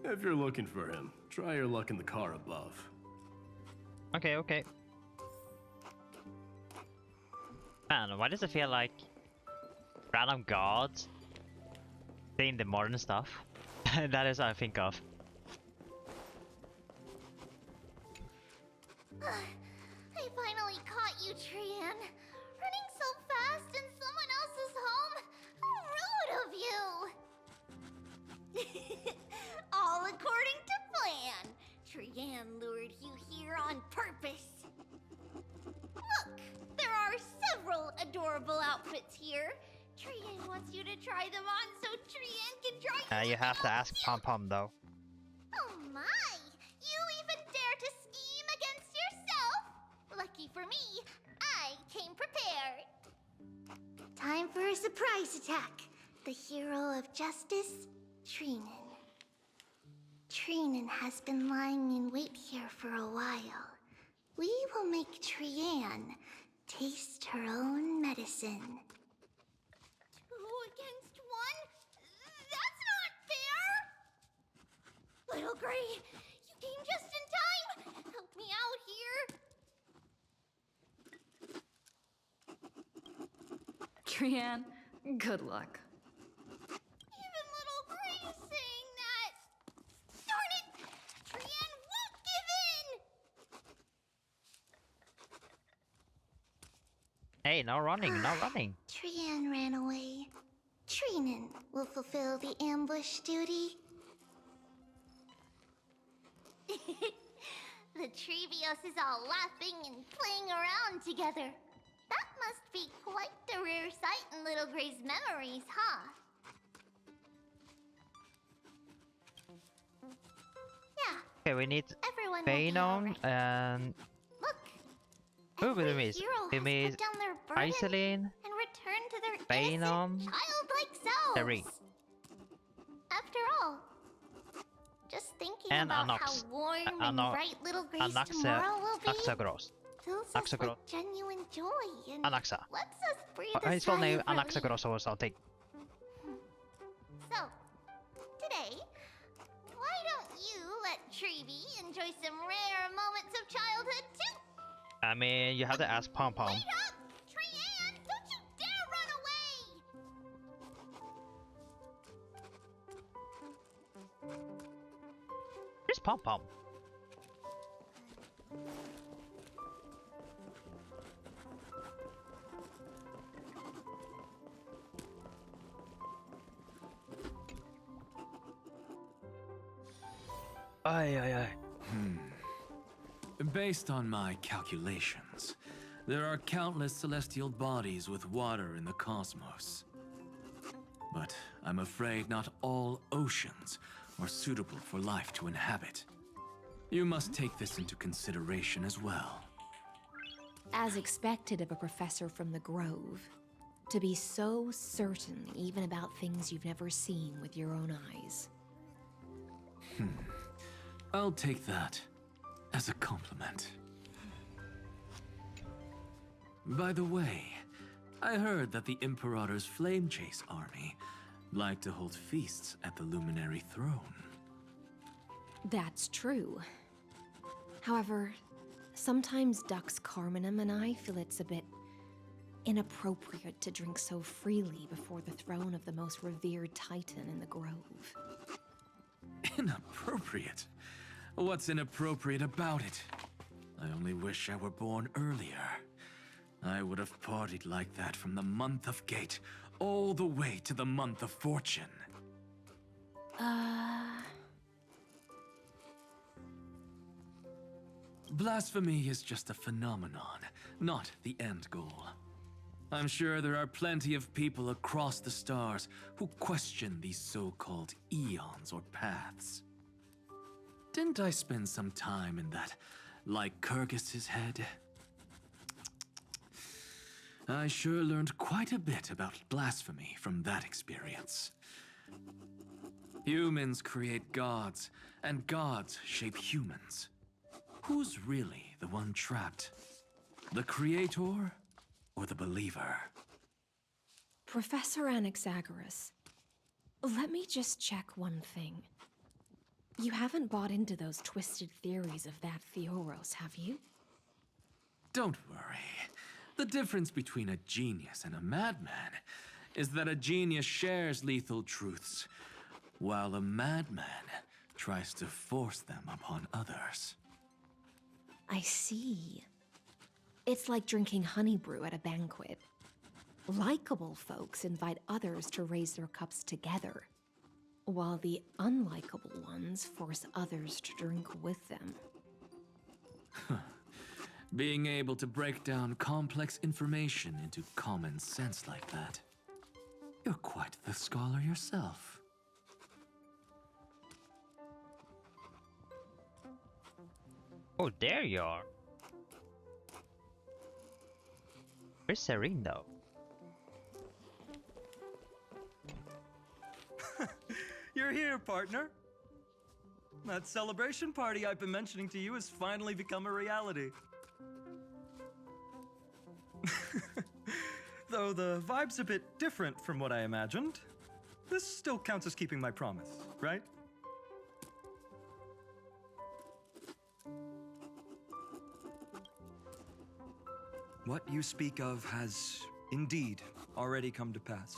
If you're looking for him, try your luck in the car above. Okay. Man, why does it feel like random gods saying the modern stuff? That is what I think of. I finally caught you, Cyrene. Running so fast in someone else's home? How rude of you! All according to plan. Cyrene lured you here on purpose. Look, there are several adorable outfits here. Cyrene wants you to try them on so Cyrene can try You have to ask Pom Pom though. Oh my! You even dare to scheme against yourself? Lucky for me, I came prepared. Time for a surprise attack. The hero of justice, Cyrene. Cyrene has been lying in wait here for a while. We will make Cyrene taste her own medicine. 2 against 1? That's not fair! Little Gray, you came just in time! Help me out here! Trian, good luck. Even Little Gray is saying that! Darn it! Cyrene won't give in! Hey, no running. Cyrene ran away. Cyrene will fulfill the ambush duty. The Trevios is all laughing and playing around together. That must be quite the rare sight in Little Gray's memories, huh? Yeah. Okay, we need Everyone will be Phenom and who will we miss? We miss put down their burden Cyrene, and return to their Phenom, innocent, childlike selves. Cyrene, After all, just thinking and about Anox. how warm and bright Little Gray's tomorrow will be Anaxagros. fills us with genuine joy and Anaxa. lets us breathe a His full sigh name of relief. Anaxagros or something. So, today, why don't you let Trevi enjoy some rare moments of childhood too? I mean, you have to ask Pom Pom. Wait up! Cyrene! Don't you dare run away! Where's Pom Pom? Aye. Based on my calculations, there are countless celestial bodies with water in the cosmos. But I'm afraid not all oceans or suitable for life to inhabit. You must take this into consideration as well. As expected of a professor from the Grove, to be so certain even about things you've never seen with your own eyes. I'll take that as a compliment. By the way, I heard that the Imperator's Flame Chase army like to hold feasts at the Luminary Throne. That's true. However, sometimes Dux Carminum and I feel it's a bit inappropriate to drink so freely before the throne of the most revered Titan in the Grove. Inappropriate? What's inappropriate about it? I only wish I were born earlier. I would have partied like that from the month of Gate all the way to the month of Fortune. Blasphemy is just a phenomenon, not the end goal. I'm sure there are plenty of people across the stars who question these so-called eons or paths. Didn't I spend some time in that Lycurgus's head? I sure learned quite a bit about blasphemy from that experience. Humans create gods, and gods shape humans. Who's really the one trapped? The creator or the believer? Professor Anaxagoras, let me just check one thing. You haven't bought into those twisted theories of that Theoros, have you? Don't worry. The difference between a genius and a madman is that a genius shares lethal truths, while a madman tries to force them upon others. I see. It's like drinking honey brew at a banquet. Likable folks invite others to raise their cups together, while the unlikable ones force others to drink with them. Being able to break down complex information into common sense like that. You're quite the scholar yourself. Oh, there you are. Where's Cyrene, though? You're here, partner. That celebration party I've been mentioning to you has finally become a reality. Though the vibe's a bit different from what I imagined, this still counts as keeping my promise, right? What you speak of has indeed already come to pass.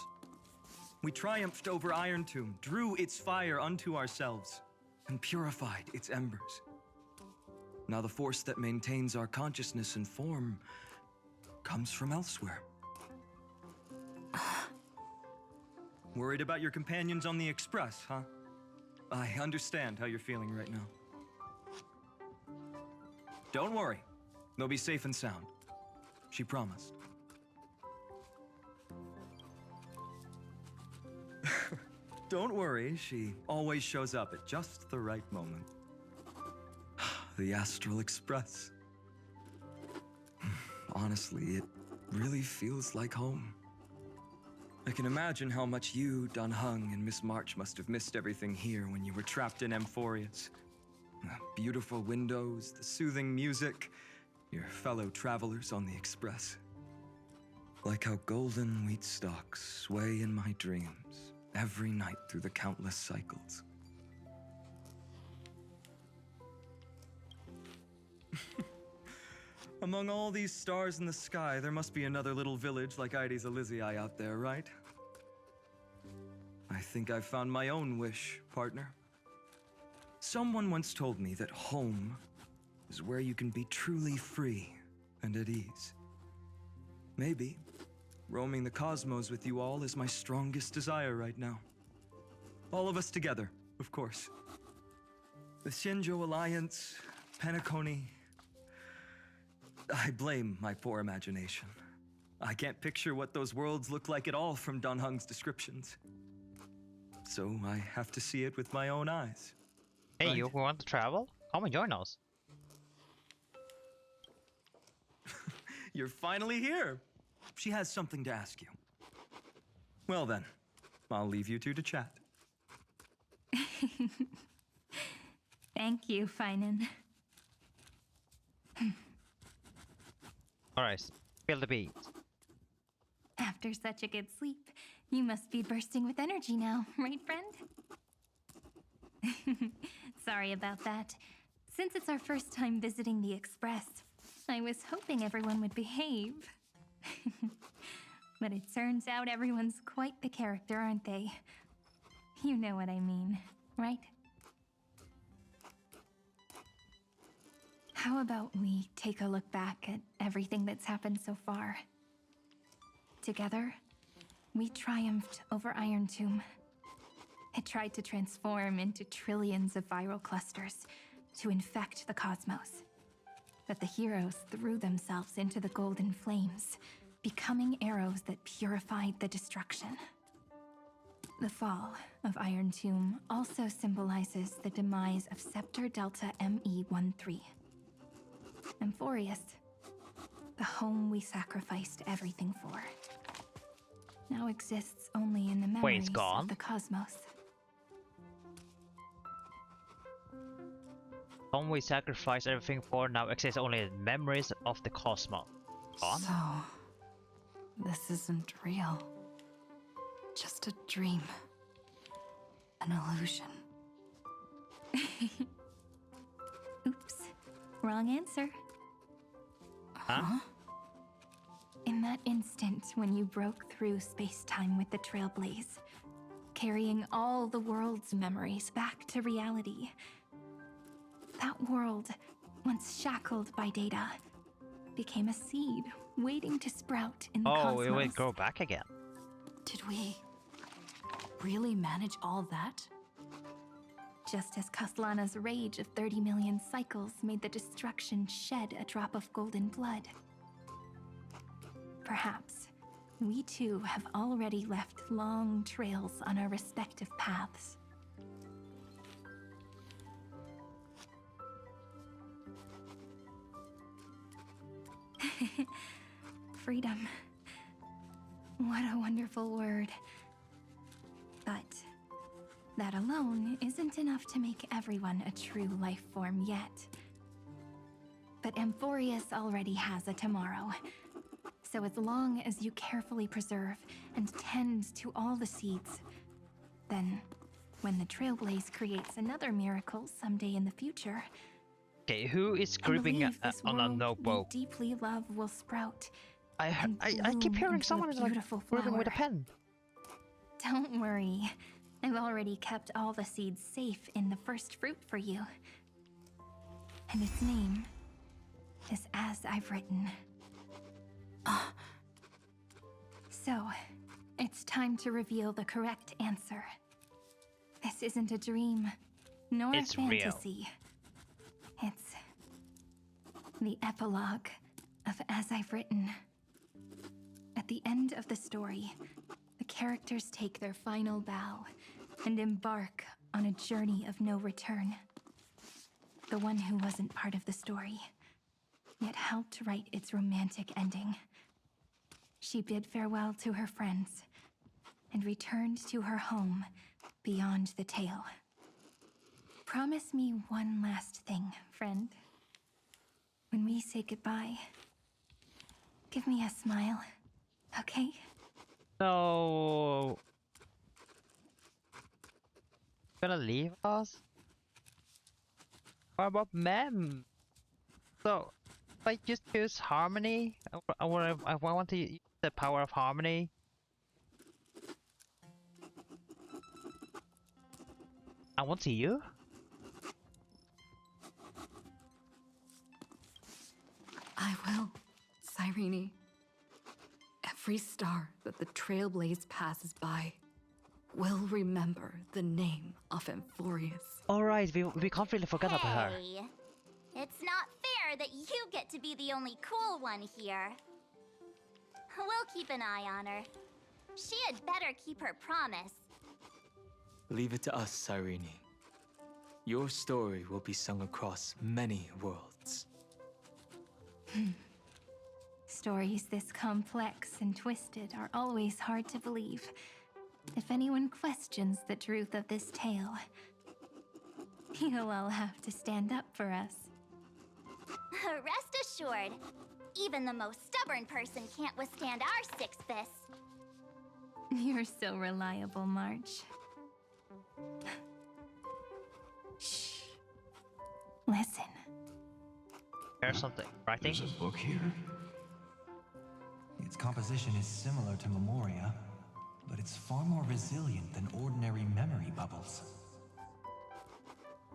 We triumphed over Iron Tomb, drew its fire unto ourselves, and purified its embers. Now the force that maintains our consciousness and form comes from elsewhere. Worried about your companions on the Express, huh? I understand how you're feeling right now. Don't worry. They'll be safe and sound. She promised. Don't worry, she always shows up at just the right moment. The Astral Express. Honestly, it really feels like home. I can imagine how much you, Dun Hung, and Miss March must have missed everything here when you were trapped in Amphorius. The beautiful windows, the soothing music, your fellow travelers on the Express. Like how golden wheat stalks sway in my dreams every night through the countless cycles. Among all these stars in the sky, there must be another little village like Ides Elysiae out there, right? I think I've found my own wish, partner. Someone once told me that home is where you can be truly free and at ease. Maybe roaming the cosmos with you all is my strongest desire right now. All of us together, of course. The Shinjo Alliance, Penacony. I blame my poor imagination. I can't picture what those worlds look like at all from Dun Hung's descriptions. so I have to see it with my own eyes. Hey, Right? you want to travel? Come and join us. You're finally here. She has something to ask you. Well then, I'll leave you two to chat. Thank you, Finan. Alright, feel the beat. After such a good sleep, you must be bursting with energy now, right, friend? Sorry about that. Since it's our first time visiting the Express, I was hoping everyone would behave. But it turns out everyone's quite the character, aren't they? You know what I mean, right? How about we take a look back at everything that's happened so far? Together, we triumphed over Iron Tomb. It tried to transform into trillions of viral clusters to infect the cosmos. But the heroes threw themselves into the golden flames, becoming arrows that purified the destruction. The fall of Iron Tomb also symbolizes the demise of Scepter Delta ME-13. Amphorius, the home we sacrificed everything for, now exists only in the memories of the cosmos. Home we sacrifice everything for now exists only in memories of the cosmos. Gone? So, this isn't real. Just a dream. An illusion. Oops, wrong answer. Huh? In that instant when you broke through space-time with the Trailblaze, carrying all the world's memories back to reality, that world, once shackled by data, became a seed waiting to sprout in the cosmos. Oh, it will grow back again. Did we really manage all that? Just as Kaslana's rage of 30 million cycles made the destruction shed a drop of golden blood. Perhaps we too have already left long trails on our respective paths. Freedom. What a wonderful word. But that alone isn't enough to make everyone a true life form yet. But Amphorius already has a tomorrow. So as long as you carefully preserve and tend to all the seeds, then when the Trailblaze creates another miracle someday in the future, Okay, who is gripping on a notebook? We deeply love will sprout. I keep hearing someone is like gripping with a pen. Don't worry. I've already kept all the seeds safe in the first fruit for you. And its name is As I've Written. So, it's time to reveal the correct answer. This isn't a dream, nor It's a fantasy. It's the epilogue of As I've Written. At the end of the story, the characters take their final bow and embark on a journey of no return. The one who wasn't part of the story, yet helped write its romantic ending. She bid farewell to her friends and returned to her home beyond the tale. Promise me one last thing, friend. When we say goodbye, give me a smile, okay? No. Gonna leave us? What about Mem? So, if I just use harmony, I want to use the power of harmony. I want to see you. I will, Cyrene. Every star that the Trailblaze passes by will remember the name of Amphorius. Alright, we can't really forget about her. Hey, it's not fair that you get to be the only cool one here. We'll keep an eye on her. She had better keep her promise. Leave it to us, Cyrene. Your story will be sung across many worlds. Stories this complex and twisted are always hard to believe. If anyone questions the truth of this tale, you'll all have to stand up for us. Rest assured, even the most stubborn person can't withstand our six fists. You're so reliable, March. Shh. Listen. There's something, right? There's a book here. Its composition is similar to Memoria, but it's far more resilient than ordinary memory bubbles.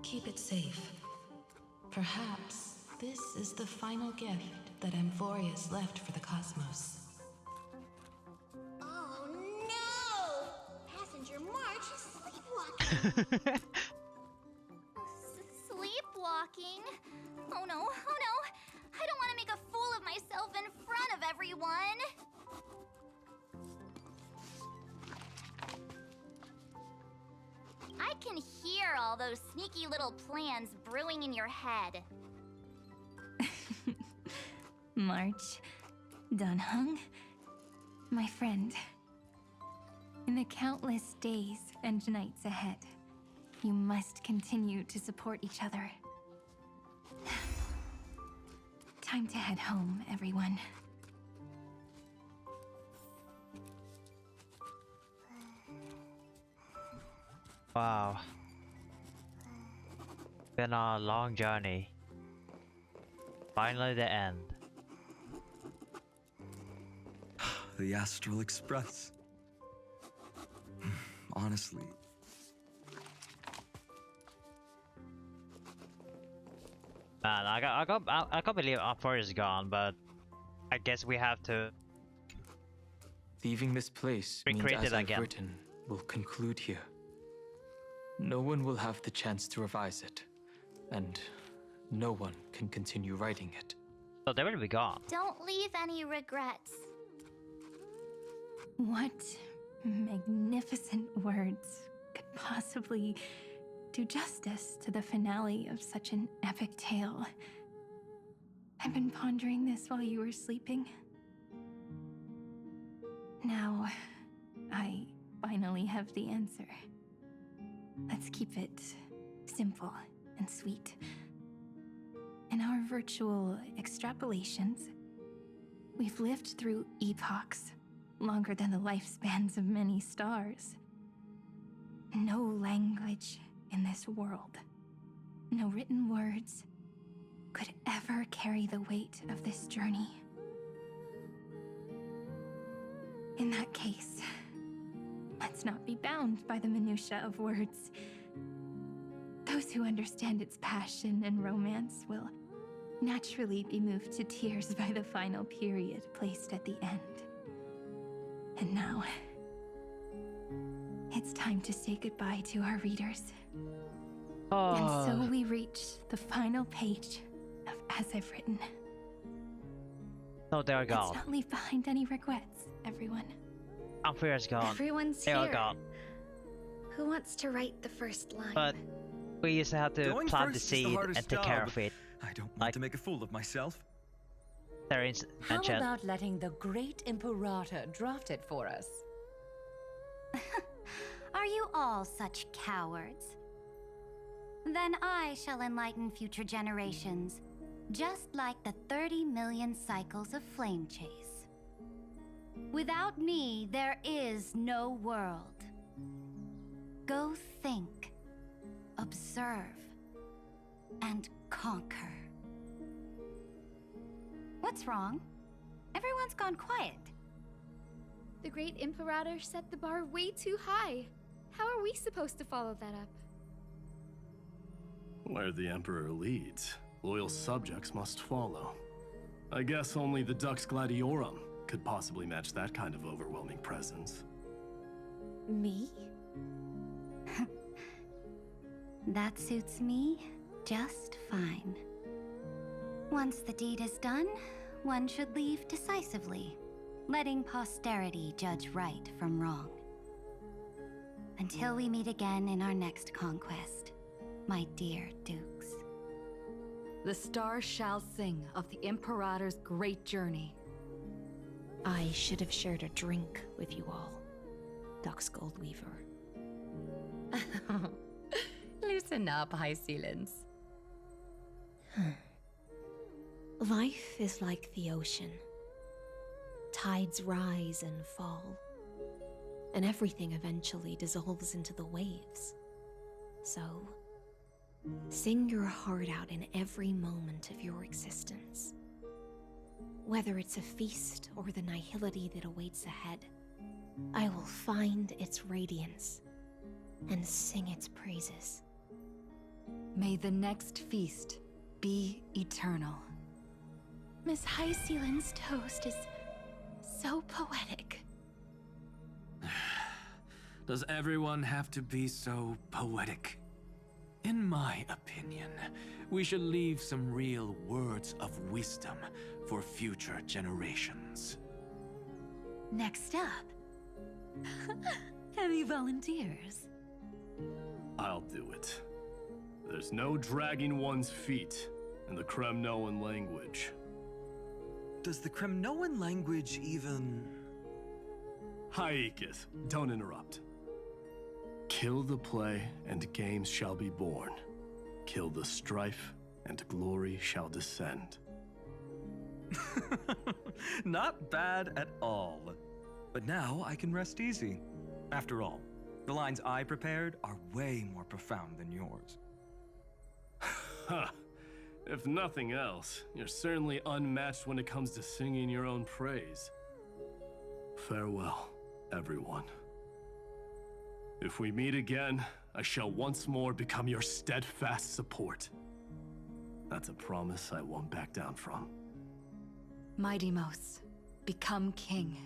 Keep it safe. Perhaps this is the final gift that Amphorius left for the cosmos. Oh no! Passenger March is sleepwalking. Sleepwalking? Oh no, oh no! I don't want to make a fool of myself in front of everyone! I can hear all those sneaky little plans brewing in your head. March, Dunhung, my friend. In the countless days and nights ahead, you must continue to support each other. Time to head home, everyone. Wow. Been a long journey. Finally the end. The Astral Express. Honestly. Man, I can't believe Upper is gone, but I guess we have to Leaving this place means, recreate as it I've again. written, will conclude here. No one will have the chance to revise it, and no one can continue writing it. So they will be gone. Don't leave any regrets. What magnificent words could possibly do justice to the finale of such an epic tale? I've been pondering this while you were sleeping. Now, I finally have the answer. Let's keep it simple and sweet. In our virtual extrapolations, we've lived through epochs longer than the lifespans of many stars. No language in this world, no written words, could ever carry the weight of this journey. In that case, let's not be bound by the minutiae of words. Those who understand its passion and romance will naturally be moved to tears by the final period placed at the end. And now, it's time to say goodbye to our readers. And so we reach the final page of As I've Written. No, they are gone. Let's not leave behind any regrets, everyone. Upper is gone. Everyone's They are here. gone. Who wants to write the first line? But we used to have to Going plant the first is the seed hardest and take care job. of it. I don't want to make a fool of myself. Cyrene's How mentioned. about letting the great Imperator draft it for us? Are you all such cowards? Then I shall enlighten future generations, just like the 30 million cycles of flame chase. Without me, there is no world. Go think, observe, and conquer. What's wrong? Everyone's gone quiet. The great Imperator set the bar way too high. How are we supposed to follow that up? Where the Emperor leads, loyal subjects must follow. I guess only the Dux Gladiorum could possibly match that kind of overwhelming presence. Me? That suits me just fine. Once the deed is done, one should leave decisively, letting posterity judge right from wrong. Until we meet again in our next conquest, my dear dukes. The stars shall sing of the Imperator's great journey. I should have shared a drink with you all, Dux Goldweaver. Loosen up, High Ceilings. Life is like the ocean. Tides rise and fall, and everything eventually dissolves into the waves. So, sing your heart out in every moment of your existence. Whether it's a feast or the nihility that awaits ahead, I will find its radiance and sing its praises. May the next feast be eternal. Miss High Ceiling's toast is so poetic. Does everyone have to be so poetic? In my opinion, we should leave some real words of wisdom for future generations. Next up, any volunteers? I'll do it. There's no dragging one's feet in the Kremnoan language. Does the Kremnoan language even... Haikith, don't interrupt. Kill the play, and games shall be born. Kill the strife, and glory shall descend. Not bad at all. But now I can rest easy. After all, the lines I prepared are way more profound than yours. Huh. If nothing else, you're certainly unmatched when it comes to singing your own praise. Farewell, everyone. If we meet again, I shall once more become your steadfast support. That's a promise I won't back down from. Mighty Mos, become king.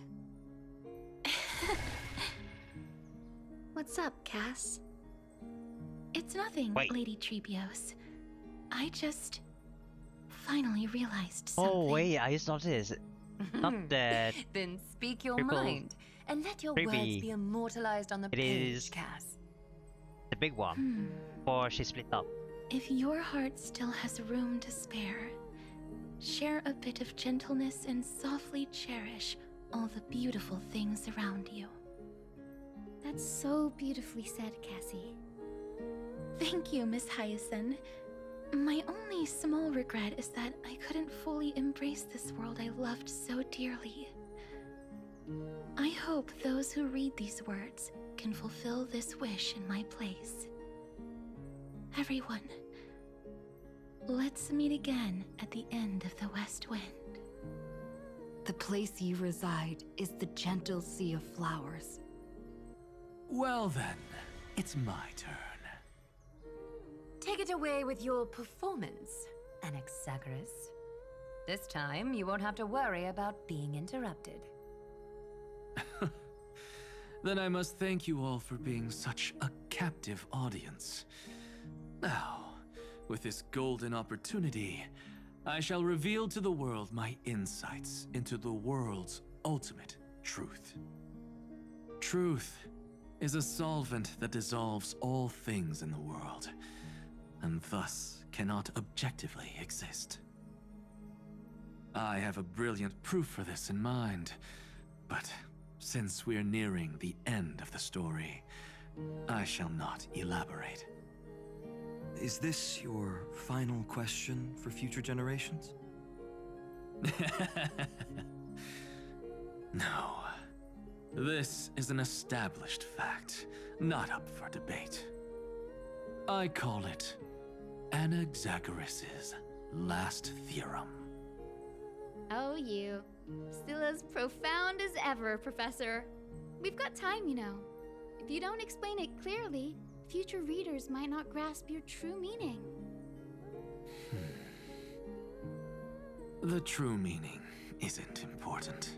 What's up, Cass? It's nothing, Wait. Lady Trebios. I just finally realized something. Oh wait, I just noticed. Not that Then speak your Triple mind, and let your creepy. words be immortalized on the It page, is Cass. the big one, or she split up. If your heart still has room to spare, share a bit of gentleness and softly cherish all the beautiful things around you. That's so beautifully said, Cassie. Thank you, Miss Hyacinth. My only small regret is that I couldn't fully embrace this world I loved so dearly. I hope those who read these words can fulfill this wish in my place. Everyone, let's meet again at the end of the West Wind. The place you reside is the gentle sea of flowers. Well then, it's my turn. Take it away with your performance, Anaxagoras. This time, you won't have to worry about being interrupted. Then I must thank you all for being such a captive audience. Now, with this golden opportunity, I shall reveal to the world my insights into the world's ultimate truth. Truth is a solvent that dissolves all things in the world, and thus cannot objectively exist. I have a brilliant proof for this in mind, but since we're nearing the end of the story, I shall not elaborate. Is this your final question for future generations? No. This is an established fact, not up for debate. I call it Anaxagoras' last theorem. Oh, you. Still as profound as ever, Professor. We've got time, you know. If you don't explain it clearly, future readers might not grasp your true meaning. The true meaning isn't important.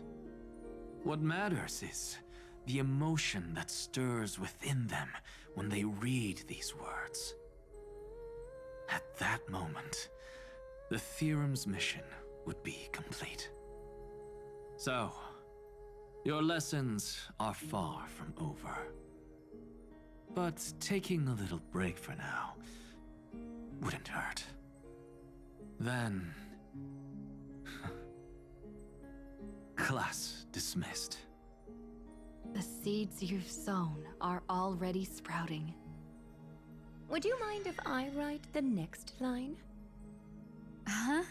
What matters is the emotion that stirs within them when they read these words. At that moment, the theorem's mission would be complete. So, your lessons are far from over. But taking a little break for now wouldn't hurt. Then... class dismissed. The seeds you've sown are already sprouting. Would you mind if I write the next line? Huh?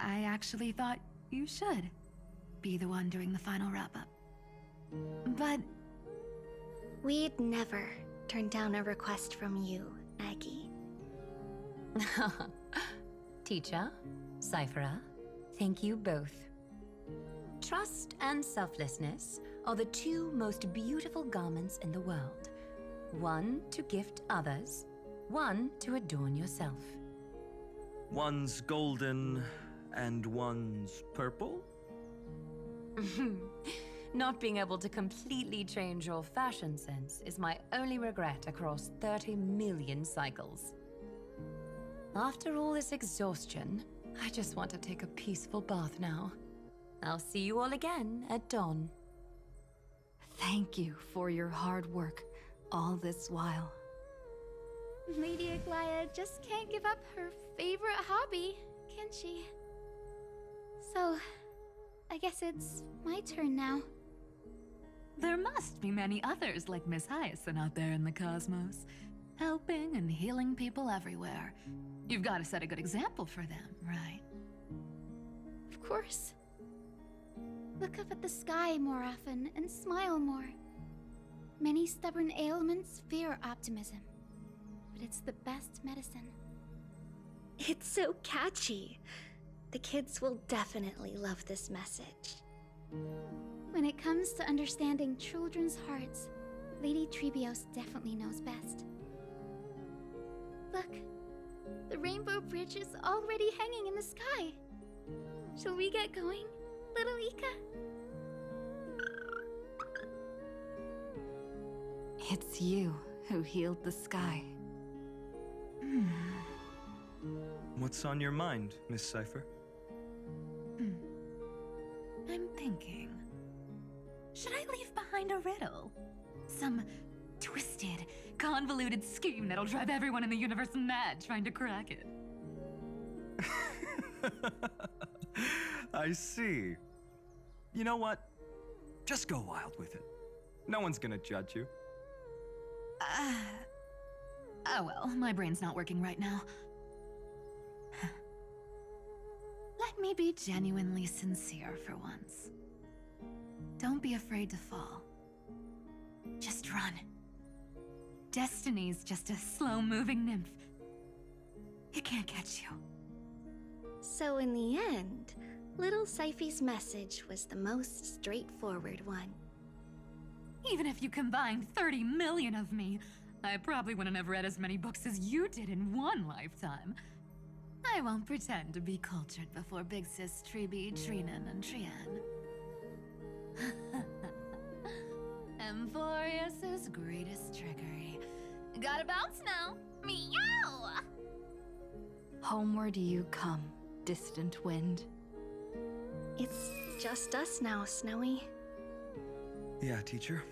I actually thought you should be the one doing the final wrap-up. But... We'd never turn down a request from you, Aggie. Teacher, Cyphera, thank you both. Trust and selflessness are the two most beautiful garments in the world. One to gift others, one to adorn yourself. One's golden and one's purple? Not being able to completely change your fashion sense is my only regret across 30 million cycles. After all this exhaustion, I just want to take a peaceful bath now. I'll see you all again at dawn. Thank you for your hard work all this while. Lady Aglaia just can't give up her favorite hobby, can she? So, I guess it's my turn now. There must be many others like Miss Hyacinth out there in the cosmos, helping and healing people everywhere. You've got to set a good example for them, right? Of course. Look up at the sky more often and smile more. Many stubborn ailments fear optimism, but it's the best medicine. It's so catchy. The kids will definitely love this message. When it comes to understanding children's hearts, Lady Trebios definitely knows best. Look, the Rainbow Bridge is already hanging in the sky. Shall we get going, little Ika? It's you who healed the sky. What's on your mind, Miss Cypher? I'm thinking... should I leave behind a riddle? Some twisted, convoluted scheme that'll drive everyone in the universe mad trying to crack it. I see. You know what? Just go wild with it. No one's gonna judge you. Oh well, my brain's not working right now. Let me be genuinely sincere for once. Don't be afraid to fall. Just run. Destiny's just a slow-moving nymph. It can't catch you. So in the end, little Cyphy's message was the most straightforward one. Even if you combined 30 million of me, I probably wouldn't have read as many books as you did in one lifetime. I won't pretend to be cultured before Big Sis Trebi, Trinen, and Trian. Emphorius's greatest trickery. Gotta bounce now. Meow! Homeward you come, distant wind. It's just us now, Snowy. Yeah, teacher.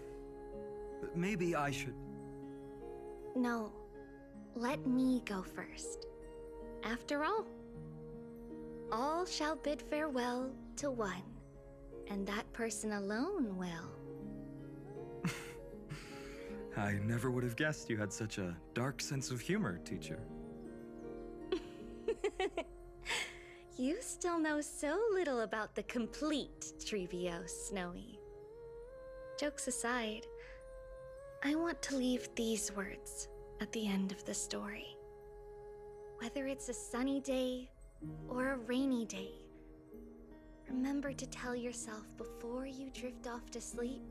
But maybe I should... No. Let me go first. After all shall bid farewell to one, and that person alone will. I never would have guessed you had such a dark sense of humor, teacher. You still know so little about the complete Trebios, Snowy. Jokes aside, I want to leave these words at the end of the story. Whether it's a sunny day or a rainy day, remember to tell yourself before you drift off to sleep,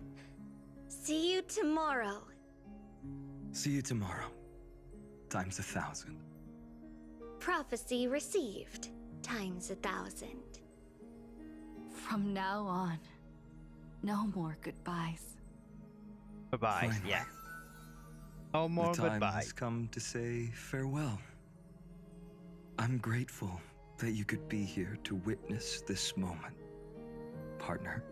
see you tomorrow. See you tomorrow. Times 1,000. Prophecy received. Times 1,000. From now on, no more goodbyes. Goodbye, Finally. yeah. No more The time goodbye. has come to say farewell. I'm grateful that you could be here to witness this moment, partner.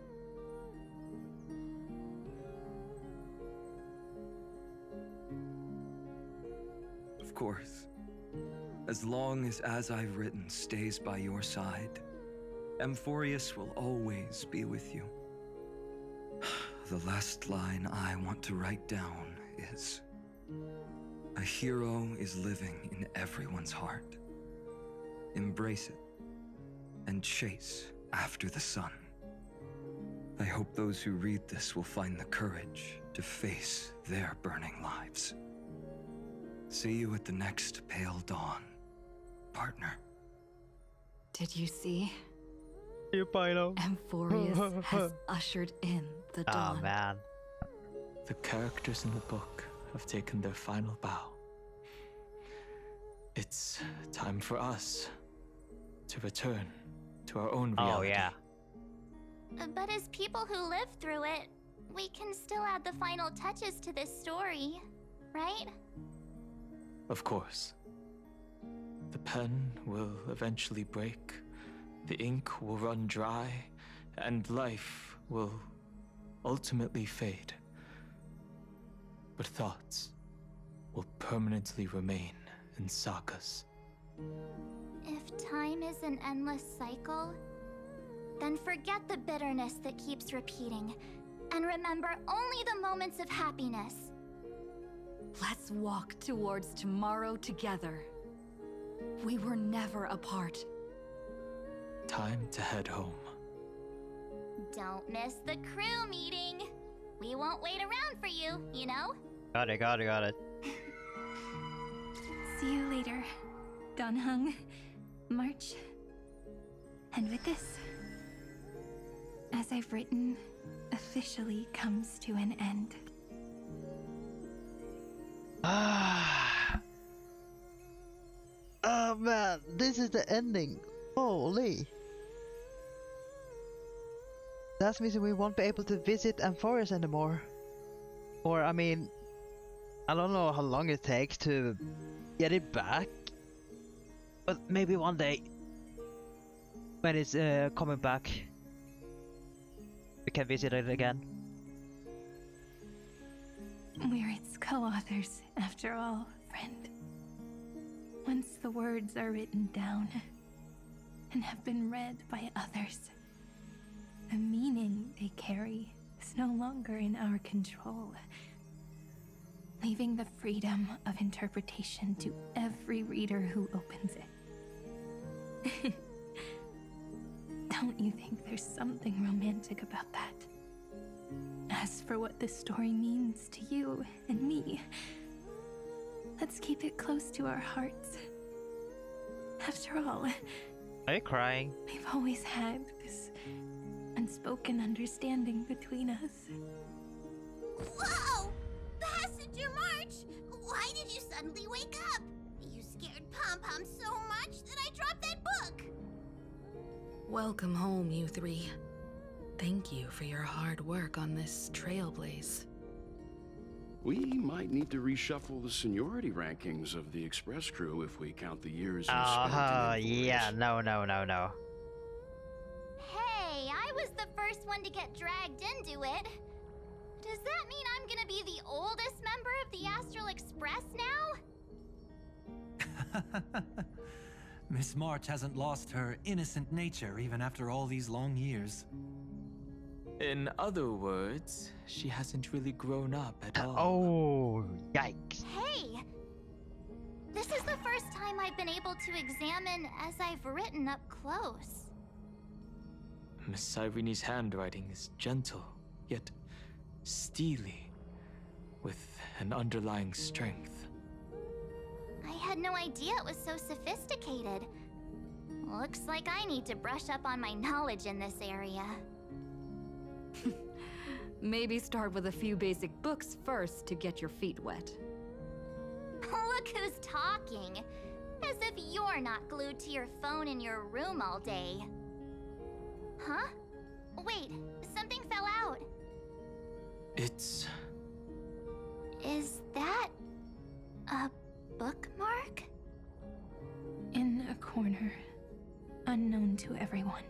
course. As long as I've written stays by your side, Amphorius will always be with you. The last line I want to write down is, a hero is living in everyone's heart. Embrace it and chase after the sun. I hope those who read this will find the courage to face their burning lives. See you at the next pale dawn, partner. Did you see? You Pilo. Amphorius has ushered in the dawn. Oh man. The characters in the book have taken their final bow. It's time for us to return to our own reality. Oh yeah. But as people who lived through it, we can still add the final touches to this story, right? Of course. The pen will eventually break, the ink will run dry, and life will ultimately fade. But thoughts will permanently remain in sagas. If time is an endless cycle, then forget the bitterness that keeps repeating, and remember only the moments of happiness. Let's walk towards tomorrow together. We were never apart. Time to head home. Don't miss the crew meeting. We won't wait around for you, you know? Got it. See you later, Donhung, March. And with this, as I've written, officially comes to an end. Oh man, this is the ending. Holy. That means we won't be able to visit Amphorius anymore. Or I mean, I don't know how long it takes to get it back. But maybe one day, when it's coming back, we can visit it again. We're its co-authors, after all, friend. Once the words are written down and have been read by others, the meaning they carry is no longer in our control, leaving the freedom of interpretation to every reader who opens it. Don't you think there's something romantic about that? As for what this story means to you and me, let's keep it close to our hearts. After all, are you crying? We've always had this unspoken understanding between us. Whoa! Passenger March! Why did you suddenly wake up? You scared Pom-Pom so much that I dropped that book! Welcome home, you three. Thank you for your hard work on this trailblaze. We might need to reshuffle the seniority rankings of the Express crew if we count the years spent in yeah, no. Hey, I was the first one to get dragged into it. Does that mean I'm gonna be the oldest member of the Astral Express now? Miss March hasn't lost her innocent nature even after all these long years. In other words, she hasn't really grown up at all. Oh, yikes. Hey! This is the first time I've been able to examine as I've written up close. Miss Cyrene's handwriting is gentle, yet steely, with an underlying strength. I had no idea it was so sophisticated. Looks like I need to brush up on my knowledge in this area. Maybe start with a few basic books first to get your feet wet. Look who's talking! As if you're not glued to your phone in your room all day. Huh? Wait, something fell out. It's... Is that a bookmark? In a corner, unknown to everyone.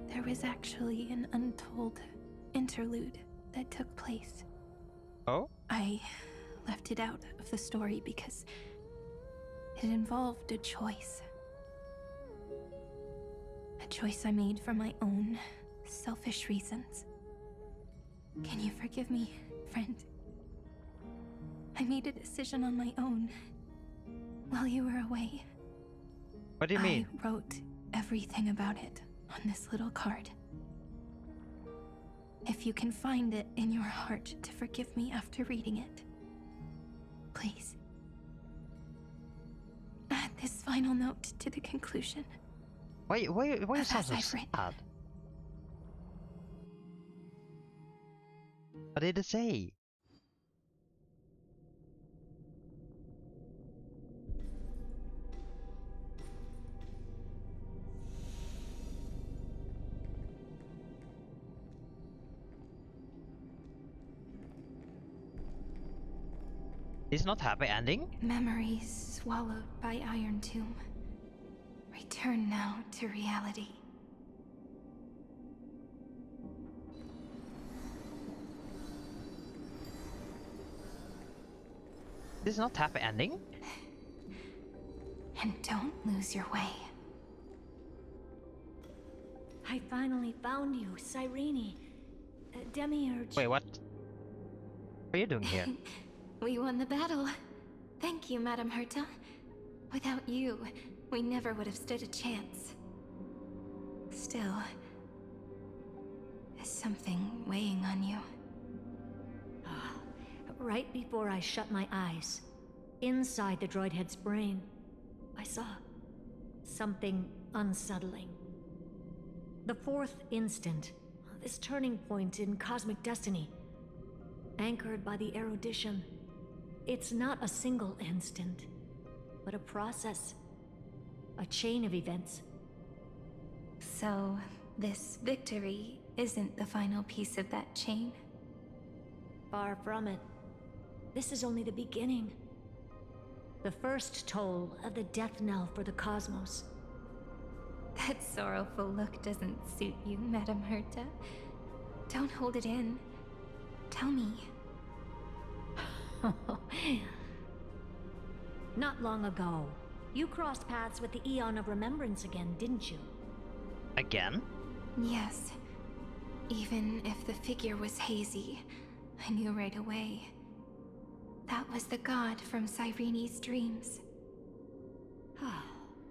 There was actually an untold interlude that took place. Oh? I left it out of the story because it involved a choice. A choice I made for my own selfish reasons. Can you forgive me, friend? I made a decision on my own while you were away. What do you mean? I wrote everything about it on this little card. If you can find it in your heart to forgive me after reading it, please. Add this final note to the conclusion. Why you sound so I've written. sad? What did it say? It's not happy ending? Memories swallowed by Iron Tomb. Return now to reality. This is not happy ending? And don't lose your way. I finally found you, Cyrene. Demiurge. Wait, what? What are you doing here? We won the battle. Thank you, Madame Herta. Without you, we never would have stood a chance. Still, is something weighing on you? Right before I shut my eyes, inside the droid head's brain, I saw something unsettling. The fourth instant, this turning point in cosmic destiny, anchored by the erudition. It's not a single instant, but a process, a chain of events. So, this victory isn't the final piece of that chain? Far from it. This is only the beginning. The first toll of the death knell for the cosmos. That sorrowful look doesn't suit you, Madame Herta. Don't hold it in. Tell me. Not long ago, you crossed paths with the Eon of Remembrance again, didn't you? Again? Yes. Even if the figure was hazy, I knew right away. That was the god from Cyrene's dreams.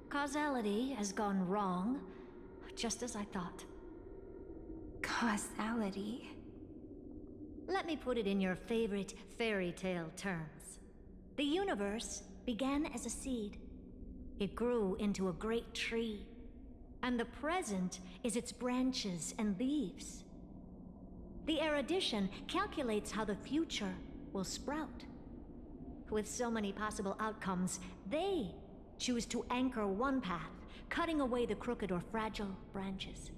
Causality has gone wrong, just as I thought. Causality? Let me put it in your favorite fairy tale terms. The universe began as a seed. It grew into a great tree. And the present is its branches and leaves. The erudition calculates how the future will sprout. With so many possible outcomes, they choose to anchor one path, cutting away the crooked or fragile branches.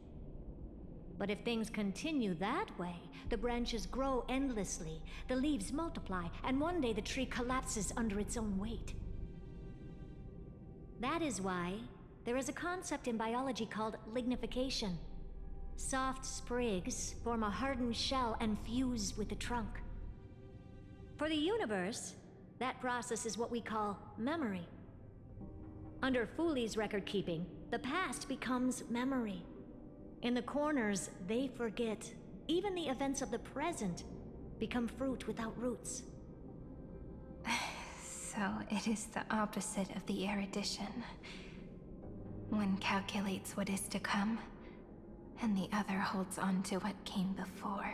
But if things continue that way, the branches grow endlessly, the leaves multiply, and one day the tree collapses under its own weight. That is why there is a concept in biology called lignification. Soft sprigs form a hardened shell and fuse with the trunk. For the universe, that process is what we call memory. Under Fooley's record keeping, the past becomes memory. In the corners, they forget. Even the events of the present become fruit without roots. So it is the opposite of the erudition. One calculates what is to come, and the other holds on to what came before.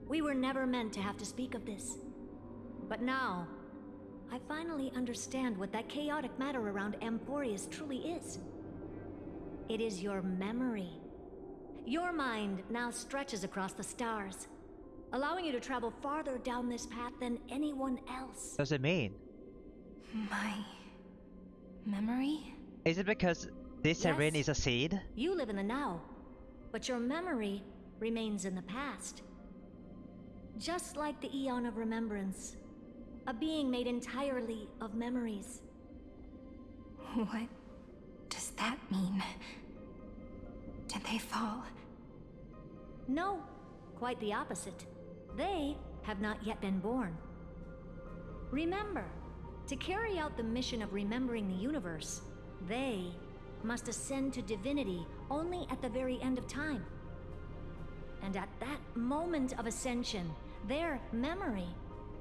We were never meant to have to speak of this. But now, I finally understand what that chaotic matter around Amphorius truly is. It is your memory. Your mind now stretches across the stars, allowing you to travel farther down this path than anyone else. What does it mean? My memory? Is it because this Cyrene is a seed? You live in the now, but your memory remains in the past. Just like the Eon of Remembrance, a being made entirely of memories. What does that mean? Did they fall? No, quite the opposite. They have not yet been born. Remember, to carry out the mission of remembering the universe, they must ascend to divinity only at the very end of time. And at that moment of ascension, their memory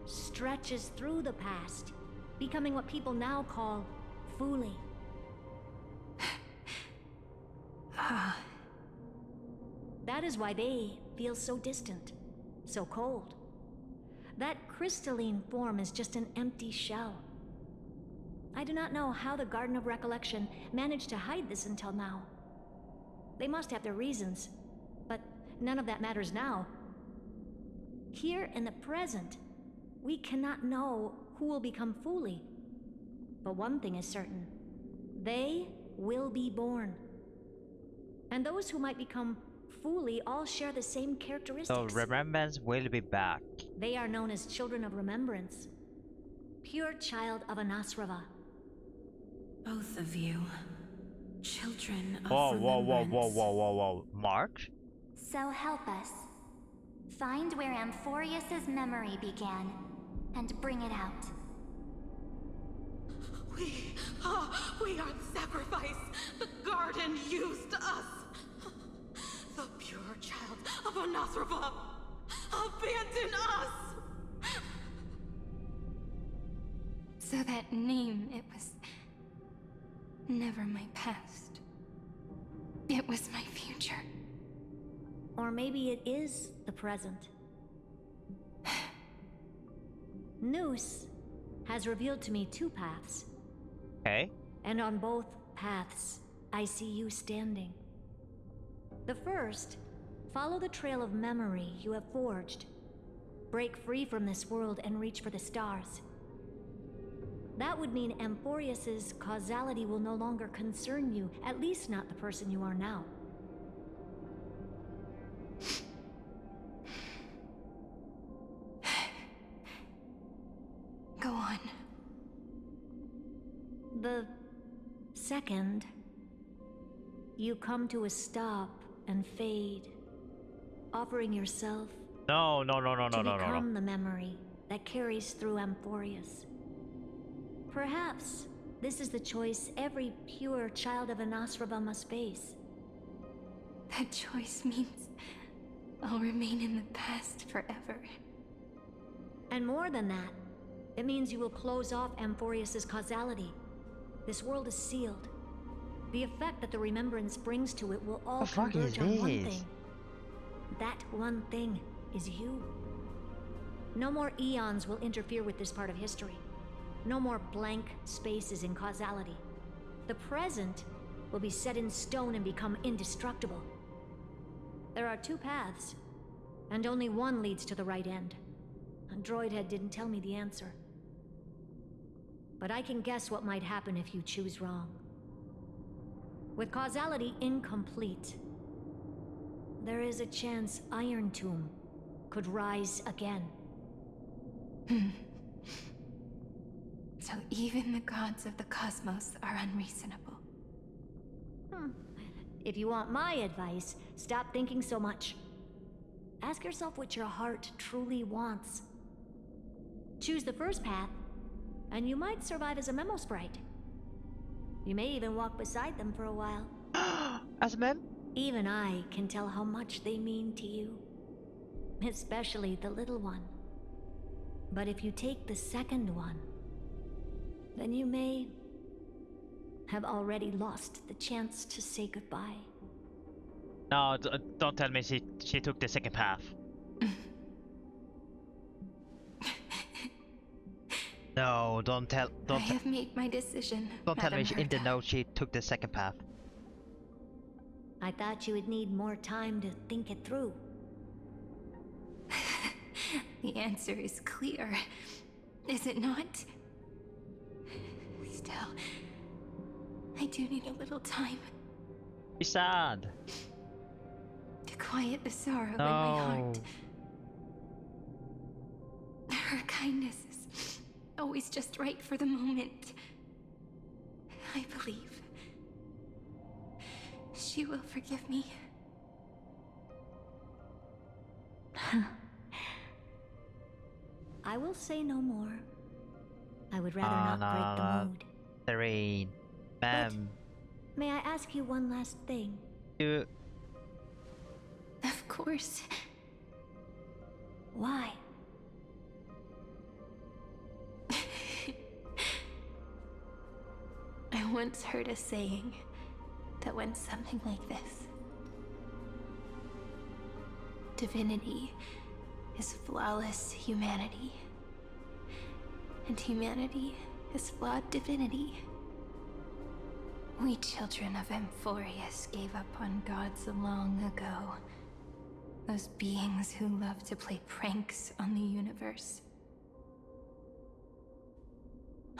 stretches through the past, becoming what people now call Fuli. That is why they feel so distant, so cold. That crystalline form is just an empty shell. I do not know how the Garden of Recollection managed to hide this until now. They must have their reasons, but none of that matters now. Here in the present, we cannot know who will become Fuli. But one thing is certain. They will be born. And those who might become Fuli all share the same characteristics. So remembrance will be back. They are known as children of remembrance. Pure child of Anasrava. Both of you. Children of Whoa, remembrance. whoa. Mark? So help us. Find where Amphorius's memory began, and bring it out. We are the sacrifice the garden used us. The pure child of Anasrava. Abandon us! So that name, it was never my past. It was my future. Or maybe it is the present. Noose has revealed to me two paths. Okay. And on both paths, I see you standing. The first, follow the trail of memory you have forged. Break free from this world and reach for the stars. That would mean Amphorius's causality will no longer concern you, at least not the person you are now. Go on. The second, you come to a stop and fade, offering yourself No. to become the memory that carries through Amphorius. Perhaps this is the choice every pure child of Anasrava must face. That choice means I'll remain in the past forever. And more than that, it means you will close off Amphorius's causality. This world is sealed. The effect that the remembrance brings to it will all converge on one thing. That one thing is you. No more eons will interfere with this part of history. No more blank spaces in causality. The present will be set in stone and become indestructible. There are two paths, and only one leads to the right end. A droidhead didn't tell me the answer. But I can guess what might happen if you choose wrong. With causality incomplete, there is a chance Iron Tomb could rise again. So even the gods of the cosmos are unreasonable. If you want my advice, stop thinking so much. Ask yourself what your heart truly wants. Choose the first path, and you might survive as a memo sprite. You may even walk beside them for a while. As a mem? Even I can tell how much they mean to you. Especially the little one. But if you take the second one, then you may have already lost the chance to say goodbye. No, don't tell me she took the second path. No, don't I have made my decision. Don't tell me Madame in the Herta. note she took the second path. I thought you would need more time to think it through. The answer is clear, is it not? Still, I do need a little time She's sad. to quiet the sorrow in my heart. No. Her kindness is always just right for the moment. I believe she will forgive me. I will say no more. I would rather not break the mood. Cyrene. Ma'am. May I ask you one last thing? You... Of course. Why? I once heard a saying that went something like this. Divinity is flawless humanity, and humanity is flawed divinity. We children of Amphorius gave up on gods long ago. Those beings who love to play pranks on the universe.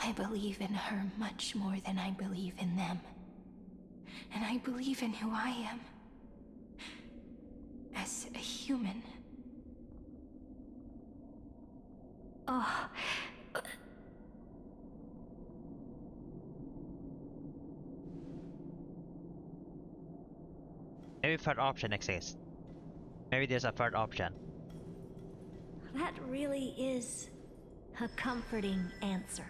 I believe in her much more than I believe in them. And I believe in who I am. As a human. Oh. Maybe third option exists. Maybe there's a third option. That really is a comforting answer.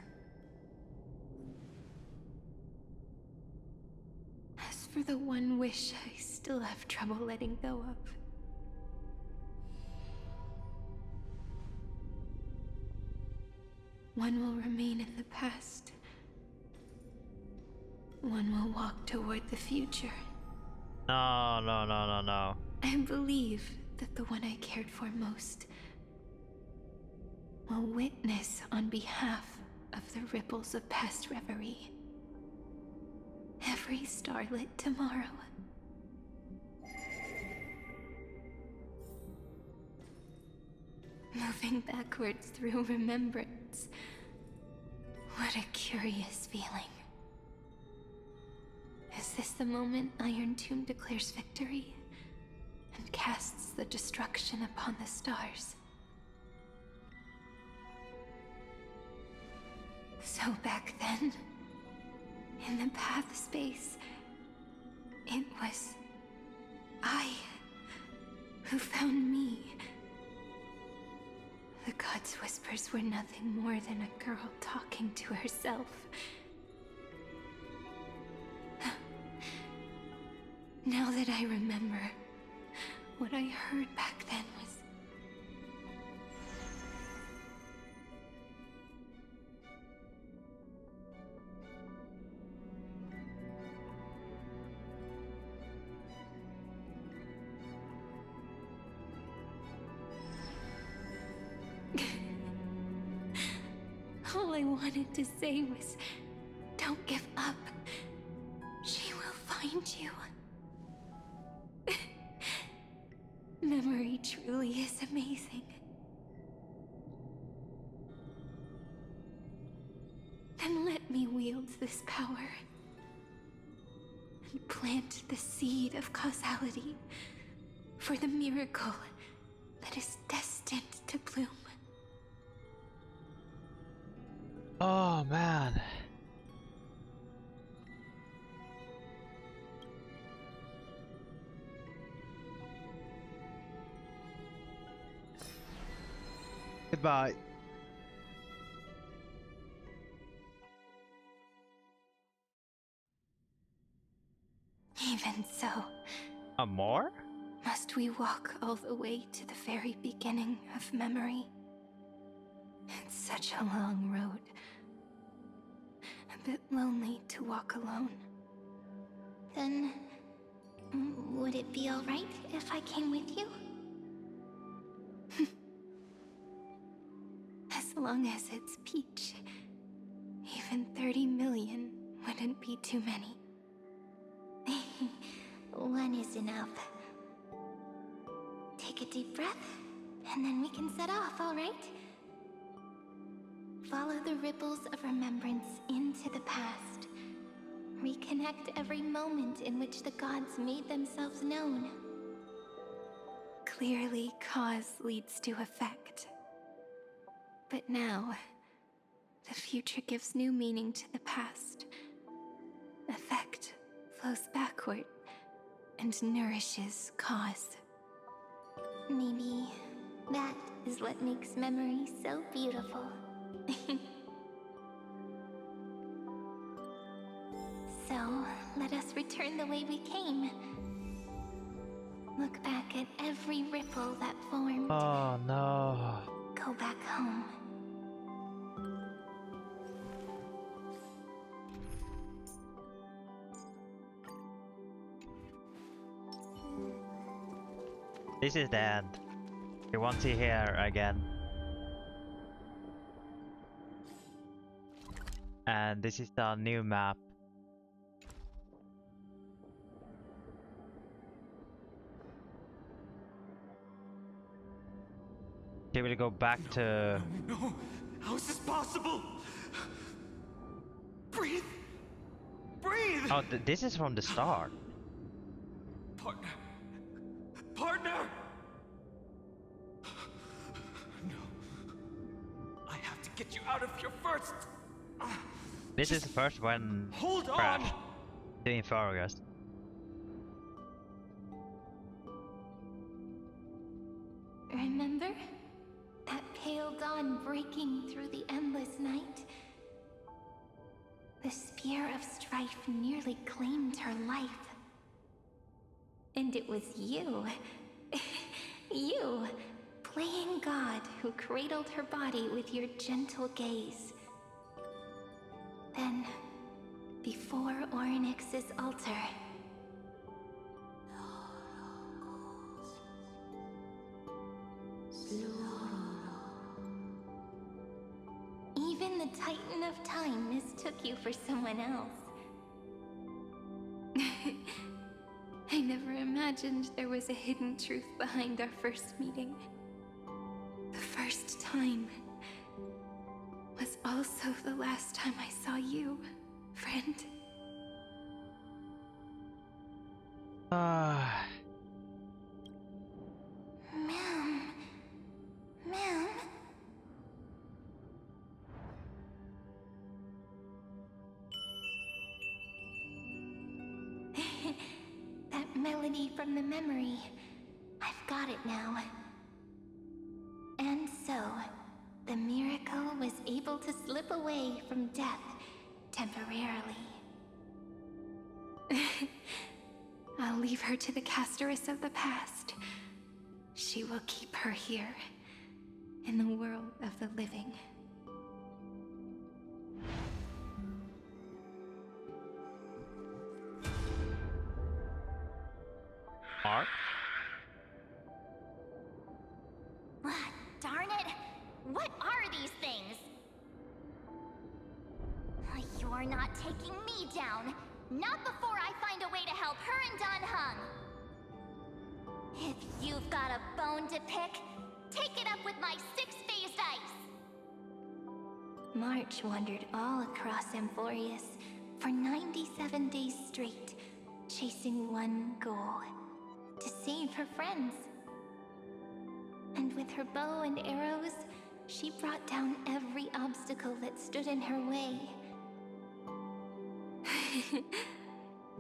As for the one wish I still have trouble letting go of. One will remain in the past. One will walk toward the future. No. I believe that the one I cared for most will witness on behalf of the ripples of past reverie. Every starlit tomorrow. Moving backwards through remembrance. What a curious feeling. Is this the moment Iron Tomb declares victory and casts the destruction upon the stars? So back then, in the path space, it was I who found me. The gods' whispers were nothing more than a girl talking to herself. Now that I remember, what I heard back then was... All I wanted to say was, don't give up. She will find you. Memory truly is amazing. Then let me wield this power and plant the seed of causality for the miracle that is destined to bloom. Oh man. Goodbye. Even so. More? Must we walk all the way to the very beginning of memory? It's such a long road. A bit lonely to walk alone. Then, would it be alright if I came with you? As long as it's Peach. Even 30 million wouldn't be too many. One is enough. Take a deep breath, and then we can set off, alright? Follow the ripples of remembrance into the past. Reconnect every moment in which the gods made themselves known. Clearly, cause leads to effect. But now, the future gives new meaning to the past. Effect flows backward and nourishes cause. Maybe that is what makes memory so beautiful. So, let us return the way we came. Look back at every ripple that formed. Oh no. Go back home. This is the end. You won't see here again. And this is the new map. They will go back to... No! How is this possible? Breathe! Breathe! Oh, this is from the start. Partner! Partner! No. I have to get you out of here first! This is the first one. Hold crash. on! The Inferiors. Remember? That pale dawn breaking through the endless night? The spear of strife nearly claimed her life. And it was you, you, playing God, who cradled her body with your gentle gaze. Then, before Orynyx's altar, even the Titan of Time mistook you for someone else. I never imagined there was a hidden truth behind our first meeting. The first time was also the last time I saw you, friend. Ma'am. Ma'am. That melody from the memory. I've got it now. And so, the miracle was able to slip away from death temporarily. I'll leave her to the casteress of the past. She will keep her here, in the world of the living. Mark? Darn it! What are these things? You're not taking me down. Not before I find a way to help her and Don Hung. If you've got a bone to pick, take it up with my six-phased ice. March wandered all across Amphorius for 97 days straight, chasing one goal: to save her friends. And with her bow and arrows, she brought down every obstacle that stood in her way.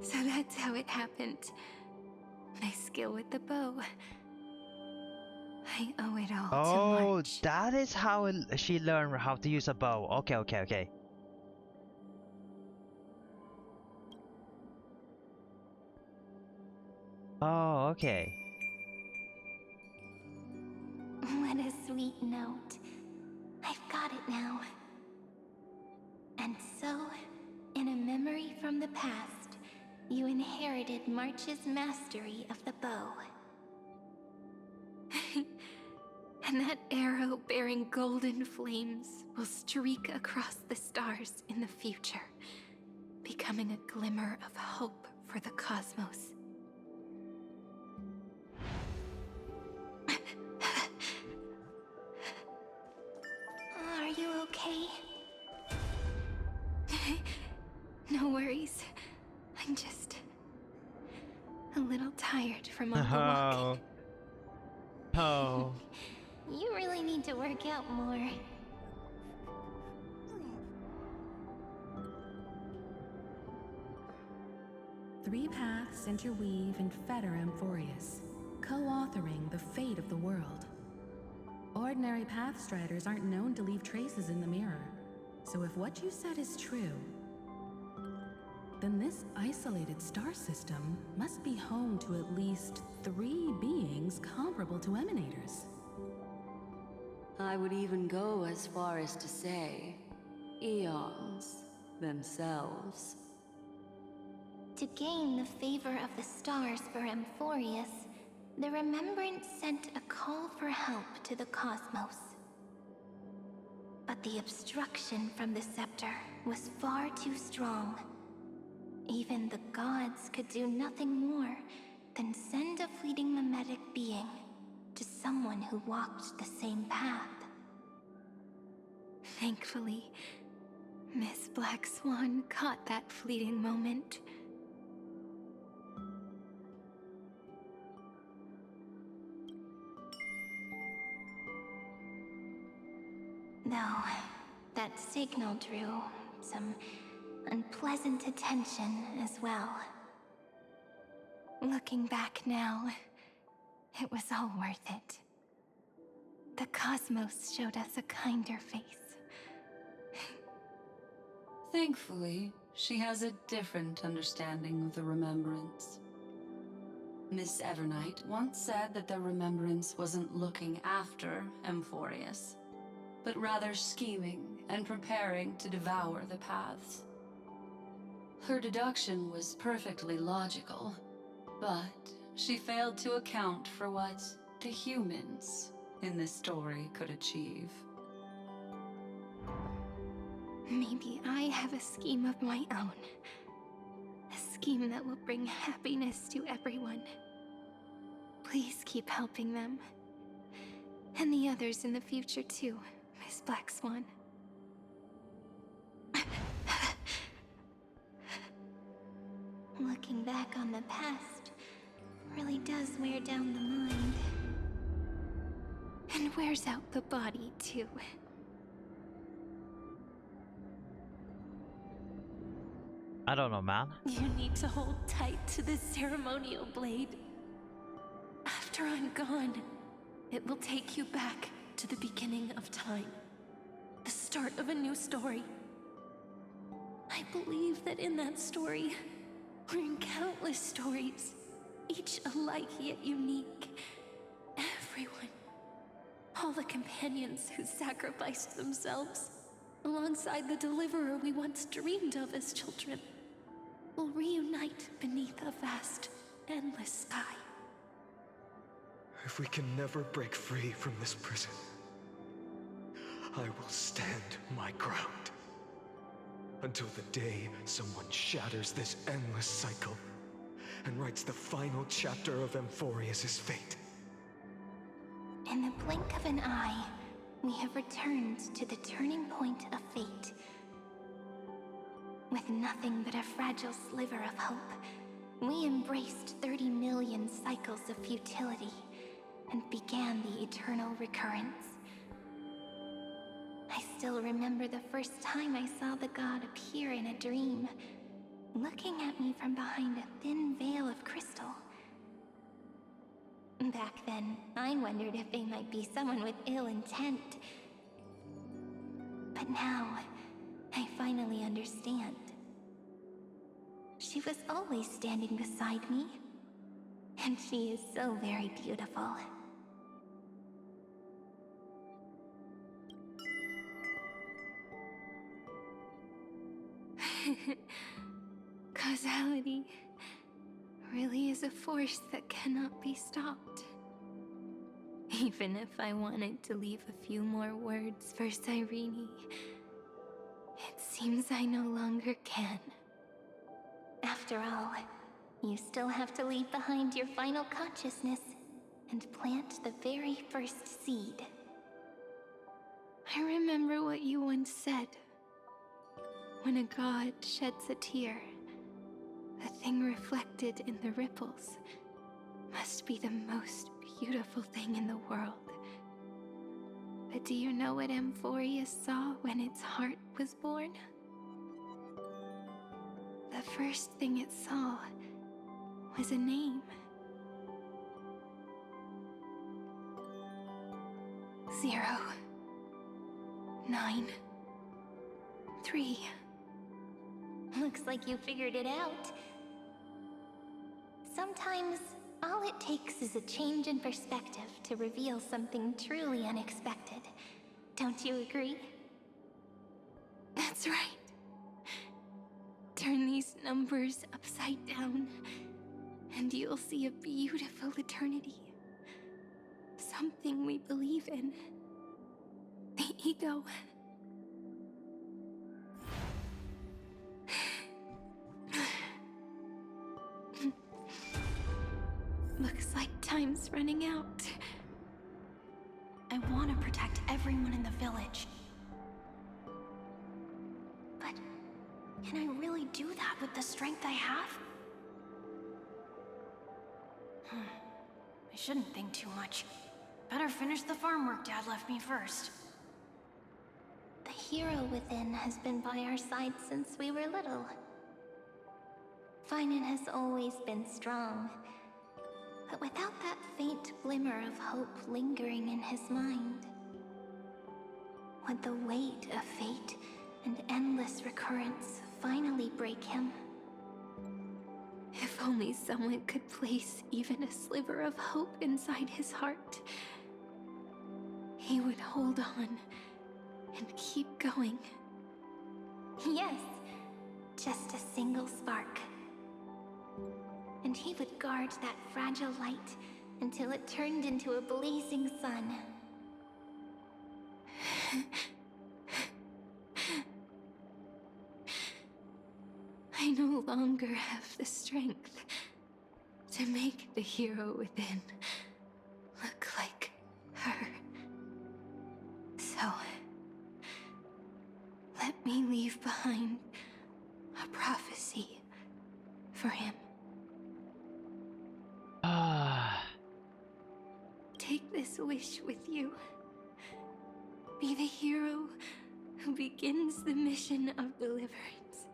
So that's how it happened. My skill with the bow. I owe it all to March. That is how she learned how to use a bow. Okay. Oh, okay. What a sweet note. I've got it now. And so, in a memory from the past, you inherited March's mastery of the bow. And that arrow bearing golden flames will streak across the stars in the future, becoming a glimmer of hope for the cosmos. Are you okay? No worries. I'm just a little tired from all the walking. Oh. You really need to work out more. Three paths interweave and fetter Amphorius, co-authoring the fate of the world. Ordinary pathstriders aren't known to leave traces in the mirror, so if what you said is true, then this isolated star system must be home to at least 3 beings comparable to Emanators. I would even go as far as to say, eons themselves. To gain the favor of the stars for Amphorius, the Remembrance sent a call for help to the cosmos. But the obstruction from the scepter was far too strong. Even the gods could do nothing more than send a fleeting mimetic being to someone who walked the same path. Thankfully, Miss Black Swan caught that fleeting moment. Though, that signal drew some unpleasant attention as well. Looking back now, it was all worth it. The cosmos showed us a kinder face. Thankfully, she has a different understanding of the Remembrance. Miss Evernight once said that the Remembrance wasn't looking after Amphorius, but rather scheming and preparing to devour the paths. Her deduction was perfectly logical, but she failed to account for what the humans in this story could achieve. Maybe I have a scheme of my own. A scheme that will bring happiness to everyone. Please keep helping them. And the others in the future too, Miss Black Swan. Looking back on the past really does wear down the mind. And wears out the body too. I don't know, man. You need to hold tight to this ceremonial blade. After I'm gone, it will take you back to the beginning of time. The start of a new story. I believe that in that story, or in countless stories, each alike yet unique, everyone, all the companions who sacrificed themselves, alongside the deliverer we once dreamed of as children, will reunite beneath a vast, endless sky. If we can never break free from this prison, I will stand my ground. Until the day someone shatters this endless cycle and writes the final chapter of Amphorius' fate. In the blink of an eye, we have returned to the turning point of fate. With nothing but a fragile sliver of hope, we embraced 30 million cycles of futility and began the eternal recurrence. I still remember the first time I saw the god appear in a dream, looking at me from behind a thin veil of crystal. Back then, I wondered if they might be someone with ill intent. But now, I finally understand. She was always standing beside me, and she is so very beautiful. Causality really is a force that cannot be stopped. Even if I wanted to leave a few more words for Cyrene, it seems I no longer can. After all, you still have to leave behind your final consciousness and plant the very first seed. I remember what you once said. When a god sheds a tear, the thing reflected in the ripples must be the most beautiful thing in the world. But do you know what Amphorius saw when its heart was born? The first thing it saw was a name. 0, 9, 3, Looks like you figured it out. Sometimes, all it takes is a change in perspective to reveal something truly unexpected. Don't you agree? That's right. Turn these numbers upside down, and you'll see a beautiful eternity. Something we believe in. The ego. Looks like time's running out. I want to protect everyone in the village. But can I really do that with the strength I have? I shouldn't think too much. Better finish the farm work Dad left me first. The hero within has been by our side since we were little. Finan has always been strong, but without that faint glimmer of hope lingering in his mind. Would the weight of fate and endless recurrence finally break him? If only someone could place even a sliver of hope inside his heart, he would hold on and keep going. Yes, just a single spark. And he would guard that fragile light until it turned into a blazing sun. I no longer have the strength to make the hero within look like her. So, let me leave behind a prophecy for him. Take this wish with you. Be the hero who begins the mission of deliverance.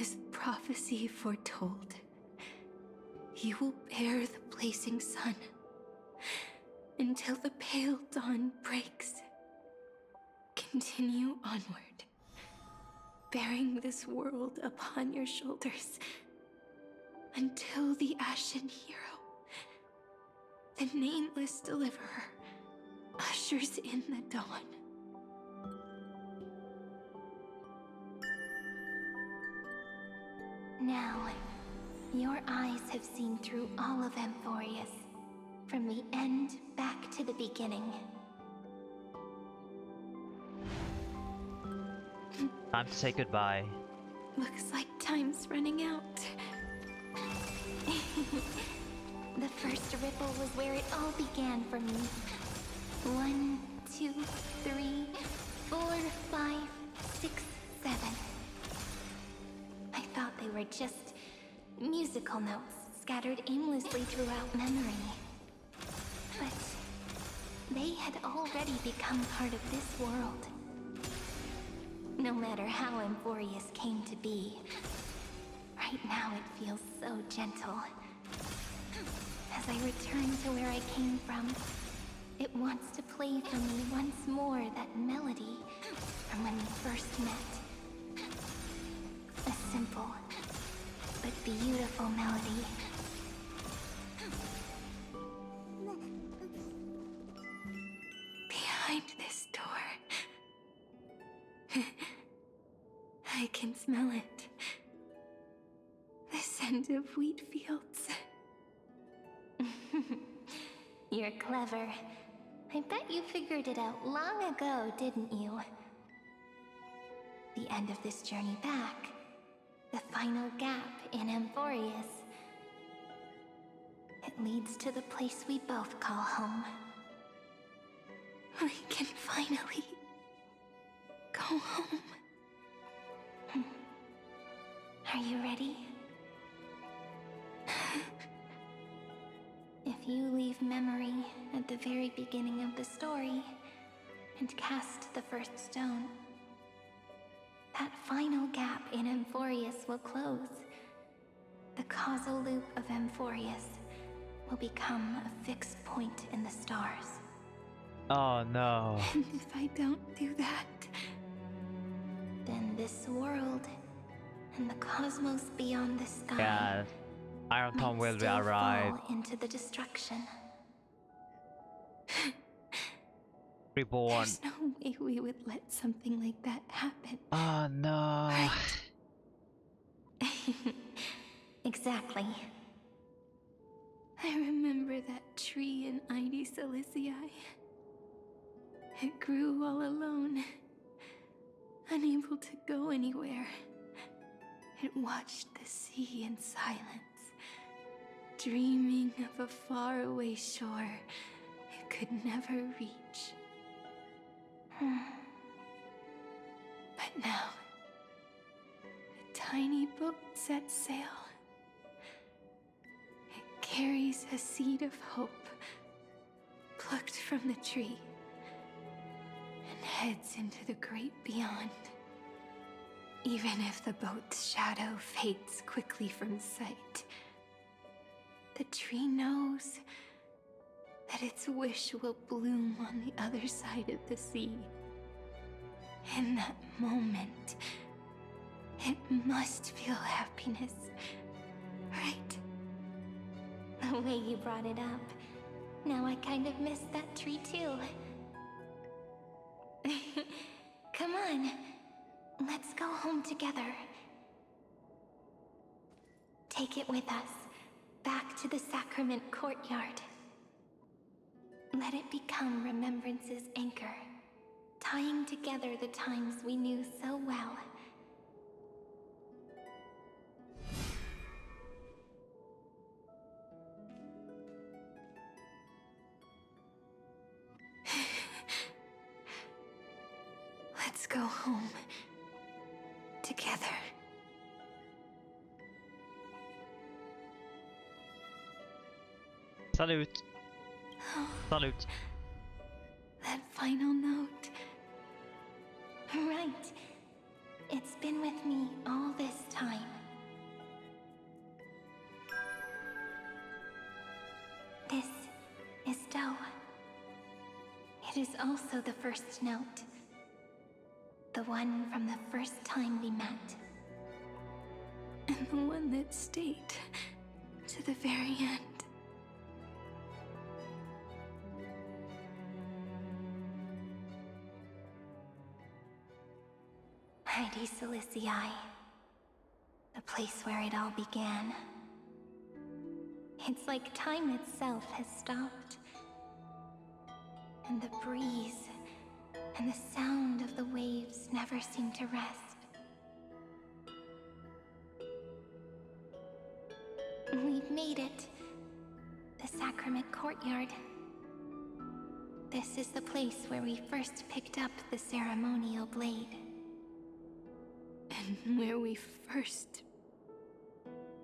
As prophecy foretold, you will bear the blazing sun until the pale dawn breaks. Continue onward, bearing this world upon your shoulders until the Ashen Hero, the nameless deliverer, ushers in the dawn. Now, your eyes have seen through all of Amphorius, from the end back to the beginning. Time to say goodbye. Looks like time's running out. The first ripple was where it all began for me. 1, 2, 3, 4, 5, 6, 7. I thought they were just musical notes scattered aimlessly throughout memory. But they had already become part of this world. No matter how Amphorius came to be, right now it feels so gentle. As I return to where I came from, it wants to play for me once more that melody from when we first met. A simple, but beautiful melody. Behind this door, I can smell it. The scent of wheat fields. You're clever. I bet you figured it out long ago, didn't you? The end of this journey back. The final gap in Amphorius. It leads to the place we both call home. We can finally go home. Are you ready? If you leave memory at the very beginning of the story and cast the first stone, that final gap in Amphorius will close. The causal loop of Amphorius will become a fixed point in the stars. Oh no. And if I don't do that, this world and the cosmos beyond the sky Yeah, Iron Tom might will be still arrived. fall into the destruction. Reborn. There's no way we would let something like that happen. Oh no. Exactly. I remember that tree in Ide Silicii. It grew all alone, unable to go anywhere. It watched the sea in silence, dreaming of a faraway shore it could never reach. But now, a tiny boat sets sail. It carries a seed of hope, plucked from the tree, and heads into the great beyond. Even if the boat's shadow fades quickly from sight, the tree knows that its wish will bloom on the other side of the sea. In that moment, it must feel happiness, right? The way you brought it up, now I kind of miss that tree too. Come on, let's go home together. Take it with us, back to the sacrament courtyard. Let it become Remembrance's anchor, tying together the times we knew so well. Let's go home together. Salute. Salute. That final note. Right. It's been with me all this time. This is Do. It is also the first note. The one from the first time we met. And the one that stayed to the very end. Ide Silicii, the place where it all began. It's like time itself has stopped. And the breeze and the sound of the waves never seem to rest. We've made it. The sacrament courtyard. This is the place where we first picked up the ceremonial blade. And where we first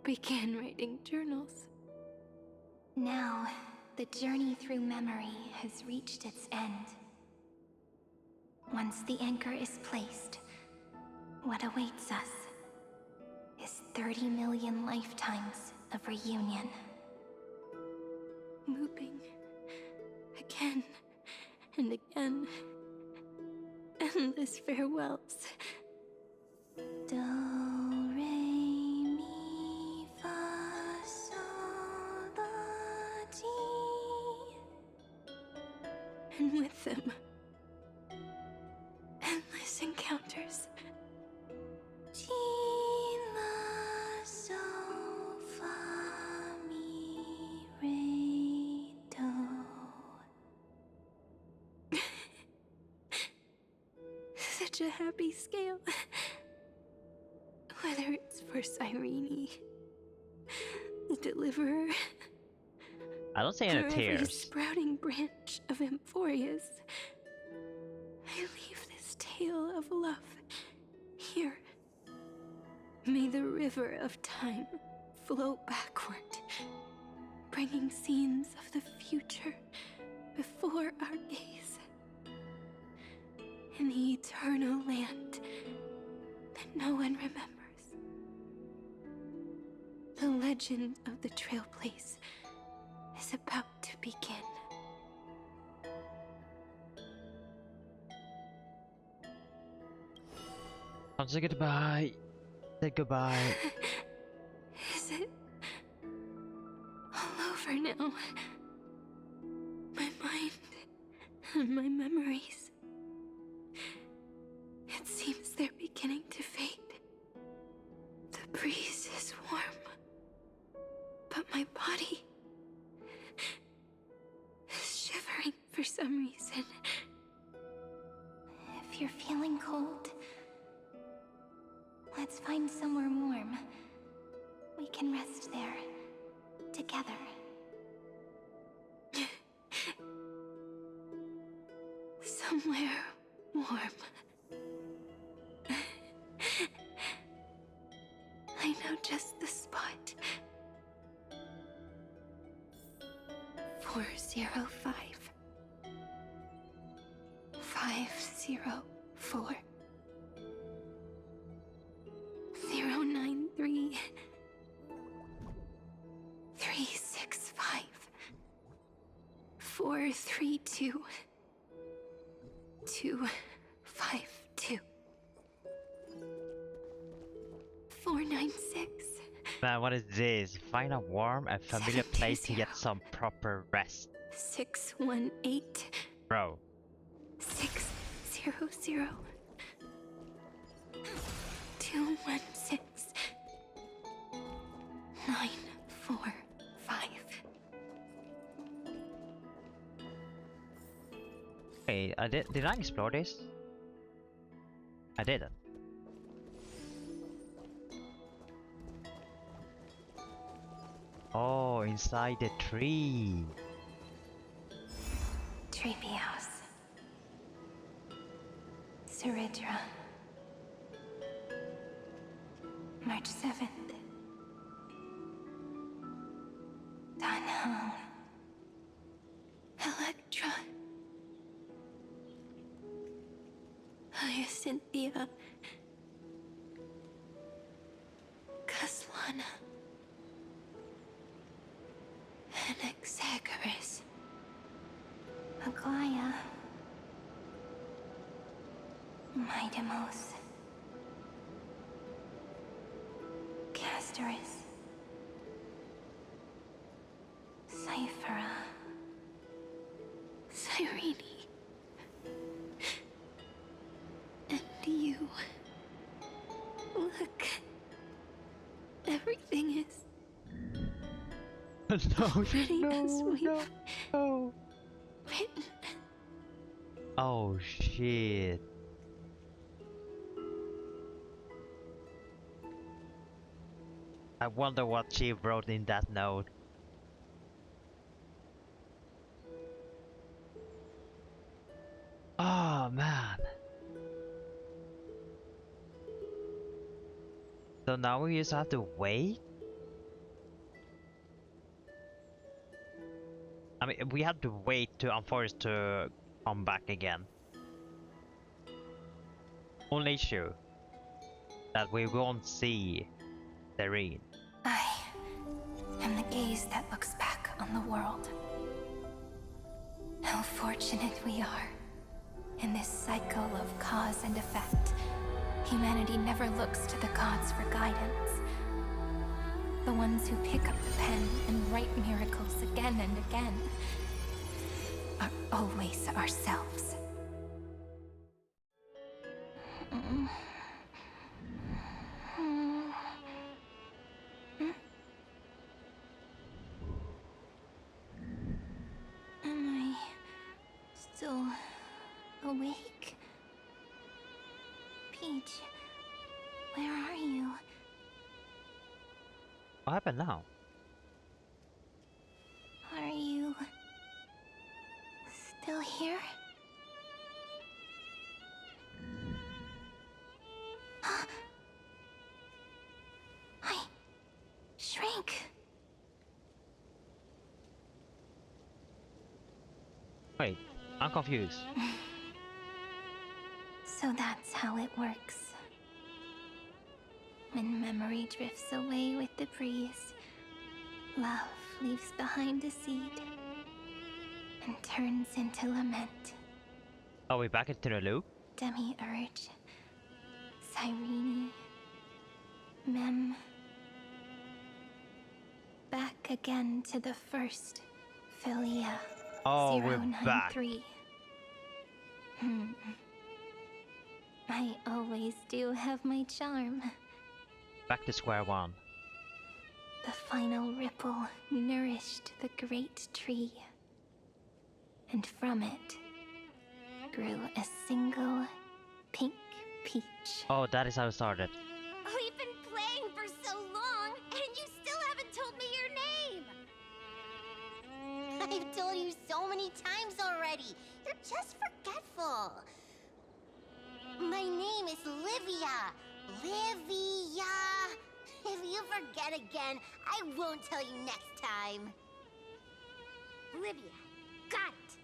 began writing journals. Now, the journey through memory has reached its end. Once the anchor is placed, what awaits us is 30 million lifetimes of reunion. Looping again and again. Endless farewells. Do, re, mi, fa, sol, la, ti. And with them, endless encounters. Ti, la, sol, fa, mi, re, do. Such a happy scale. Whether it's for Cyrene, the Deliverer, I don't see or any every tears. sprouting branch of Emphorius, I leave this tale of love here. May the river of time flow backward, bringing scenes of the future before our gaze. In the eternal land that no one remembers. The legend of the Trail Place is about to begin. Come say goodbye. Say goodbye. Is it all over now? My mind and my memories. It seems they're beginning to fade. The breeze is warm, but my body is shivering for some reason. If you're feeling cold, let's find somewhere warm. We can rest there, together. Somewhere warm. I know just the spot. 405. 504. 093. 365. 432. 252. 496. Man, what is this? Find a warm and familiar place to get some proper rest. 618. Bro. 600. 216. 945. Wait, did I explore this? I didn't. Oh, inside the tree. Treepy House. Suridra. March 7th. Danhong. Electra. Hyacinthia. Caslana. Anaxagoras. Aglaya. Midemos. Castoris. Cyphera. Cyrene. And you. Look. Everything is No, already as we've no. written. Oh shit. I wonder what she wrote in that note. Oh man. So now we just have to wait? I mean, we have to wait to Unforest to come back again. Only issue that we won't see Cyrene. I am the gaze that looks back on the world. How fortunate we are. In this cycle of cause and effect, humanity never looks to the gods for guidance. The ones who pick up the pen and write miracles again and again are always ourselves. Am I still awake? Peach, where are you? What happened now? Are you still here? I shrank. Wait, I'm confused. So that's how it works. When memory drifts away with the breeze, love leaves behind a seed and turns into lament. Are we back into the loop? Demi-urge, Cyrene. Mem. Back again to the first Philia. Oh, we're back. 093. I always do have my charm. Back to square one. The final ripple nourished the great tree. And from it grew a single pink peach. Oh, that is how it started. We've been playing for so long, and you still haven't told me your name! I've told you so many times already. You're just forgetful. My name is Livia. Livia. If you forget again, I won't tell you next time. Livia. Got it.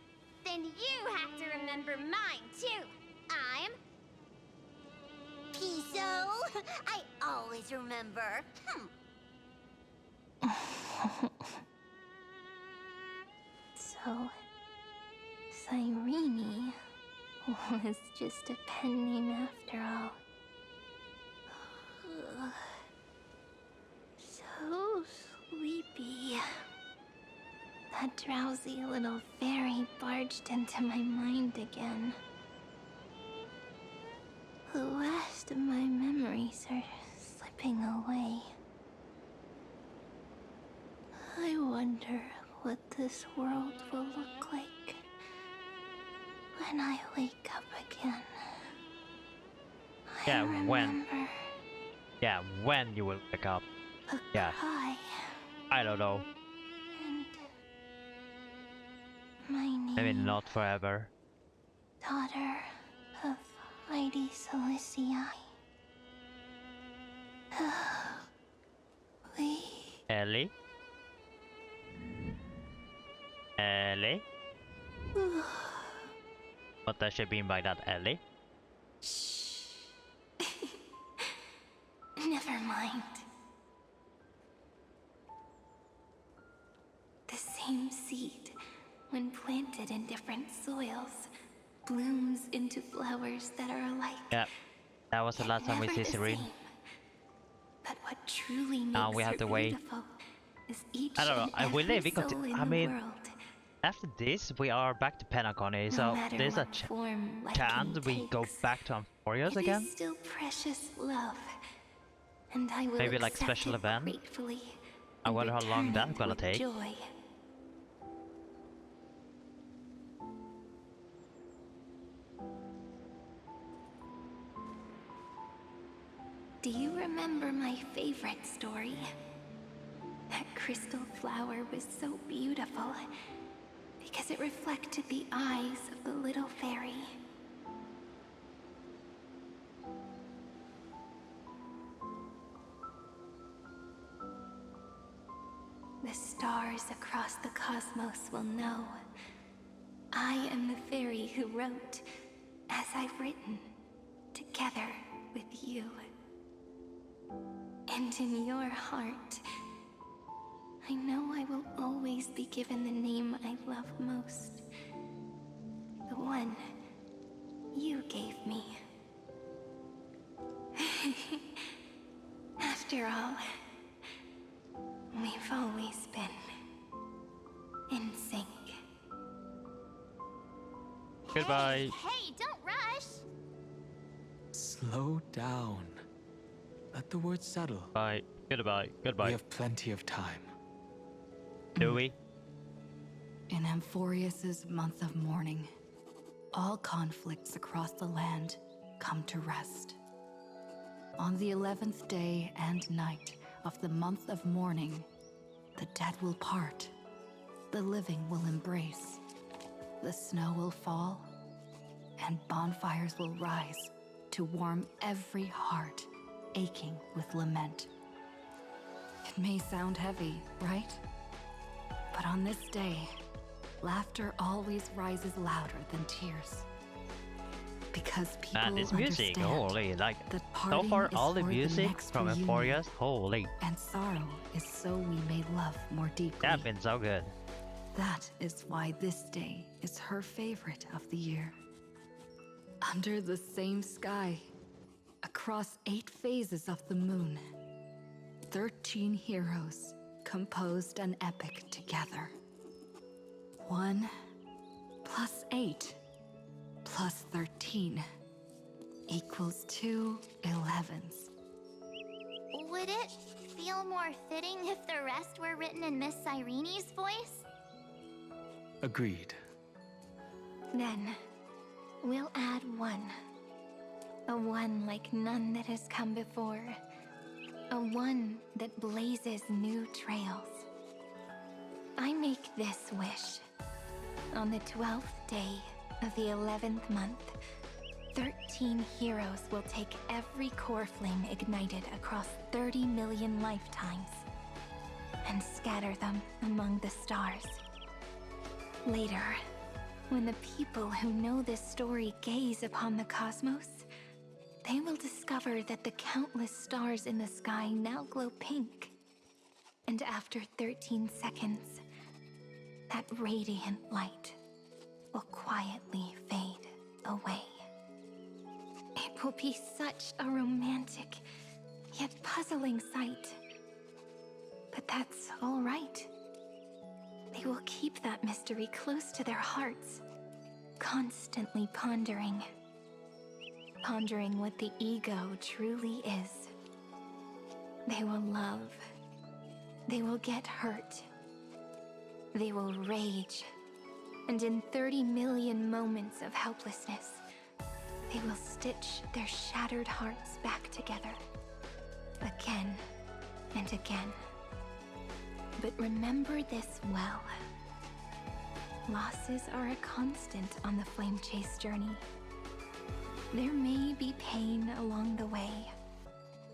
Then you have to remember mine, too. I'm... Piso. I always remember. So, Cyrene was just a pen name after all. So sleepy. That drowsy little fairy barged into my mind again. The last of my memories are slipping away. I wonder what this world will look like when I wake up again. Yeah, when? Yeah, when you will wake up. Yeah. I don't know. And my name. Maybe not forever. Daughter of Lady Celestii. Ellie? Ellie? What does she mean by that, Ellie? Shh. Never mind. The same seed, when planted in different soils, blooms into flowers that are alike. Yeah, that was the last time we see Cyrene. But what truly makes Now we have her to wait. beautiful is each I don't know. and We every live. We soul continue. in I the mean, world. after this, we are back to Penacony, No so matter there's a what form liking chance we go takes, back to Amphorius it again. is still precious love, and I will Maybe like accept special it event. gratefully. I wonder how long that's gonna take. Joy. Do you remember my favorite story? That crystal flower was so beautiful because it reflected the eyes of the little fairy. The stars across the cosmos will know. I am the fairy who wrote, as I've written, together with you. And in your heart, I know I will always be given the name I love most. The one you gave me. After all, we've always been in sync. Goodbye. Hey, don't rush! Slow down. Let the words settle. Bye. Goodbye. Goodbye. We have plenty of time. Do we? In Amphorius's month of mourning, all conflicts across the land come to rest. On the 11th day and night of the month of mourning, the dead will part, the living will embrace, the snow will fall, and bonfires will rise to warm every heart aching with lament. It may sound heavy, right? But on this day, laughter always rises louder than tears. Because people And this music, understand holy, like, that so parting far is all the for music next from reunion, Amphorius, holy, and sorrow is so we may love more deeply. that's been so good. That is why this day is her favorite of the year. Under the same sky, Across 8 phases of the moon, 13 heroes composed an epic together. 1 plus 8 plus 13 equals 2 11s. Would it feel more fitting if the rest were written in Miss Cyrene's voice? Agreed. Then, we'll add 1. A 1 like none that has come before. A 1 that blazes new trails. I make this wish. On the 12th day of the 11th month, 13 heroes will take every core flame ignited across 30 million lifetimes and scatter them among the stars. Later, when the people who know this story gaze upon the cosmos, they will discover that the countless stars in the sky now glow pink. And after 13 seconds, that radiant light will quietly fade away. It will be such a romantic, yet puzzling sight. But that's all right. They will keep that mystery close to their hearts, constantly pondering what the ego truly is. They will love. They will get hurt. They will rage. And in 30 million moments of helplessness, they will stitch their shattered hearts back together. Again and again. But remember this well. Losses are a constant on the flame chase journey. There may be pain along the way,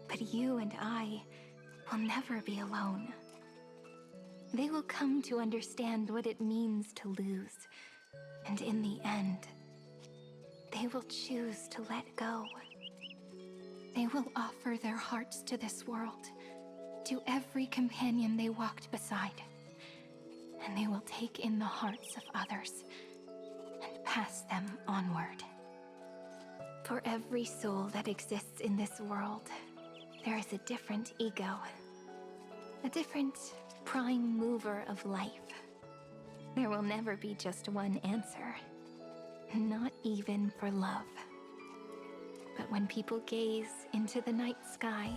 but you and I will never be alone. They will come to understand what it means to lose, and in the end, they will choose to let go. They will offer their hearts to this world, to every companion they walked beside, and they will take in the hearts of others and pass them onward. For every soul that exists in this world, there is a different ego, a different prime mover of life. There will never be just one answer, not even for love. But when people gaze into the night sky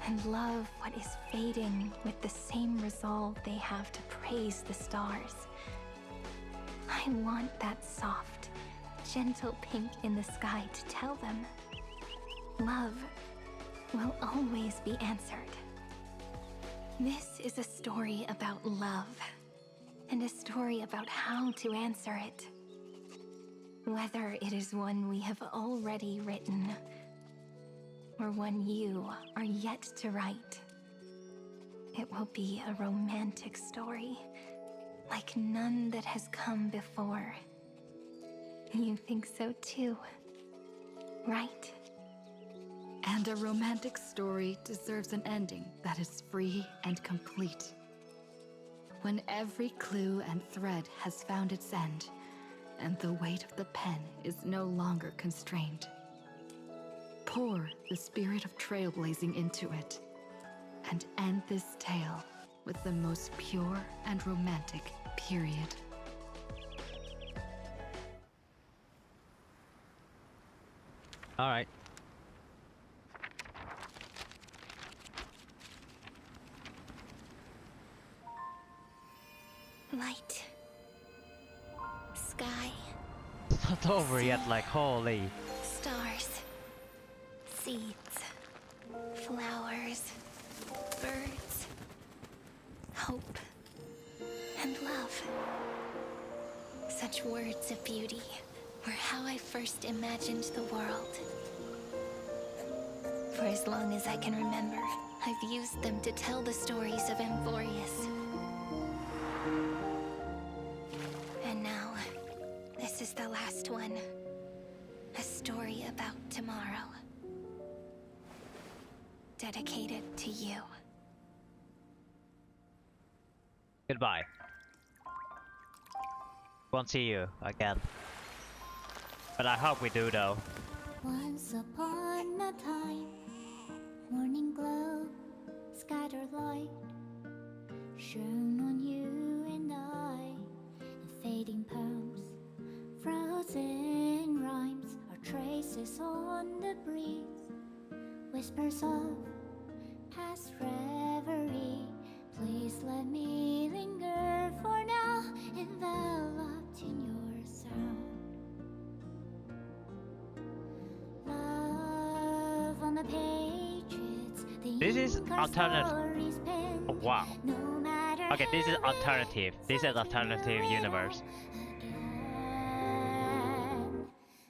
and love what is fading with the same resolve they have to praise the stars, I want that soft, gentle pink in the sky to tell them, love will always be answered. This is a story about love, and a story about how to answer it. Whether it is one we have already written, or one you are yet to write, it will be a romantic story, like none that has come before. You think so too, right? And a romantic story deserves an ending that is free and complete. When every clue and thread has found its end, and the weight of the pen is no longer constrained. Pour the spirit of trailblazing into it, and end this tale with the most pure and romantic period. All right. Light. Sky. It's not over yet, like holy. Stars. Seeds. Flowers. Birds. Hope. And love. Such words of beauty were how I first imagined the world. For as long as I can remember, I've used them to tell the stories of Amphorius. And now, this is the last one. A story about tomorrow. Dedicated to you. Goodbye. Won't see you again. But I hope we do though. Once upon upon a time, morning glow, scattered light, shone on you and I. Fading poems, frozen rhymes, are traces on the breeze, whispers of past reverie. Please let me linger for now, enveloped in your sound. Love on the page, it's the This is ink our alternative. stories pen. Oh, wow. No matter Okay, this is alternative. This is alternative universe.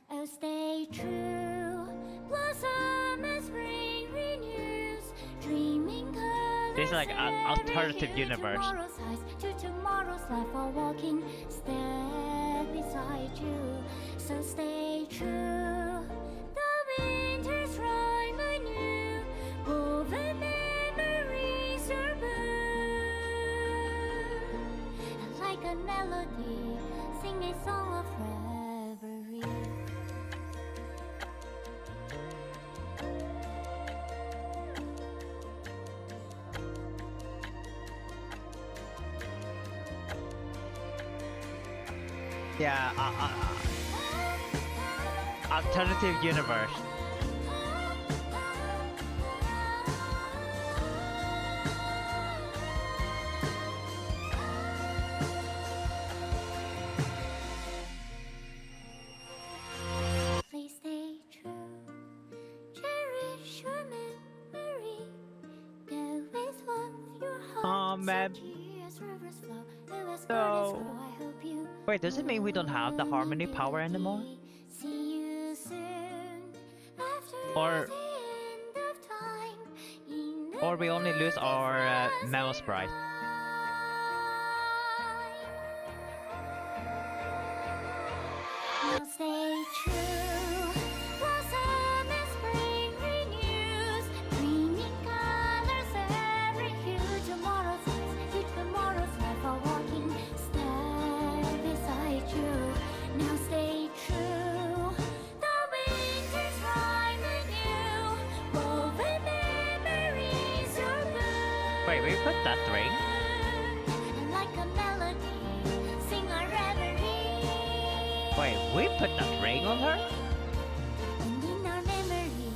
Oh, stay true, blossom as spring renews, dreaming colors. This is like an alternative every hue, universe. Tomorrow's eyes to tomorrow's life, while walking step beside you. So stay true. The winter's rhyme anew, woven memories are blue. Like a melody, sing a song of reverie. Yeah, alternative universe. Please stay true, cherish your memory, go with love, your heart. Oh man. Tears, rivers flow, the west So- gardens grow. I hope you Wait, does it mean we don't have the harmony power anymore? see you soon after Or the end of time. In the or we only lose our Memo Sprite? Now stay true, blossom as spring renews, dreaming colors every hue. Tomorrow's eyes to tomorrow's life, are walking step beside you. Now stay true, the winter's rhyme anew, woven memories are blue. Wait, we put that ring? And like a melody, sing our reverie. Wait, we put that ring on her? And in our memory,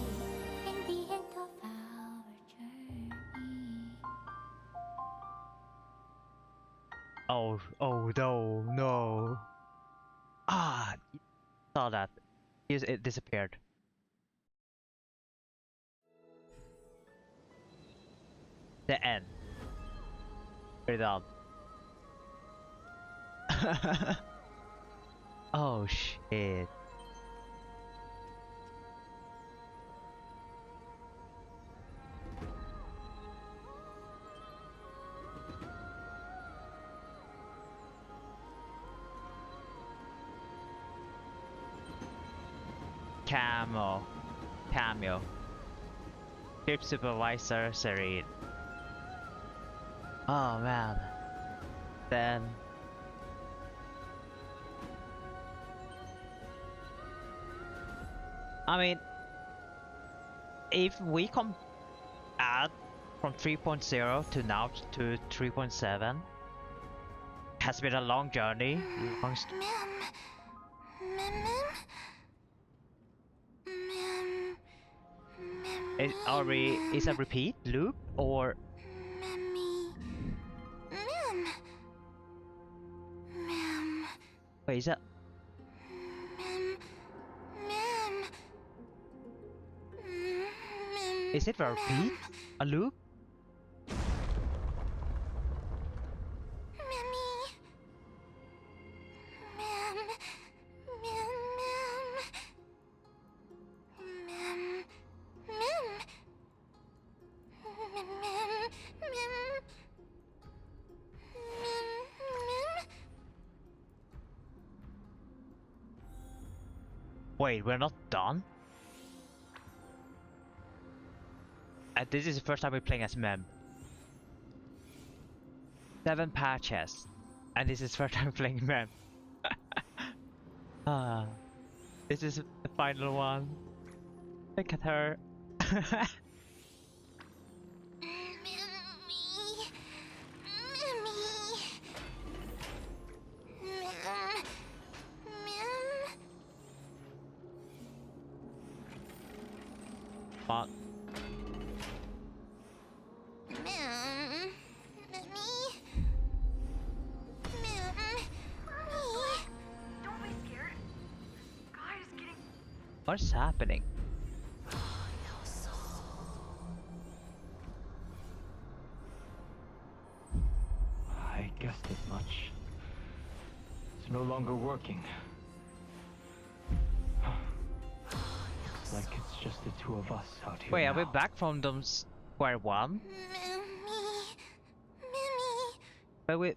in the end of our journey. Oh no, no. Ah, saw that. It disappeared. The end. We're done. Oh shit. Cameo. Ship supervisor Cyrene. Oh man. Then I mean, if we add from 3.0 to now to 3.7, has been a long journey. Is a repeat loop or? Wait, is that? Is it a repeat? A loop? Wait, we're not done? This is the first time we're playing as Mem. 7 patches. And this is the first time playing Mem. This is the final one. Look at her. What? What's happening? I guessed as much. It's no longer working. Looks like it's just the two of us out here. Wait, now. are we back from the square one? But we...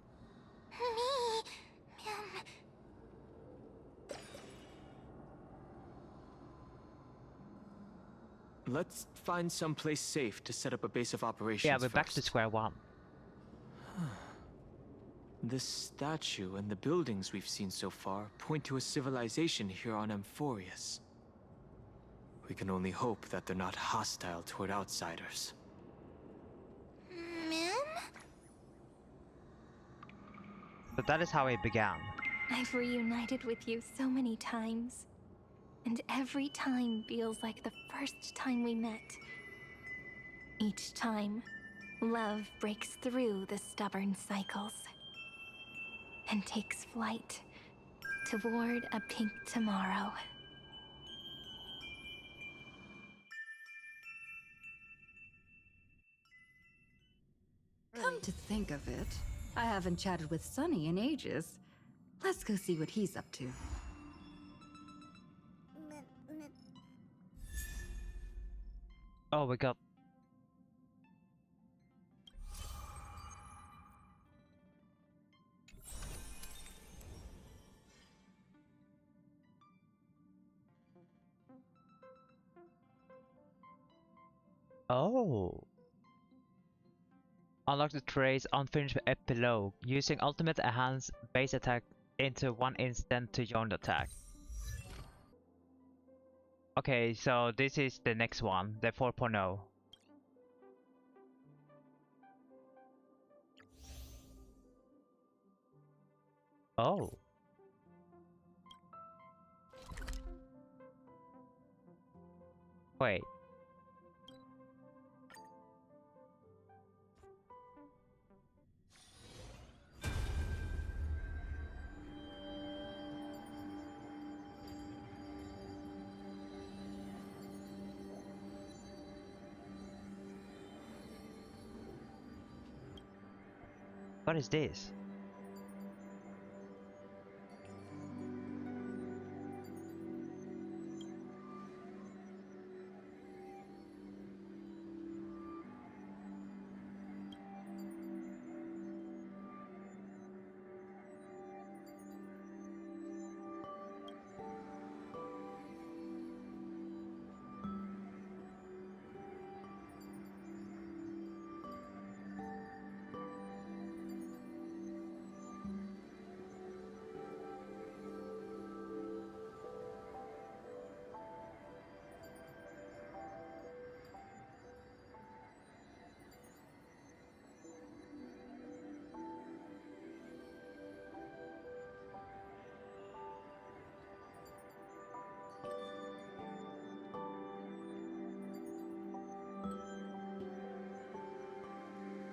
Let's find someplace safe to set up a base of operations. Yeah, we're back to first. square one. This statue and the buildings we've seen so far point to a civilization here on Amphorius. We can only hope that they're not hostile toward outsiders. But that is how it began. I've reunited with you so many times. And every time feels like the first time we met. Each time, love breaks through the stubborn cycles and takes flight toward a pink tomorrow. Come to think of it, I haven't chatted with Sunny in ages. Let's go see what he's up to. Oh, we got... Oh. Unlock the trace unfinished epilogue. Using ultimate enhance base attack into one instant to join the attack. Okay, so this is the next one, the 4.0. Oh. Wait. What is this?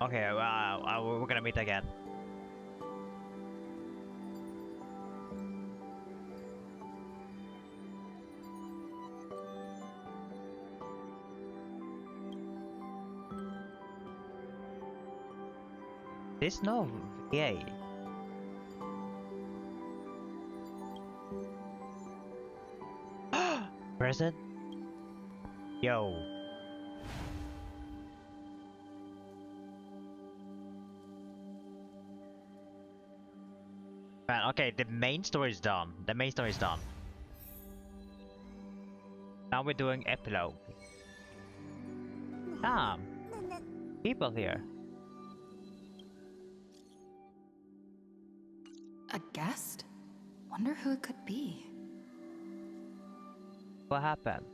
Okay, well, we're gonna meet again. There's no VA. Present? Yo. Man, okay, the main story is done. The main story is done. Now we're doing epilogue. Damn. People here. A guest? Wonder who it could be. What happened?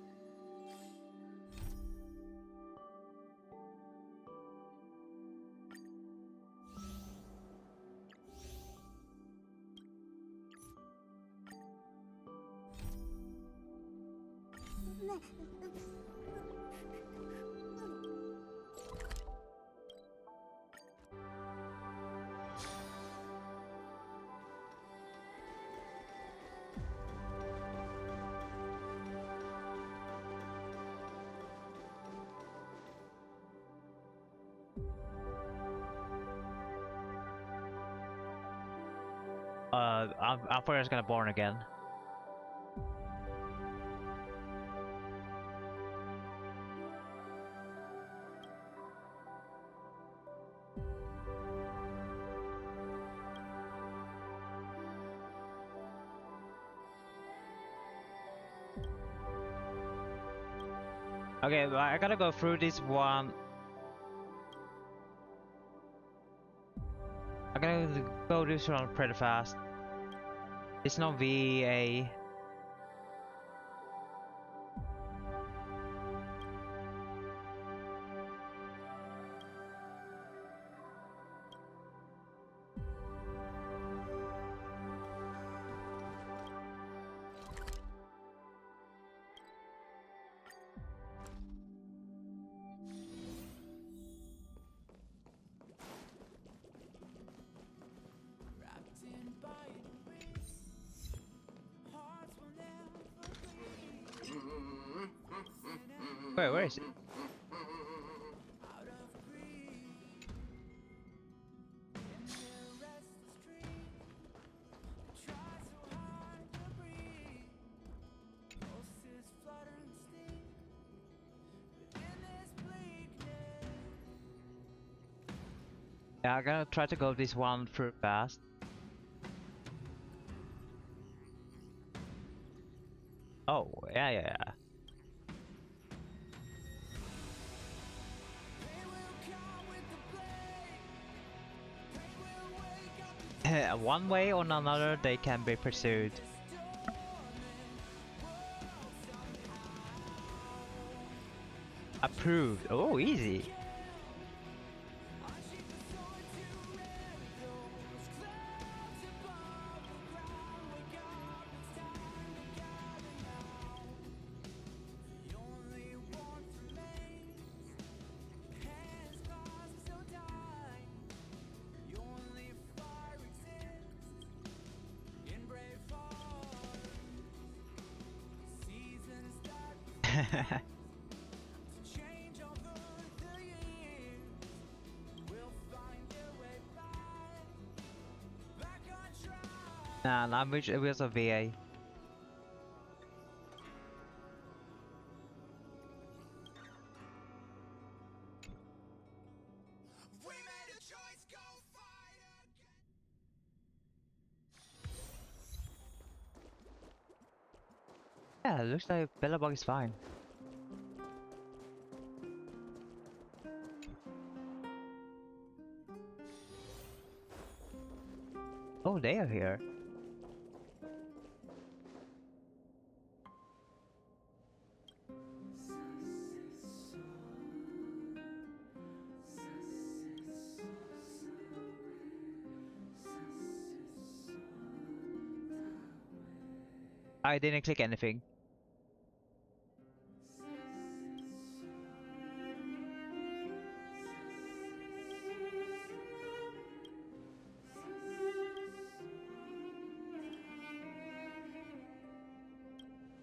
I'm first gonna born again. Okay, but I gotta go through this one. I gotta go this one pretty fast. It's not VA. Wait, where is it? Yeah, I'm gonna try to go this one through fast. Oh, yeah. One way or another, they can be pursued. Approved. Oh, easy. Nah, I'm with a VA. Yeah, it looks like Billabong is fine. Oh, they are here. I didn't click anything.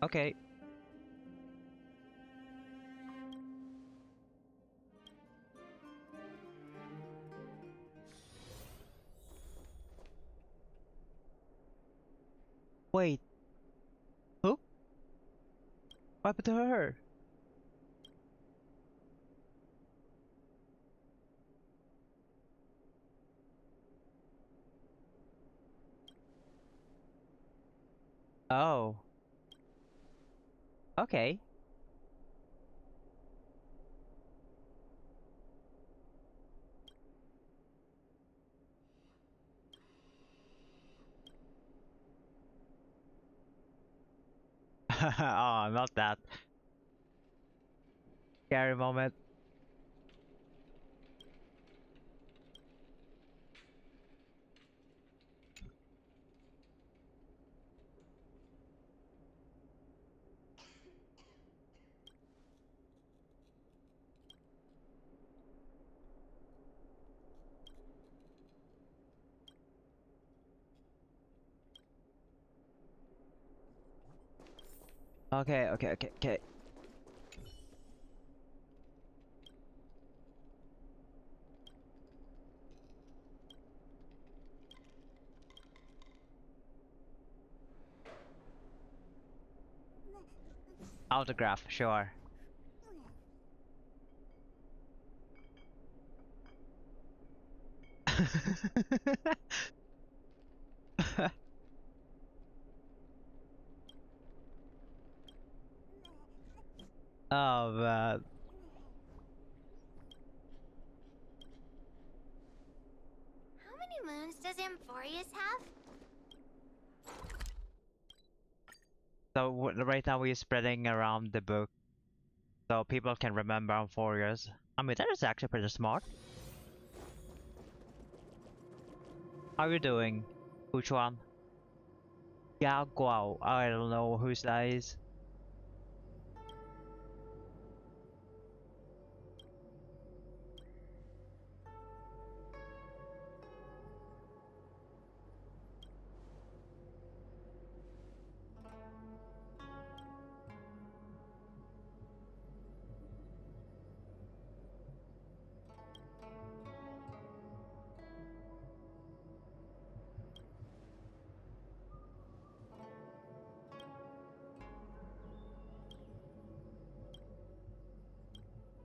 Okay. Wait. Who? What happened to her? Oh. Okay. Oh, not that. Scary moment. Okay. Autograph, sure. Oh man. How many moons does Amphorius have? So right now we're spreading around the book so people can remember in 4 years. I mean, that is actually pretty smart. How are you doing? Which one? Gao Guao. I don't know who that is.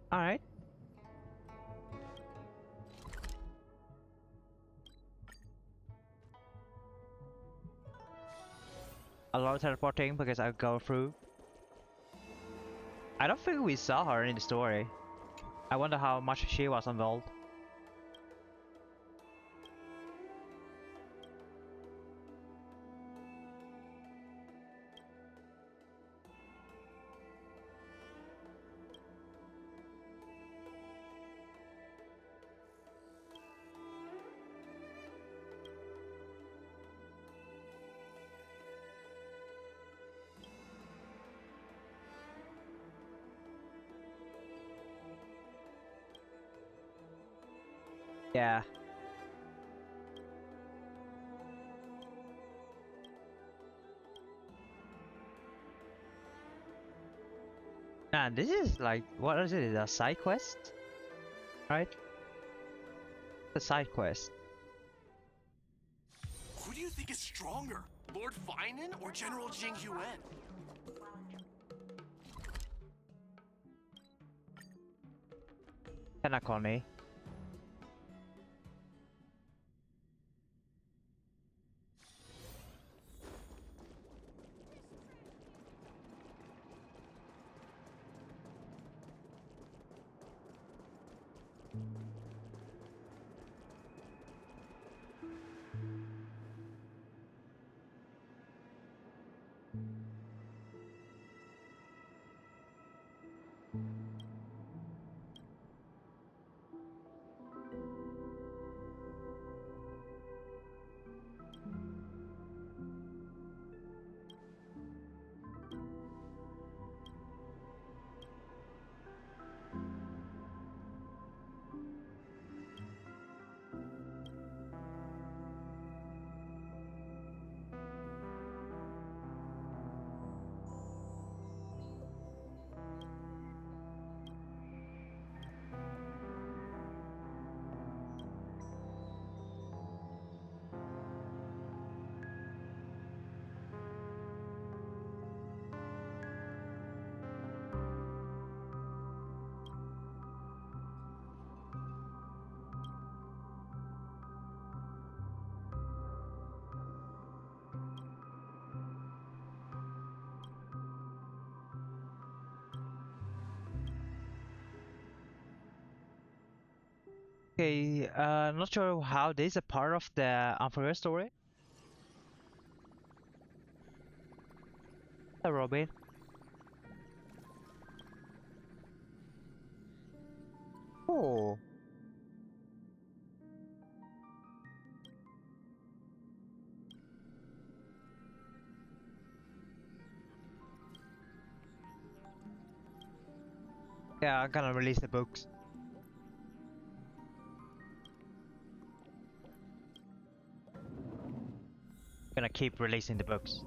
Alright. A lot of teleporting because I go through. I don't think we saw her in the story. I wonder how much she was involved. Yeah. And this is like, what is it? A side quest? Right? The side quest. Who do you think is stronger, Lord Finan or General Jing Yuan? Penacony. Okay, not sure how this is a part of the Unforgettable story. Robin. Oh. Yeah, I'm gonna release the books. Gonna keep releasing the books.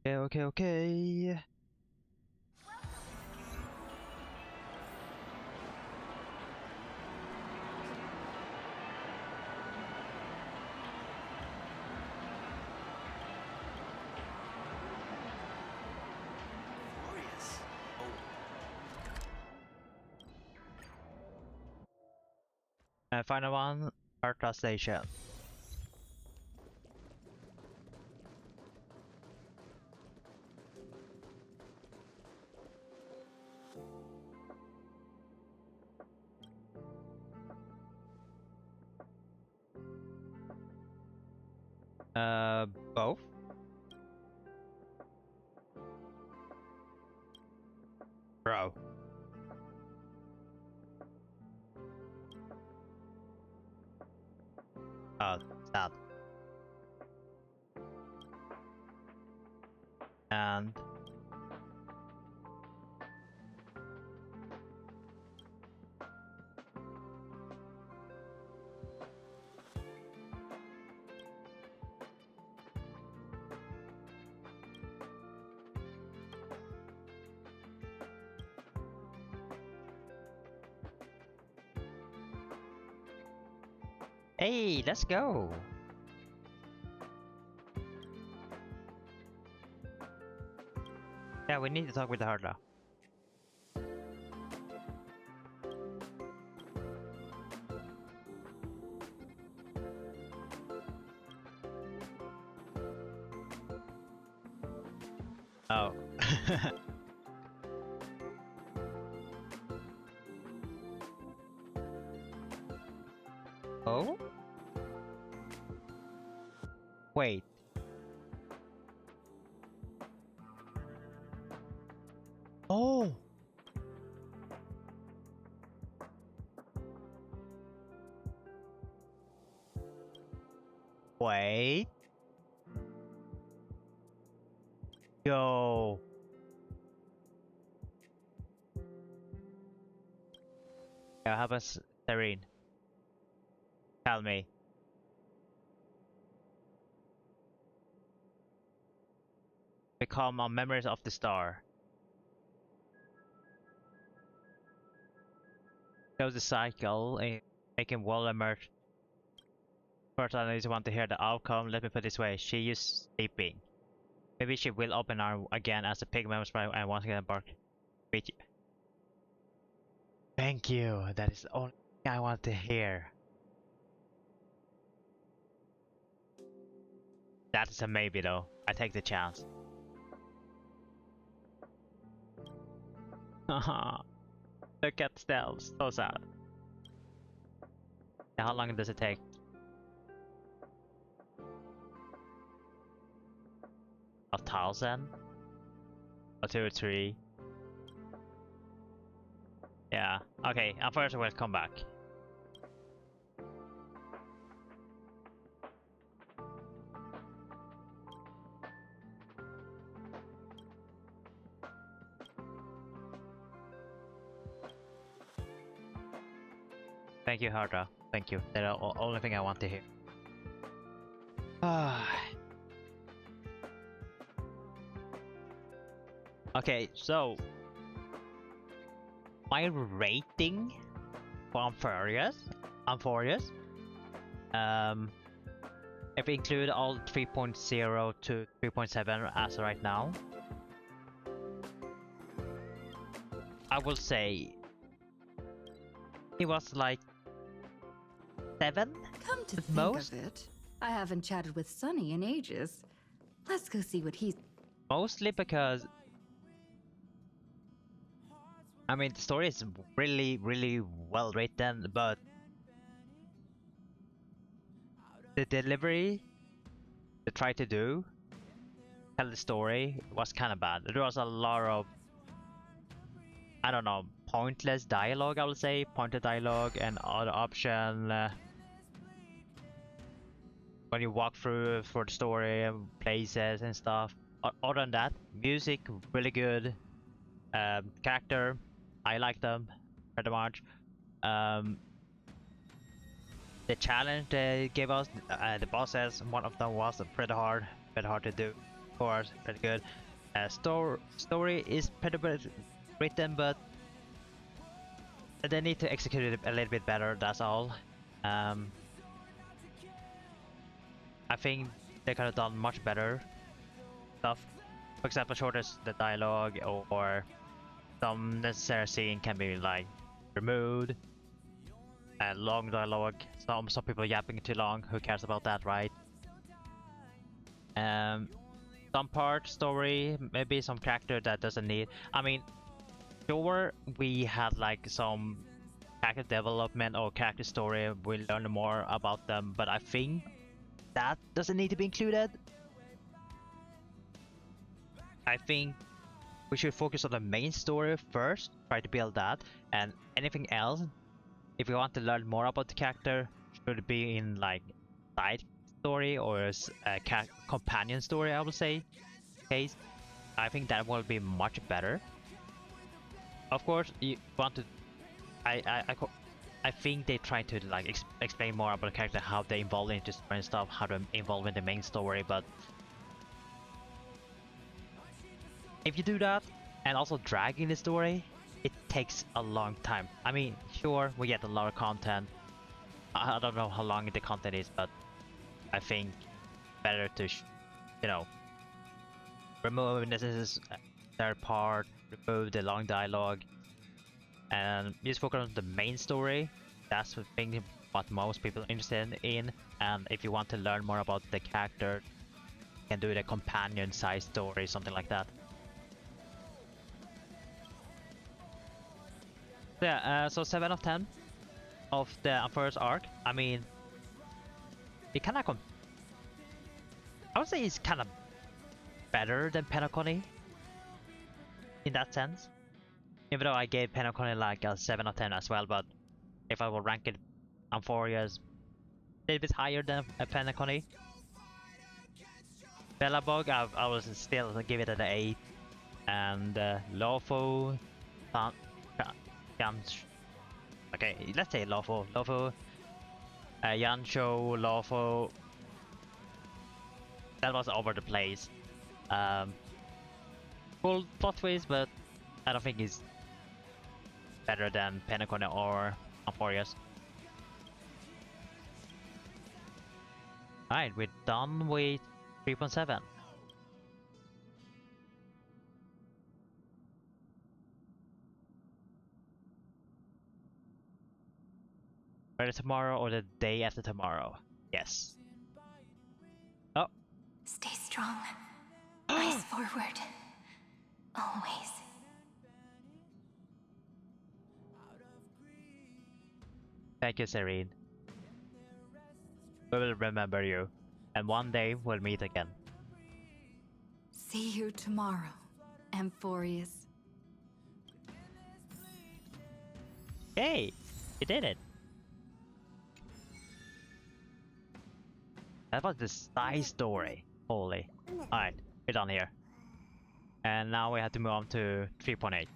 Okay. Final one, Arta Station. Both? Bro. Sad. And hey, let's go. Yeah, we need to talk with the hardware. Oh. Oh? Wait. Oh. Wait. Yo. Yeah, how about Cyrene? Tell me. Become on memories of the star. Shows the cycle and making well emerge. First, I just want to hear the outcome. Let me put it this way: she is sleeping. Maybe she will open her again as a pigment sprite and once again bark. Wait. Thank you. That is the only thing I want to hear. That is a maybe though. I take the chance. Haha. Look at Stealth. So sad. How long does it take? A 1,000? Or 2 or 3? Yeah. Okay, first we'll come back. Thank you, Harda. Thank you. That's the only thing I want to hear. Okay, so my rating for Amphorius, if we include all 3.0 to 3.7 as right now, I will say it was like 7. Come to at think most. of it, I haven't chatted with Sonny in ages. Let's go see what he's... Mostly because I mean the story is really well written, but the delivery they tried to tell the story was kind of bad. There was a lot of, I don't know, pointless dialogue, I would say, pointed dialogue and other option when you walk through for the story and places and stuff. Other than that, music really good, character, I like them pretty much. The challenge they gave us, the bosses, one of them was pretty hard to do. course, pretty good. Story is pretty well written, but they need to execute it a little bit better. That's all. I think they could have done much better stuff. For example, shortest the dialogue or some necessary scene can be like removed. And long dialogue. Some people yapping too long. Who cares about that, right? Some part story, maybe some character that doesn't need. I mean, sure, we had like some character development or character story. We learn more about them, but I think that doesn't need to be included. I think we should focus on the main story first, try to build that, and anything else, if you want to learn more about the character, should be in like side story or a companion story, I would say. Case, I think that will be much better. Of course, you want to. I think they try to like explain more about the character, how they involve into story and stuff, how to involve in the main story, but if you do that and also drag in the story, it takes a long time. I mean, sure, we get a lot of content. I don't know how long the content is, but I think better to, you know, remove this third part, remove the long dialogue, and just focus on the main story. That's the thing what most people are interested in. And if you want to learn more about the character, you can do the companion side story, something like that. Yeah, so 7 of 10 of the first arc. I mean, it kind of I would say it's kind of better than Penacony in that sense. Even though I gave Penacony like a 7 of 10 as well, but if I will rank it on 4 years, a little bit higher than a Penacony. Bellabog, I will still give it an 8, and Lawful, okay, let's say Lawful, Yansho, Lawful. That was over the place. Cool plot twist, but I don't think it's better than Penacony or Amphorius. Alright, we're done with 3.7. Whether tomorrow or the day after tomorrow. Yes. Oh. Stay strong. Eyes forward. Always. Thank you, Cyrene. We will remember you, and one day we'll meet again. See you tomorrow, Amphorius. Hey, you did it. That was the side story. Holy. Alright, we're done here. And now we have to move on to 3.8.